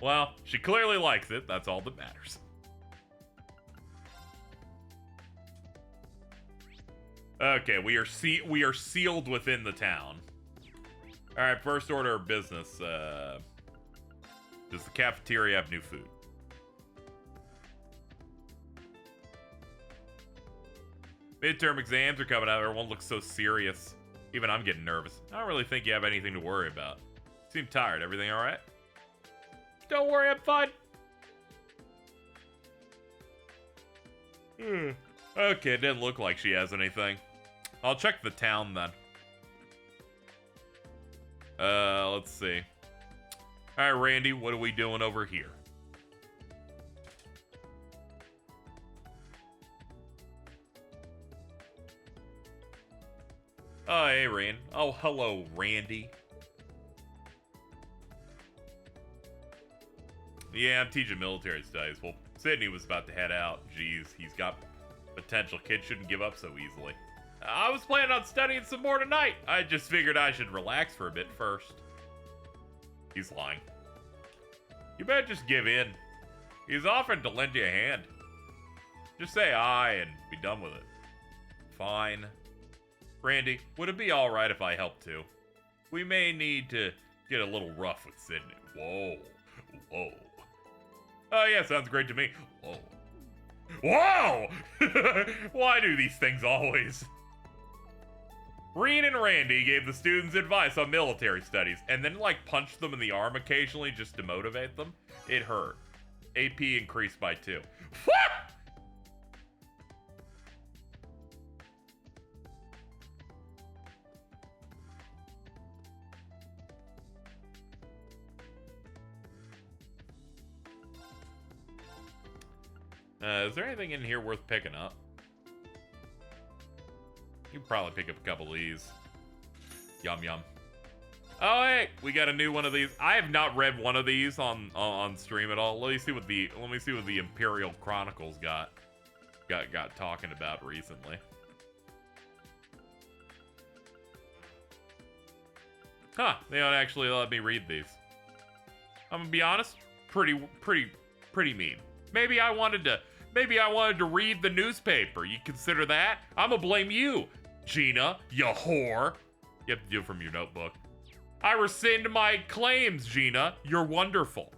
Well, she clearly likes it. That's all that matters. Okay, we are sealed within the town. All right, first order of business. Does the cafeteria have new food? Midterm exams are coming out. Everyone looks so serious. Even I'm getting nervous. I don't really think you have anything to worry about. You seem tired. Everything all right? Don't worry, I'm fine. Okay, it didn't look like she has anything. I'll check the town then. Let's see. All right, Randy, what are we doing over here? Oh, hey, Rand. Oh, hello, Randy. Yeah, I'm teaching military studies. Well, Sydney was about to head out. Jeez, he's got potential. Kid shouldn't give up so easily. I was planning on studying some more tonight. I just figured I should relax for a bit first. He's lying. You better just give in. He's offering to lend you a hand. Just say aye and be done with it. Fine. Randy, would it be alright if I helped too? We may need to get a little rough with Sydney. Whoa. Whoa. Oh yeah, sounds great to me. Whoa. Whoa! Why do these things always? Reen and Randy gave the students advice on military studies and then like punched them in the arm occasionally just to motivate them. It hurt. AP increased by 2. Is there anything in here worth picking up? You can probably pick up a couple of these. Yum yum. Oh hey, we got a new one of these. I have not read one of these on stream at all. Let me see what the Imperial Chronicles got talking about recently. Huh, they don't actually let me read these. I'm gonna be honest, pretty mean. Maybe I wanted to read the newspaper. You consider that? I'm gonna blame you, Gina, you whore. You have to do it from your notebook. I rescind my claims, Gina. You're wonderful.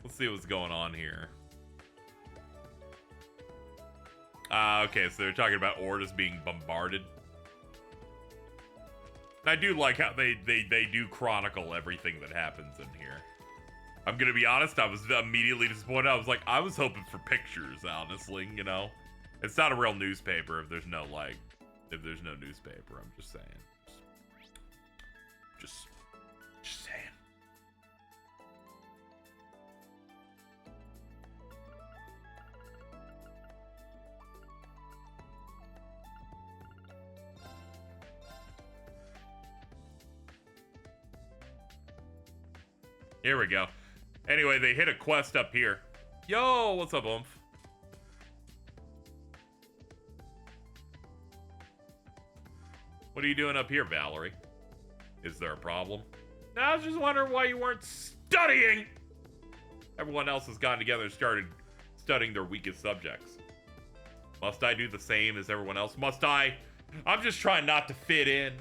Let's see what's going on here. Okay, so they're talking about Ortis being bombarded. I do like how they do chronicle everything that happens in here. I'm gonna be honest, I was immediately disappointed. I was like, I was hoping for pictures, honestly, you know? It's not a real newspaper if there's no newspaper, I'm just saying. Just saying. Here we go. Anyway, they hit a quest up here. Yo, what's up, Oomph? What are you doing up here, Valerie? Is there a problem? No, I was just wondering why you weren't studying! Everyone else has gotten together and started studying their weakest subjects. Must I do the same as everyone else? Must I? I'm just trying not to fit in.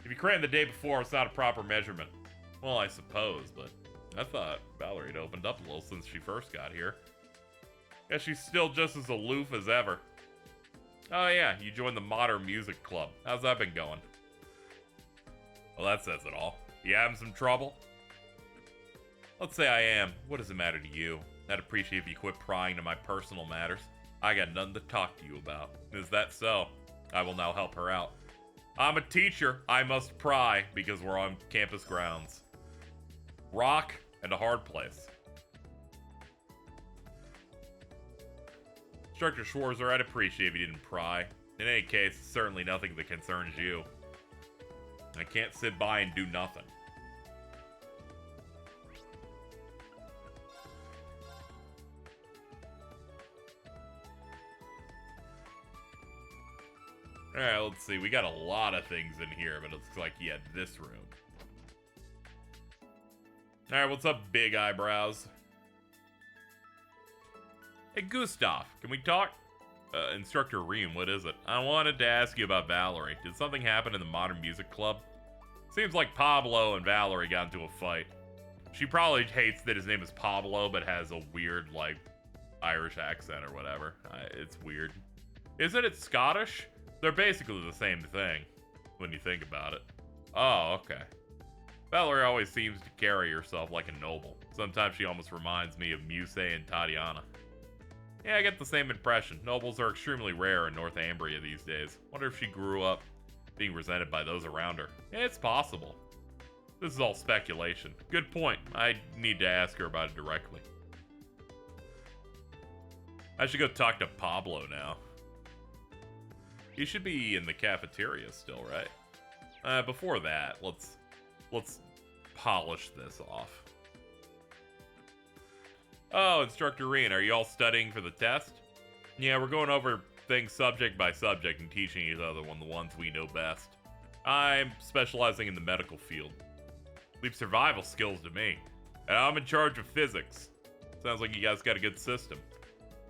If you crammed the day before, it's not a proper measurement. Well, I suppose, but I thought Valerie had opened up a little since she first got here. Guess she's still just as aloof as ever. Oh yeah, you joined the Modern Music Club. How's that been going? Well, that says it all. You having some trouble? Let's say I am. What does it matter to you? I'd appreciate if you quit prying into my personal matters. I got nothing to talk to you about. Is that so? I will now help her out. I'm a teacher. I must pry because we're on campus grounds. Rock and a hard place. Instructor Schwarzer, I'd appreciate if you didn't pry. In any case, it's certainly nothing that concerns you. I can't sit by and do nothing. Alright, let's see. We got a lot of things in here, but it looks like, yeah, this room. Alright, what's up, big eyebrows? Hey, Gustav, can we talk? Instructor Reem, what is it? I wanted to ask you about Valerie. Did something happen in the Modern Music Club? Seems like Pablo and Valerie got into a fight. She probably hates that his name is Pablo, but has a weird, like, Irish accent or whatever. It's weird. Isn't it Scottish? They're basically the same thing, when you think about it. Oh, okay. Valerie always seems to carry herself like a noble. Sometimes she almost reminds me of Muse and Tatiana. Yeah, I get the same impression. Nobles are extremely rare in Northumbria these days. Wonder if she grew up being resented by those around her. Yeah, it's possible. This is all speculation. Good point. I need to ask her about it directly. I should go talk to Pablo now. He should be in the cafeteria still, right? Before that, let's polish this off. Oh, Instructor Reen, are you all studying for the test? Yeah, we're going over things subject by subject and teaching each other the ones we know best. I'm specializing in the medical field. Leave survival skills to me. And I'm in charge of physics. Sounds like you guys got a good system.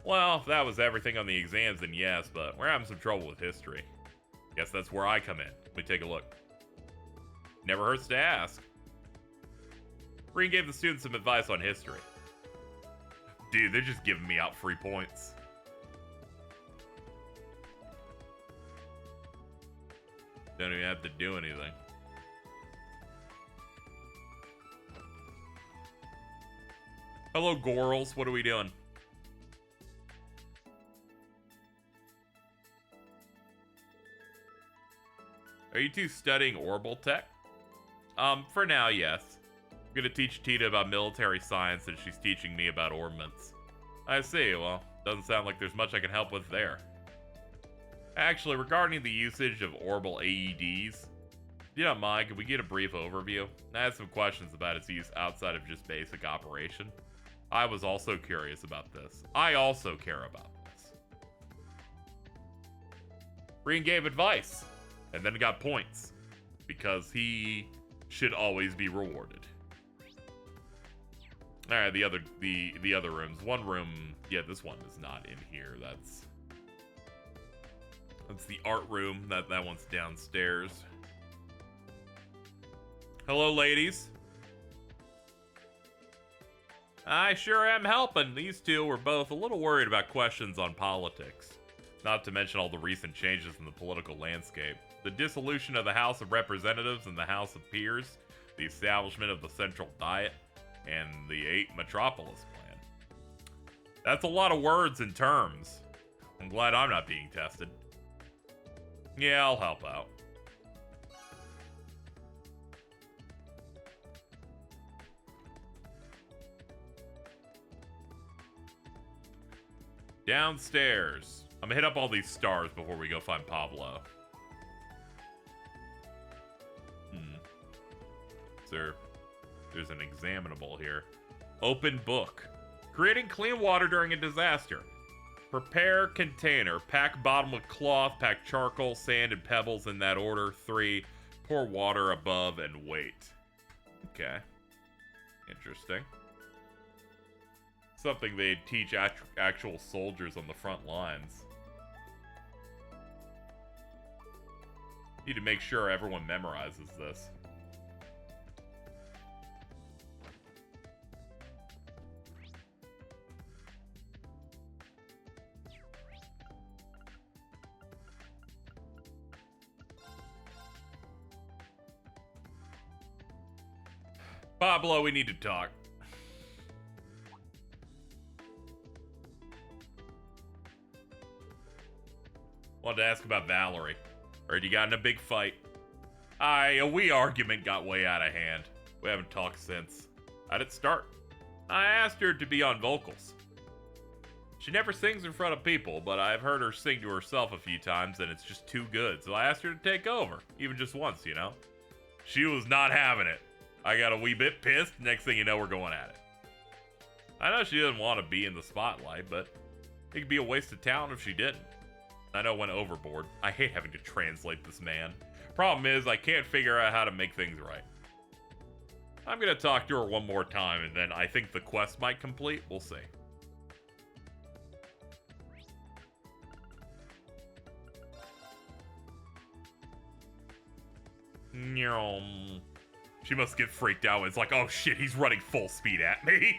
Well, if that was everything on the exams, then yes, but we're having some trouble with history. Guess that's where I come in. Let me take a look. Never hurts to ask. Reen gave the students some advice on history. Dude, they're just giving me out free points. Don't even have to do anything. Hello, Gorals. What are we doing? Are you two studying orbital tech? For now, yes. I'm gonna teach Tita about military science and she's teaching me about orbments. I see, well, doesn't sound like there's much I can help with there. Actually, regarding the usage of orbital AEDs, if you don't mind, could we get a brief overview? I had some questions about its use outside of just basic operation. I was also curious about this. I also care about this. Reen gave advice, and then got points, because he should always be rewarded. Alright, the other rooms. One room, yeah, this one is not in here. That's the art room. That one's downstairs. Hello, ladies. I sure am helping. These two were both a little worried about questions on politics. Not to mention all the recent changes in the political landscape. The dissolution of the House of Representatives and the House of Peers, the establishment of the Central Diet, and the 8 Metropolis Plan. That's a lot of words and terms. I'm glad I'm not being tested. Yeah, I'll help out. Downstairs. I'm gonna hit up all these stars before we go find Pablo. There's an examinable here. Open book. Creating clean water during a disaster. Prepare container. Pack bottom with cloth. Pack charcoal, sand, and pebbles in that order. 3. Pour water above and wait. Okay. Interesting. Something they teach actual soldiers on the front lines. Need to make sure everyone memorizes this. Pablo, we need to talk. Wanted to ask about Valerie. Heard you got in a big fight. A wee argument got way out of hand. We haven't talked since. How'd it start? I asked her to be on vocals. She never sings in front of people, but I've heard her sing to herself a few times and it's just too good. So I asked her to take over, even just once, you know? She was not having it. I got a wee bit pissed. Next thing you know, we're going at it. I know she didn't want to be in the spotlight, but it could be a waste of talent if she didn't. I know I went overboard. I hate having to translate this man. Problem is, I can't figure out how to make things right. I'm gonna talk to her one more time, and then I think the quest might complete. We'll see. She must get freaked out. It's like, oh shit, he's running full speed at me.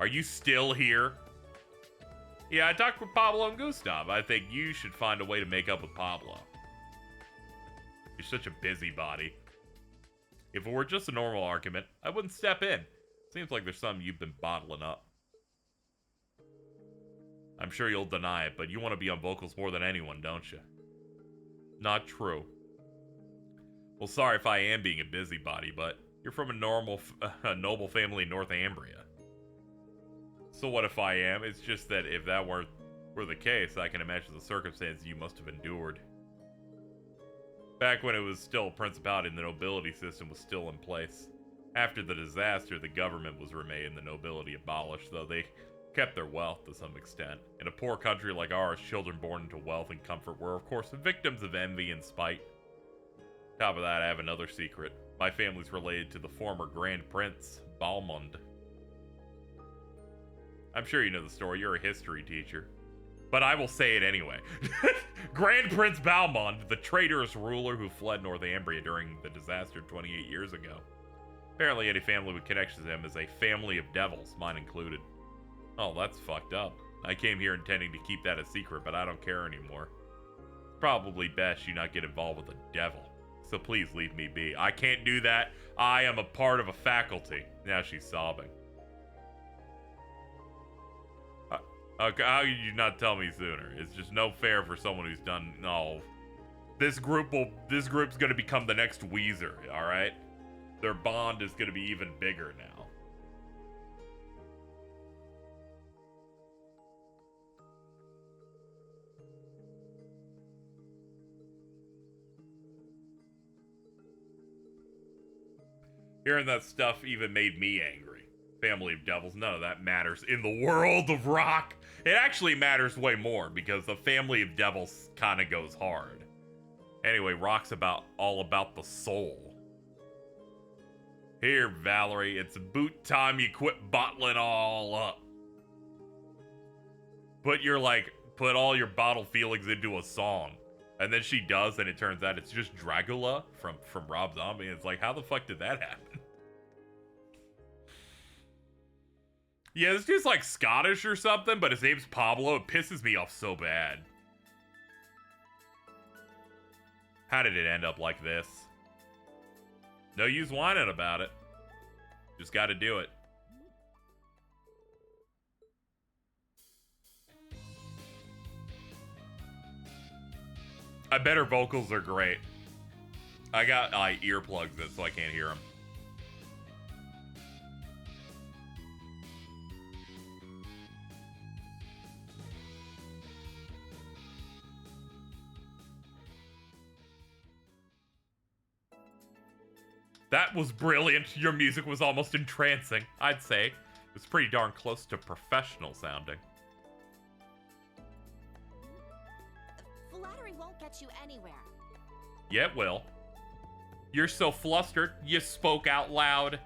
Are you still here? Yeah, I talked with Pablo and Gustav. I think you should find a way to make up with Pablo. You're such a busybody. If it were just a normal argument, I wouldn't step in. Seems like there's something you've been bottling up. I'm sure you'll deny it, but you want to be on vocals more than anyone, don't you? Not true. Well, sorry if I am being a busybody, but you're from a noble family in Northumbria. So what if I am? It's just that if that were the case, I can imagine the circumstances you must have endured. Back when it was still a principality and the nobility system was still in place. After the disaster, the government was remade and the nobility abolished, though they kept their wealth to some extent. In a poor country like ours, children born into wealth and comfort were, of course, victims of envy and spite. Top of that, I have another secret. My family's related to the former Grand Prince, Balmond. I'm sure you know the story, you're a history teacher. But I will say it anyway. Grand Prince Balmond, the traitorous ruler who fled Northumbria during the disaster 28 years ago. Apparently any family with connections to him is a family of devils, mine included. Oh, that's fucked up. I came here intending to keep that a secret, but I don't care anymore. Probably best you not get involved with the devil. So please leave me be. I can't do that. I am a part of a faculty. Now she's sobbing. Okay, how could you not tell me sooner? It's just no fair for someone who's done. No, this group's gonna become the next Weezer. All right, their bond is gonna be even bigger now. Hearing that stuff even made me angry. Family of devils, none of that matters in the world of rock. It actually matters way more because the family of devils kind of goes hard. Anyway, rock's all about the soul. Here, Valerie, it's about time you quit bottling all up. Put all your bottled feelings into a song. And then she does, and it turns out it's just Dragula from Rob Zombie. And it's like, how the fuck did that happen? Yeah, this dude's like Scottish or something, but his name's Pablo. It pisses me off so bad. How did it end up like this? No use whining about it. Just gotta do it. I bet her vocals are great. I got earplugs in so I can't hear them. That was brilliant. Your music was almost entrancing, I'd say. It was pretty darn close to professional sounding. Flattery won't get you anywhere. Yeah, it will. You're so flustered, you spoke out loud.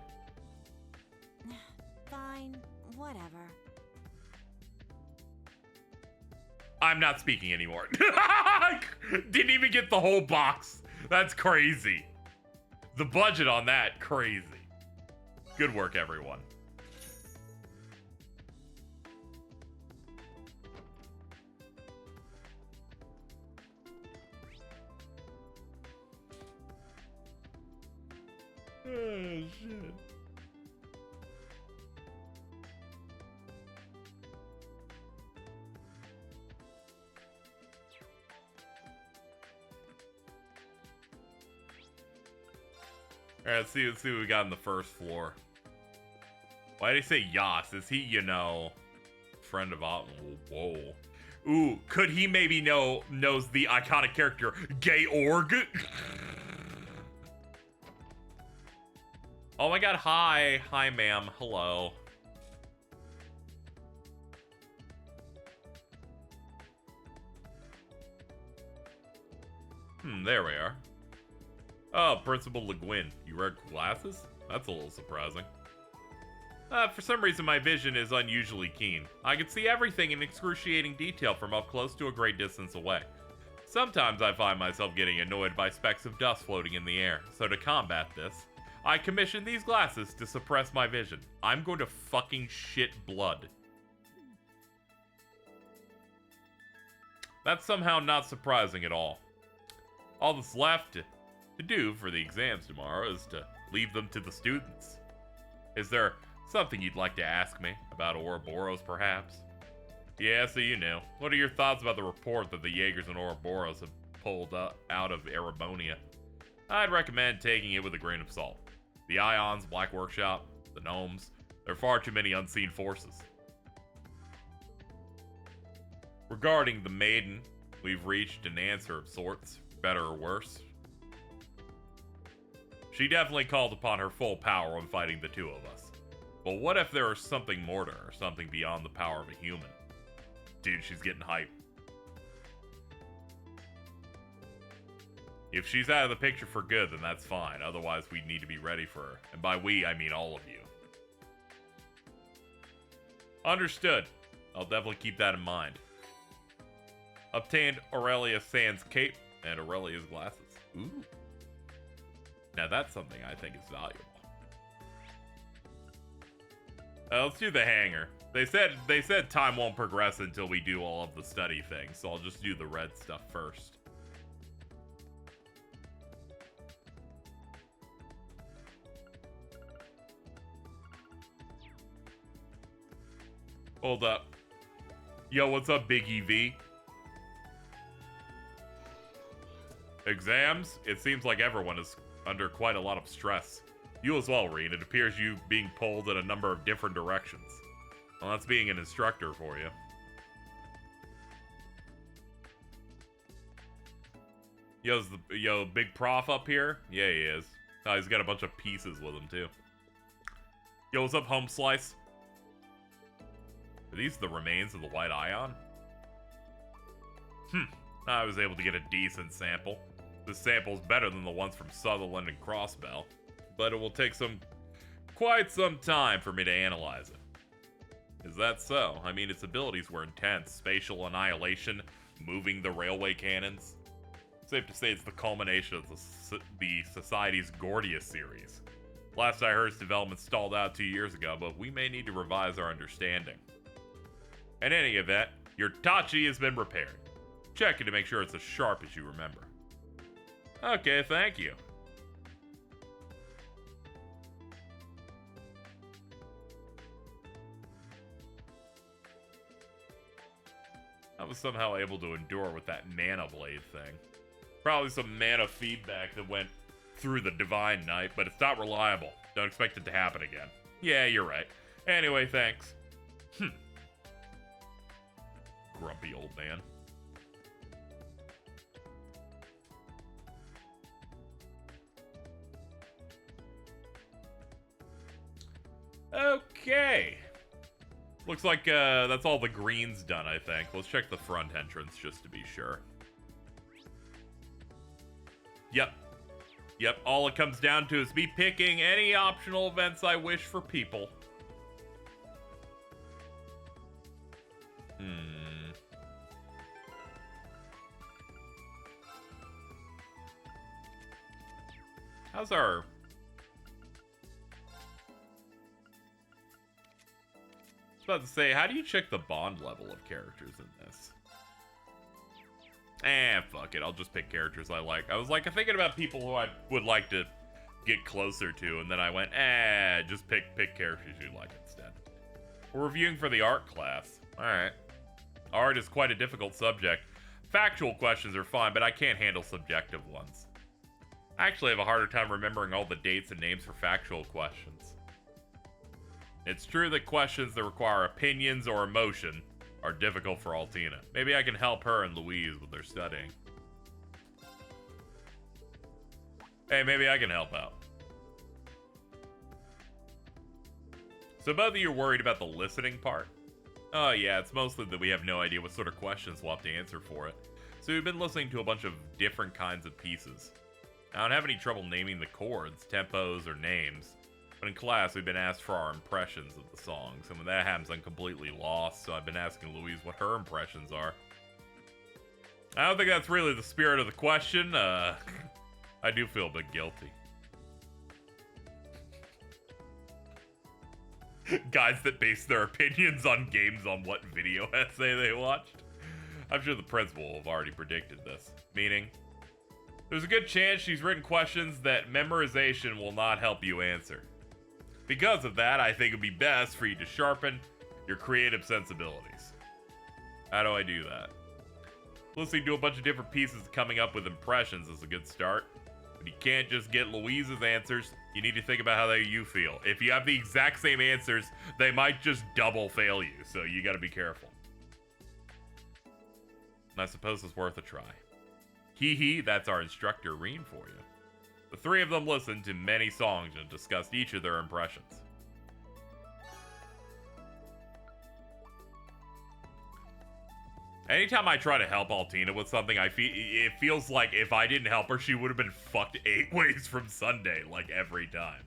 Fine, whatever. I'm not speaking anymore. Didn't even get the whole box. That's crazy. The budget on that, crazy. Good work, everyone. Oh, shit. Alright, let's see what we got on the first floor. Why did he say Yas? Is he, you know, friend of Whoa. Ooh, could he maybe knows the iconic character Georg? Oh my god, hi. Hi, ma'am. Hello. There we are. Oh, Principal Le Guin. You wear glasses? That's a little surprising. For some reason, my vision is unusually keen. I can see everything in excruciating detail from up close to a great distance away. Sometimes I find myself getting annoyed by specks of dust floating in the air, so to combat this, I commissioned these glasses to suppress my vision. I'm going to fucking shit blood. That's somehow not surprising at all. All that's left to do for the exams tomorrow is to leave them to the students. Is there something you'd like to ask me about Ouroboros, perhaps? Yeah, so you know. What are your thoughts about the report that the Jaegers and Ouroboros have pulled out of Erebonia? I'd recommend taking it with a grain of salt. The Aions, Black Workshop, the Gnomes, there are far too many unseen forces. Regarding the Maiden, we've reached an answer of sorts, better or worse. She definitely called upon her full power when fighting the two of us. But what if there was something more to her, something beyond the power of a human? Dude, she's getting hype. If she's out of the picture for good, then that's fine. Otherwise, we need to be ready for her. And by we, I mean all of you. Understood. I'll definitely keep that in mind. Obtained Aurelia Sand's cape and Aurelia's glasses. Ooh. Now that's something I think is valuable. Let's do the hanger. They said time won't progress until we do all of the study things, so I'll just do the red stuff first. Hold up. Yo, what's up, Big EV? Exams? It seems like everyone is under quite a lot of stress. You as well, Reen. It appears you being pulled in a number of different directions. Well, that's being an instructor for you. Yo, big prof up here? Yeah, he is. Oh, he's got a bunch of pieces with him, too. Yo, what's up, Home Slice? Are these the remains of the White Aion? I was able to get a decent sample. This sample's better than the ones from Sutherland and Crossbell, but it will take quite some time for me to analyze it. Is that so? I mean, its abilities were intense. Spatial annihilation, moving the railway cannons. Safe to say it's the culmination of the Society's Gordius series. Last I heard, its development stalled out 2 years ago, but we may need to revise our understanding. In any event, your Tachi has been repaired. Check it to make sure it's as sharp as you remember. Okay, thank you. I was somehow able to endure with that mana blade thing. Probably some mana feedback that went through the Divine Knight, but it's not reliable. Don't expect it to happen again. Yeah, you're right. Anyway, thanks. Grumpy old man. Okay. Looks like that's all the green's done, I think. Let's check the front entrance just to be sure. Yep, all it comes down to is me picking any optional events I wish for people. How's our... I was about to say, how do you check the bond level of characters in this? Fuck it. I'll just pick characters I like. I was like, I'm thinking about people who I would like to get closer to, and then I went, just pick characters you like instead. We're reviewing for the art class. Alright. Art is quite a difficult subject. Factual questions are fine, but I can't handle subjective ones. I actually have a harder time remembering all the dates and names for factual questions. It's true that questions that require opinions or emotion are difficult for Altina. Maybe I can help her and Louise with their studying. Hey, maybe I can help out. So both of you are worried about the listening part? Oh yeah, it's mostly that we have no idea what sort of questions we'll have to answer for it. So we've been listening to a bunch of different kinds of pieces. I don't have any trouble naming the chords, tempos, or names. But in class, we've been asked for our impressions of the songs, and when that happens, I'm completely lost, so I've been asking Louise what her impressions are. I don't think that's really the spirit of the question. I do feel a bit guilty. Guys that base their opinions on games on what video essay they watched. I'm sure the principal will have already predicted this. Meaning, there's a good chance she's written questions that memorization will not help you answer. Because of that, I think it would be best for you to sharpen your creative sensibilities. How do I do that? Listening to a bunch of different pieces coming up with impressions is a good start. But you can't just get Louise's answers. You need to think about how you feel. If you have the exact same answers, they might just double fail you, so you gotta be careful. And I suppose it's worth a try. Hee hee, that's our instructor Reen for you. The three of them listened to many songs and discussed each of their impressions. Anytime I try to help Altina with something, it feels like if I didn't help her, she would have been fucked 8 ways from Sunday, like every time.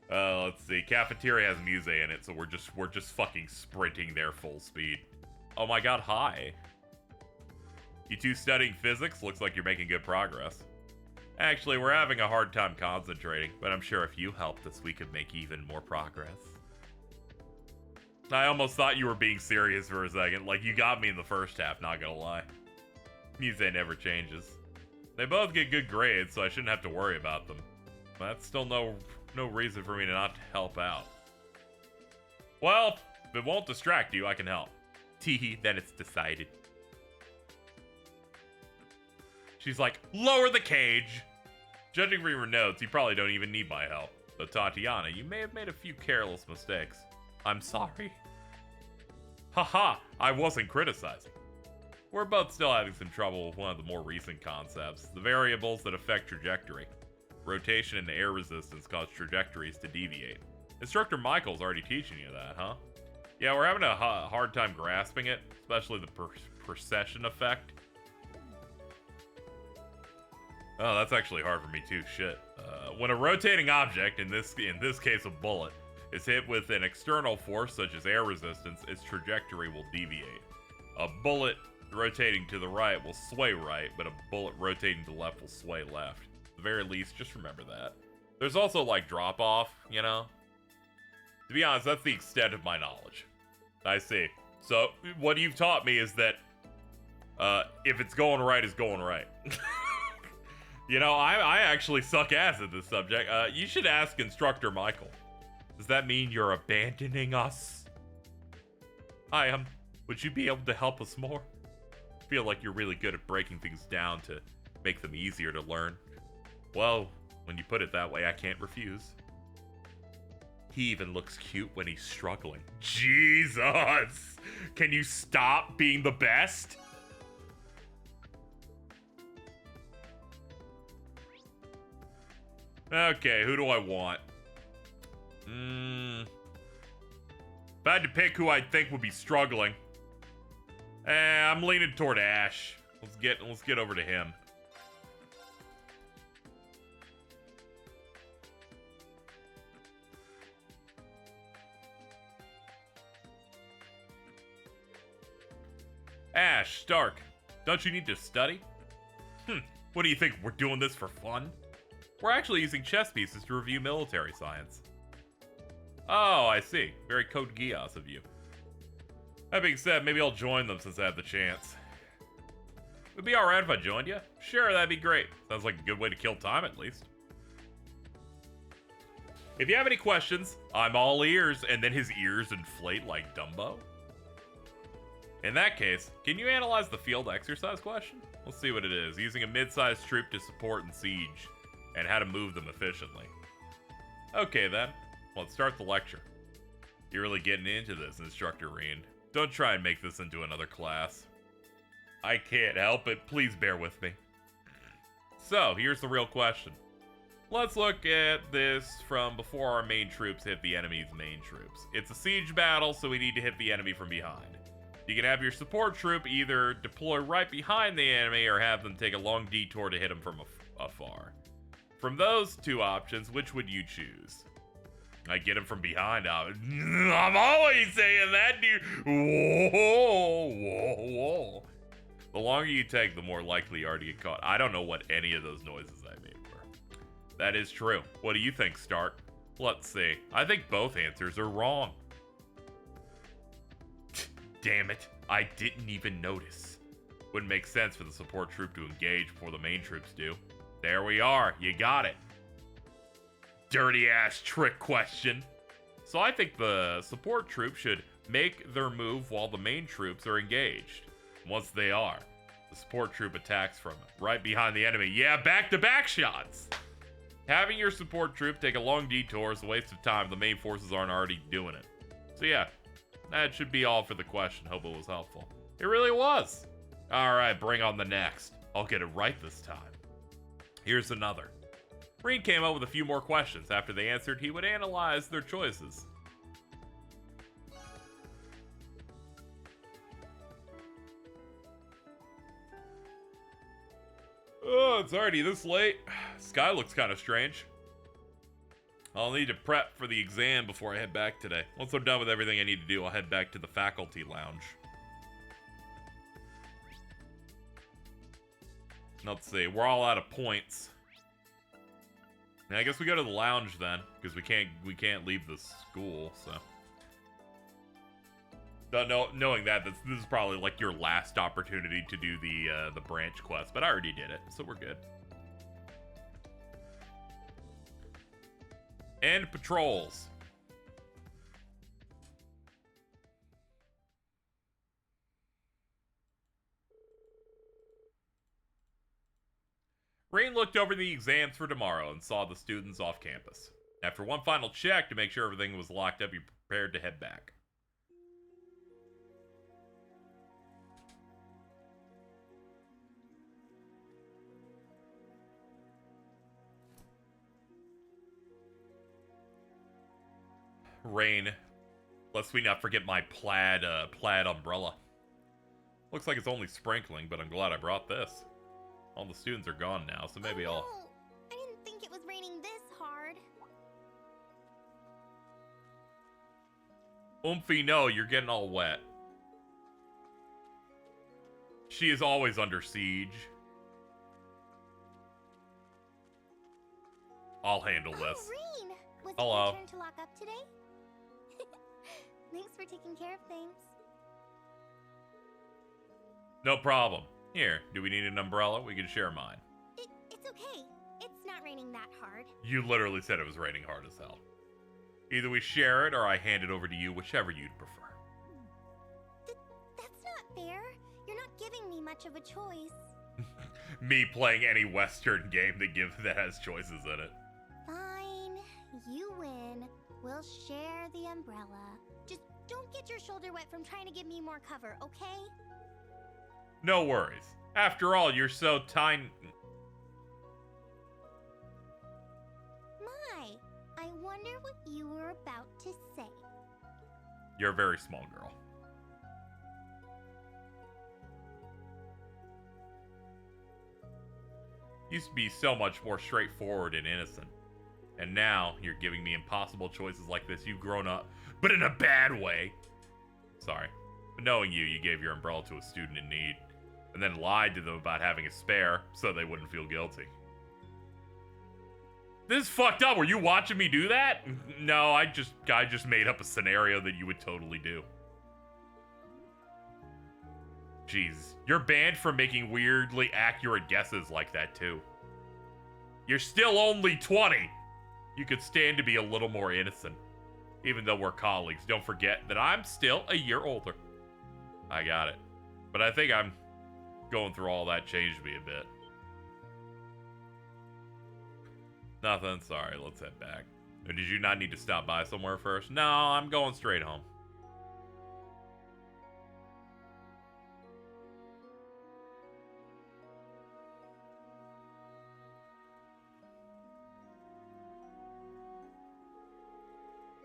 Let's see. Cafeteria has music in it, so we're just fucking sprinting there full speed. Oh my god, hi. You two studying physics? Looks like you're making good progress. Actually, we're having a hard time concentrating, but I'm sure if you helped us, we could make even more progress. I almost thought you were being serious for a second. Like, you got me in the first half, not gonna lie. Muse never changes. They both get good grades, so I shouldn't have to worry about them. But that's still no reason for me to not help out. Well, if it won't distract you, I can help. Teehee, then it's decided. She's like, lower the cage! Judging from your notes, you probably don't even need my help. Though Tatiana, you may have made a few careless mistakes. I'm sorry. Haha, I wasn't criticizing. We're both still having some trouble with one of the more recent concepts, the variables that affect trajectory. Rotation and air resistance cause trajectories to deviate. Instructor Michael's already teaching you that, huh? Yeah, we're having a hard time grasping it, especially the precession effect. Oh, that's actually hard for me too, shit. When a rotating object, in this case a bullet, is hit with an external force such as air resistance, its trajectory will deviate. A bullet rotating to the right will sway right, but a bullet rotating to the left will sway left. At the very least, just remember that. There's also, like, drop-off, you know? To be honest, that's the extent of my knowledge. I see. So, what you've taught me is that, if it's going right, it's going right. You know, I actually suck ass at this subject. You should ask Instructor Michael. Does that mean you're abandoning us? Hi, would you be able to help us more? I feel like you're really good at breaking things down to make them easier to learn. Well, when you put it that way, I can't refuse. He even looks cute when he's struggling. Jesus! Can you stop being the best? Okay, who do I want? If I had to pick who I think would be struggling, I'm leaning toward Ash. Let's get over to him. Ash, Stark, don't you need to study? What do you think, we're doing this for fun? We're actually using chess pieces to review military science. Oh, I see. Very Code Geass of you. That being said, maybe I'll join them since I have the chance. It'd be alright if I joined you. Sure, that'd be great. Sounds like a good way to kill time, at least. If you have any questions, I'm all ears, and then his ears inflate like Dumbo. In that case, can you analyze the field exercise question? Let's see what it is. Using a mid-sized troop to support and siege, and how to move them efficiently. Okay then, let's start the lecture. You're really getting into this, Instructor Reen. Don't try and make this into another class. I can't help it. Please bear with me. So, here's the real question. Let's look at this from before our main troops hit the enemy's main troops. It's a siege battle, so we need to hit the enemy from behind. You can have your support troop either deploy right behind the enemy or have them take a long detour to hit them from afar. From those two options, which would you choose? I get him from behind. I'm always saying that, dude. Whoa, whoa, whoa. The longer you take, the more likely you are to get caught. I don't know what any of those noises I made were. That is true. What do you think, Stark? Let's see. I think both answers are wrong. Damn it. I didn't even notice. Wouldn't make sense for the support troop to engage before the main troops do. There we are. You got it. Dirty ass trick question. So I think the support troop should make their move while the main troops are engaged. Once they are, the support troop attacks from right behind the enemy. Yeah, back-to-back shots. Having your support troop take a long detour is a waste of time. The main forces aren't already doing it. So yeah, that should be all for the question. Hope it was helpful. It really was. All right, bring on the next. I'll get it right this time. Here's another. Reen came up with a few more questions. After they answered, he would analyze their choices. Oh, it's already this late. Sky looks kind of strange. I'll need to prep for the exam before I head back today. Once I'm done with everything I need to do, I'll head back to the faculty lounge. Let's see, we're all out of points. And I guess we go to the lounge then, because we can't leave the school, so. Knowing that, this is probably like your last opportunity to do the branch quest, but I already did it, so we're good. And patrols. Reen looked over the exams for tomorrow and saw the students off campus. After one final check to make sure everything was locked up, he prepared to head back. Rain, lest we not forget my plaid umbrella. Looks like it's only sprinkling, but I'm glad I brought this. All the students are gone now, so maybe I'll... I didn't think it was raining this hard. Oomphy, no, you're getting all wet. She is always under siege. I'll handle this. Reen! Was Hello. it your turn to lock up today? Thanks for taking care of things. No problem. Here, do we need an umbrella? We can share mine. It's okay. It's not raining that hard. You literally said it was raining hard as hell. Either we share it or I hand it over to you, whichever you'd prefer. That's not fair. You're not giving me much of a choice. Me playing any Western game that has choices in it. Fine. You win. We'll share the umbrella. Just don't get your shoulder wet from trying to give me more cover, okay? No worries. After all, you're so tiny. My, I wonder what you were about to say. You're a very small girl. Used to be so much more straightforward and innocent. And now, you're giving me impossible choices like this. You've grown up, but in a bad way. Sorry. But knowing you gave your umbrella to a student in need. And then lied to them about having a spare so they wouldn't feel guilty. This is fucked up. Were you watching me do that? No, I just made up a scenario that you would totally do. Jeez. You're banned from making weirdly accurate guesses like that, too. You're still only 20. You could stand to be a little more innocent. Even though we're colleagues, don't forget that I'm still a year older. I got it. But I think I'm going through all that changed me a bit. Nothing, sorry, let's head back. Or did you not need to stop by somewhere first? No, I'm going straight home.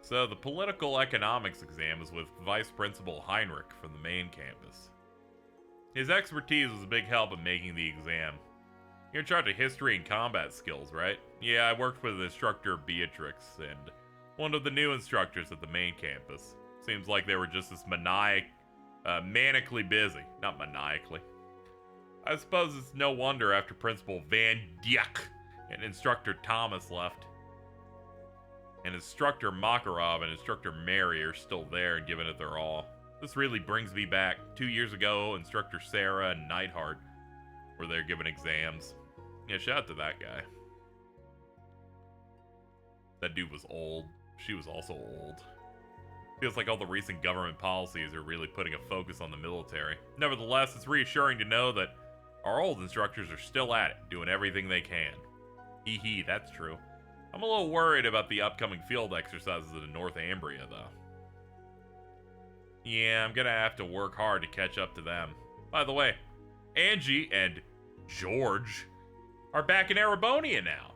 So the political economics exam is with Vice Principal Heinrich from the main campus. His expertise was a big help in making the exam. You're in charge of history and combat skills, right? Yeah, I worked with instructor Beatrix and one of the new instructors at the main campus. Seems like they were just as manically busy. Not maniacally. I suppose it's no wonder after Principal Van Dyck and Instructor Thomas left. And Instructor Makarov and Instructor Mary are still there and giving it their all. This really brings me back. 2 years ago, Instructor Sarah and Neidhart were there giving exams. Yeah, shout out to that guy. That dude was old. She was also old. Feels like all the recent government policies are really putting a focus on the military. Nevertheless, it's reassuring to know that our old instructors are still at it, doing everything they can. Hee hee, that's true. I'm a little worried about the upcoming field exercises in North Ambria, though. Yeah, I'm gonna have to work hard to catch up to them. By the way, Angie and George are back in Erebonia now.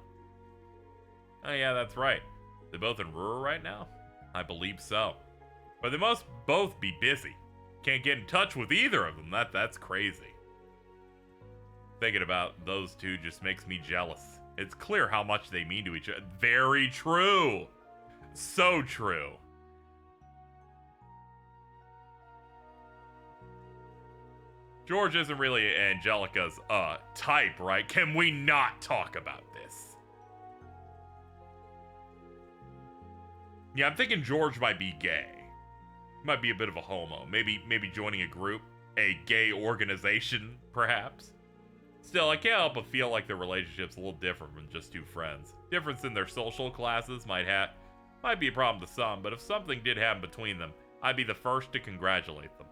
Oh yeah, that's right. They're both in Ruhr right now? I believe so. But they must both be busy. Can't get in touch with either of them. That's crazy. Thinking about those two just makes me jealous. It's clear how much they mean to each other. Very true. So true. George isn't really Angelica's type, right? Can we not talk about this? Yeah, I'm thinking George might be gay. Might be a bit of a homo. Maybe joining a group, a gay organization, perhaps. Still, I can't help but feel like their relationship's a little different from just two friends. Difference in their social classes might be a problem to some, but if something did happen between them, I'd be the first to congratulate them.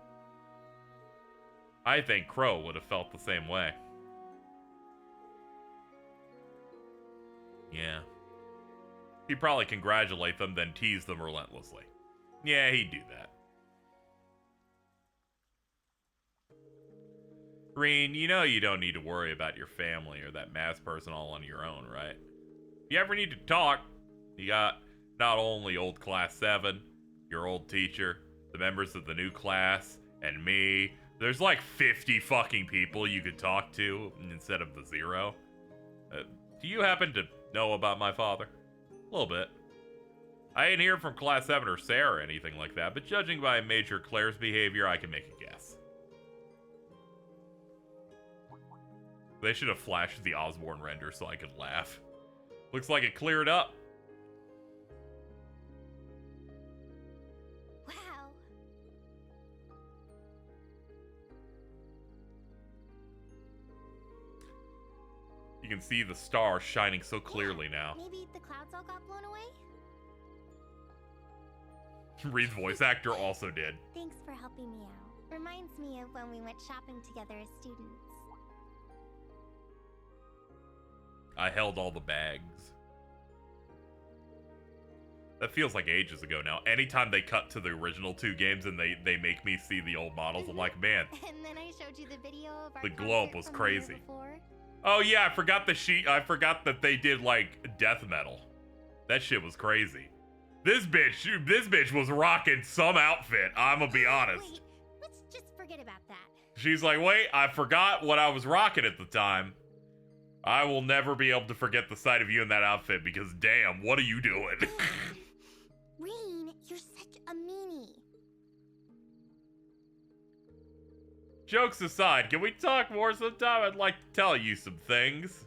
I think Crow would have felt the same way. Yeah. He'd probably congratulate them, then tease them relentlessly. Yeah, he'd do that. Green, you know you don't need to worry about your family or that math person all on your own, right? If you ever need to talk, you got not only old class 7, your old teacher, the members of the new class, and me. There's like 50 fucking people you could talk to instead of the 0. Do you happen to know about my father? A little bit. I ain't hear from class 7 or Sarah or anything like that, but judging by Major Claire's behavior, I can make a guess. They should have flashed the Osborne render so I could laugh. Looks like it cleared up. Wow. You can see the star shining so clearly now. Maybe the clouds all got blown away? Reed's voice actor also did. Thanks for helping me out. Reminds me of when we went shopping together as students. I held all the bags. That feels like ages ago now. Anytime they cut to the original 2 games and they make me see the old models, I'm like, man. And then I showed you the video of our the glow up was concert from the year crazy. before. Oh yeah, I forgot that they did like death metal. That shit was crazy. This bitch was rocking some outfit, I'm gonna be honest. Wait, let's just forget about that. She's like, wait, I forgot what I was rocking at the time. I will never be able to forget the sight of you in that outfit because damn, what are you doing? Reen, you're such a meanie. Jokes aside, can we talk more sometime? I'd like to tell you some things.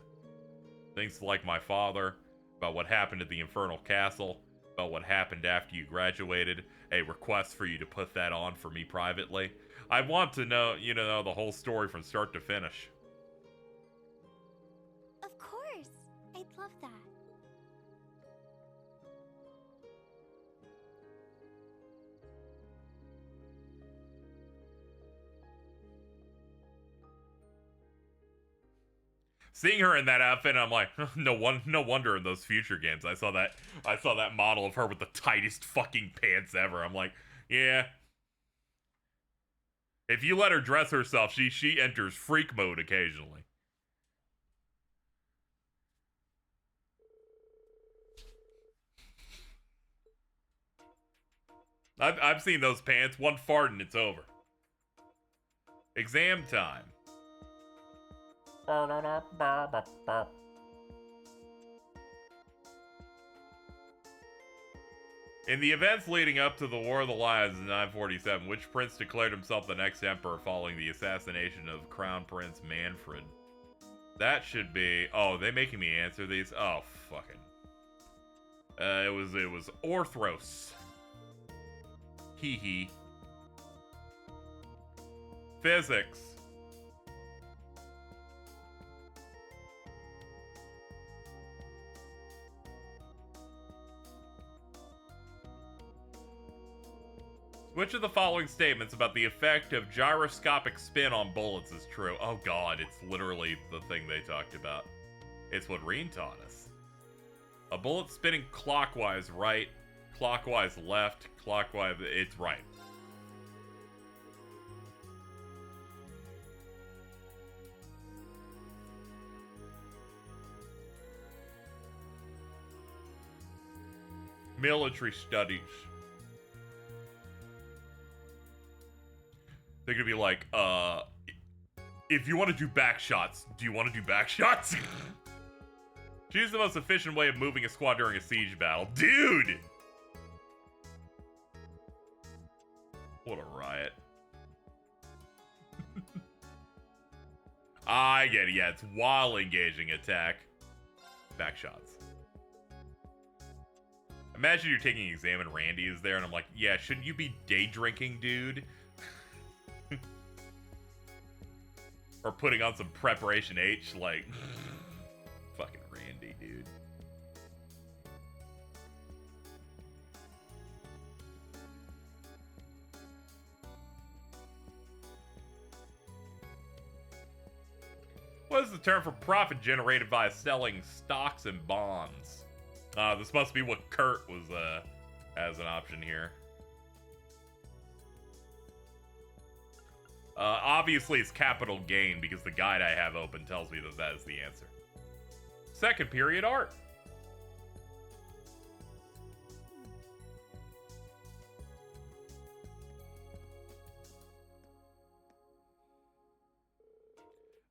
Things like my father, about what happened at the Infernal Castle, about what happened after you graduated, a request for you to put that on for me privately. I want to know, the whole story from start to finish. Of course. I'd love that. Seeing her in that outfit, I'm like, no wonder in those future games I saw that model of her with the tightest fucking pants ever. I'm like, yeah. If you let her dress herself, she enters freak mode occasionally. I've seen those pants. One fart and it's over. Exam time. In the events leading up to the War of the Lions in 947, which prince declared himself the next emperor following the assassination of Crown Prince Manfred? That should be... Oh, they making me answer these? Oh, fucking... It was Orthros. Hee hee. Physics. Which of the following statements about the effect of gyroscopic spin on bullets is true? Oh god, it's literally the thing they talked about. It's what Reen taught us. A bullet spinning clockwise right, clockwise left, clockwise... It's right. Military studies. They're gonna be like, if you want to do back shots, do you want to do back shots? Choose the most efficient way of moving a squad during a siege battle. Dude! What a riot. I get it, yeah, it's while engaging attack. Back shots. Imagine you're taking an exam and Randy is there and I'm like, yeah, shouldn't you be day drinking, dude? Or putting on some preparation H, like, fucking Randy, dude. What is the term for profit generated by selling stocks and bonds? This must be what Kurt was, as an option here. Obviously, it's capital gain because the guide I have open tells me that that is the answer. Second period art.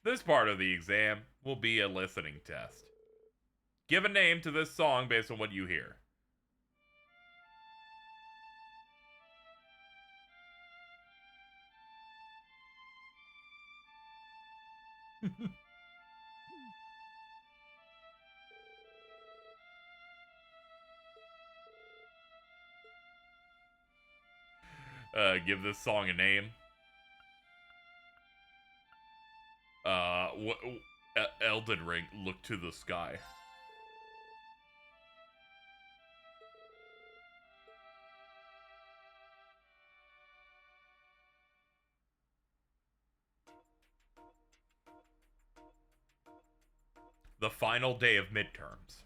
This part of the exam will be a listening test. Give a name to this song based on what you hear. Give this song a name. Elden Ring, Look to the Sky. The final day of midterms.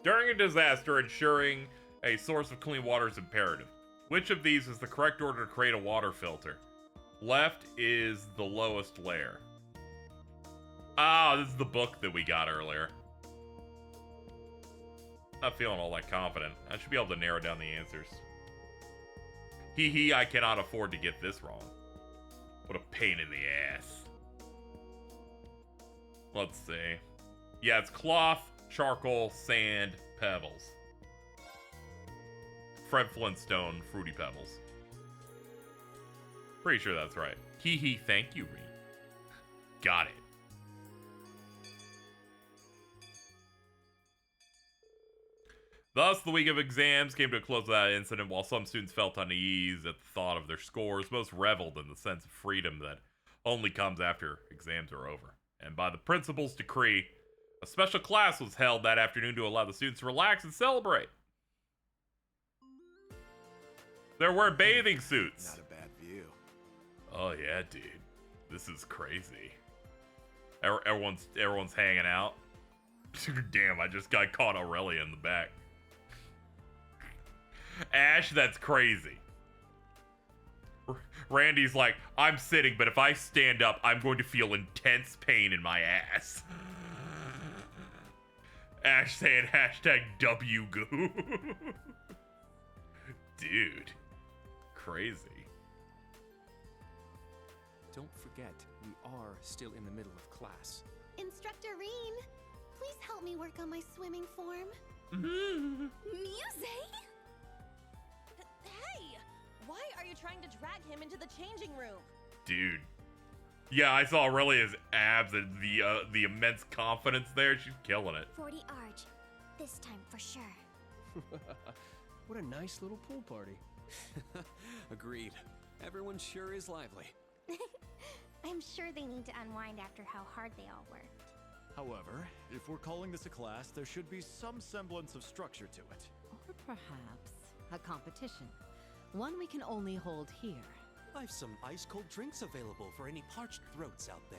During a disaster, ensuring a source of clean water is imperative. Which of these is the correct order to create a water filter? Left is the lowest layer. Ah, this is the book that we got earlier. Not feeling all that confident. I should be able to narrow down the answers. Hee hee, I cannot afford to get this wrong. What a pain in the ass. Let's see. Yeah, it's cloth, charcoal, sand, pebbles. Fred Flintstone, Fruity Pebbles. Pretty sure that's right. Hee hee, thank you, Reed. Got it. Thus, the week of exams came to a close without incident. While some students felt uneasy at the thought of their scores, most reveled in the sense of freedom that only comes after exams are over. And by the principal's decree, A special class was held that afternoon to allow the students to relax and celebrate. There were bathing suits. Not a bad view. Oh yeah, dude. This is crazy. Everyone's hanging out. Damn, I just got caught Aurelia in the back. Ash, that's crazy. Randy's like, I'm sitting, but if I stand up, I'm going to feel intense pain in my ass. Ash saying hashtag WGoo. Dude. Crazy. Don't forget, we are still in the middle of class. Instructor Reen, please help me work on my swimming form. Muse? Hey! Why are you trying to drag him into the changing room? Dude. Yeah, I saw Aurelia's abs and the immense confidence there. She's killing it. 40 Arch. This time for sure. What a nice little pool party. Agreed. Everyone sure is lively. I'm sure they need to unwind after how hard they all worked. However, if we're calling this a class, there should be some semblance of structure to it. Or perhaps a competition. One we can only hold here. I've some ice-cold drinks available for any parched throats out there.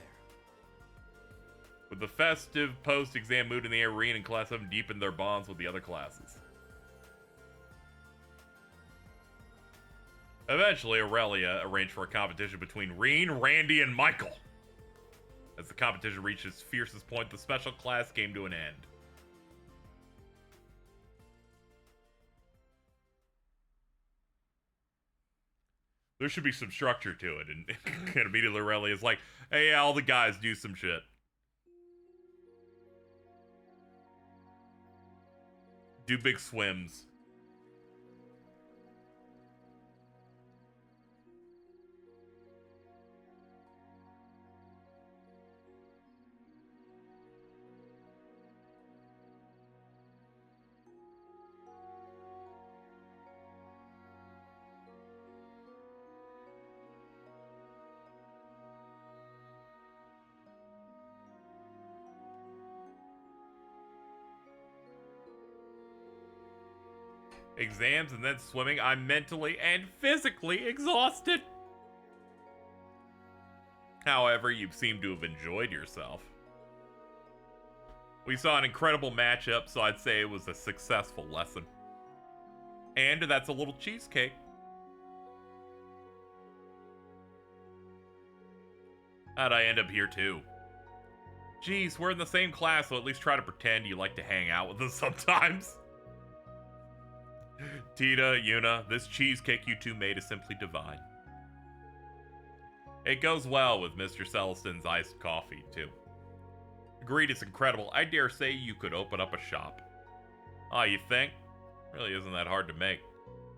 With the festive post-exam mood in the air, Reen and Class 7 deepened their bonds with the other classes. Eventually, Aurelia arranged for a competition between Reen, Randy, and Michael. As the competition reached its fiercest point, the special class came to an end. There should be some structure to it, and immediately Aurelia's like, hey, all the guys do some shit. Do big swims. Exams and then swimming, I'm mentally and physically exhausted. However, you seem to have enjoyed yourself. We saw an incredible matchup, so I'd say it was a successful lesson. And that's a little cheesecake. How'd I end up here too? Geez, we're in the same class, so at least try to pretend you like to hang out with us sometimes. Tita, Yuna, this cheesecake you two made is simply divine. It goes well with Mr. Celestin's iced coffee, too. Agreed, it's incredible. I dare say you could open up a shop. Ah, you think? Really isn't that hard to make.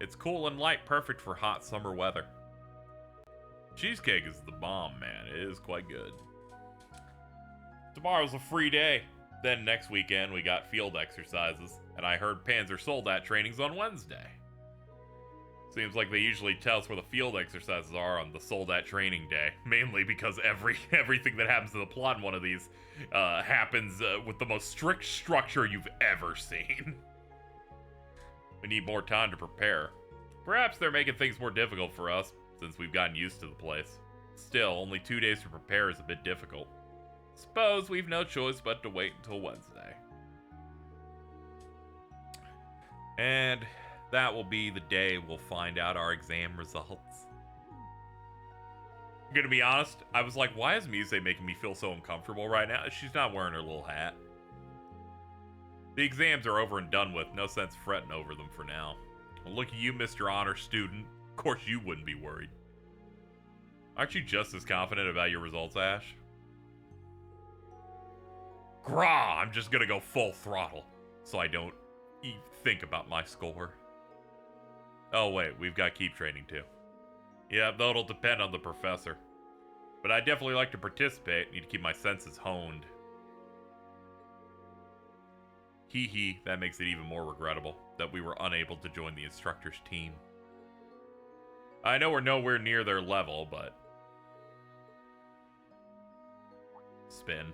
It's cool and light, perfect for hot summer weather. Cheesecake is the bomb, man. It is quite good. Tomorrow's a free day. Then next weekend, we got field exercises, and I heard Panzer Soldat training's on Wednesday. Seems like they usually tell us where the field exercises are on the Soldat training day, mainly because everything that happens to the plot in one of these happens with the most strict structure you've ever seen. We need more time to prepare. Perhaps they're making things more difficult for us, since we've gotten used to the place. Still, only 2 days to prepare is a bit difficult. Suppose we've no choice but to wait until Wednesday. And that will be the day we'll find out our exam results. I'm gonna be honest, I was like, why is Muse making me feel so uncomfortable right now? She's not wearing her little hat. The exams are over and done with, no sense fretting over them for now. Well, look at you, Mr. Honor Student. Of course you wouldn't be worried. Aren't you just as confident about your results, Ash? Grah! I'm just gonna go full throttle, so I don't think about my score. Oh wait, we've got keep training too. Yeah, that'll depend on the professor. But I definitely like to participate, need to keep my senses honed. Hee hee, that makes it even more regrettable that we were unable to join the instructor's team. I know we're nowhere near their level, but... Spin.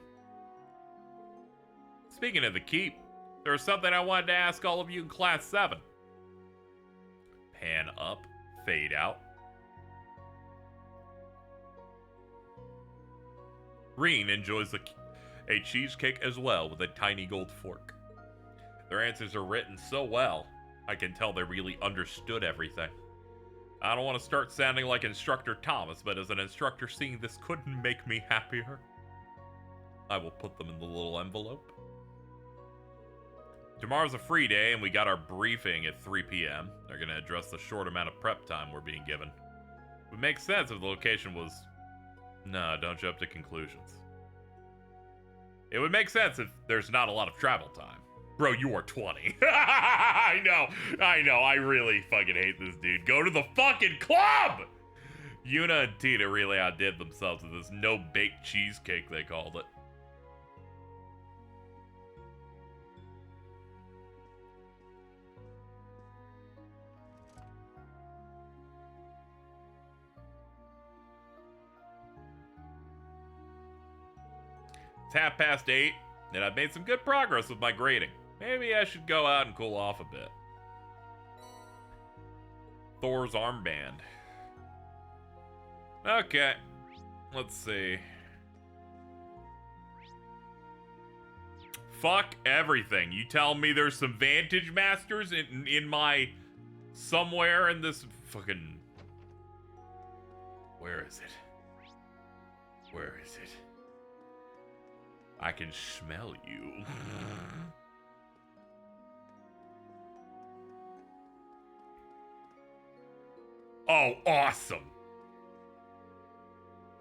Speaking of the keep, there was something I wanted to ask all of you in Class 7. Pan up, fade out. Reen enjoys a cheesecake as well with a tiny gold fork. Their answers are written so well, I can tell they really understood everything. I don't want to start sounding like Instructor Thomas, but as an instructor, seeing this couldn't make me happier. I will put them in the little envelope. Tomorrow's a free day, and we got our briefing at 3 p.m. They're going to address the short amount of prep time we're being given. It would make sense if the location was... No, don't jump to conclusions. It would make sense if there's not a lot of travel time. Bro, you are 20. I know, I really fucking hate this dude. Go to the fucking club! Yuna and Tina really outdid themselves with this no-baked cheesecake, they called it. It's 8:30, and I've made some good progress with my grading. Maybe I should go out and cool off a bit. Thor's armband. Okay, let's see. Fuck everything. You telling me there's some Vantage Masters in my... somewhere in this fucking... Where is it? Where is it? I can smell you. Oh, awesome.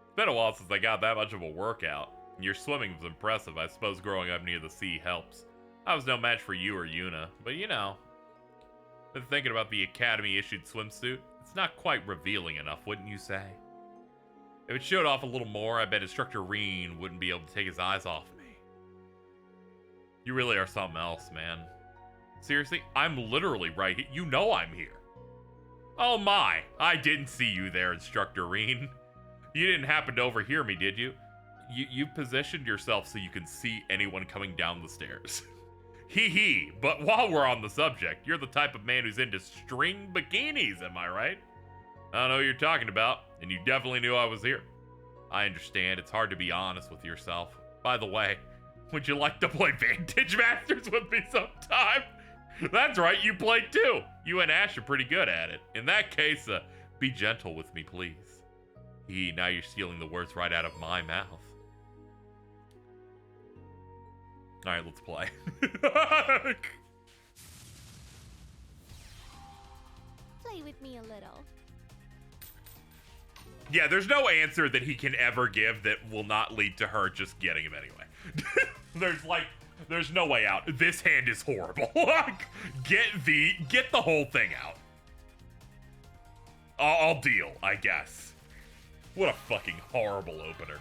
It's been a while since I got that much of a workout. Your swimming was impressive. I suppose growing up near the sea helps. I was no match for you or Yuna, but you know. Been thinking about the Academy-issued swimsuit. It's not quite revealing enough, wouldn't you say? If it showed off a little more, I bet Instructor Reen wouldn't be able to take his eyes off me. You really are something else, man. Seriously, I'm literally right here. You know I'm here. Oh my, I didn't see you there, Instructor Reen. You didn't happen to overhear me, did you? You positioned yourself so you can see anyone coming down the stairs. Hee hee, but while we're on the subject, you're the type of man who's into string bikinis, am I right? I don't know what you're talking about, and you definitely knew I was here. I understand, it's hard to be honest with yourself. By the way, would you like to play Vantage Masters with me sometime? That's right, you played too. You and Ash are pretty good at it. In that case, be gentle with me, please. Now you're stealing the words right out of my mouth. Alright, let's play. Play with me a little. Yeah, there's no answer that he can ever give that will not lead to her just getting him anyway. There's no way out. This hand is horrible. Get the whole thing out. I'll deal, I guess. What a fucking horrible opener.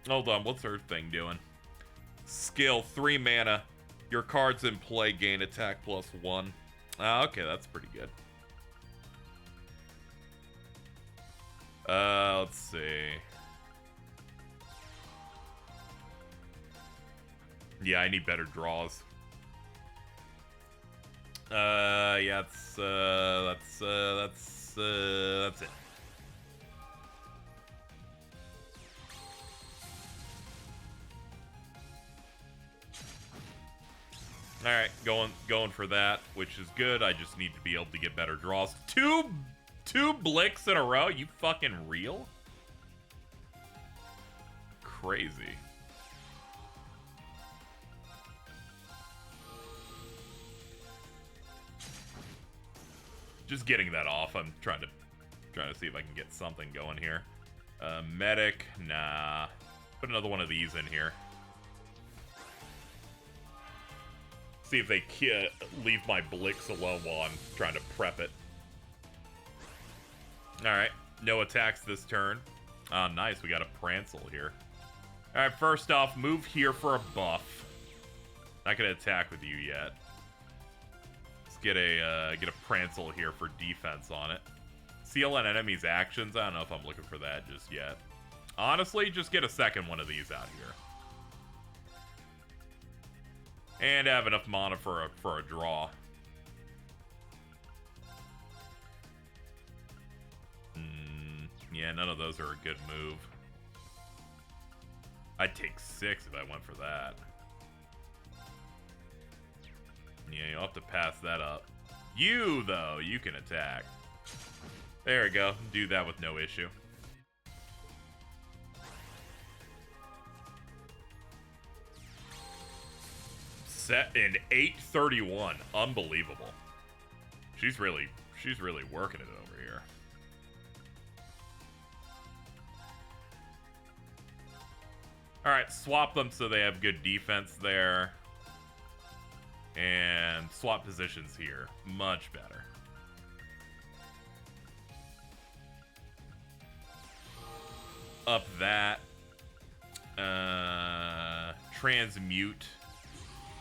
Hold on, what's her thing doing? Skill, 3 mana. Your cards in play gain attack +1. Okay, that's pretty good. Let's see. Yeah, I need better draws. Yeah, that's it. Alright, going for that, which is good. I just need to be able to get better draws. Two Blicks in a row? You fucking real? Crazy. Just getting that off. I'm trying to see if I can get something going here. Medic, nah. Put another one of these in here. See if they leave my Blix alone while I'm trying to prep it. Alright, no attacks this turn. Oh, nice, we got a Prancel here. Alright, first off, move here for a buff. Not gonna attack with you yet. Let's get a Prancel here for defense on it. Seal an enemy's actions. I don't know if I'm looking for that just yet. Honestly, just get a second one of these out here. And have enough mana for a draw. Yeah, none of those are a good move. I'd take 6 if I went for that. Yeah, you'll have to pass that up. You, though, you can attack. There we go. Do that with no issue. Set in 831. Unbelievable. She's really working it over here. Alright, swap them so they have good defense there. And swap positions here. Much better. Up that. Transmute.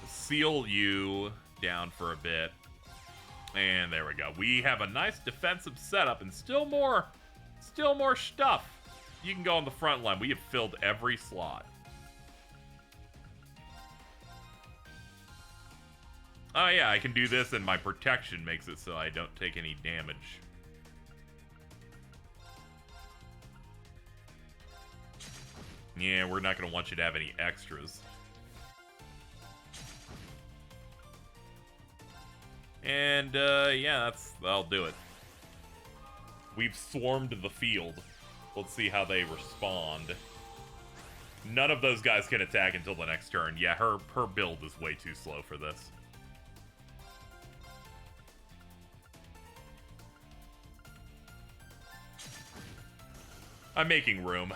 Seal you down for a bit. And there we go. We have a nice defensive setup and still more stuff. You can go on the front line. We have filled every slot. Oh yeah, I can do this and my protection makes it so I don't take any damage. Yeah, we're not going to want you to have any extras. And, yeah, that'll do it. We've swarmed the field. Let's see how they respond. None of those guys can attack until the next turn. Yeah, her build is way too slow for this. I'm making room.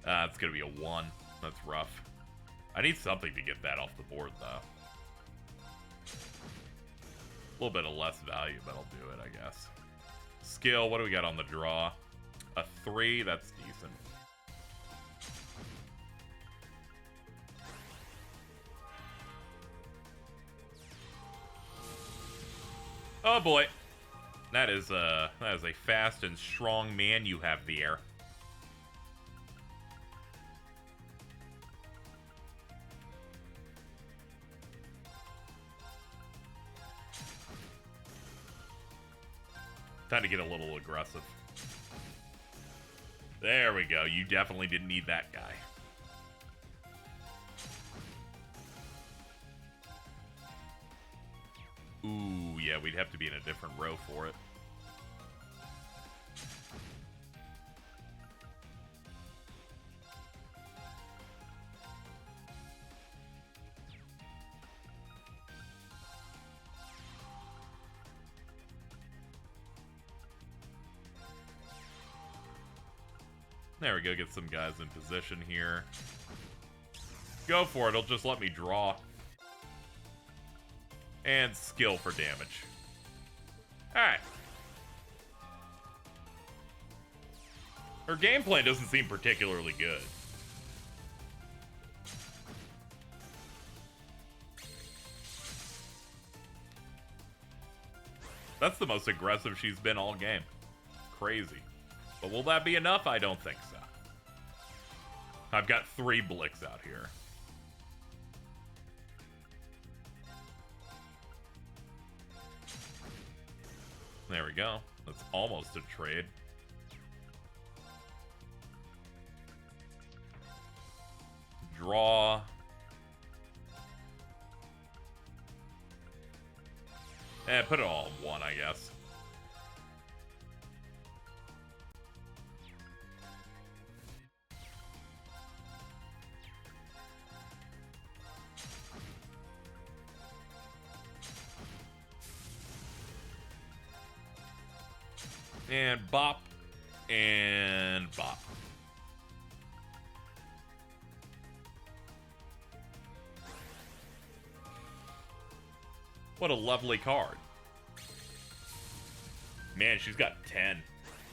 It's gonna be a 1. That's rough. I need something to get that off the board, though. A little bit of less value, but I'll do it, I guess. Skill, what do we got on the draw? A 3, that's decent. Oh boy. That is a fast and strong man you have there. Time to get a little aggressive. There we go. You definitely didn't need that guy. Ooh, yeah, we'd have to be in a different row for it. There we go, get some guys in position here. Go for it, it'll just let me draw. And skill for damage. Alright. Her game plan doesn't seem particularly good. That's the most aggressive she's been all game. Crazy. But will that be enough? I don't think so. I've got 3 Blicks out here. There we go. That's almost a trade. Draw. Put it all in 1, I guess. And bop. And bop. What a lovely card. Man, she's got 10.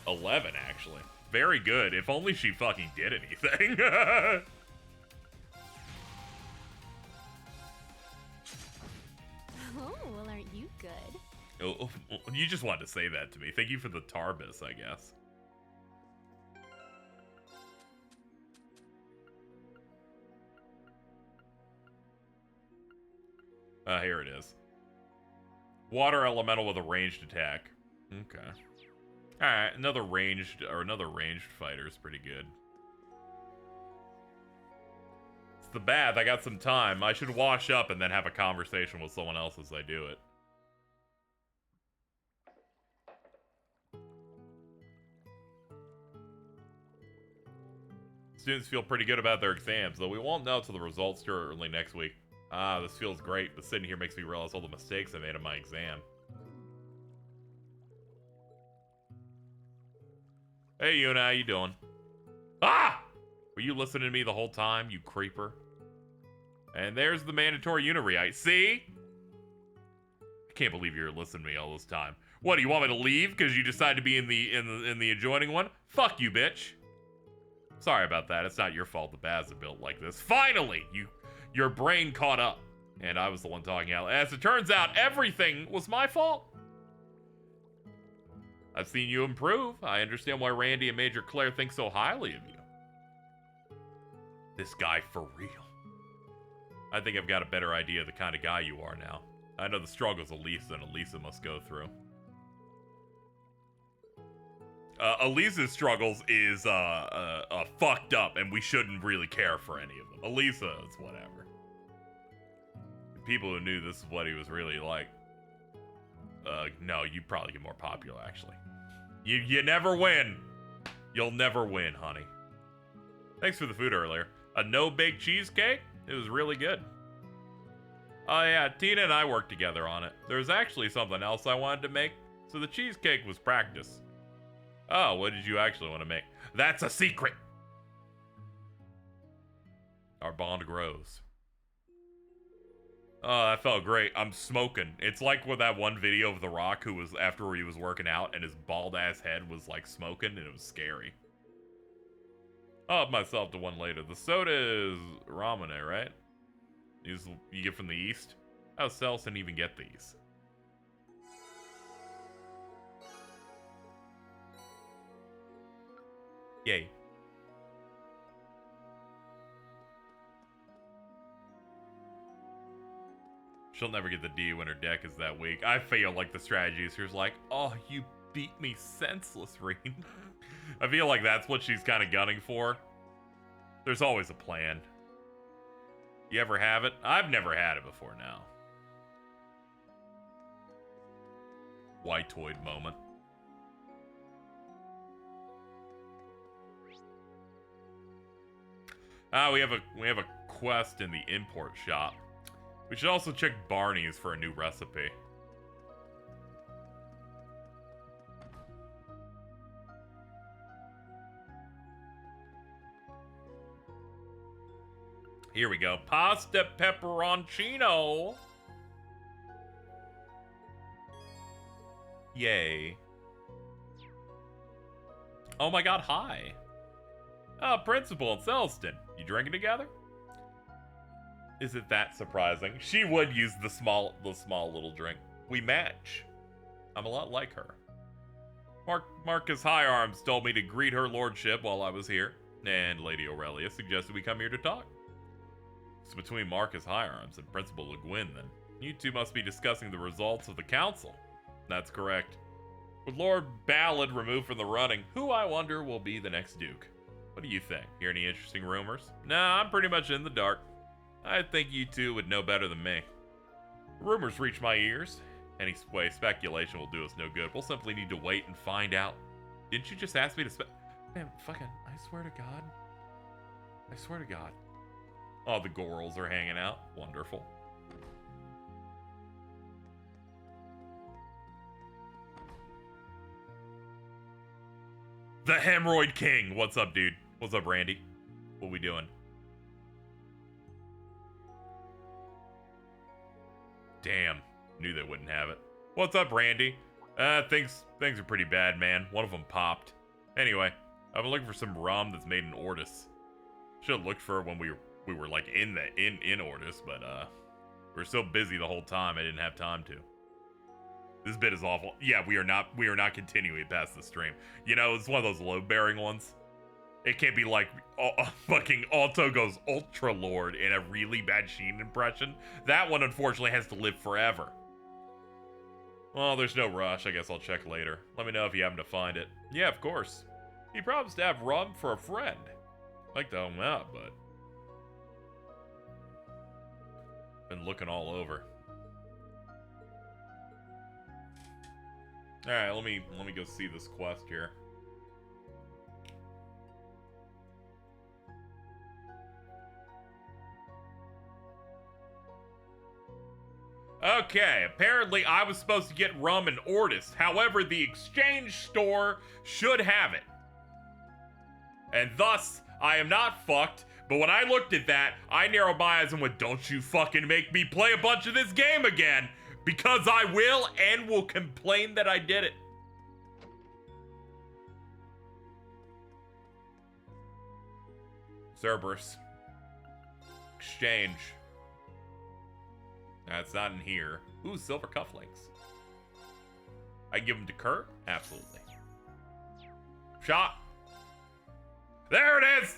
11, actually. Very good. If only she fucking did anything. Oh, well, aren't you good? Oh, you just wanted to say that to me. Thank you for the Tarbis, I guess. Here it is. Water elemental with a ranged attack. Okay. Alright, another ranged fighter is pretty good. It's the bath, I got some time. I should wash up and then have a conversation with someone else as I do it. Students feel pretty good about their exams, though we won't know till the results are early next week. Ah, this feels great, but sitting here makes me realize all the mistakes I made in my exam. Hey, Yuna, how you doing? Ah! Were you listening to me the whole time, you creeper? And there's the mandatory Unirite. See? I can't believe you're listening to me all this time. What, do you want me to leave because you decided to be in the adjoining one? Fuck you, bitch. Sorry about that. It's not your fault the baths are built like this. Finally, your brain caught up, and I was the one talking out. As it turns out, everything was my fault. I've seen you improve. I understand why Randy and Major Claire think so highly of you. This guy for real. I think I've got a better idea of the kind of guy you are now. I know the struggles Elisa and Elisa must go through. Elisa's struggles is fucked up, and we shouldn't really care for any of them. Elisa is whatever. People who knew this is what he was really like. No, you'd probably get more popular, actually. You never win. You'll never win, honey. Thanks for the food earlier. A no-bake cheesecake? It was really good. Oh yeah, Tina and I worked together on it. There was actually something else I wanted to make, so the cheesecake was practice. Oh, what did you actually want to make? That's a secret! Our bond grows. Oh, that felt great. I'm smoking. It's like with that one video of The Rock who was after he was working out and his bald ass head was like smoking and it was scary. I'll up myself to one later. The soda is ramune, right? You get from the east? How does Selson even get these? Yay. She'll never get the D when her deck is that weak. I feel like the strategy is here's like, oh, you beat me senseless, Reen. I feel like that's what she's kind of gunning for. There's always a plan. You ever have it? I've never had it before now. White-toyed moment. Ah, we have a quest in the import shop. We should also check Barney's for a new recipe. Here we go. Pasta pepperoncino. Yay. Oh my god, hi. Oh, Principal and Celston. You drinking together? Is it that surprising? She would use the small little drink. We match. I'm a lot like her. Marcus Higharms told me to greet her lordship while I was here, and Lady Aurelia suggested we come here to talk. It's between Marcus Higharms and Principal Le Guin, then. You two must be discussing the results of the council. That's correct. With Lord Ballard removed from the running, who I wonder will be the next Duke? What do you think? Hear any interesting rumors? Nah, I'm pretty much in the dark. I think you two would know better than me. Rumors reach my ears. Any speculation will do us no good. We'll simply need to wait and find out. Didn't you just ask me to Man, fucking, I swear to God. I swear to God. Oh, the Gorals are hanging out. Wonderful. The Hemorrhoid King. What's up, dude? What's up, Randy? What we doing? Damn. Knew they wouldn't have it. What's up, Randy? Things are pretty bad, man. One of them popped. Anyway, I've been looking for some rum that's made in Ortis. Should have looked for it when we were like in Ortis, but we were so busy the whole time I didn't have time to. This bit is awful. Yeah, we are not continuing past the stream. You know, it's one of those load-bearing ones. It can't be like fucking Alto goes Ultra Lord in a really bad Sheen impression. That one unfortunately has to live forever. Well, there's no rush. I guess I'll check later. Let me know if you happen to find it. Yeah, of course. He promised to have rum for a friend. I'd like to help him out, but been looking all over. All right, let me go see this quest here. Okay, apparently I was supposed to get rum in Ortis. However, the exchange store should have it. And thus, I am not fucked. But when I looked at that, I narrowed my eyes and went, don't you fucking make me play a bunch of this game again. Because I will and will complain that I did it. Cerberus. Exchange. That's not in here. Ooh, silver cufflinks. I can give them to Kurt? Absolutely. Shot. There it is!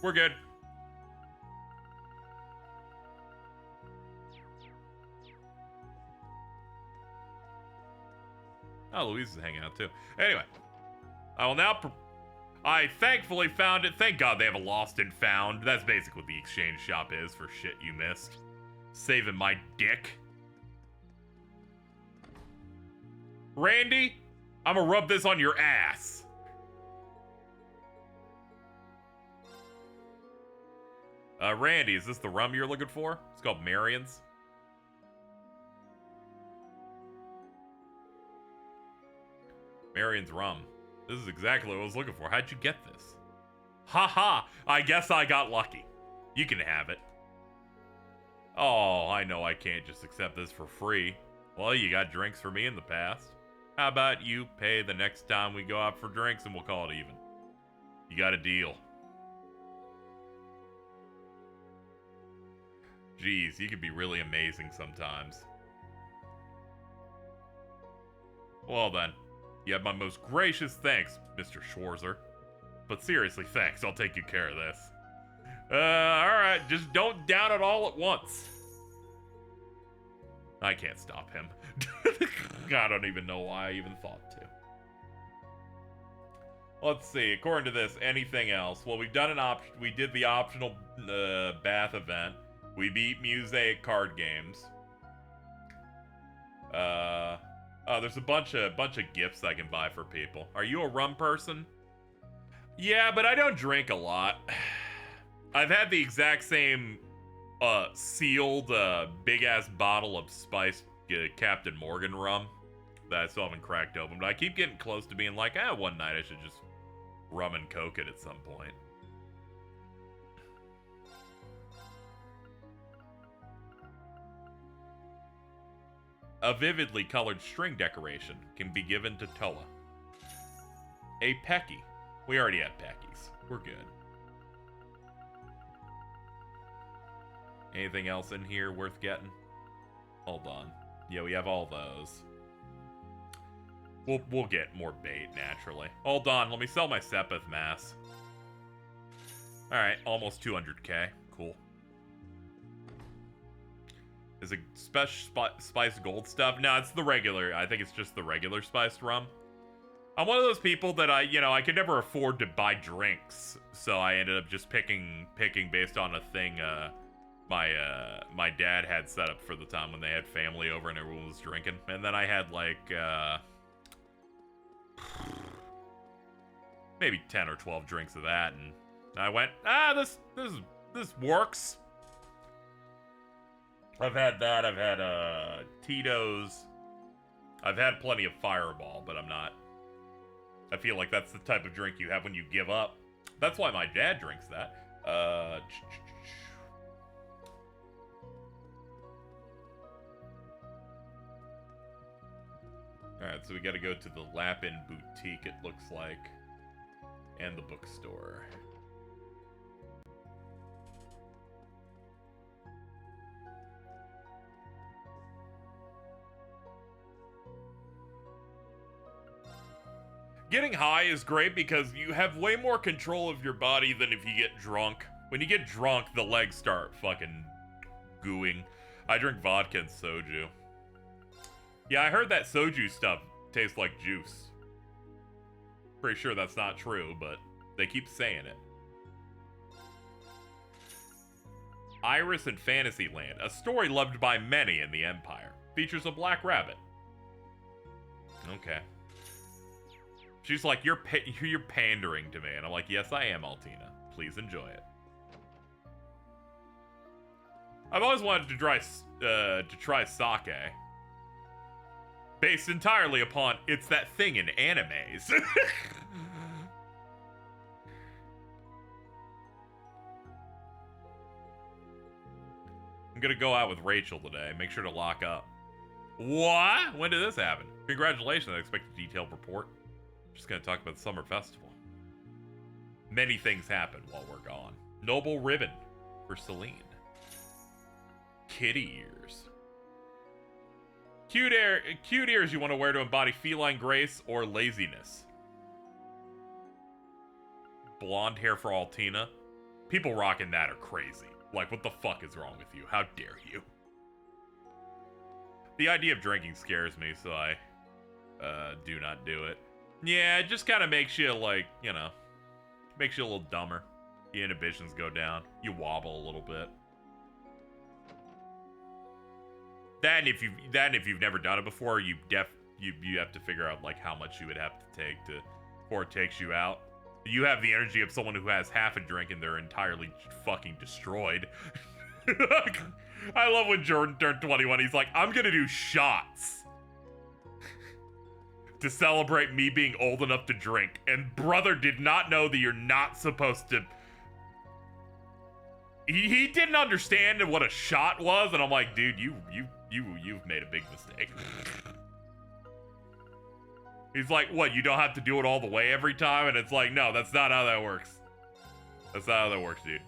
We're good. Oh, Louise is hanging out too. Anyway, I will now. I thankfully found it. Thank God they have a lost and found. That's basically what the exchange shop is for shit you missed. Saving my dick. Randy, I'm gonna rub this on your ass. Randy, is this the rum you're looking for? It's called Marion's. Marion's rum. This is exactly what I was looking for. How'd you get this? Haha, I guess I got lucky. You can have it. Oh, I know I can't just accept this for free. Well, you got drinks for me in the past. How about you pay the next time we go out for drinks and we'll call it even? You got a deal. Jeez, you can be really amazing sometimes. Well then, you have my most gracious thanks, Mr. Schwarzer. But seriously, thanks, I'll take good care of this. Alright, just don't down it all at once. I can't stop him. I don't even know why I even thought to. Let's see, according to this, anything else? Well, we've done we did the optional bath event. We beat Mosaic card games. Oh, there's a bunch of gifts I can buy for people. Are you a rum person? Yeah, but I don't drink a lot. I've had the exact same sealed big-ass bottle of spiced Captain Morgan rum that I still haven't cracked open. But I keep getting close to being like, one night I should just rum and coke it at some point. A vividly colored string decoration can be given to Toa. A Pecky. We already had Peckies. We're good. Anything else in here worth getting? Hold on. Yeah, we have all those. We'll get more bait, naturally. Hold on, let me sell my Sepith Mass. Alright, almost 200k. Cool. Is it special spiced gold stuff? No, it's the regular. I think it's just the regular spiced rum. I'm one of those people that I could never afford to buy drinks, so I ended up just picking based on a thing my dad had set up for the time when they had family over and everyone was drinking. And then I had like maybe 10 or 12 drinks of that, and I went, this works. I've had that. I've had Tito's. I've had plenty of Fireball, but I feel like that's the type of drink you have when you give up. That's why my dad drinks that. Alright, so we gotta go to the Lapin Boutique, it looks like. And the bookstore. Getting high is great because you have way more control of your body than if you get drunk. When you get drunk, the legs start fucking gooing. I drink vodka and soju. Yeah, I heard that soju stuff tastes like juice. Pretty sure that's not true, but they keep saying it. Iris in Fantasyland, a story loved by many in the Empire. Features a black rabbit. Okay. She's like, you're pandering to me. And I'm like, yes, I am, Altina. Please enjoy it. I've always wanted to try sake. Based entirely upon, it's that thing in animes. I'm gonna go out with Rachel today. Make sure to lock up. What? When did this happen? Congratulations, I expect a detailed report. Just gonna talk about the summer festival. Many things happen while we're gone. Noble ribbon for Celine. Kitty ears. Cute ears you want to wear to embody feline grace or laziness. Blonde hair for Altina. People rocking that are crazy. Like, what the fuck is wrong with you? How dare you? The idea of drinking scares me, so I do not do it. Yeah, it just kind of makes you, like, you know, makes you a little dumber. The inhibitions go down. You wobble a little bit. Then if you've never done it before, you have to figure out, like, how much you would have to take before it takes you out. You have the energy of someone who has half a drink and they're entirely fucking destroyed. I love when Jordan turned 21. He's like, I'm gonna do shots to celebrate me being old enough to drink. And brother did not know that you're not supposed to. He didn't understand what a shot was, and I'm like, dude, you've made a big mistake. He's like, what, you don't have to do it all the way every time? And it's like, no, that's not how that works. That's not how that works, dude.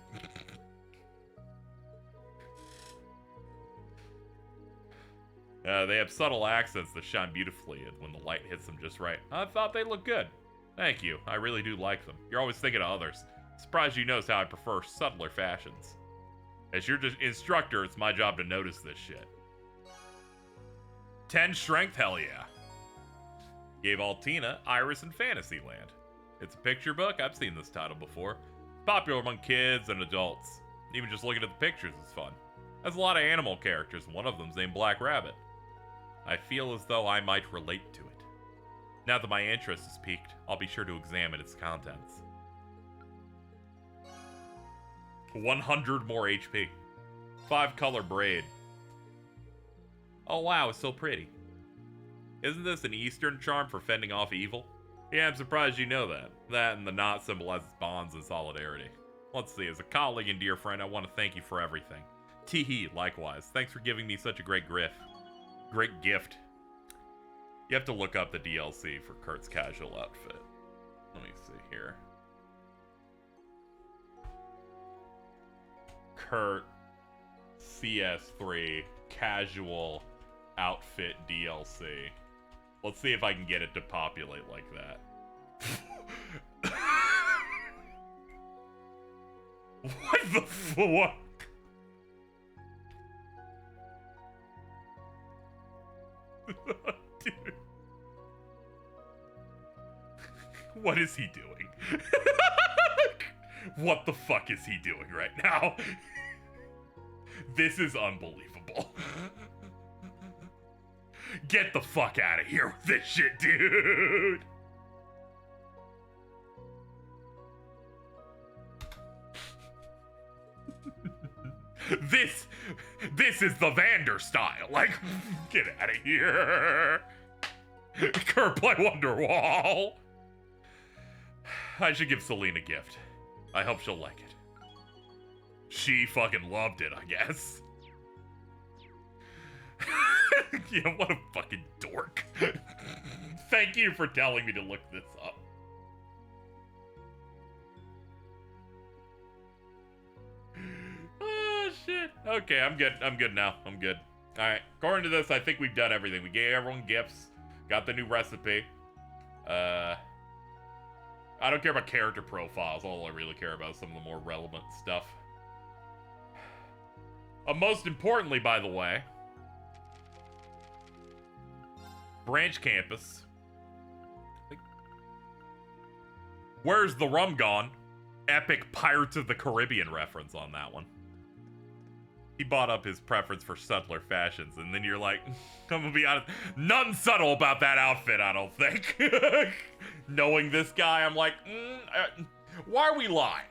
They have subtle accents that shine beautifully when the light hits them just right. I thought they looked good. Thank you. I really do like them. You're always thinking of others. Surprised you notice how I prefer subtler fashions. As your instructor, it's my job to notice this shit. 10 strength, hell yeah. Gave Altina Iris in Fantasyland. It's a picture book. I've seen this title before. Popular among kids and adults. Even just looking at the pictures is fun. Has a lot of animal characters, and one of them's named Black Rabbit. I feel as though I might relate to it. Now that my interest is piqued, I'll be sure to examine its contents. 100 more HP. 5-color braid. Oh wow, it's so pretty. Isn't this an Eastern charm for fending off evil? Yeah, I'm surprised you know that. That and the knot symbolizes bonds and solidarity. Let's see, as a colleague and dear friend, I want to thank you for everything. Teehee, likewise. Thanks for giving me such a great gift. You have to look up the DLC for Kurt's casual outfit. Let me see here. Kurt CS3 casual outfit DLC. Let's see if I can get it to populate like that. What the fuck? Dude. What is he doing? What the fuck is he doing right now? This is unbelievable. Get the fuck out of here with this shit, dude. This is the Vander style. Like, get out of here. Kurt play Wonderwall. I should give Celine a gift. I hope she'll like it. She fucking loved it, I guess. Yeah, what a fucking dork. Thank you for telling me to look this up. Oh, shit. Okay, I'm good. I'm good now. I'm good. All right. According to this, I think we've done everything. We gave everyone gifts. Got the new recipe. I don't care about character profiles. All I really care about is some of the more relevant stuff. Most importantly, by the way, Branch Campus. Where's the rum gone? Epic Pirates of the Caribbean reference on that one. He bought up his preference for subtler fashions, and then you're like, I'm gonna be honest, nothing subtle about that outfit, I don't think. Knowing this guy, I'm like, why are we lying?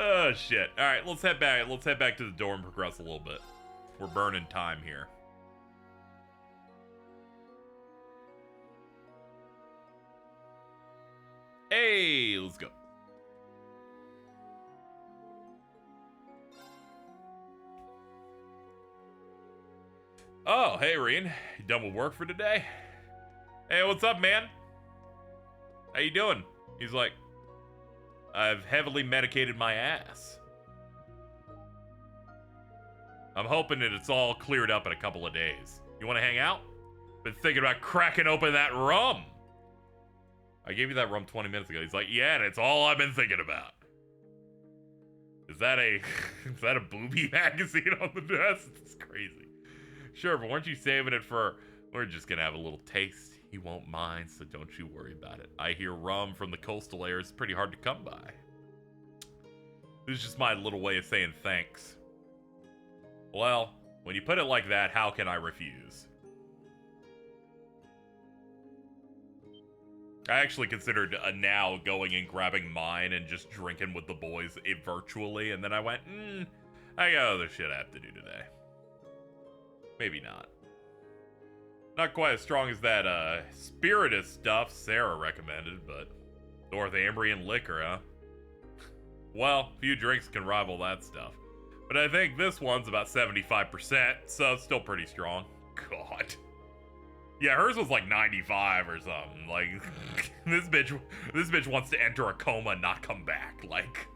Oh, shit. All right, let's head back. Let's head back to the door and progress a little bit. We're burning time here. Hey, let's go. Oh, hey, Reen. You done with work for today? Hey, what's up, man? How you doing? He's like, I've heavily medicated my ass. I'm hoping that it's all cleared up in a couple of days. You want to hang out? Been thinking about cracking open that rum. I gave you that rum 20 minutes ago. He's like, yeah, and it's all I've been thinking about. Is that a booby magazine on the desk? It's crazy. Sure, but weren't you saving it for... We're just gonna have a little taste. He won't mind, so don't you worry about it. I hear rum from the coastal air is pretty hard to come by. This is just my little way of saying thanks. Well, when you put it like that, how can I refuse? I actually considered now going and grabbing mine and just drinking with the boys virtually, and then I went, I got other shit I have to do today. Maybe not. Not quite as strong as that spiritus stuff Sarah recommended, but Northumbrian liquor, huh? Well, few drinks can rival that stuff. But I think this one's about 75%, so it's still pretty strong. God. Yeah, hers was like 95 or something. Like, this bitch wants to enter a coma and not come back. Like,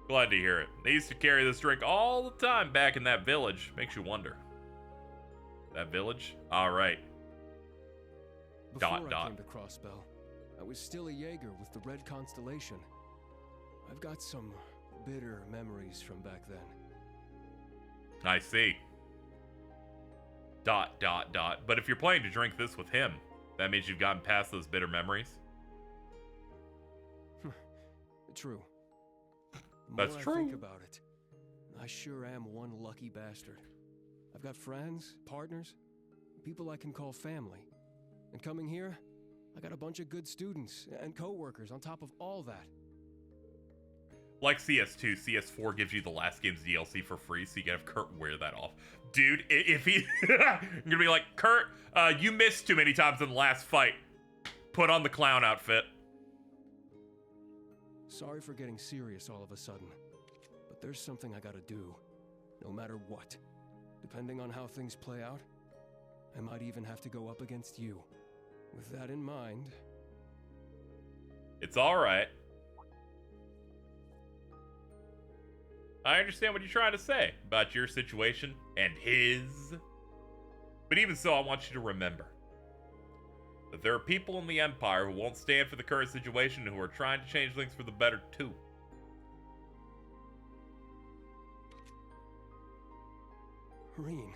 glad to hear it. They used to carry this drink all the time back in that village. Makes you wonder. That village? All right. Before I came to Crossbell, I was still a Jaeger with the Red Constellation. I've got some bitter memories from back then. I see. ... But if you're planning to drink this with him, that means you've gotten past those bitter memories? True. That's true. I think about it, I sure am one lucky bastard. I've got friends, partners, people I can call family. And coming here, I got a bunch of good students and co-workers on top of all that. Like CS2, CS4 gives you the last game's DLC for free, so you can have Kurt wear that off. Dude, if he... I'm gonna be like, Kurt, you missed too many times in the last fight. Put on the clown outfit. Sorry for getting serious all of a sudden, but there's something I gotta do, no matter what. Depending on how things play out, I might even have to go up against you. With that in mind... It's alright. I understand what you're trying to say about your situation and his. But even so, I want you to remember that there are people in the Empire who won't stand for the current situation and who are trying to change things for the better too. Reen.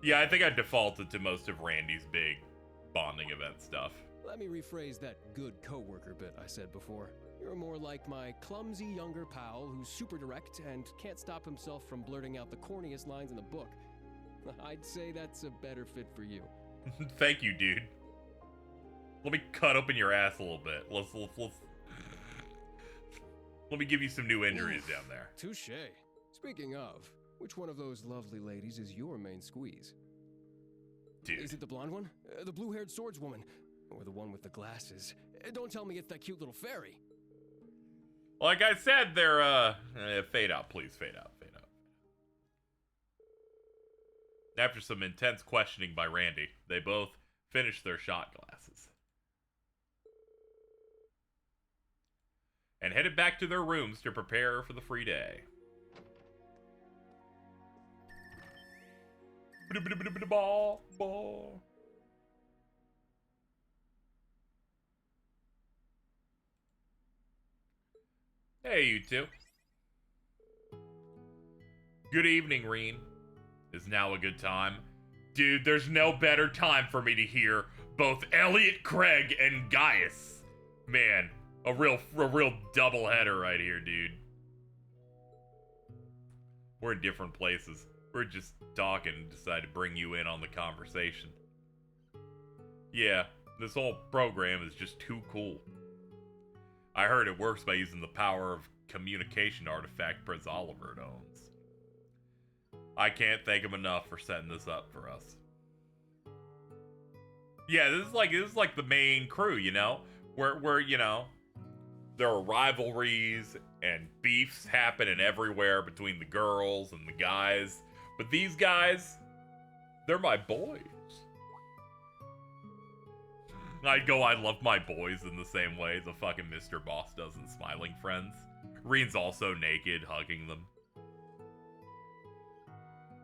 Yeah, I think I defaulted to most of Randy's big bonding event stuff. Let me rephrase that good coworker bit I said before. You're more like my clumsy younger pal who's super direct and can't stop himself from blurting out the corniest lines in the book. I'd say that's a better fit for you. Thank you, dude. Let me cut open your ass a little bit. Let's let me give you some new injuries down there. Touche. Speaking of, which one of those lovely ladies is your main squeeze? Dude. Is it the blonde one? The blue-haired swordswoman? Or the one with the glasses? Don't tell me it's that cute little fairy. Like I said, they're, fade out, please, fade out, fade out. After some intense questioning by Randy, they both finished their shot glasses and headed back to their rooms to prepare for the free day. Ball. Hey, you two. Good evening, Reen. Is now a good time? Dude, there's no better time for me to hear both Elliot Craig and Gaius. Man, a real doubleheader right here, dude. We're in different places. We're just talking and decided to bring you in on the conversation. Yeah, this whole program is just too cool. I heard it works by using the power of communication artifact Prince Oliver owns. I can't thank him enough for setting this up for us. Yeah, this is like the main crew, you know? Where you know, there are rivalries and beefs happening everywhere between the girls and the guys. But these guys, they're my boys. I love my boys in the same way the fucking Mr. Boss does in Smiling Friends. Reen's also naked, hugging them.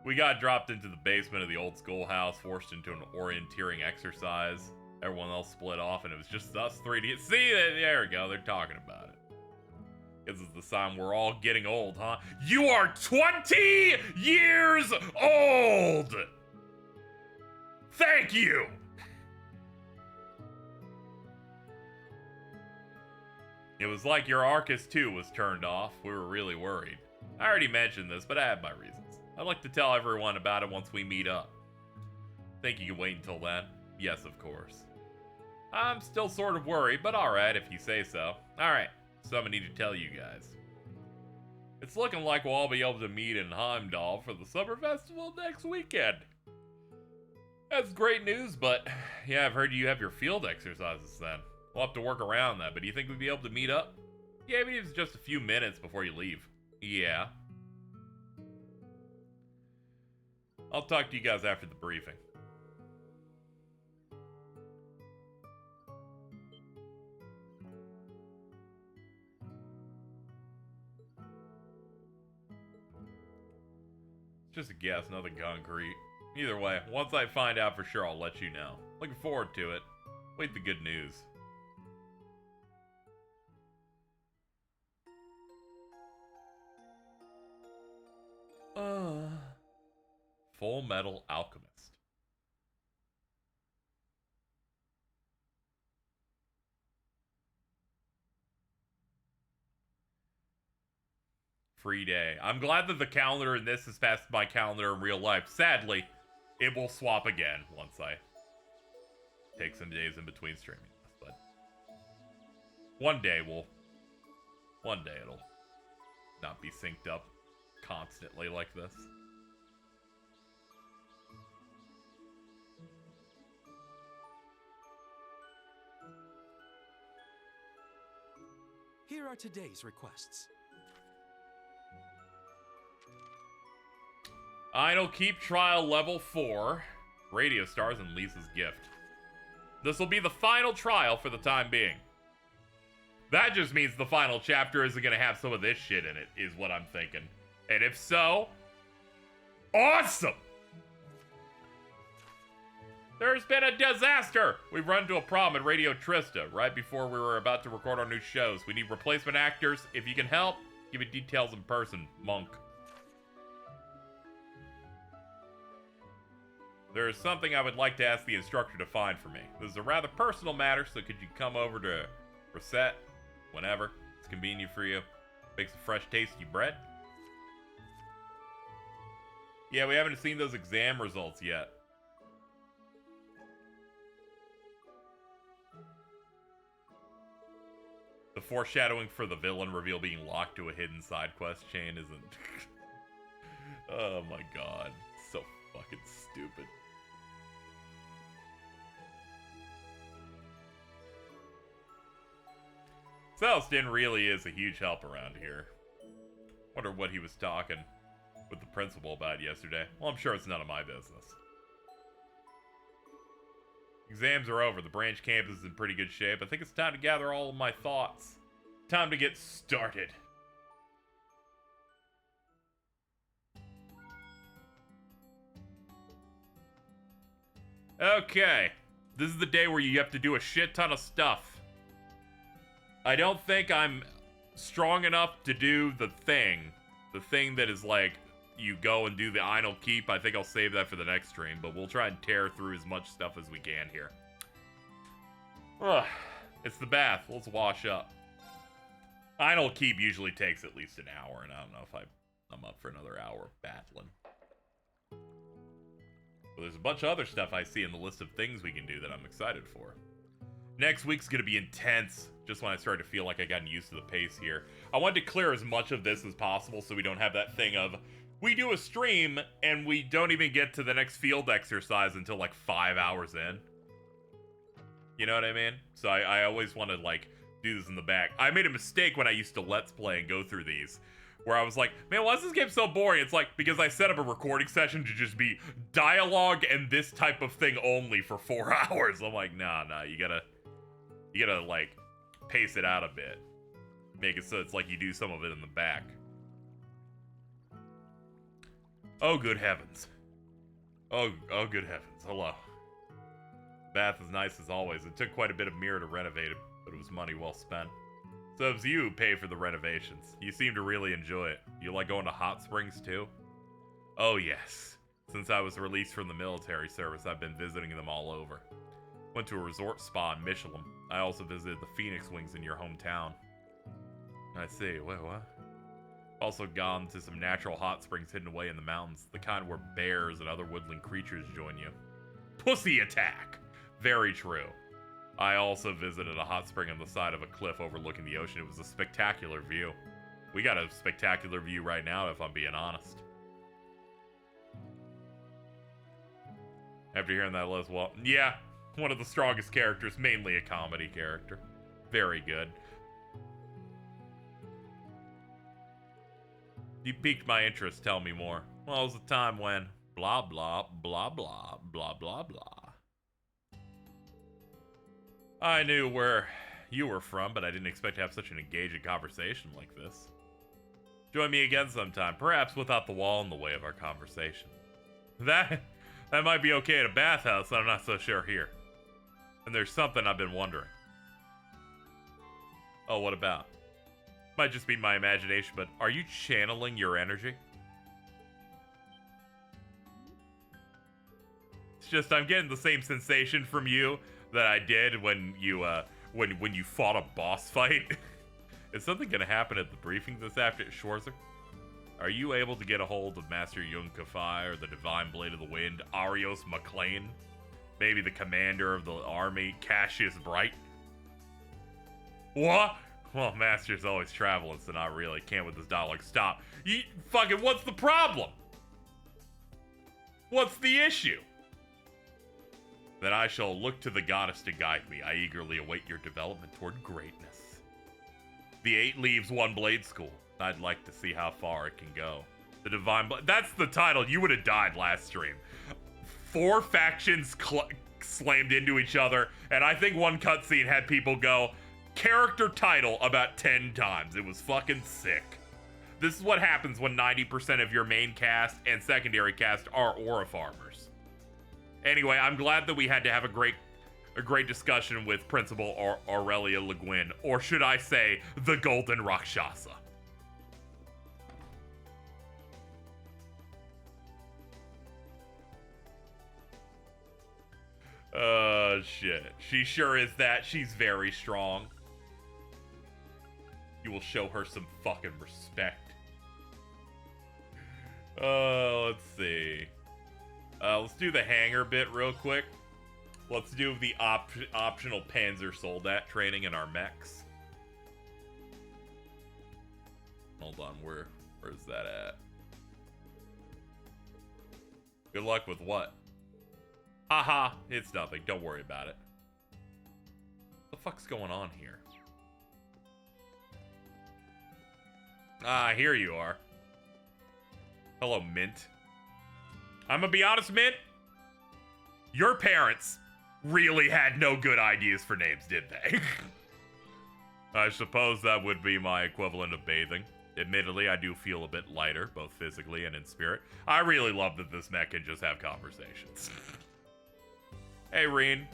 We got dropped into the basement of the old schoolhouse, forced into an orienteering exercise. Everyone else split off, and it was just us three to get. See, there we go, they're talking about it. This is the sign we're all getting old, huh? You are 20 years old! Thank you! It was like your Arcus 2 was turned off. We were really worried. I already mentioned this, but I have my reasons. I'd like to tell everyone about it once we meet up. Think you can wait until then? Yes, of course. I'm still sort of worried, but alright if you say so. Alright, something I need to tell you guys. It's looking like we'll all be able to meet in Heimdall for the Summer Festival next weekend. That's great news, but yeah, I've heard you have your field exercises then. We'll have to work around that, but do you think we'd be able to meet up? Yeah, maybe it's just a few minutes before you leave. Yeah. I'll talk to you guys after the briefing. Just a guess, nothing concrete. Either way, once I find out for sure, I'll let you know. Looking forward to it. Wait the good news. Full Metal Alchemist. Free day. I'm glad that the calendar in this is past my calendar in real life. Sadly, it will swap again once I take some days in between streaming this, but one day it'll not be synced up constantly like this. Here are today's requests. Idle Keep Trial Level 4. Radio Stars and Lisa's Gift. This will be the final trial for the time being. That just means the final chapter isn't going to have some of this shit in it, is what I'm thinking. And if so, awesome! There's been a disaster! We've run into a problem at Radio Trista right before we were about to record our new shows. We need replacement actors. If you can help, give me details in person, Monk. There is something I would like to ask the instructor to find for me. This is a rather personal matter, so could you come over to Reset whenever it's convenient for you? Make some fresh, tasty bread? Yeah, we haven't seen those exam results yet. The foreshadowing for the villain reveal being locked to a hidden side quest chain isn't... Oh my god. So fucking stupid. Celestin really is a huge help around here. Wonder what he was talking with the principal about yesterday. Well, I'm sure it's none of my business. Exams are over. The branch campus is in pretty good shape. I think it's time to gather all of my thoughts. Time to get started. Okay. This is the day where you have to do a shit ton of stuff. I don't think I'm strong enough to do the thing. The thing that is like, you go and do the Aion Keep. I think I'll save that for the next stream, but we'll try and tear through as much stuff as we can here. Ugh. It's the bath. Let's wash up. Aion Keep usually takes at least an hour, and I don't know if I'm up for another hour of battling. But there's a bunch of other stuff I see in the list of things we can do that I'm excited for. Next week's gonna be intense, just when I started to feel like I got used to the pace here. I wanted to clear as much of this as possible so we don't have that thing of, we do a stream and we don't even get to the next field exercise until like 5 hours in. You know what I mean? So I always want to like do this in the back. I made a mistake when I used to Let's Play and go through these, where I was like, man, why is this game so boring? It's like, because I set up a recording session to just be dialogue and this type of thing only for 4 hours. I'm like, nah, you gotta like pace it out a bit. Make it so it's like you do some of it in the back. Oh, good heavens. Oh, good heavens. Hello. Bath is nice as always. It took quite a bit of mirror to renovate it, but it was money well spent. So it's you who pay for the renovations. You seem to really enjoy it. You like going to hot springs too? Oh yes. Since I was released from the military service, I've been visiting them all over. Went to a resort spa in Michelin. I also visited the Phoenix Wings in your hometown. I see. Wait, what? Also gone to some natural hot springs hidden away in the mountains. The kind where bears and other woodland creatures join you. Pussy attack! Very true. I also visited a hot spring on the side of a cliff overlooking the ocean. It was a spectacular view. We got a spectacular view right now, if I'm being honest. After hearing that list, well, yeah, one of the strongest characters, mainly a comedy character. Very good. You piqued my interest, tell me more. Well, it was a time when blah, blah, blah, blah, blah, blah, blah. I knew where you were from, but I didn't expect to have such an engaging conversation like this. Join me again sometime, perhaps without the wall in the way of our conversation. That might be okay at a bathhouse, but I'm not so sure here. And there's something I've been wondering. Oh, what about? Might just be my imagination, but are you channeling your energy? It's just I'm getting the same sensation from you that I did when you when you fought a boss fight. Is something gonna happen at the briefing this after Schwarzer? Are you able to get a hold of Master Yun Kafai or the Divine Blade of the Wind, Arios McLean? Maybe the commander of the army, Cassius Bright? What? Well, Master's always traveling, so not really. Can't with this dialogue. Stop. You fucking, what's the problem? What's the issue? Then I shall look to the goddess to guide me. I eagerly await your development toward greatness. The 8 Leaves, 1 Blade School. I'd like to see how far it can go. The Divine Blade. That's the title. You would have died last stream. 4 factions slammed into each other, and I think one cutscene had people go, character title about 10 times. It was fucking sick. This is what happens when 90% of your main cast and secondary cast are aura farmers. Anyway, I'm glad that we had to have a great discussion with Principal Aurelia Le Guin, or should I say, the Golden Rakshasa. Shit. She sure is that. She's very strong. You will show her some fucking respect. Let's see. Let's do the hangar bit real quick. Let's do the optional Panzer Soldat training in our mechs. Hold on, where's that at? Good luck with what? Haha, it's nothing. Don't worry about it. What the fuck's going on here? Ah, here you are. Hello, Mint. I'm gonna be honest, Mint. Your parents really had no good ideas for names, did they? I suppose that would be my equivalent of bathing. Admittedly, I do feel a bit lighter, both physically and in spirit. I really love that this mech can just have conversations. Hey, Reen.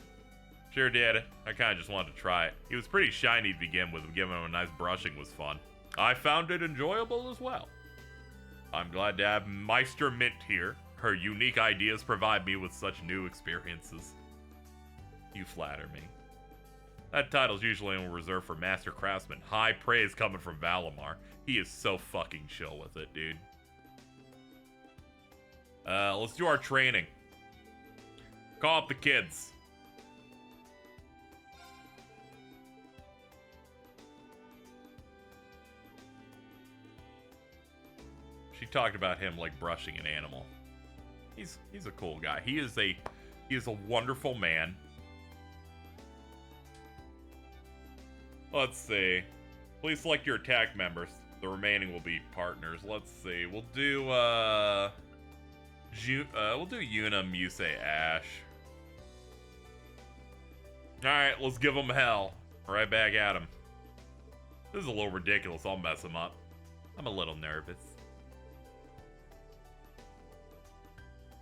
Sure did. I kind of just wanted to try it. He was pretty shiny to begin with, and giving him a nice brushing was fun. I found it enjoyable as well. I'm glad to have Meister Mint here. Her unique ideas provide me with such new experiences. You flatter me. That title's usually only reserved for Master Craftsman. High praise coming from Valimar. He is so fucking chill with it, dude. Let's do our training. Call up the kids. She talked about him like brushing an animal. He's a cool guy. He is a wonderful man. Let's see. Please select your attack members. The remaining will be partners. Let's see. We'll do Yuna, Muse, Ash. Alright, let's give them hell. Right back at him. This is a little ridiculous. I'll mess him up. I'm a little nervous.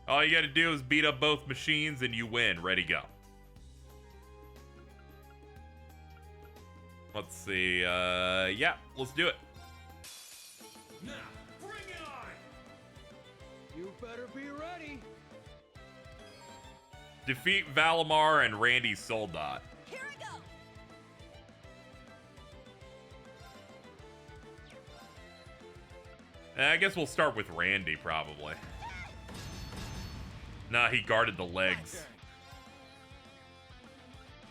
All you gotta do is beat up both machines and you win. Ready, go. Let's see, yeah, let's do it. Now, bring it on! You better be ready. Defeat Valimar and Randy Soldat. Here I go. I guess we'll start with Randy, probably. Nah, he guarded the legs.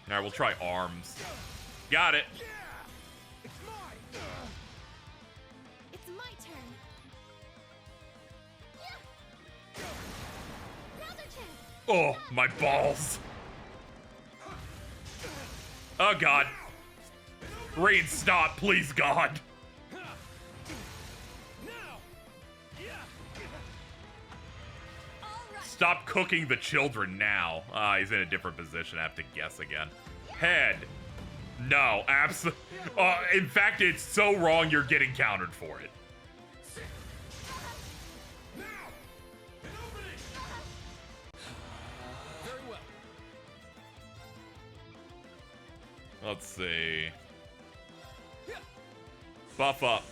Alright, we'll try arms. Got it. It's my turn. Oh, my balls. Oh, God. Rain, stop, please, God. Stop cooking the children now. Ah, he's in a different position. I have to guess again. Head. No, absolutely. In fact, it's so wrong you're getting countered for it. Very well. Let's see. Buff up.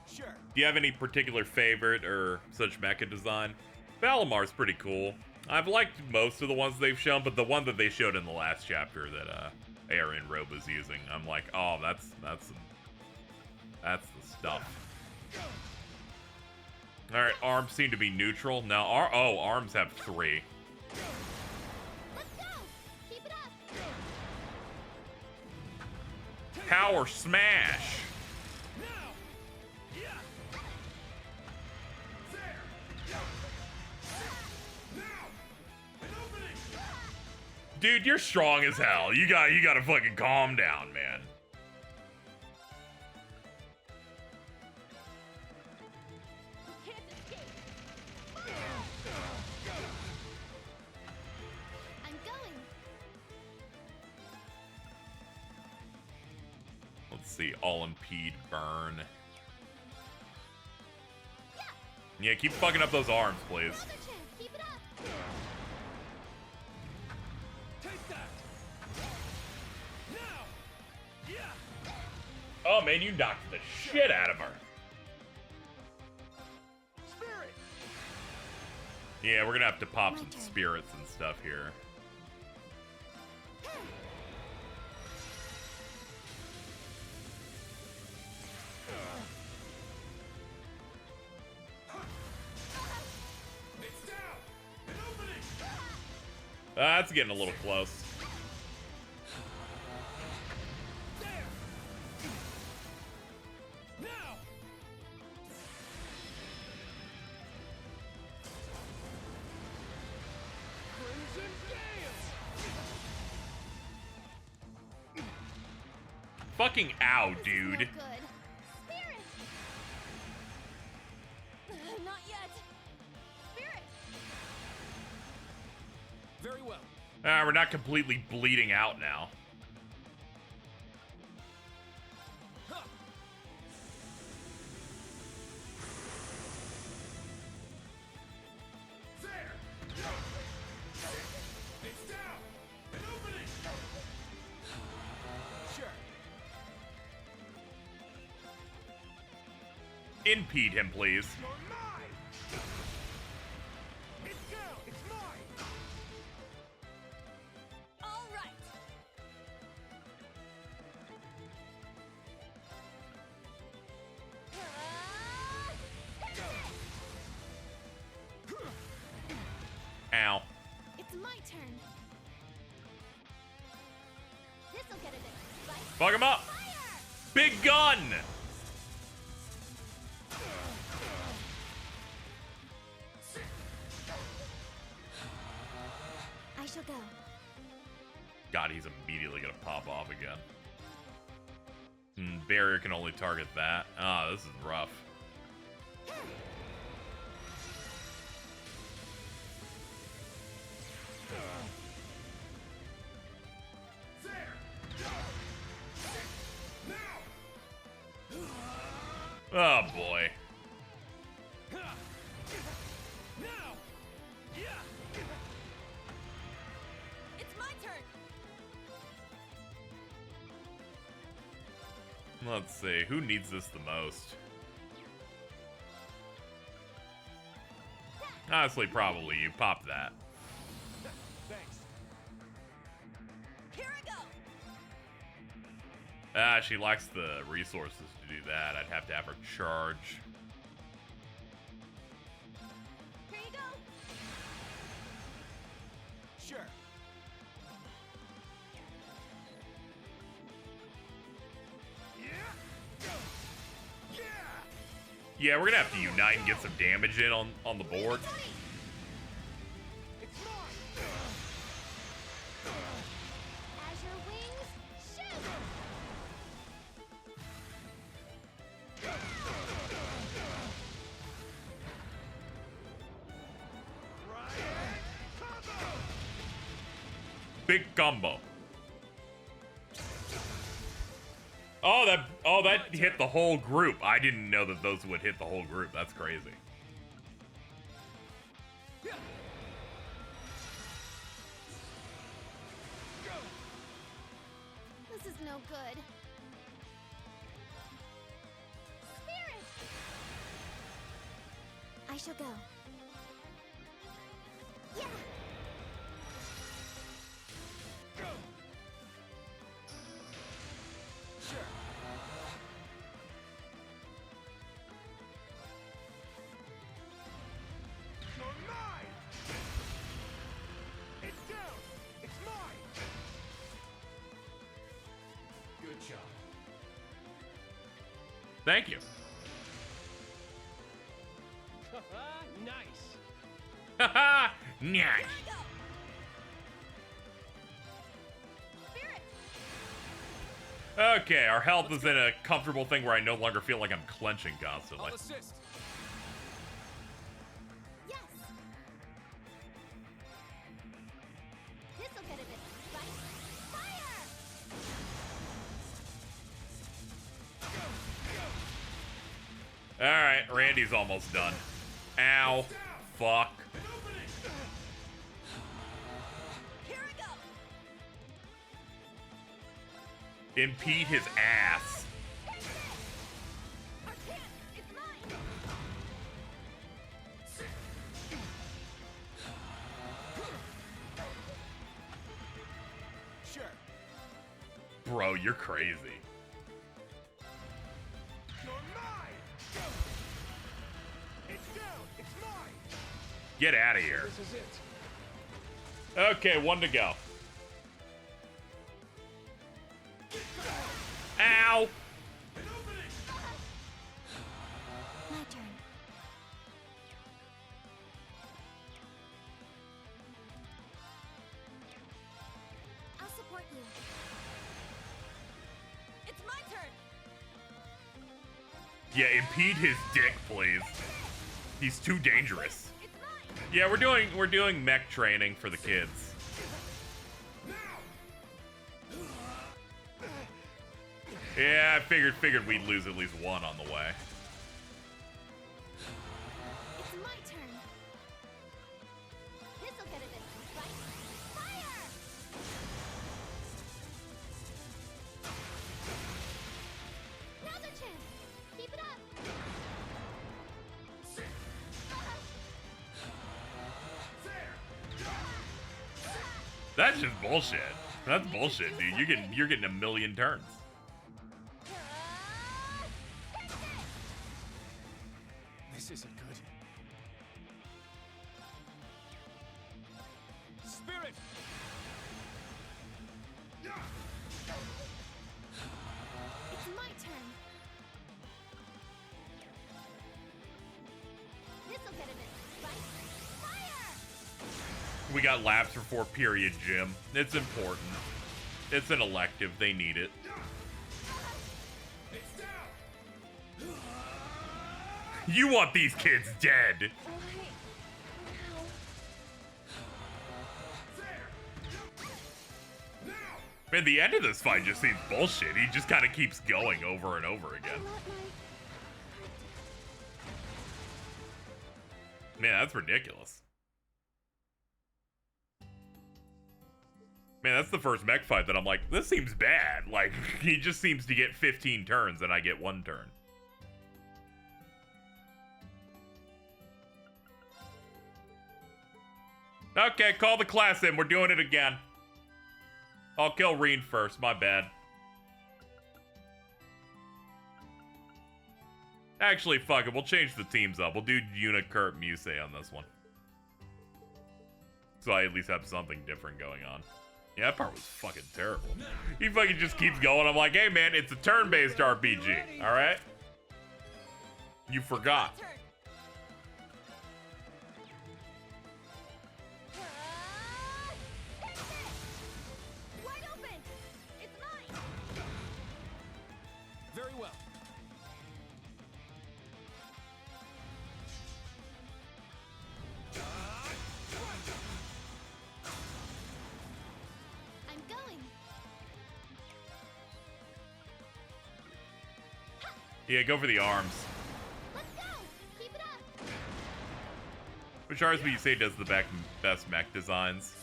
Sure. Do you have any particular favorite or such mecha design? Valimar's pretty cool. I've liked most of the ones they've shown, but the one that they showed in the last chapter that Aion Robe was using, I'm like, oh, that's the stuff. All right, arms seem to be neutral. Now, arms have 3. Let's go. Keep it up. Power smash. Dude, you're strong as hell. You gotta fucking calm down, man. I'm going. Let's see, all impede, burn. Yeah, keep fucking up those arms, please. Keep it up. Oh man, you knocked the shit out of her. Spirit. Yeah, we're gonna have to pop some spirits and stuff here. It's down. An opening. That's getting a little close. fucking ow, dude. Good. Spirit! Not yet. Spirit! Very well. We're not completely bleeding out now. Impede him, please. All right. Ow. It's my turn. This'll get a bit spicy. Fuck him up. Big gun. I shall go. God, he's immediately gonna pop off again. Barrier can only target that. Ah, this is rough. Oh boy. It's my turn. Let's see, who needs this the most? Honestly, probably you. Pop that. Thanks. Here I go. Ah, she lacks the resources to do that. I'd have to have her charge. Here you go. Sure. Yeah, we're gonna have to unite and get some damage in on the board. Azure wings, shoot! Big combo. Oh, that hit the whole group. I didn't know that those would hit the whole group. That's crazy. This is no good. Spirit! I shall go. Yeah! Thank you. Nice. Haha, nice. Okay, our health is in a comfortable thing where I no longer feel like I'm clenching constantly. I'll assist. Yes! This'll get a bit spicy. Fire! Alright, Randy's almost done. Ow. Fuck. Here I go. Impede his ass. It's mine. Sure. Bro, you're crazy. Get out of here. This is it. Okay, one to go. Ow! My turn. I'll support you. It's my Yeah, impede his dick, please. He's too dangerous. Yeah, we're doing mech training for the kids. Yeah, I figured we'd lose at least one on the way. It's my turn. This'll get a bit spicy. Fire! Another chance. Keep it up. That's just bullshit. That's bullshit, dude. You're getting a million turns. This isn't good. Spirit! It's my turn. This'll get a bit spicy. Fire! We got laps for 4 period, Jim. It's important. It's an elective. They need it. You want these kids dead. Man, the end of this fight just seems bullshit. He just kind of keeps going over and over again. Man, that's ridiculous. Man, that's the first mech fight that I'm like, this seems bad. Like, he just seems to get 15 turns and I get 1 turn. Okay, call the class in. We're doing it again. I'll kill Reen first. My bad. Actually, fuck it. We'll change the teams up. We'll do Yuna, Kurt, Musei on this one. So I at least have something different going on. Yeah, that part was fucking terrible. He fucking just keeps going. I'm like, hey, man, it's a turn-based RPG. All right? You forgot. Very well. I'm going. Yeah, go for the arms. Let's go. Keep it up. Which RSB you say does the best mech designs?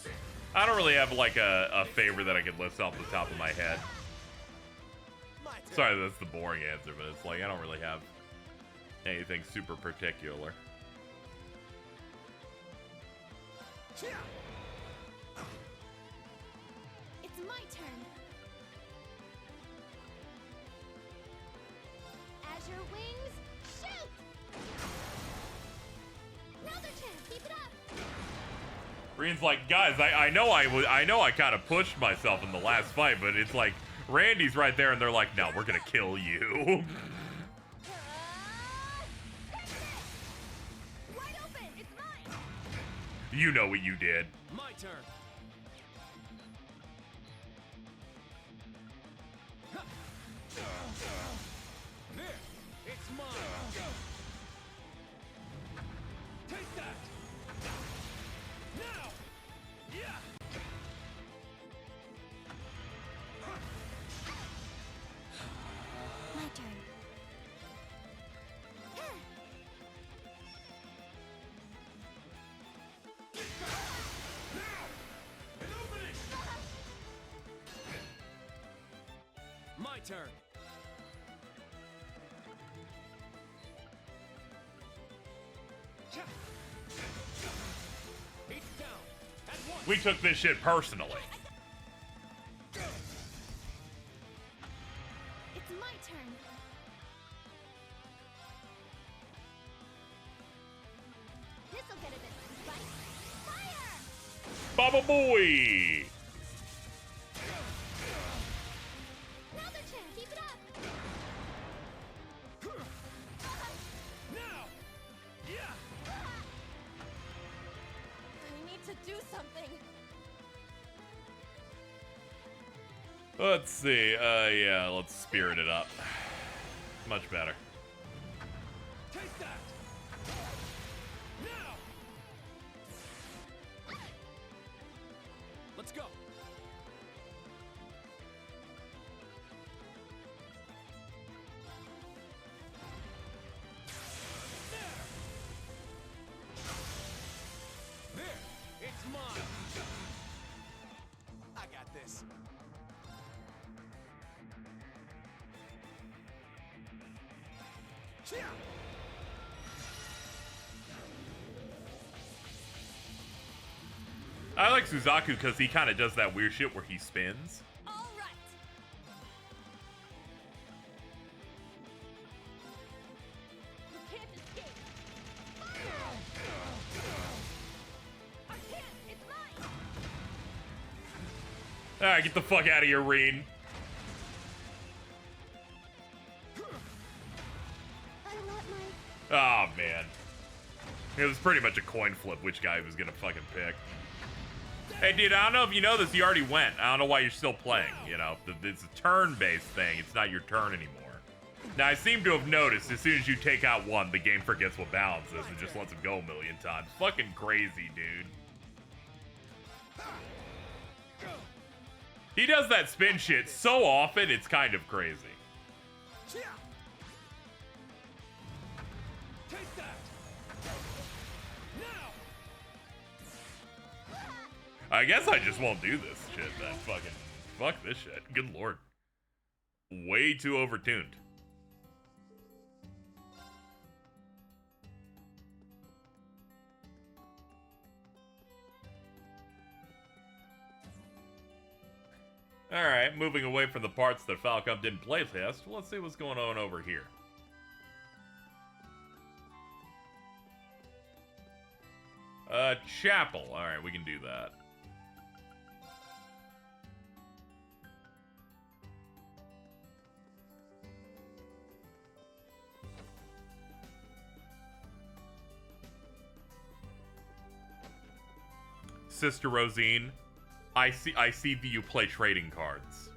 I don't really have like a favorite that I could list off the top of my head. Sorry, that's the boring answer, but it's like I don't really have anything super particular. It's my turn. Azure wings, shoot! Another chance, keep it up. Reen's like, guys, I know I kind of pushed myself in the last fight, but it's like Randy's right there, and they're like, no, we're gonna kill you. Wide open, it's mine. You know what you did. My turn. There, it's mine. Take that. Now. Yeah. My turn. My turn. It's down. At once. We took this shit personally. It's my turn. This'll get a bit spicy. Fire! Baba boy. Another chance, keep it up. Now. Yeah. I need to do something. Let's see. Yeah, let's spirit it up. Much better. I like Suzaku because he kind of does that weird shit where he spins. All right. You can't escape. I can't. It's mine. Alright, get the fuck out of here, Reen. Oh, man. It was pretty much a coin flip which guy he was gonna fucking pick. Hey, dude, I don't know if you know this, you already went. I don't know why you're still playing, you know? It's a turn-based thing. It's not your turn anymore. Now, I seem to have noticed as soon as you take out one, the game forgets what balance is and just lets him go a million times. Fucking crazy, dude. He does that spin shit so often, it's kind of crazy. Take that. I guess I just won't do this shit then. Fuck this shit. Good lord. Way too overtuned. Alright, moving away from the parts that Falcom didn't playtest, let's see what's going on over here. Chapel. Alright, we can do that. Sister Rosine, I see that you play trading cards.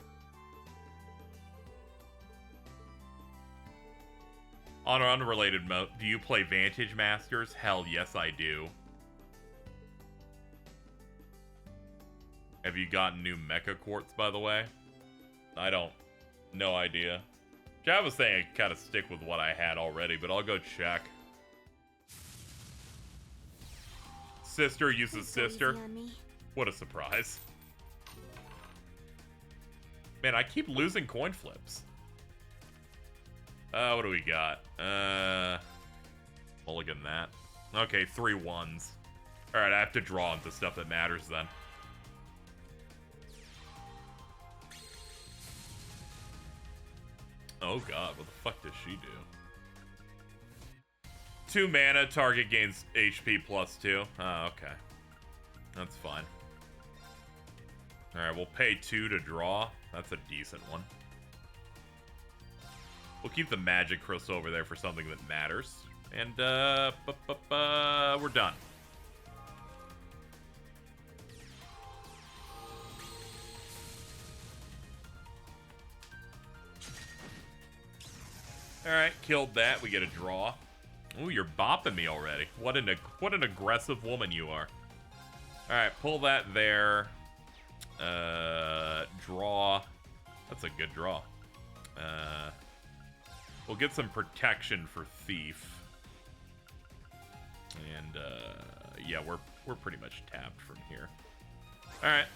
On an unrelated note, do you play Vantage Masters? Hell yes, I do. Have you gotten new Mecha Quartz, by the way? I don't. No idea. I was saying I'd kind of stick with what I had already, but I'll go check. Sister uses sister. What a surprise. Man, I keep losing coin flips. What do we got? Mulligan that. Okay, 3 1s. Alright, I have to draw into stuff that matters then. Oh god, what the fuck does she do? 2 mana, target gains HP +2. Oh, okay. That's fine. Alright, we'll pay 2 to draw. That's a decent one. We'll keep the magic crystal over there for something that matters. And, we're done. Alright, killed that. We get a draw. Ooh, you're bopping me already. What an aggressive woman you are. Alright, pull that there. Draw. That's a good draw. We'll get some protection for Thief. And, yeah, we're pretty much tapped from here. Alright.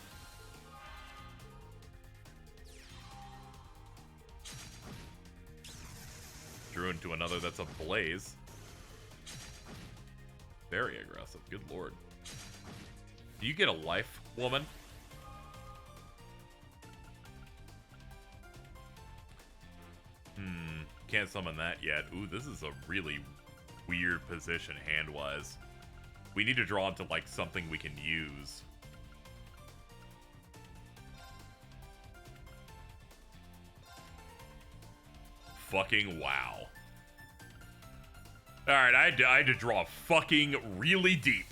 Drew into another that's a blaze. Very aggressive. Good lord. Do you get a life, woman? Can't summon that yet. Ooh, this is a really weird position hand-wise. We need to draw into, like, something we can use. Fucking wow. Alright, I had to draw fucking really deep.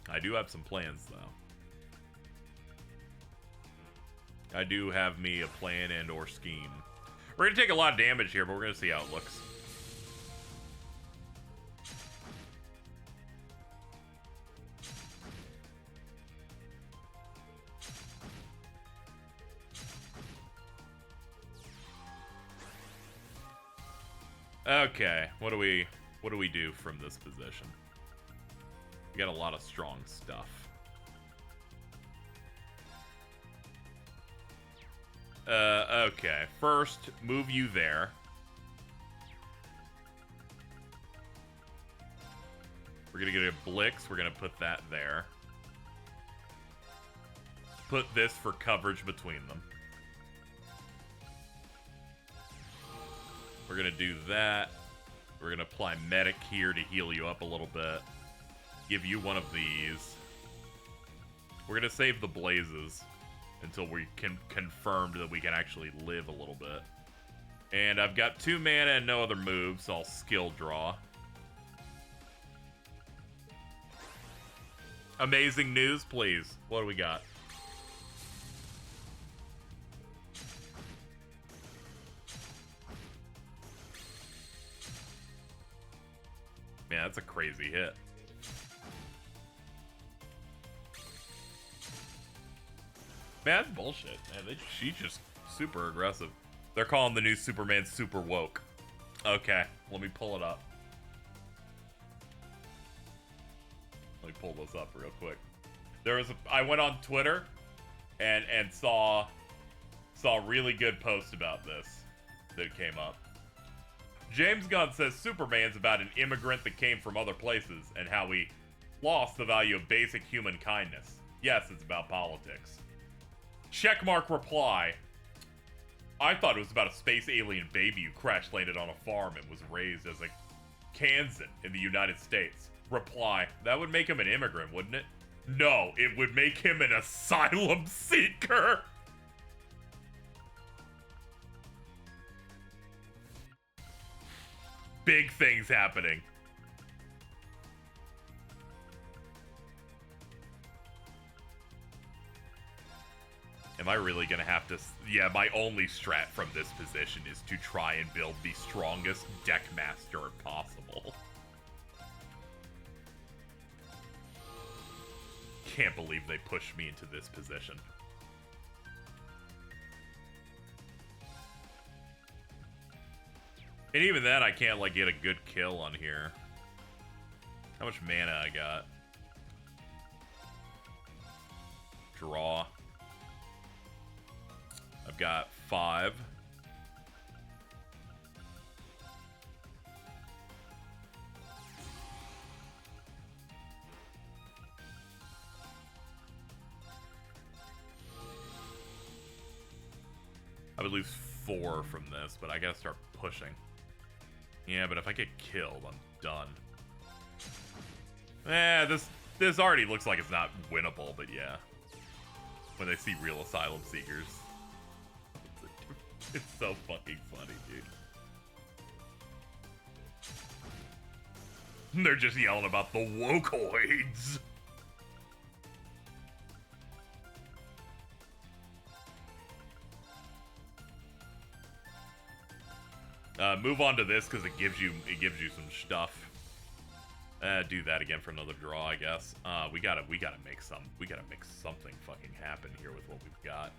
I do have some plans, though. I do have me a plan and or scheme. We're going to take a lot of damage here, but we're going to see how it looks. Okay, what do we do from this position? We got a lot of strong stuff. Okay. First, move you there. We're gonna get a Blix. We're gonna put that there. Put this for coverage between them. We're gonna do that. We're gonna apply Medic here to heal you up a little bit. Give you one of these. We're gonna save the Blazes until we can confirm that we can actually live a little bit. And I've got 2 mana and no other moves, so I'll skill draw. Amazing news, please. What do we got? Man, that's a crazy hit. Man, that's bullshit. Man, she's just super aggressive. They're calling the new Superman super woke. Okay, let me pull it up. Let me pull this up real quick. I went on Twitter and saw a really good post about this that came up. James Gunn says Superman's about an immigrant that came from other places and how he lost the value of basic human kindness. Yes, it's about politics. Checkmark reply. I thought it was about a space alien baby who crash landed on a farm and was raised as a Kansan in the United States. Reply. That would make him an immigrant, wouldn't it? No, it would make him an asylum seeker. Big things happening. Am I really gonna have to... Yeah, my only strat from this position is to try and build the strongest deck master possible. Can't believe they pushed me into this position. And even then, I can't, like, get a good kill on here. How much mana I got? Draw. I've got 5. I would lose 4 from this, but I gotta start pushing. Yeah, but if I get killed, I'm done. This already looks like it's not winnable, but yeah. When they see real asylum seekers. It's so fucking funny, dude. They're just yelling about the wokoids. Move on to this because it gives you some stuff. Do that again for another draw, I guess. We gotta make something fucking happen here with what we've got.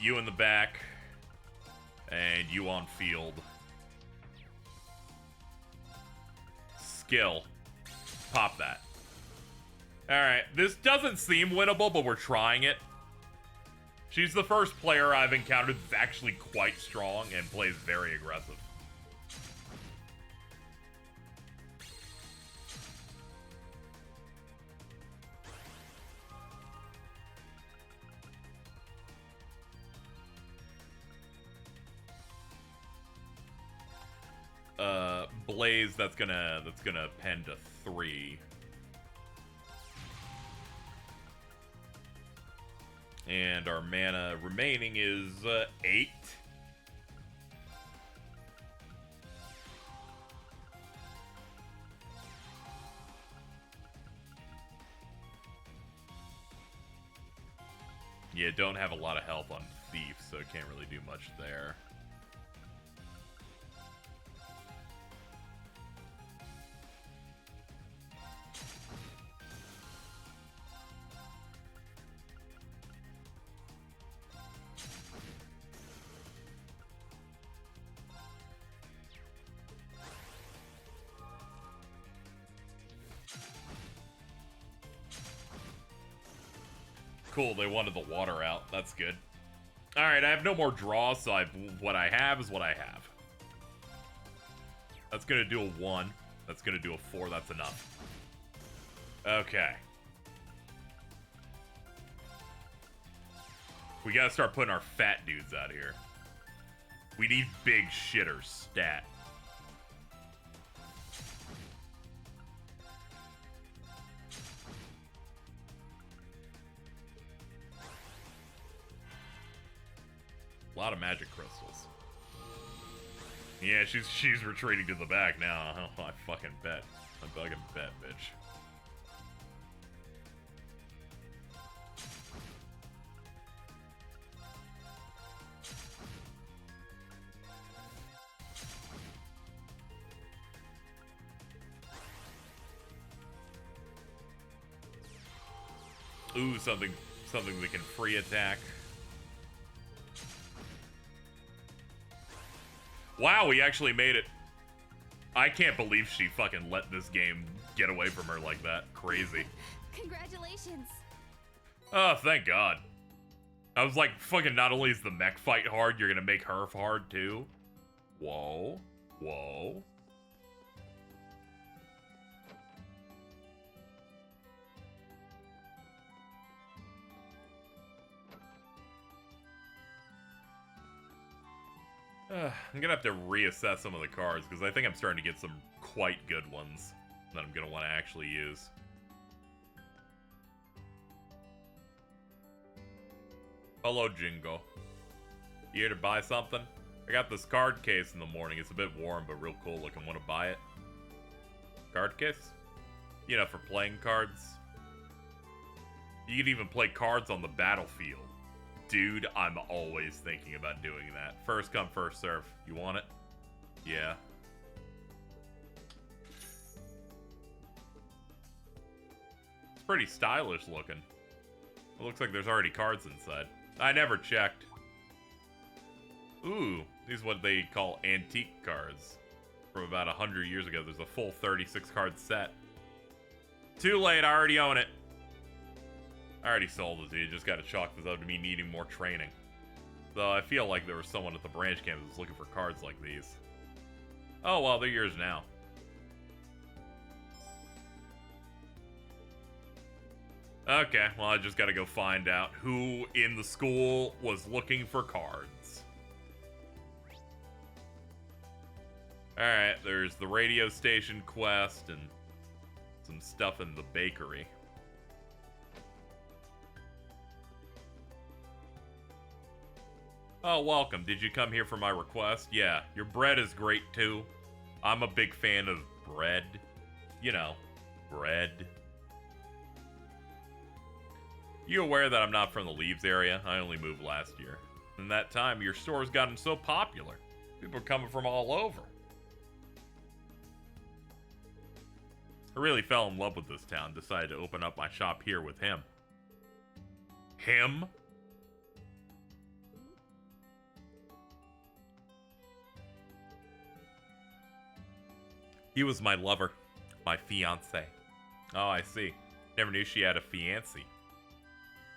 You in the back, and you on field. Skill. Pop that. Alright, this doesn't seem winnable, but we're trying it. She's the first player I've encountered that's actually quite strong and plays very aggressive. Blaze, that's gonna pen to 3. And our mana remaining is 8. Yeah, don't have a lot of health on Thief, so can't really do much there. Cool, they wanted the water out. That's good. Alright, I have no more draws, so what I have is what I have. That's gonna do a 1. That's gonna do a 4. That's enough. Okay. We gotta start putting our fat dudes out here. We need big shitters, stat. A lot of magic crystals. Yeah, she's retreating to the back now. Oh, I fucking bet. I fucking bet, bitch. Ooh, something that can free attack. Wow, we actually made it. I can't believe she fucking let this game get away from her like that. Crazy. Congratulations. Oh, thank God. I was like, fucking not only is the mech fight hard, you're gonna make her hard too? Whoa. Whoa. I'm gonna have to reassess some of the cards, because I think I'm starting to get some quite good ones that I'm gonna want to actually use. Hello, Jingo. You here to buy something? I got this card case in the morning. It's a bit warm, but real cool looking. Want to buy it? Card case? You know, for playing cards. You can even play cards on the battlefield. Dude, I'm always thinking about doing that. First come, first serve. You want it? Yeah. It's pretty stylish looking. It looks like there's already cards inside. I never checked. Ooh, these are what they call antique cards. From about 100 years ago. There's a full 36 card set. Too late, I already own it. I already sold it to you, just gotta chalk this up to me needing more training. Though I feel like there was someone at the branch campus who was looking for cards like these. Oh well, they're yours now. Okay, well I just gotta go find out who in the school was looking for cards. Alright, there's the radio station quest and some stuff in the bakery. Oh, welcome. Did you come here for my request? Yeah, your bread is great too. I'm a big fan of bread. You know, bread. You aware that I'm not from the Leaves area? I only moved last year. In that time, your store's gotten so popular. People are coming from all over. I really fell in love with this town. Decided to open up my shop here with him. Him? He was my lover, my fiancé. Oh, I see. Never knew she had a fiancé.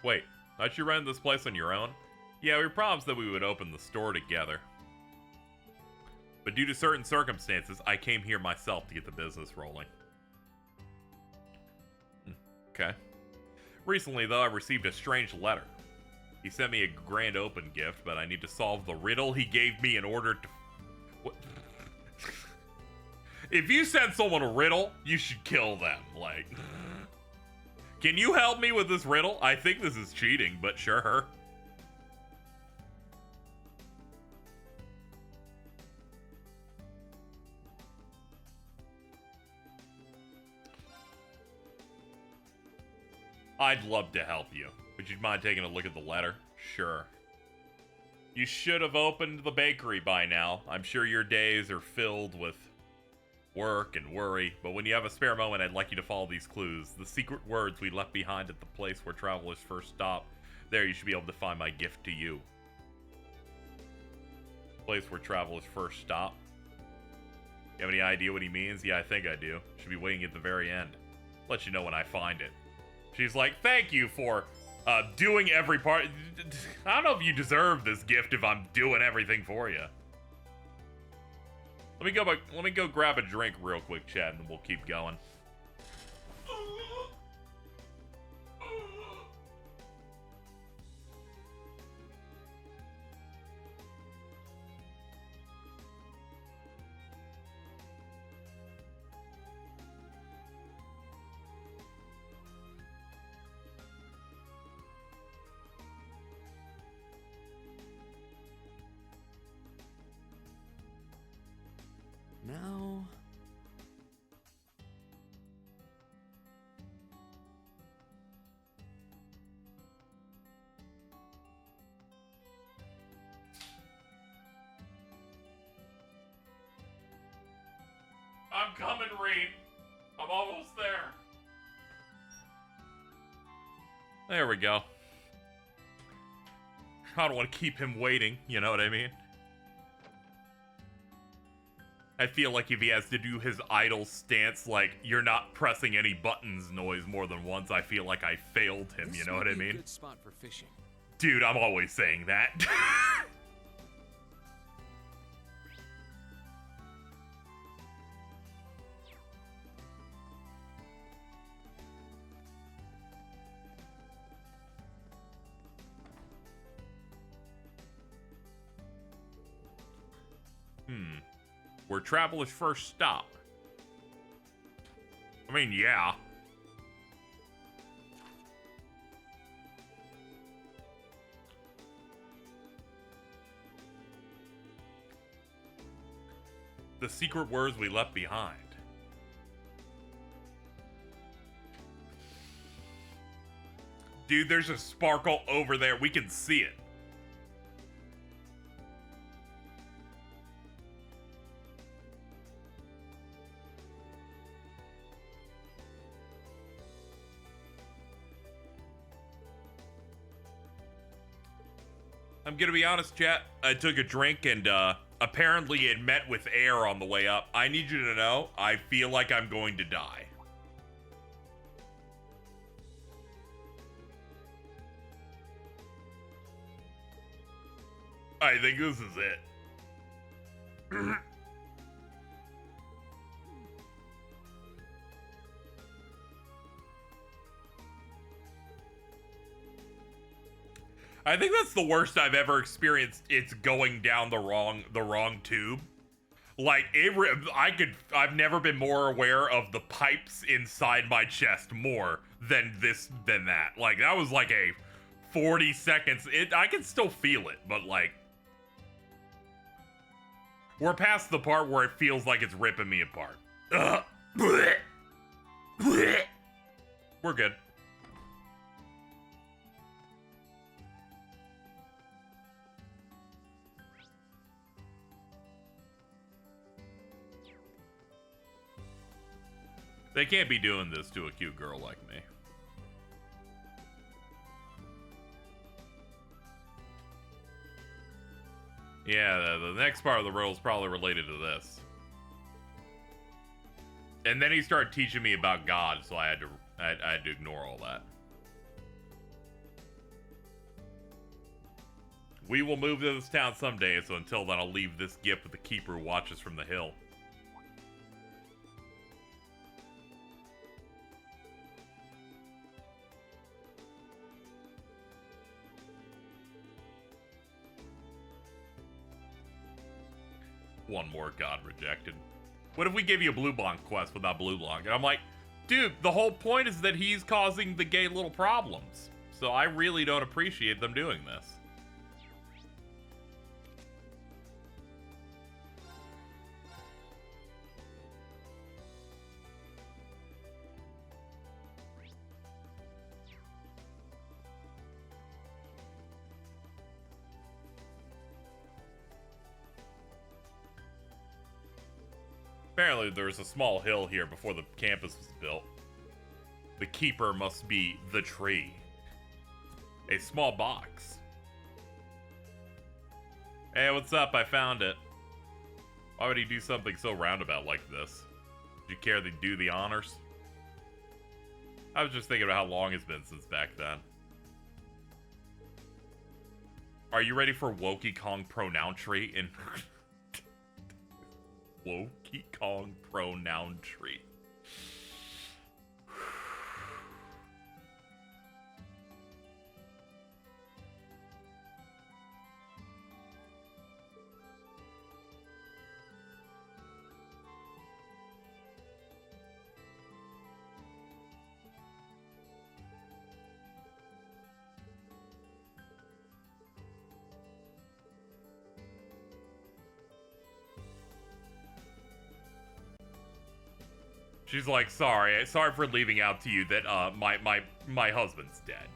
Wait, thought you ran this place on your own? Yeah, we promised that we would open the store together. But due to certain circumstances, I came here myself to get the business rolling. Okay. Recently, though, I received a strange letter. He sent me a grand open gift, but I need to solve the riddle he gave me in order to... What? If you send someone a riddle, you should kill them. Like, can you help me with this riddle? I think this is cheating, but sure. I'd love to help you. Would you mind taking a look at the letter? Sure. You should have opened the bakery by now. I'm sure your days are filled with work and worry, but when you have a spare moment, I'd like you to follow these clues. The secret words we left behind at the place where travelers first stop. There, you should be able to find my gift to you. Place where travelers first stop. You have any idea what he means? Yeah, I think I do. Should be waiting at the very end. Let you know when I find it. She's like, thank you for Doing every part. I don't know if you deserve this gift if I'm doing everything for you. Let me go grab a drink real quick, Chad, and we'll keep going. Now... I'm coming, Reed. I'm almost there. There we go. I don't want to keep him waiting, you know what I mean? I feel like if he has to do his idle stance, like, you're not pressing any buttons noise more than once, I feel like I failed him, you know what I mean? Good spot for fishing. Dude, I'm always saying that. Where travelers first stop. I mean, yeah. The secret words we left behind. Dude, there's a sparkle over there. We can see it. I'm gonna be honest, chat. I took a drink and apparently it met with air on the way up. I need you to know, I feel like I'm going to die. I think this is it. I think that's the worst I've ever experienced. It's going down the wrong tube. Like I've never been more aware of the pipes inside my chest more than that. Like that was like a 40 seconds. I can still feel it, but like we're past the part where it feels like it's ripping me apart. We're good. They can't be doing this to a cute girl like me. Yeah, the next part of the riddle is probably related to this. And then he started teaching me about God, so I had to ignore all that. We will move to this town someday, so until then I'll leave this gift with the keeper who watches from the hill. One more God rejected. What if we give you a Blue Blanc quest without Blue Blanc? And I'm like, dude, the whole point is that he's causing the gay little problems. So I really don't appreciate them doing this. Apparently there's a small hill here before the campus was built. The keeper must be the tree. A small box. Hey, what's up? I found it. Why would he do something so roundabout like this? Did you care to do the honors? I was just thinking about how long it's been since back then. Are you ready for Wokey Kong Pronountree in Wokey Kong Pronountree? She's like, sorry for leaving out to you that my husband's dead.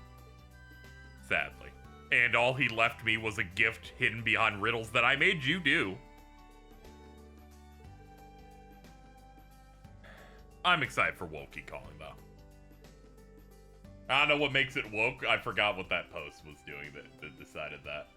Sadly. And all he left me was a gift hidden behind riddles that I made you do. I'm excited for Wokey Kong, though. I don't know what makes it woke. I forgot what that post was doing that decided that.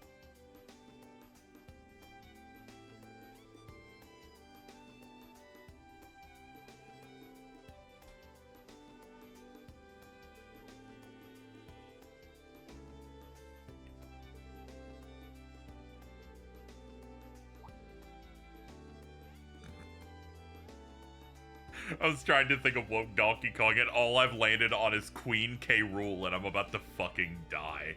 I was trying to think of woke Donkey Kong, and all I've landed on is Queen K. Rool, and I'm about to fucking die.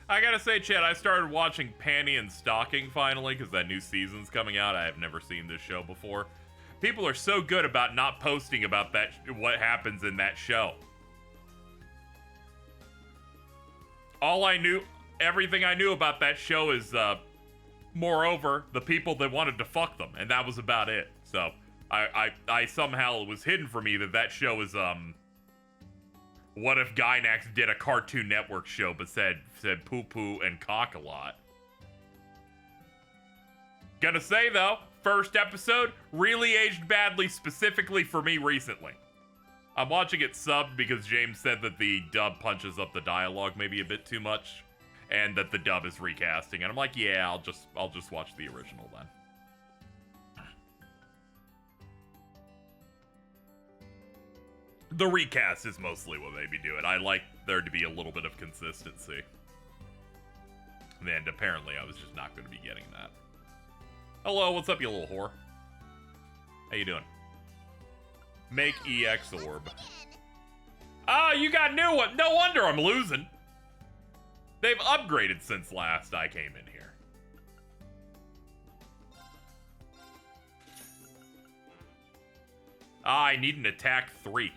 I gotta say, Chad, I started watching Panty and Stocking finally because that new season's coming out. I have never seen this show before. People are so good about not posting about that, what happens in that show. Everything I knew about that show is, moreover, the people that wanted to fuck them, and that was about it. So, I somehow, it was hidden for me that show is, what if Gynax did a Cartoon Network show but said poo-poo and cock a lot? Gonna say, though, first episode really aged badly specifically for me recently. I'm watching it subbed because James said that the dub punches up the dialogue maybe a bit too much, and that the dub is recasting. And I'm like, yeah, I'll just watch the original then. The recast is mostly what they be doing. I like there to be a little bit of consistency. And apparently I was just not going to be getting that. Hello, what's up, you little whore? How you doing? Make EX orb. Oh, you got new one. No wonder I'm losing. They've upgraded since last I came in here. I need an attack 3.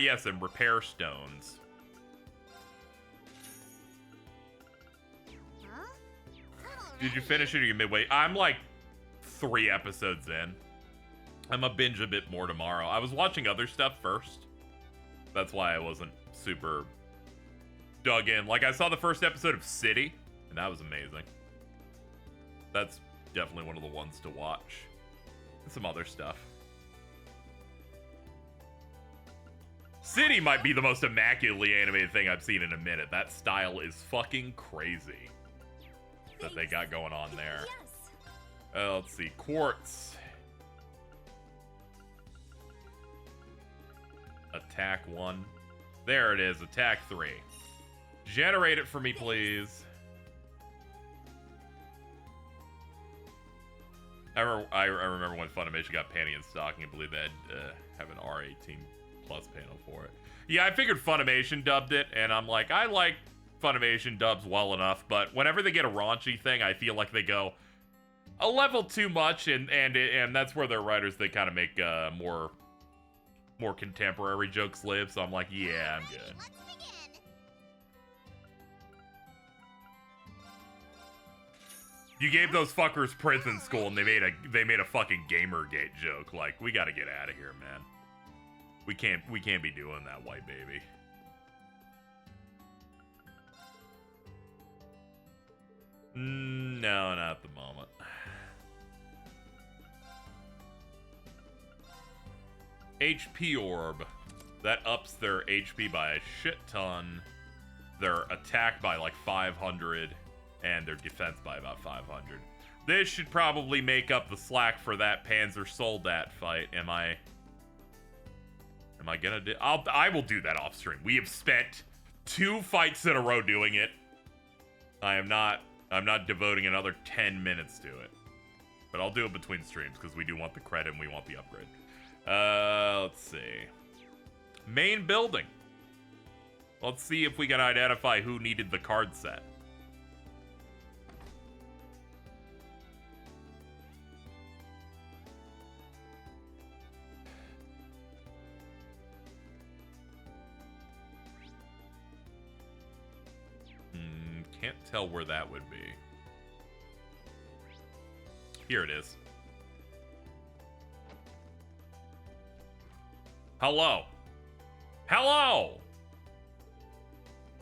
Yes, and repair stones. Did you finish it or you midway? I'm like 3 episodes in. I'm gonna binge a bit more tomorrow. I was watching other stuff first. That's why I wasn't super dug in. Like, I saw the first episode of City, and that was amazing. That's definitely one of the ones to watch. And some other stuff. City might be the most immaculately animated thing I've seen in a minute. That style is fucking crazy that they got going on there. Let's see. Quartz. Attack 1. There it is. Attack 3. Generate it for me, please. I remember when Funimation got Panty and Stocking. I believe they'd have an R18 plus panel for it. Yeah, I figured Funimation dubbed it, and I'm like, I like Funimation dubs well enough, but whenever they get a raunchy thing, I feel like they go a level too much, and that's where their writers, they kind of make more contemporary jokes live. So I'm like, yeah, I'm good. You gave those fuckers prison school, and they made a fucking Gamergate joke. Like, we gotta get out of here, man. We can't be doing that, white baby. No, not at the moment. HP orb. That ups their HP by a shit ton. Their attack by like 500. And their defense by about 500. This should probably make up the slack for that Panzer Soldat fight. Am I gonna do... I will do that off stream. We have spent 2 fights in a row doing it. I'm not devoting another 10 minutes to it. But I'll do it between streams because we do want the credit and we want the upgrade. Let's see. Main building. Let's see if we can identify who needed the card set. Can't tell where that would be. Here it is. Hello. Hello!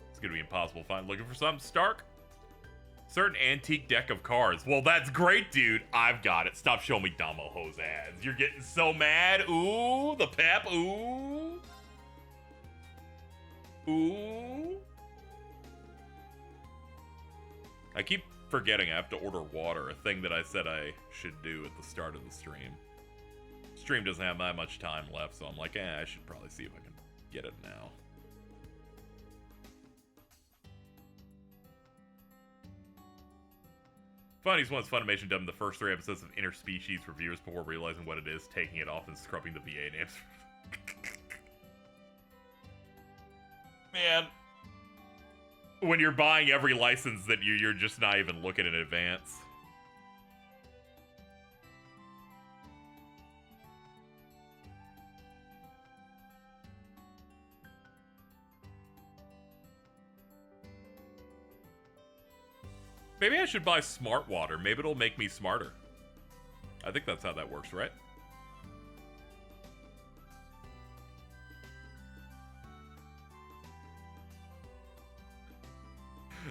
It's gonna be impossible to find. Looking for something, Stark? Certain antique deck of cards. Well, that's great, dude. I've got it. Stop showing me Damo Hose ads. You're getting so mad. Ooh, the pep. Ooh. Ooh. I keep forgetting I have to order water, a thing that I said I should do at the start of the stream. Stream doesn't have that much time left, so I'm like, I should probably see if I can get it now. Funniest one's Funimation dubbing the first 3 episodes of Interspecies for viewers before realizing what it is, taking it off and scrubbing the VA names. Man. When you're buying every license that you're just not even looking in advance. Maybe I should buy smart water. Maybe it'll make me smarter. I think that's how that works, right?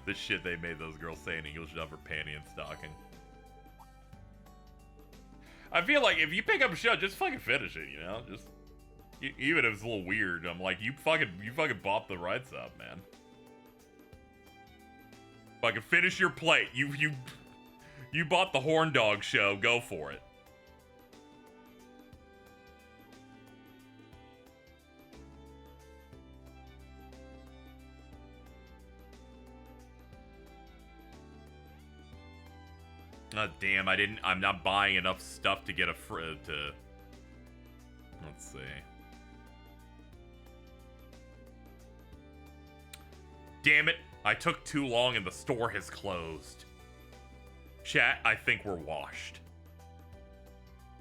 The shit they made those girls say in English dub for panty and stocking. I feel like if you pick up a show, just fucking finish it, you know? Just even if it's a little weird, I'm like, you fucking bought the rights up, man. Fucking finish your plate. You bought the Horn Dog show, go for it. Oh, damn, I'm not buying enough stuff to get let's see. Damn it, I took too long and the store has closed. Chat, I think we're washed.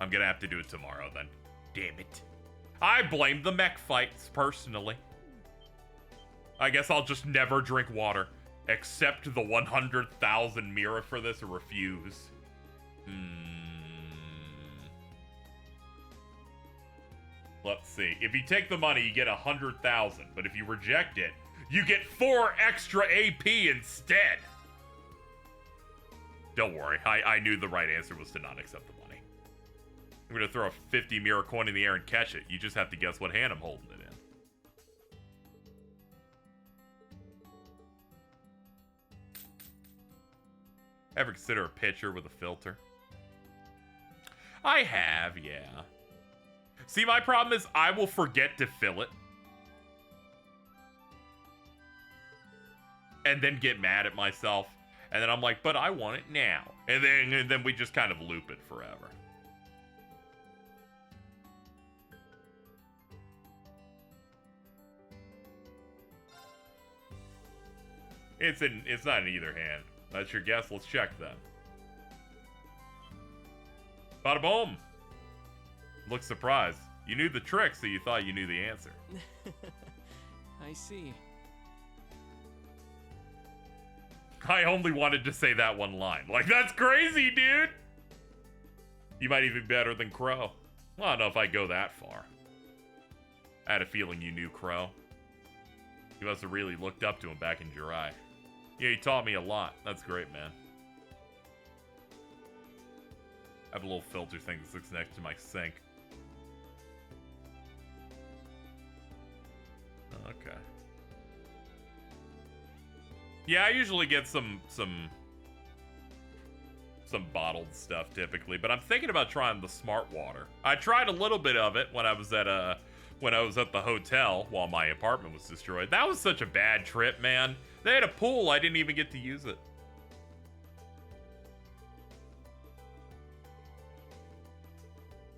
I'm gonna have to do it tomorrow then. Damn it. I blame the mech fights, personally. I guess I'll just never drink water. Accept the 100,000 Mira for this or refuse? Let's see. If you take the money, you get 100,000. But if you reject it, you get 4 extra AP instead. Don't worry. I knew the right answer was to not accept the money. I'm going to throw a 50 Mira coin in the air and catch it. You just have to guess what hand I'm holding it in. Ever consider a pitcher with a filter? I have, yeah. See, my problem is I will forget to fill it. And then get mad at myself. And then I'm like, but I want it now. And then we just kind of loop it forever. It's not in either hand. That's your guess. Let's check then. Bada boom. Look surprised. You knew the trick, so you thought you knew the answer. I see. I only wanted to say that one line. Like, that's crazy, dude! You might even be better than Crow. Well, I don't know if I go that far. I had a feeling you knew Crow. You must have really looked up to him back in Jirai. Yeah, he taught me a lot. That's great, man. I have a little filter thing that sits next to my sink. Okay. Yeah, I usually get some bottled stuff typically, but I'm thinking about trying the smart water. I tried a little bit of it when I was at the hotel while my apartment was destroyed. That was such a bad trip, man. They had a pool, I didn't even get to use it.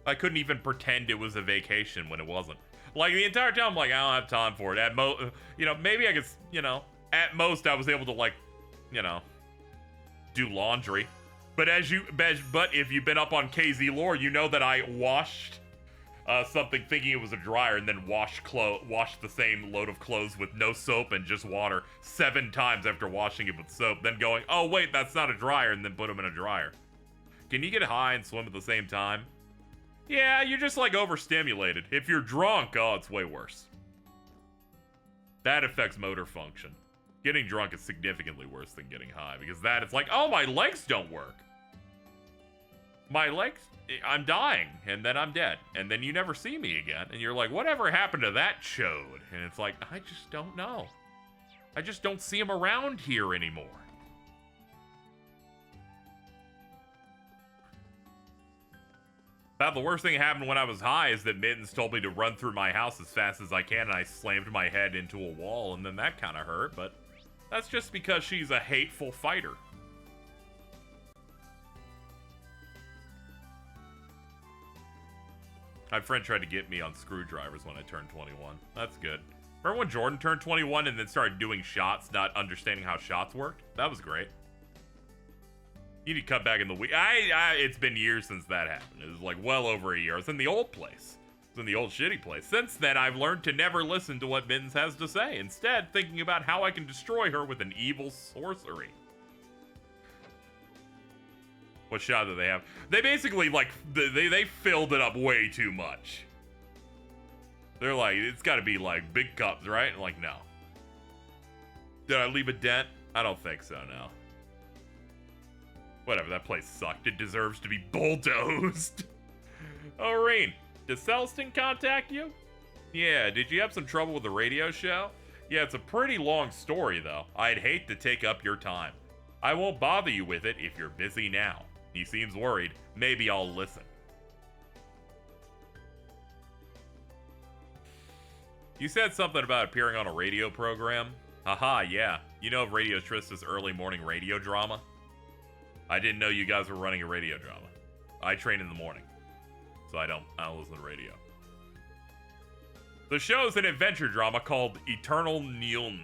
I couldn't even pretend it was a vacation when it wasn't. Like, the entire time, I'm like, I don't have time for it. Maybe I could, at most I was able to, like, do laundry. But but if you've been up on KZ lore, you know that I washed something thinking it was a dryer and then washed the same load of clothes with no soap and just water 7 times after washing it with soap, then going, oh wait, that's not a dryer, and then put them in a dryer. Can you get high and swim at the same time? Yeah, you're just like overstimulated. If you're drunk, oh, it's way worse. That affects motor function. Getting drunk is significantly worse than getting high, because that it's like, oh, my legs don't work. My legs, I'm dying, and then I'm dead, and then you never see me again, and you're like, whatever happened to that chode? And it's like, I just don't know. I just don't see him around here anymore. About the worst thing that happened when I was high is that Mittens told me to run through my house as fast as I can, and I slammed my head into a wall, and then that kind of hurt, but that's just because she's a hateful fighter. My friend tried to get me on screwdrivers when I turned 21. That's good. Remember when Jordan turned 21 and then started doing shots, not understanding how shots worked? That was great. You need to cut back in the week. It's been years since that happened. It was like well over a year. I was in the old place. I was in the old shitty place. Since then, I've learned to never listen to what Mittens has to say. Instead, thinking about how I can destroy her with an evil sorcery. What shot do they have? They basically, like, they filled it up way too much. They're like, it's got to be, like, big cups, right? I'm like, no. Did I leave a dent? I don't think so, no. Whatever, that place sucked. It deserves to be bulldozed. Oh, Reen, did Celston contact you? Yeah, did you have some trouble with the radio show? Yeah, it's a pretty long story, though. I'd hate to take up your time. I won't bother you with it if you're busy now. He seems worried. Maybe I'll listen. You said something about appearing on a radio program? Haha, yeah. You know of Radio Trista's early morning radio drama? I didn't know you guys were running a radio drama. I train in the morning, so I don't listen to radio. The show is an adventure drama called Eternal Neon.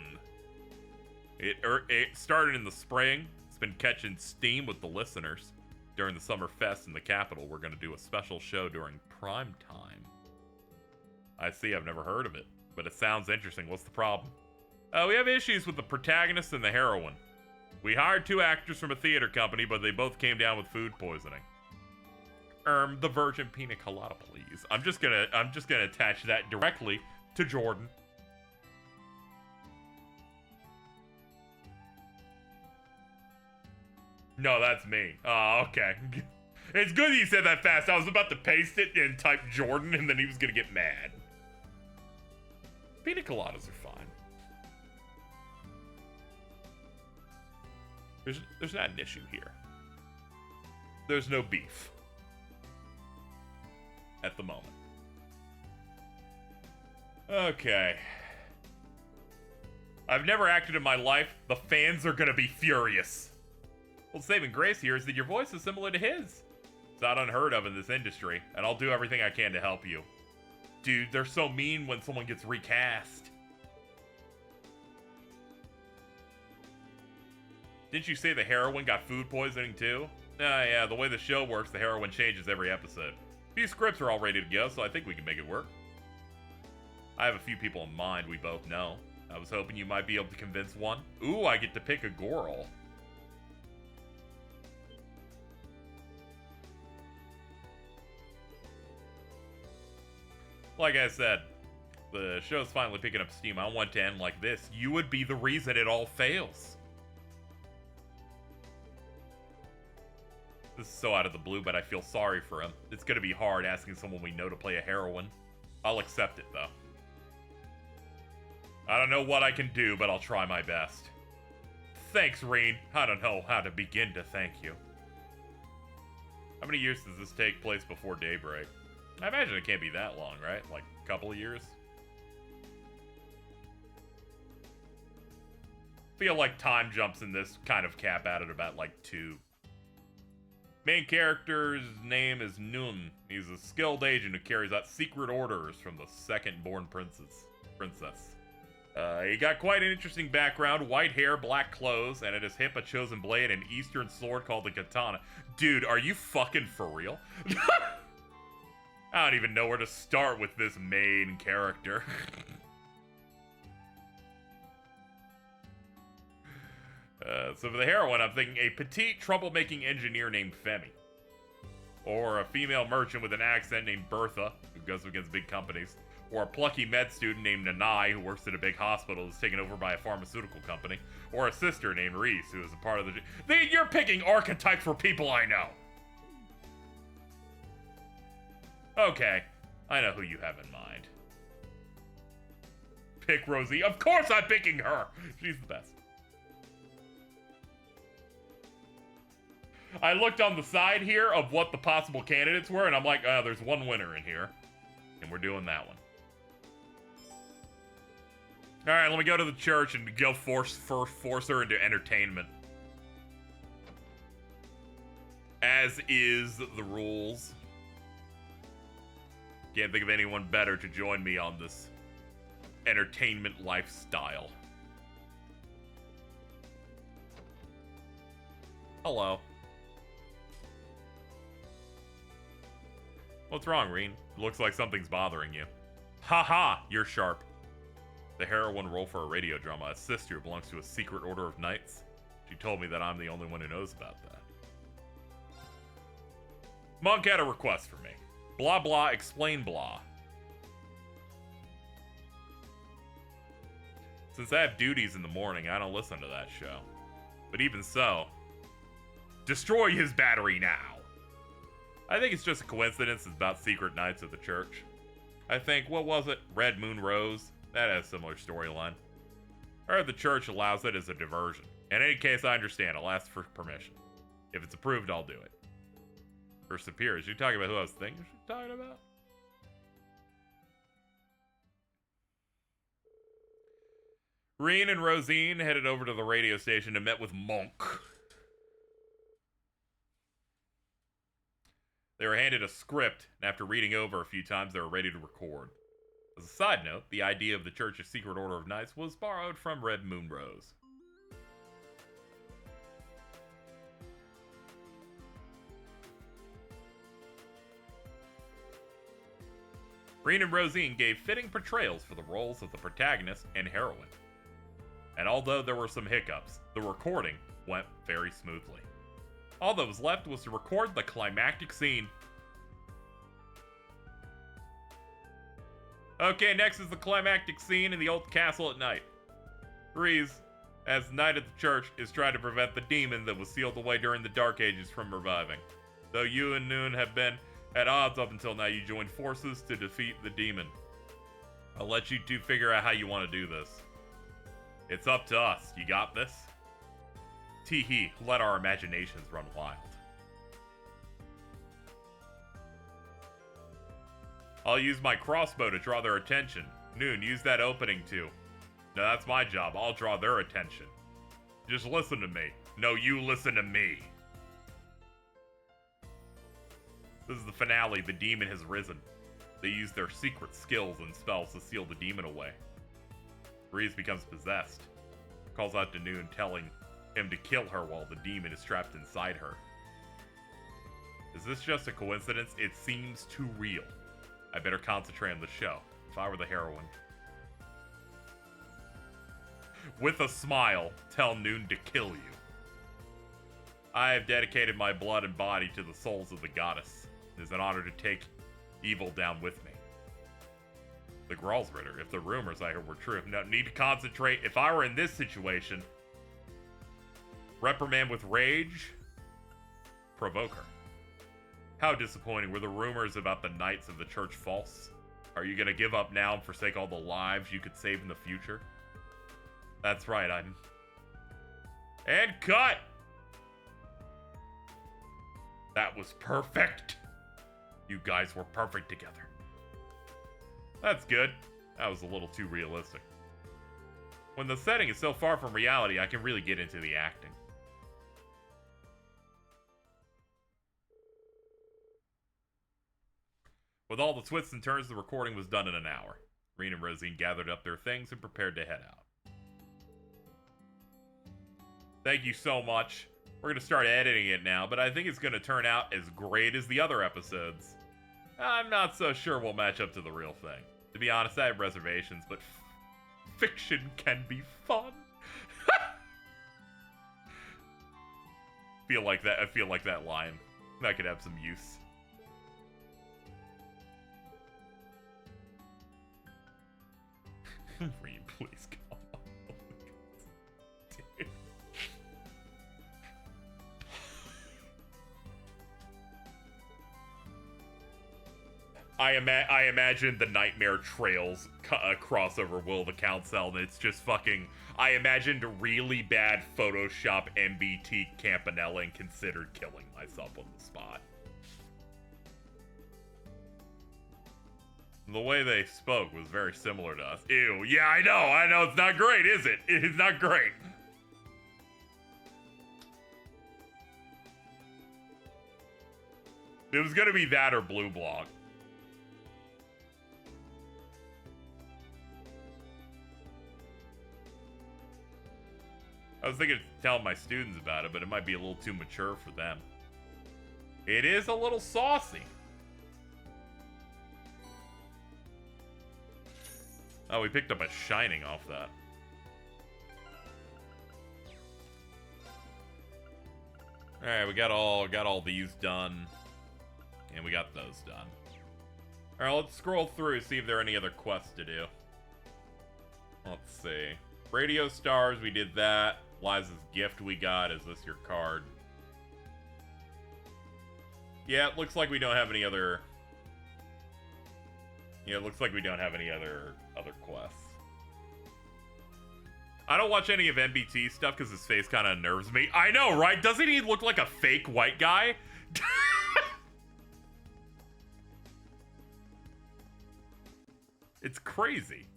It started in the spring. It's been catching steam with the listeners. During the Summer Fest in the capital, we're going to do a special show during prime time. I see, I've never heard of it, but it sounds interesting. What's the problem? We have issues with the protagonist and the heroine. We hired 2 actors from a theater company, but they both came down with food poisoning. The virgin pina colada, please. I'm just gonna attach that directly to Jordan. No, that's me. Oh, okay. It's good you said that fast. I was about to paste it and type Jordan, and then he was gonna get mad. Pina coladas are fine. There's not an issue here. There's no beef. At the moment. Okay. I've never acted in my life. The fans are gonna be furious. Well, saving grace here is that your voice is similar to his. It's not unheard of in this industry, and I'll do everything I can to help you. Dude, they're so mean when someone gets recast. Didn't you say the heroine got food poisoning too? Yeah, the way the show works, the heroine changes every episode. A few scripts are all ready to go, so I think we can make it work. I have a few people in mind we both know. I was hoping you might be able to convince one. Ooh, I get to pick a girl. Like I said, the show's finally picking up steam. I want to end like this. You would be the reason it all fails. This is so out of the blue, but I feel sorry for him. It's gonna be hard asking someone we know to play a heroine. I'll accept it, though. I don't know what I can do, but I'll try my best. Thanks, Reen. I don't know how to begin to thank you. How many years does this take place before daybreak? I imagine it can't be that long, right? Like a couple of years? Feel like time jumps in this kind of cap out at about like 2. Main character's name is Nun. He's a skilled agent who carries out secret orders from the second-born princess. He got quite an interesting background. White hair, black clothes, and at his hip a chosen blade, an eastern sword called the katana. Dude, are you fucking for real? I don't even know where to start with this main character. So for the heroine, I'm thinking a petite, troublemaking engineer named Femi. Or a female merchant with an accent named Bertha, who goes against big companies. Or a plucky med student named Nanai, who works at a big hospital that's taken over by a pharmaceutical company. Or a sister named Reese, who is a part of the... You're picking archetypes for people I know! Okay, I know who you have in mind. Pick Rosie. Of course I'm picking her! She's the best. I looked on the side here of what the possible candidates were, and I'm like, oh, there's one winner in here. And we're doing that one. Alright, let me go to the church and go force her into entertainment. As is the rules. Can't think of anyone better to join me on this entertainment lifestyle. Hello. What's wrong, Reen? Looks like something's bothering you. Haha, you're sharp. The heroine roll for a radio drama. A sister belongs to a secret order of knights. She told me that I'm the only one who knows about that. Monk had a request for me. Blah blah, explain blah. Since I have duties in the morning, I don't listen to that show. But even so, destroy his battery now. I think it's just a coincidence it's about secret knights of the church. I think, what was it? Red Moon Rose? That has a similar storyline. I heard the church allows it as a diversion. In any case, I understand. I'll ask for permission. If it's approved, I'll do it. For superiors, you talking about who I was thinking she's talking about? Reen and Rosine headed over to the radio station and met with Monk. They were handed a script, and after reading over a few times, they were ready to record. As a side note, the idea of the Church's Secret Order of Knights was borrowed from Red Moon Rose. Reen and Rosine gave fitting portrayals for the roles of the protagonist and heroine. And although there were some hiccups, the recording went very smoothly. All that was left was to record the climactic scene. Okay, next is the climactic scene in the old castle at night. Reese, as knight of the church, is trying to prevent the demon that was sealed away during the Dark Ages from reviving. Though you and Noon have been at odds up until now, you joined forces to defeat the demon. I'll let you two figure out how you want to do this. It's up to us. You got this? Tee-hee, let our imaginations run wild. I'll use my crossbow to draw their attention. Noon, use that opening too. No, that's my job. I'll draw their attention. Just listen to me. No, you listen to me. This is the finale. The demon has risen. They use their secret skills and spells to seal the demon away. Reese becomes possessed. Calls out to Noon, telling him to kill her while the demon is trapped inside her. Is this just a coincidence? It seems too real. I better concentrate on the show, if I were the heroine. With a smile, tell Noon to kill you. I have dedicated my blood and body to the souls of the goddess. It is an honor to take evil down with me. The Gralsritter, if the rumors I heard were true. No, need to concentrate. If I were in this situation, reprimand with rage, provoke her. How disappointing. Were the rumors about the Knights of the Church false? Are you going to give up now and forsake all the lives you could save in the future? That's right, Aion. And cut! That was perfect. You guys were perfect together. That's good. That was a little too realistic. When the setting is so far from reality, I can really get into the acting. With all the twists and turns, the recording was done in an hour. Reen and Rosine gathered up their things and prepared to head out. Thank you so much. We're going to start editing it now, but I think it's going to turn out as great as the other episodes. I'm not so sure we'll match up to the real thing. To be honest, I have reservations, but fiction can be fun. I feel like that line. That could have some use. Reen, please come on. Dude. I imagine the Nightmare Trails crossover Will the Council, and it's just fucking... I imagined a really bad Photoshop MBT Campanella and considered killing myself on the spot. The way they spoke was very similar to us. Ew, yeah, I know, it's not great, is it? It's not great. It was gonna be that or Blue Block. I was thinking of telling my students about it, but it might be a little too mature for them. It is a little saucy. Oh, we picked up a Shining off that. Alright, we got all these done. And we got those done. Alright, let's scroll through, see if there are any other quests to do. Let's see. Radio Stars, we did that. Liza's gift we got. Is this your card? Yeah, it looks like we don't have any other... Yeah, it looks like we don't have any other quests. I don't watch any of NBT stuff because his face kind of unnerves me. I know, right? Doesn't he look like a fake white guy? It's crazy.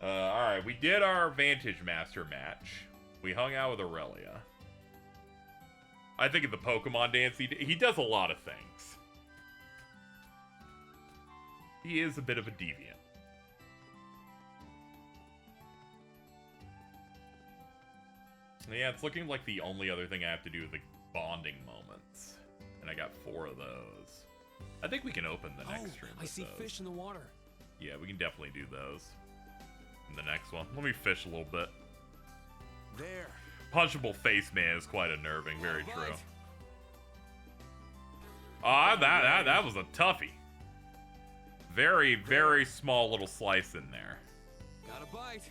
Alright, we did our Vantage Master match. We hung out with Aurelia. I think in the Pokemon dance, he does a lot of things. He is a bit of a deviant. Yeah, it's looking like the only other thing I have to do is the bonding moments. And I got 4 of those. I think we can open the next stream with I see those. fish in the water. Yeah, we can definitely do those. In the next one. Let me fish a little bit. There. Punchable face man is quite unnerving. Very true. Ah, that was a toughie. Very, very small little slice in there. Got a bite.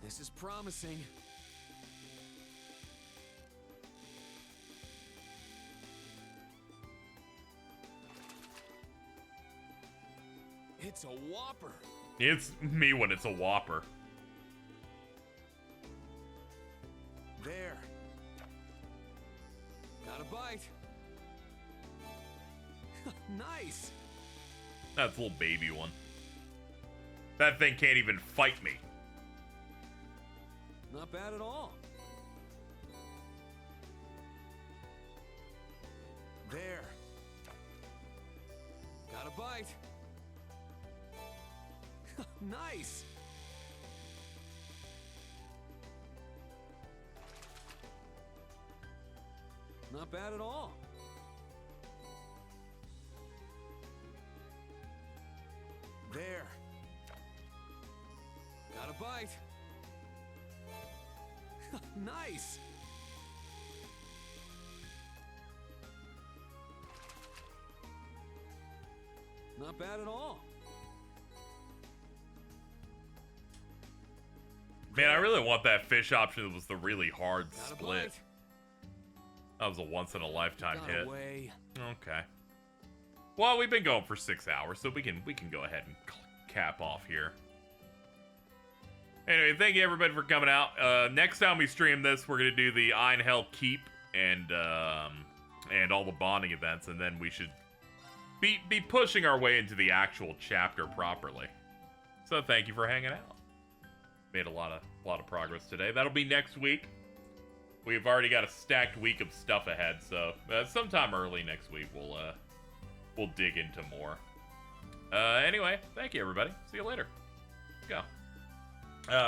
This is promising. It's a whopper. It's me when it's a whopper. There. Got a bite. Nice. That's a little baby one. That thing can't even fight me. Not bad at all. There. Got a bite. Nice. Not bad at all. There. Got a bite. Nice. Not bad at all. Man, I really want that fish option that was the really hard split. That was a once-in-a-lifetime hit. Away. Okay. Well, we've been going for 6 hours, so we can go ahead and cap off here. Anyway, thank you everybody for coming out. Next time we stream this, we're gonna do the Aion Hell Keep and all the bonding events, and then we should be pushing our way into the actual chapter properly. So thank you for hanging out. Made a lot of progress today. That'll be next week. We've already got a stacked week of stuff ahead, so sometime early next week we'll dig into more. Anyway, thank you everybody. See you later. Let's go.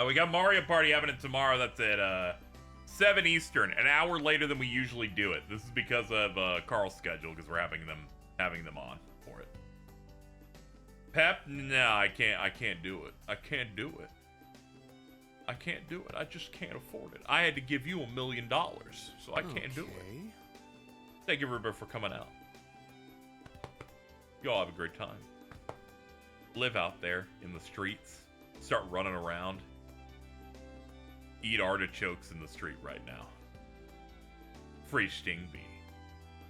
We got Mario Party happening tomorrow. That's at 7 Eastern, an hour later than we usually do it. This is because of Carl's schedule, because we're having them on for it. Pep? No, I can't do it. I can't do it. I can't do it. I just can't afford it. I had to give you $1 million, so I can't do it. Thank you everybody for coming out. Y'all have a great time. Live out there in the streets. Start running around. Eat artichokes in the street right now. Free Sting Bee.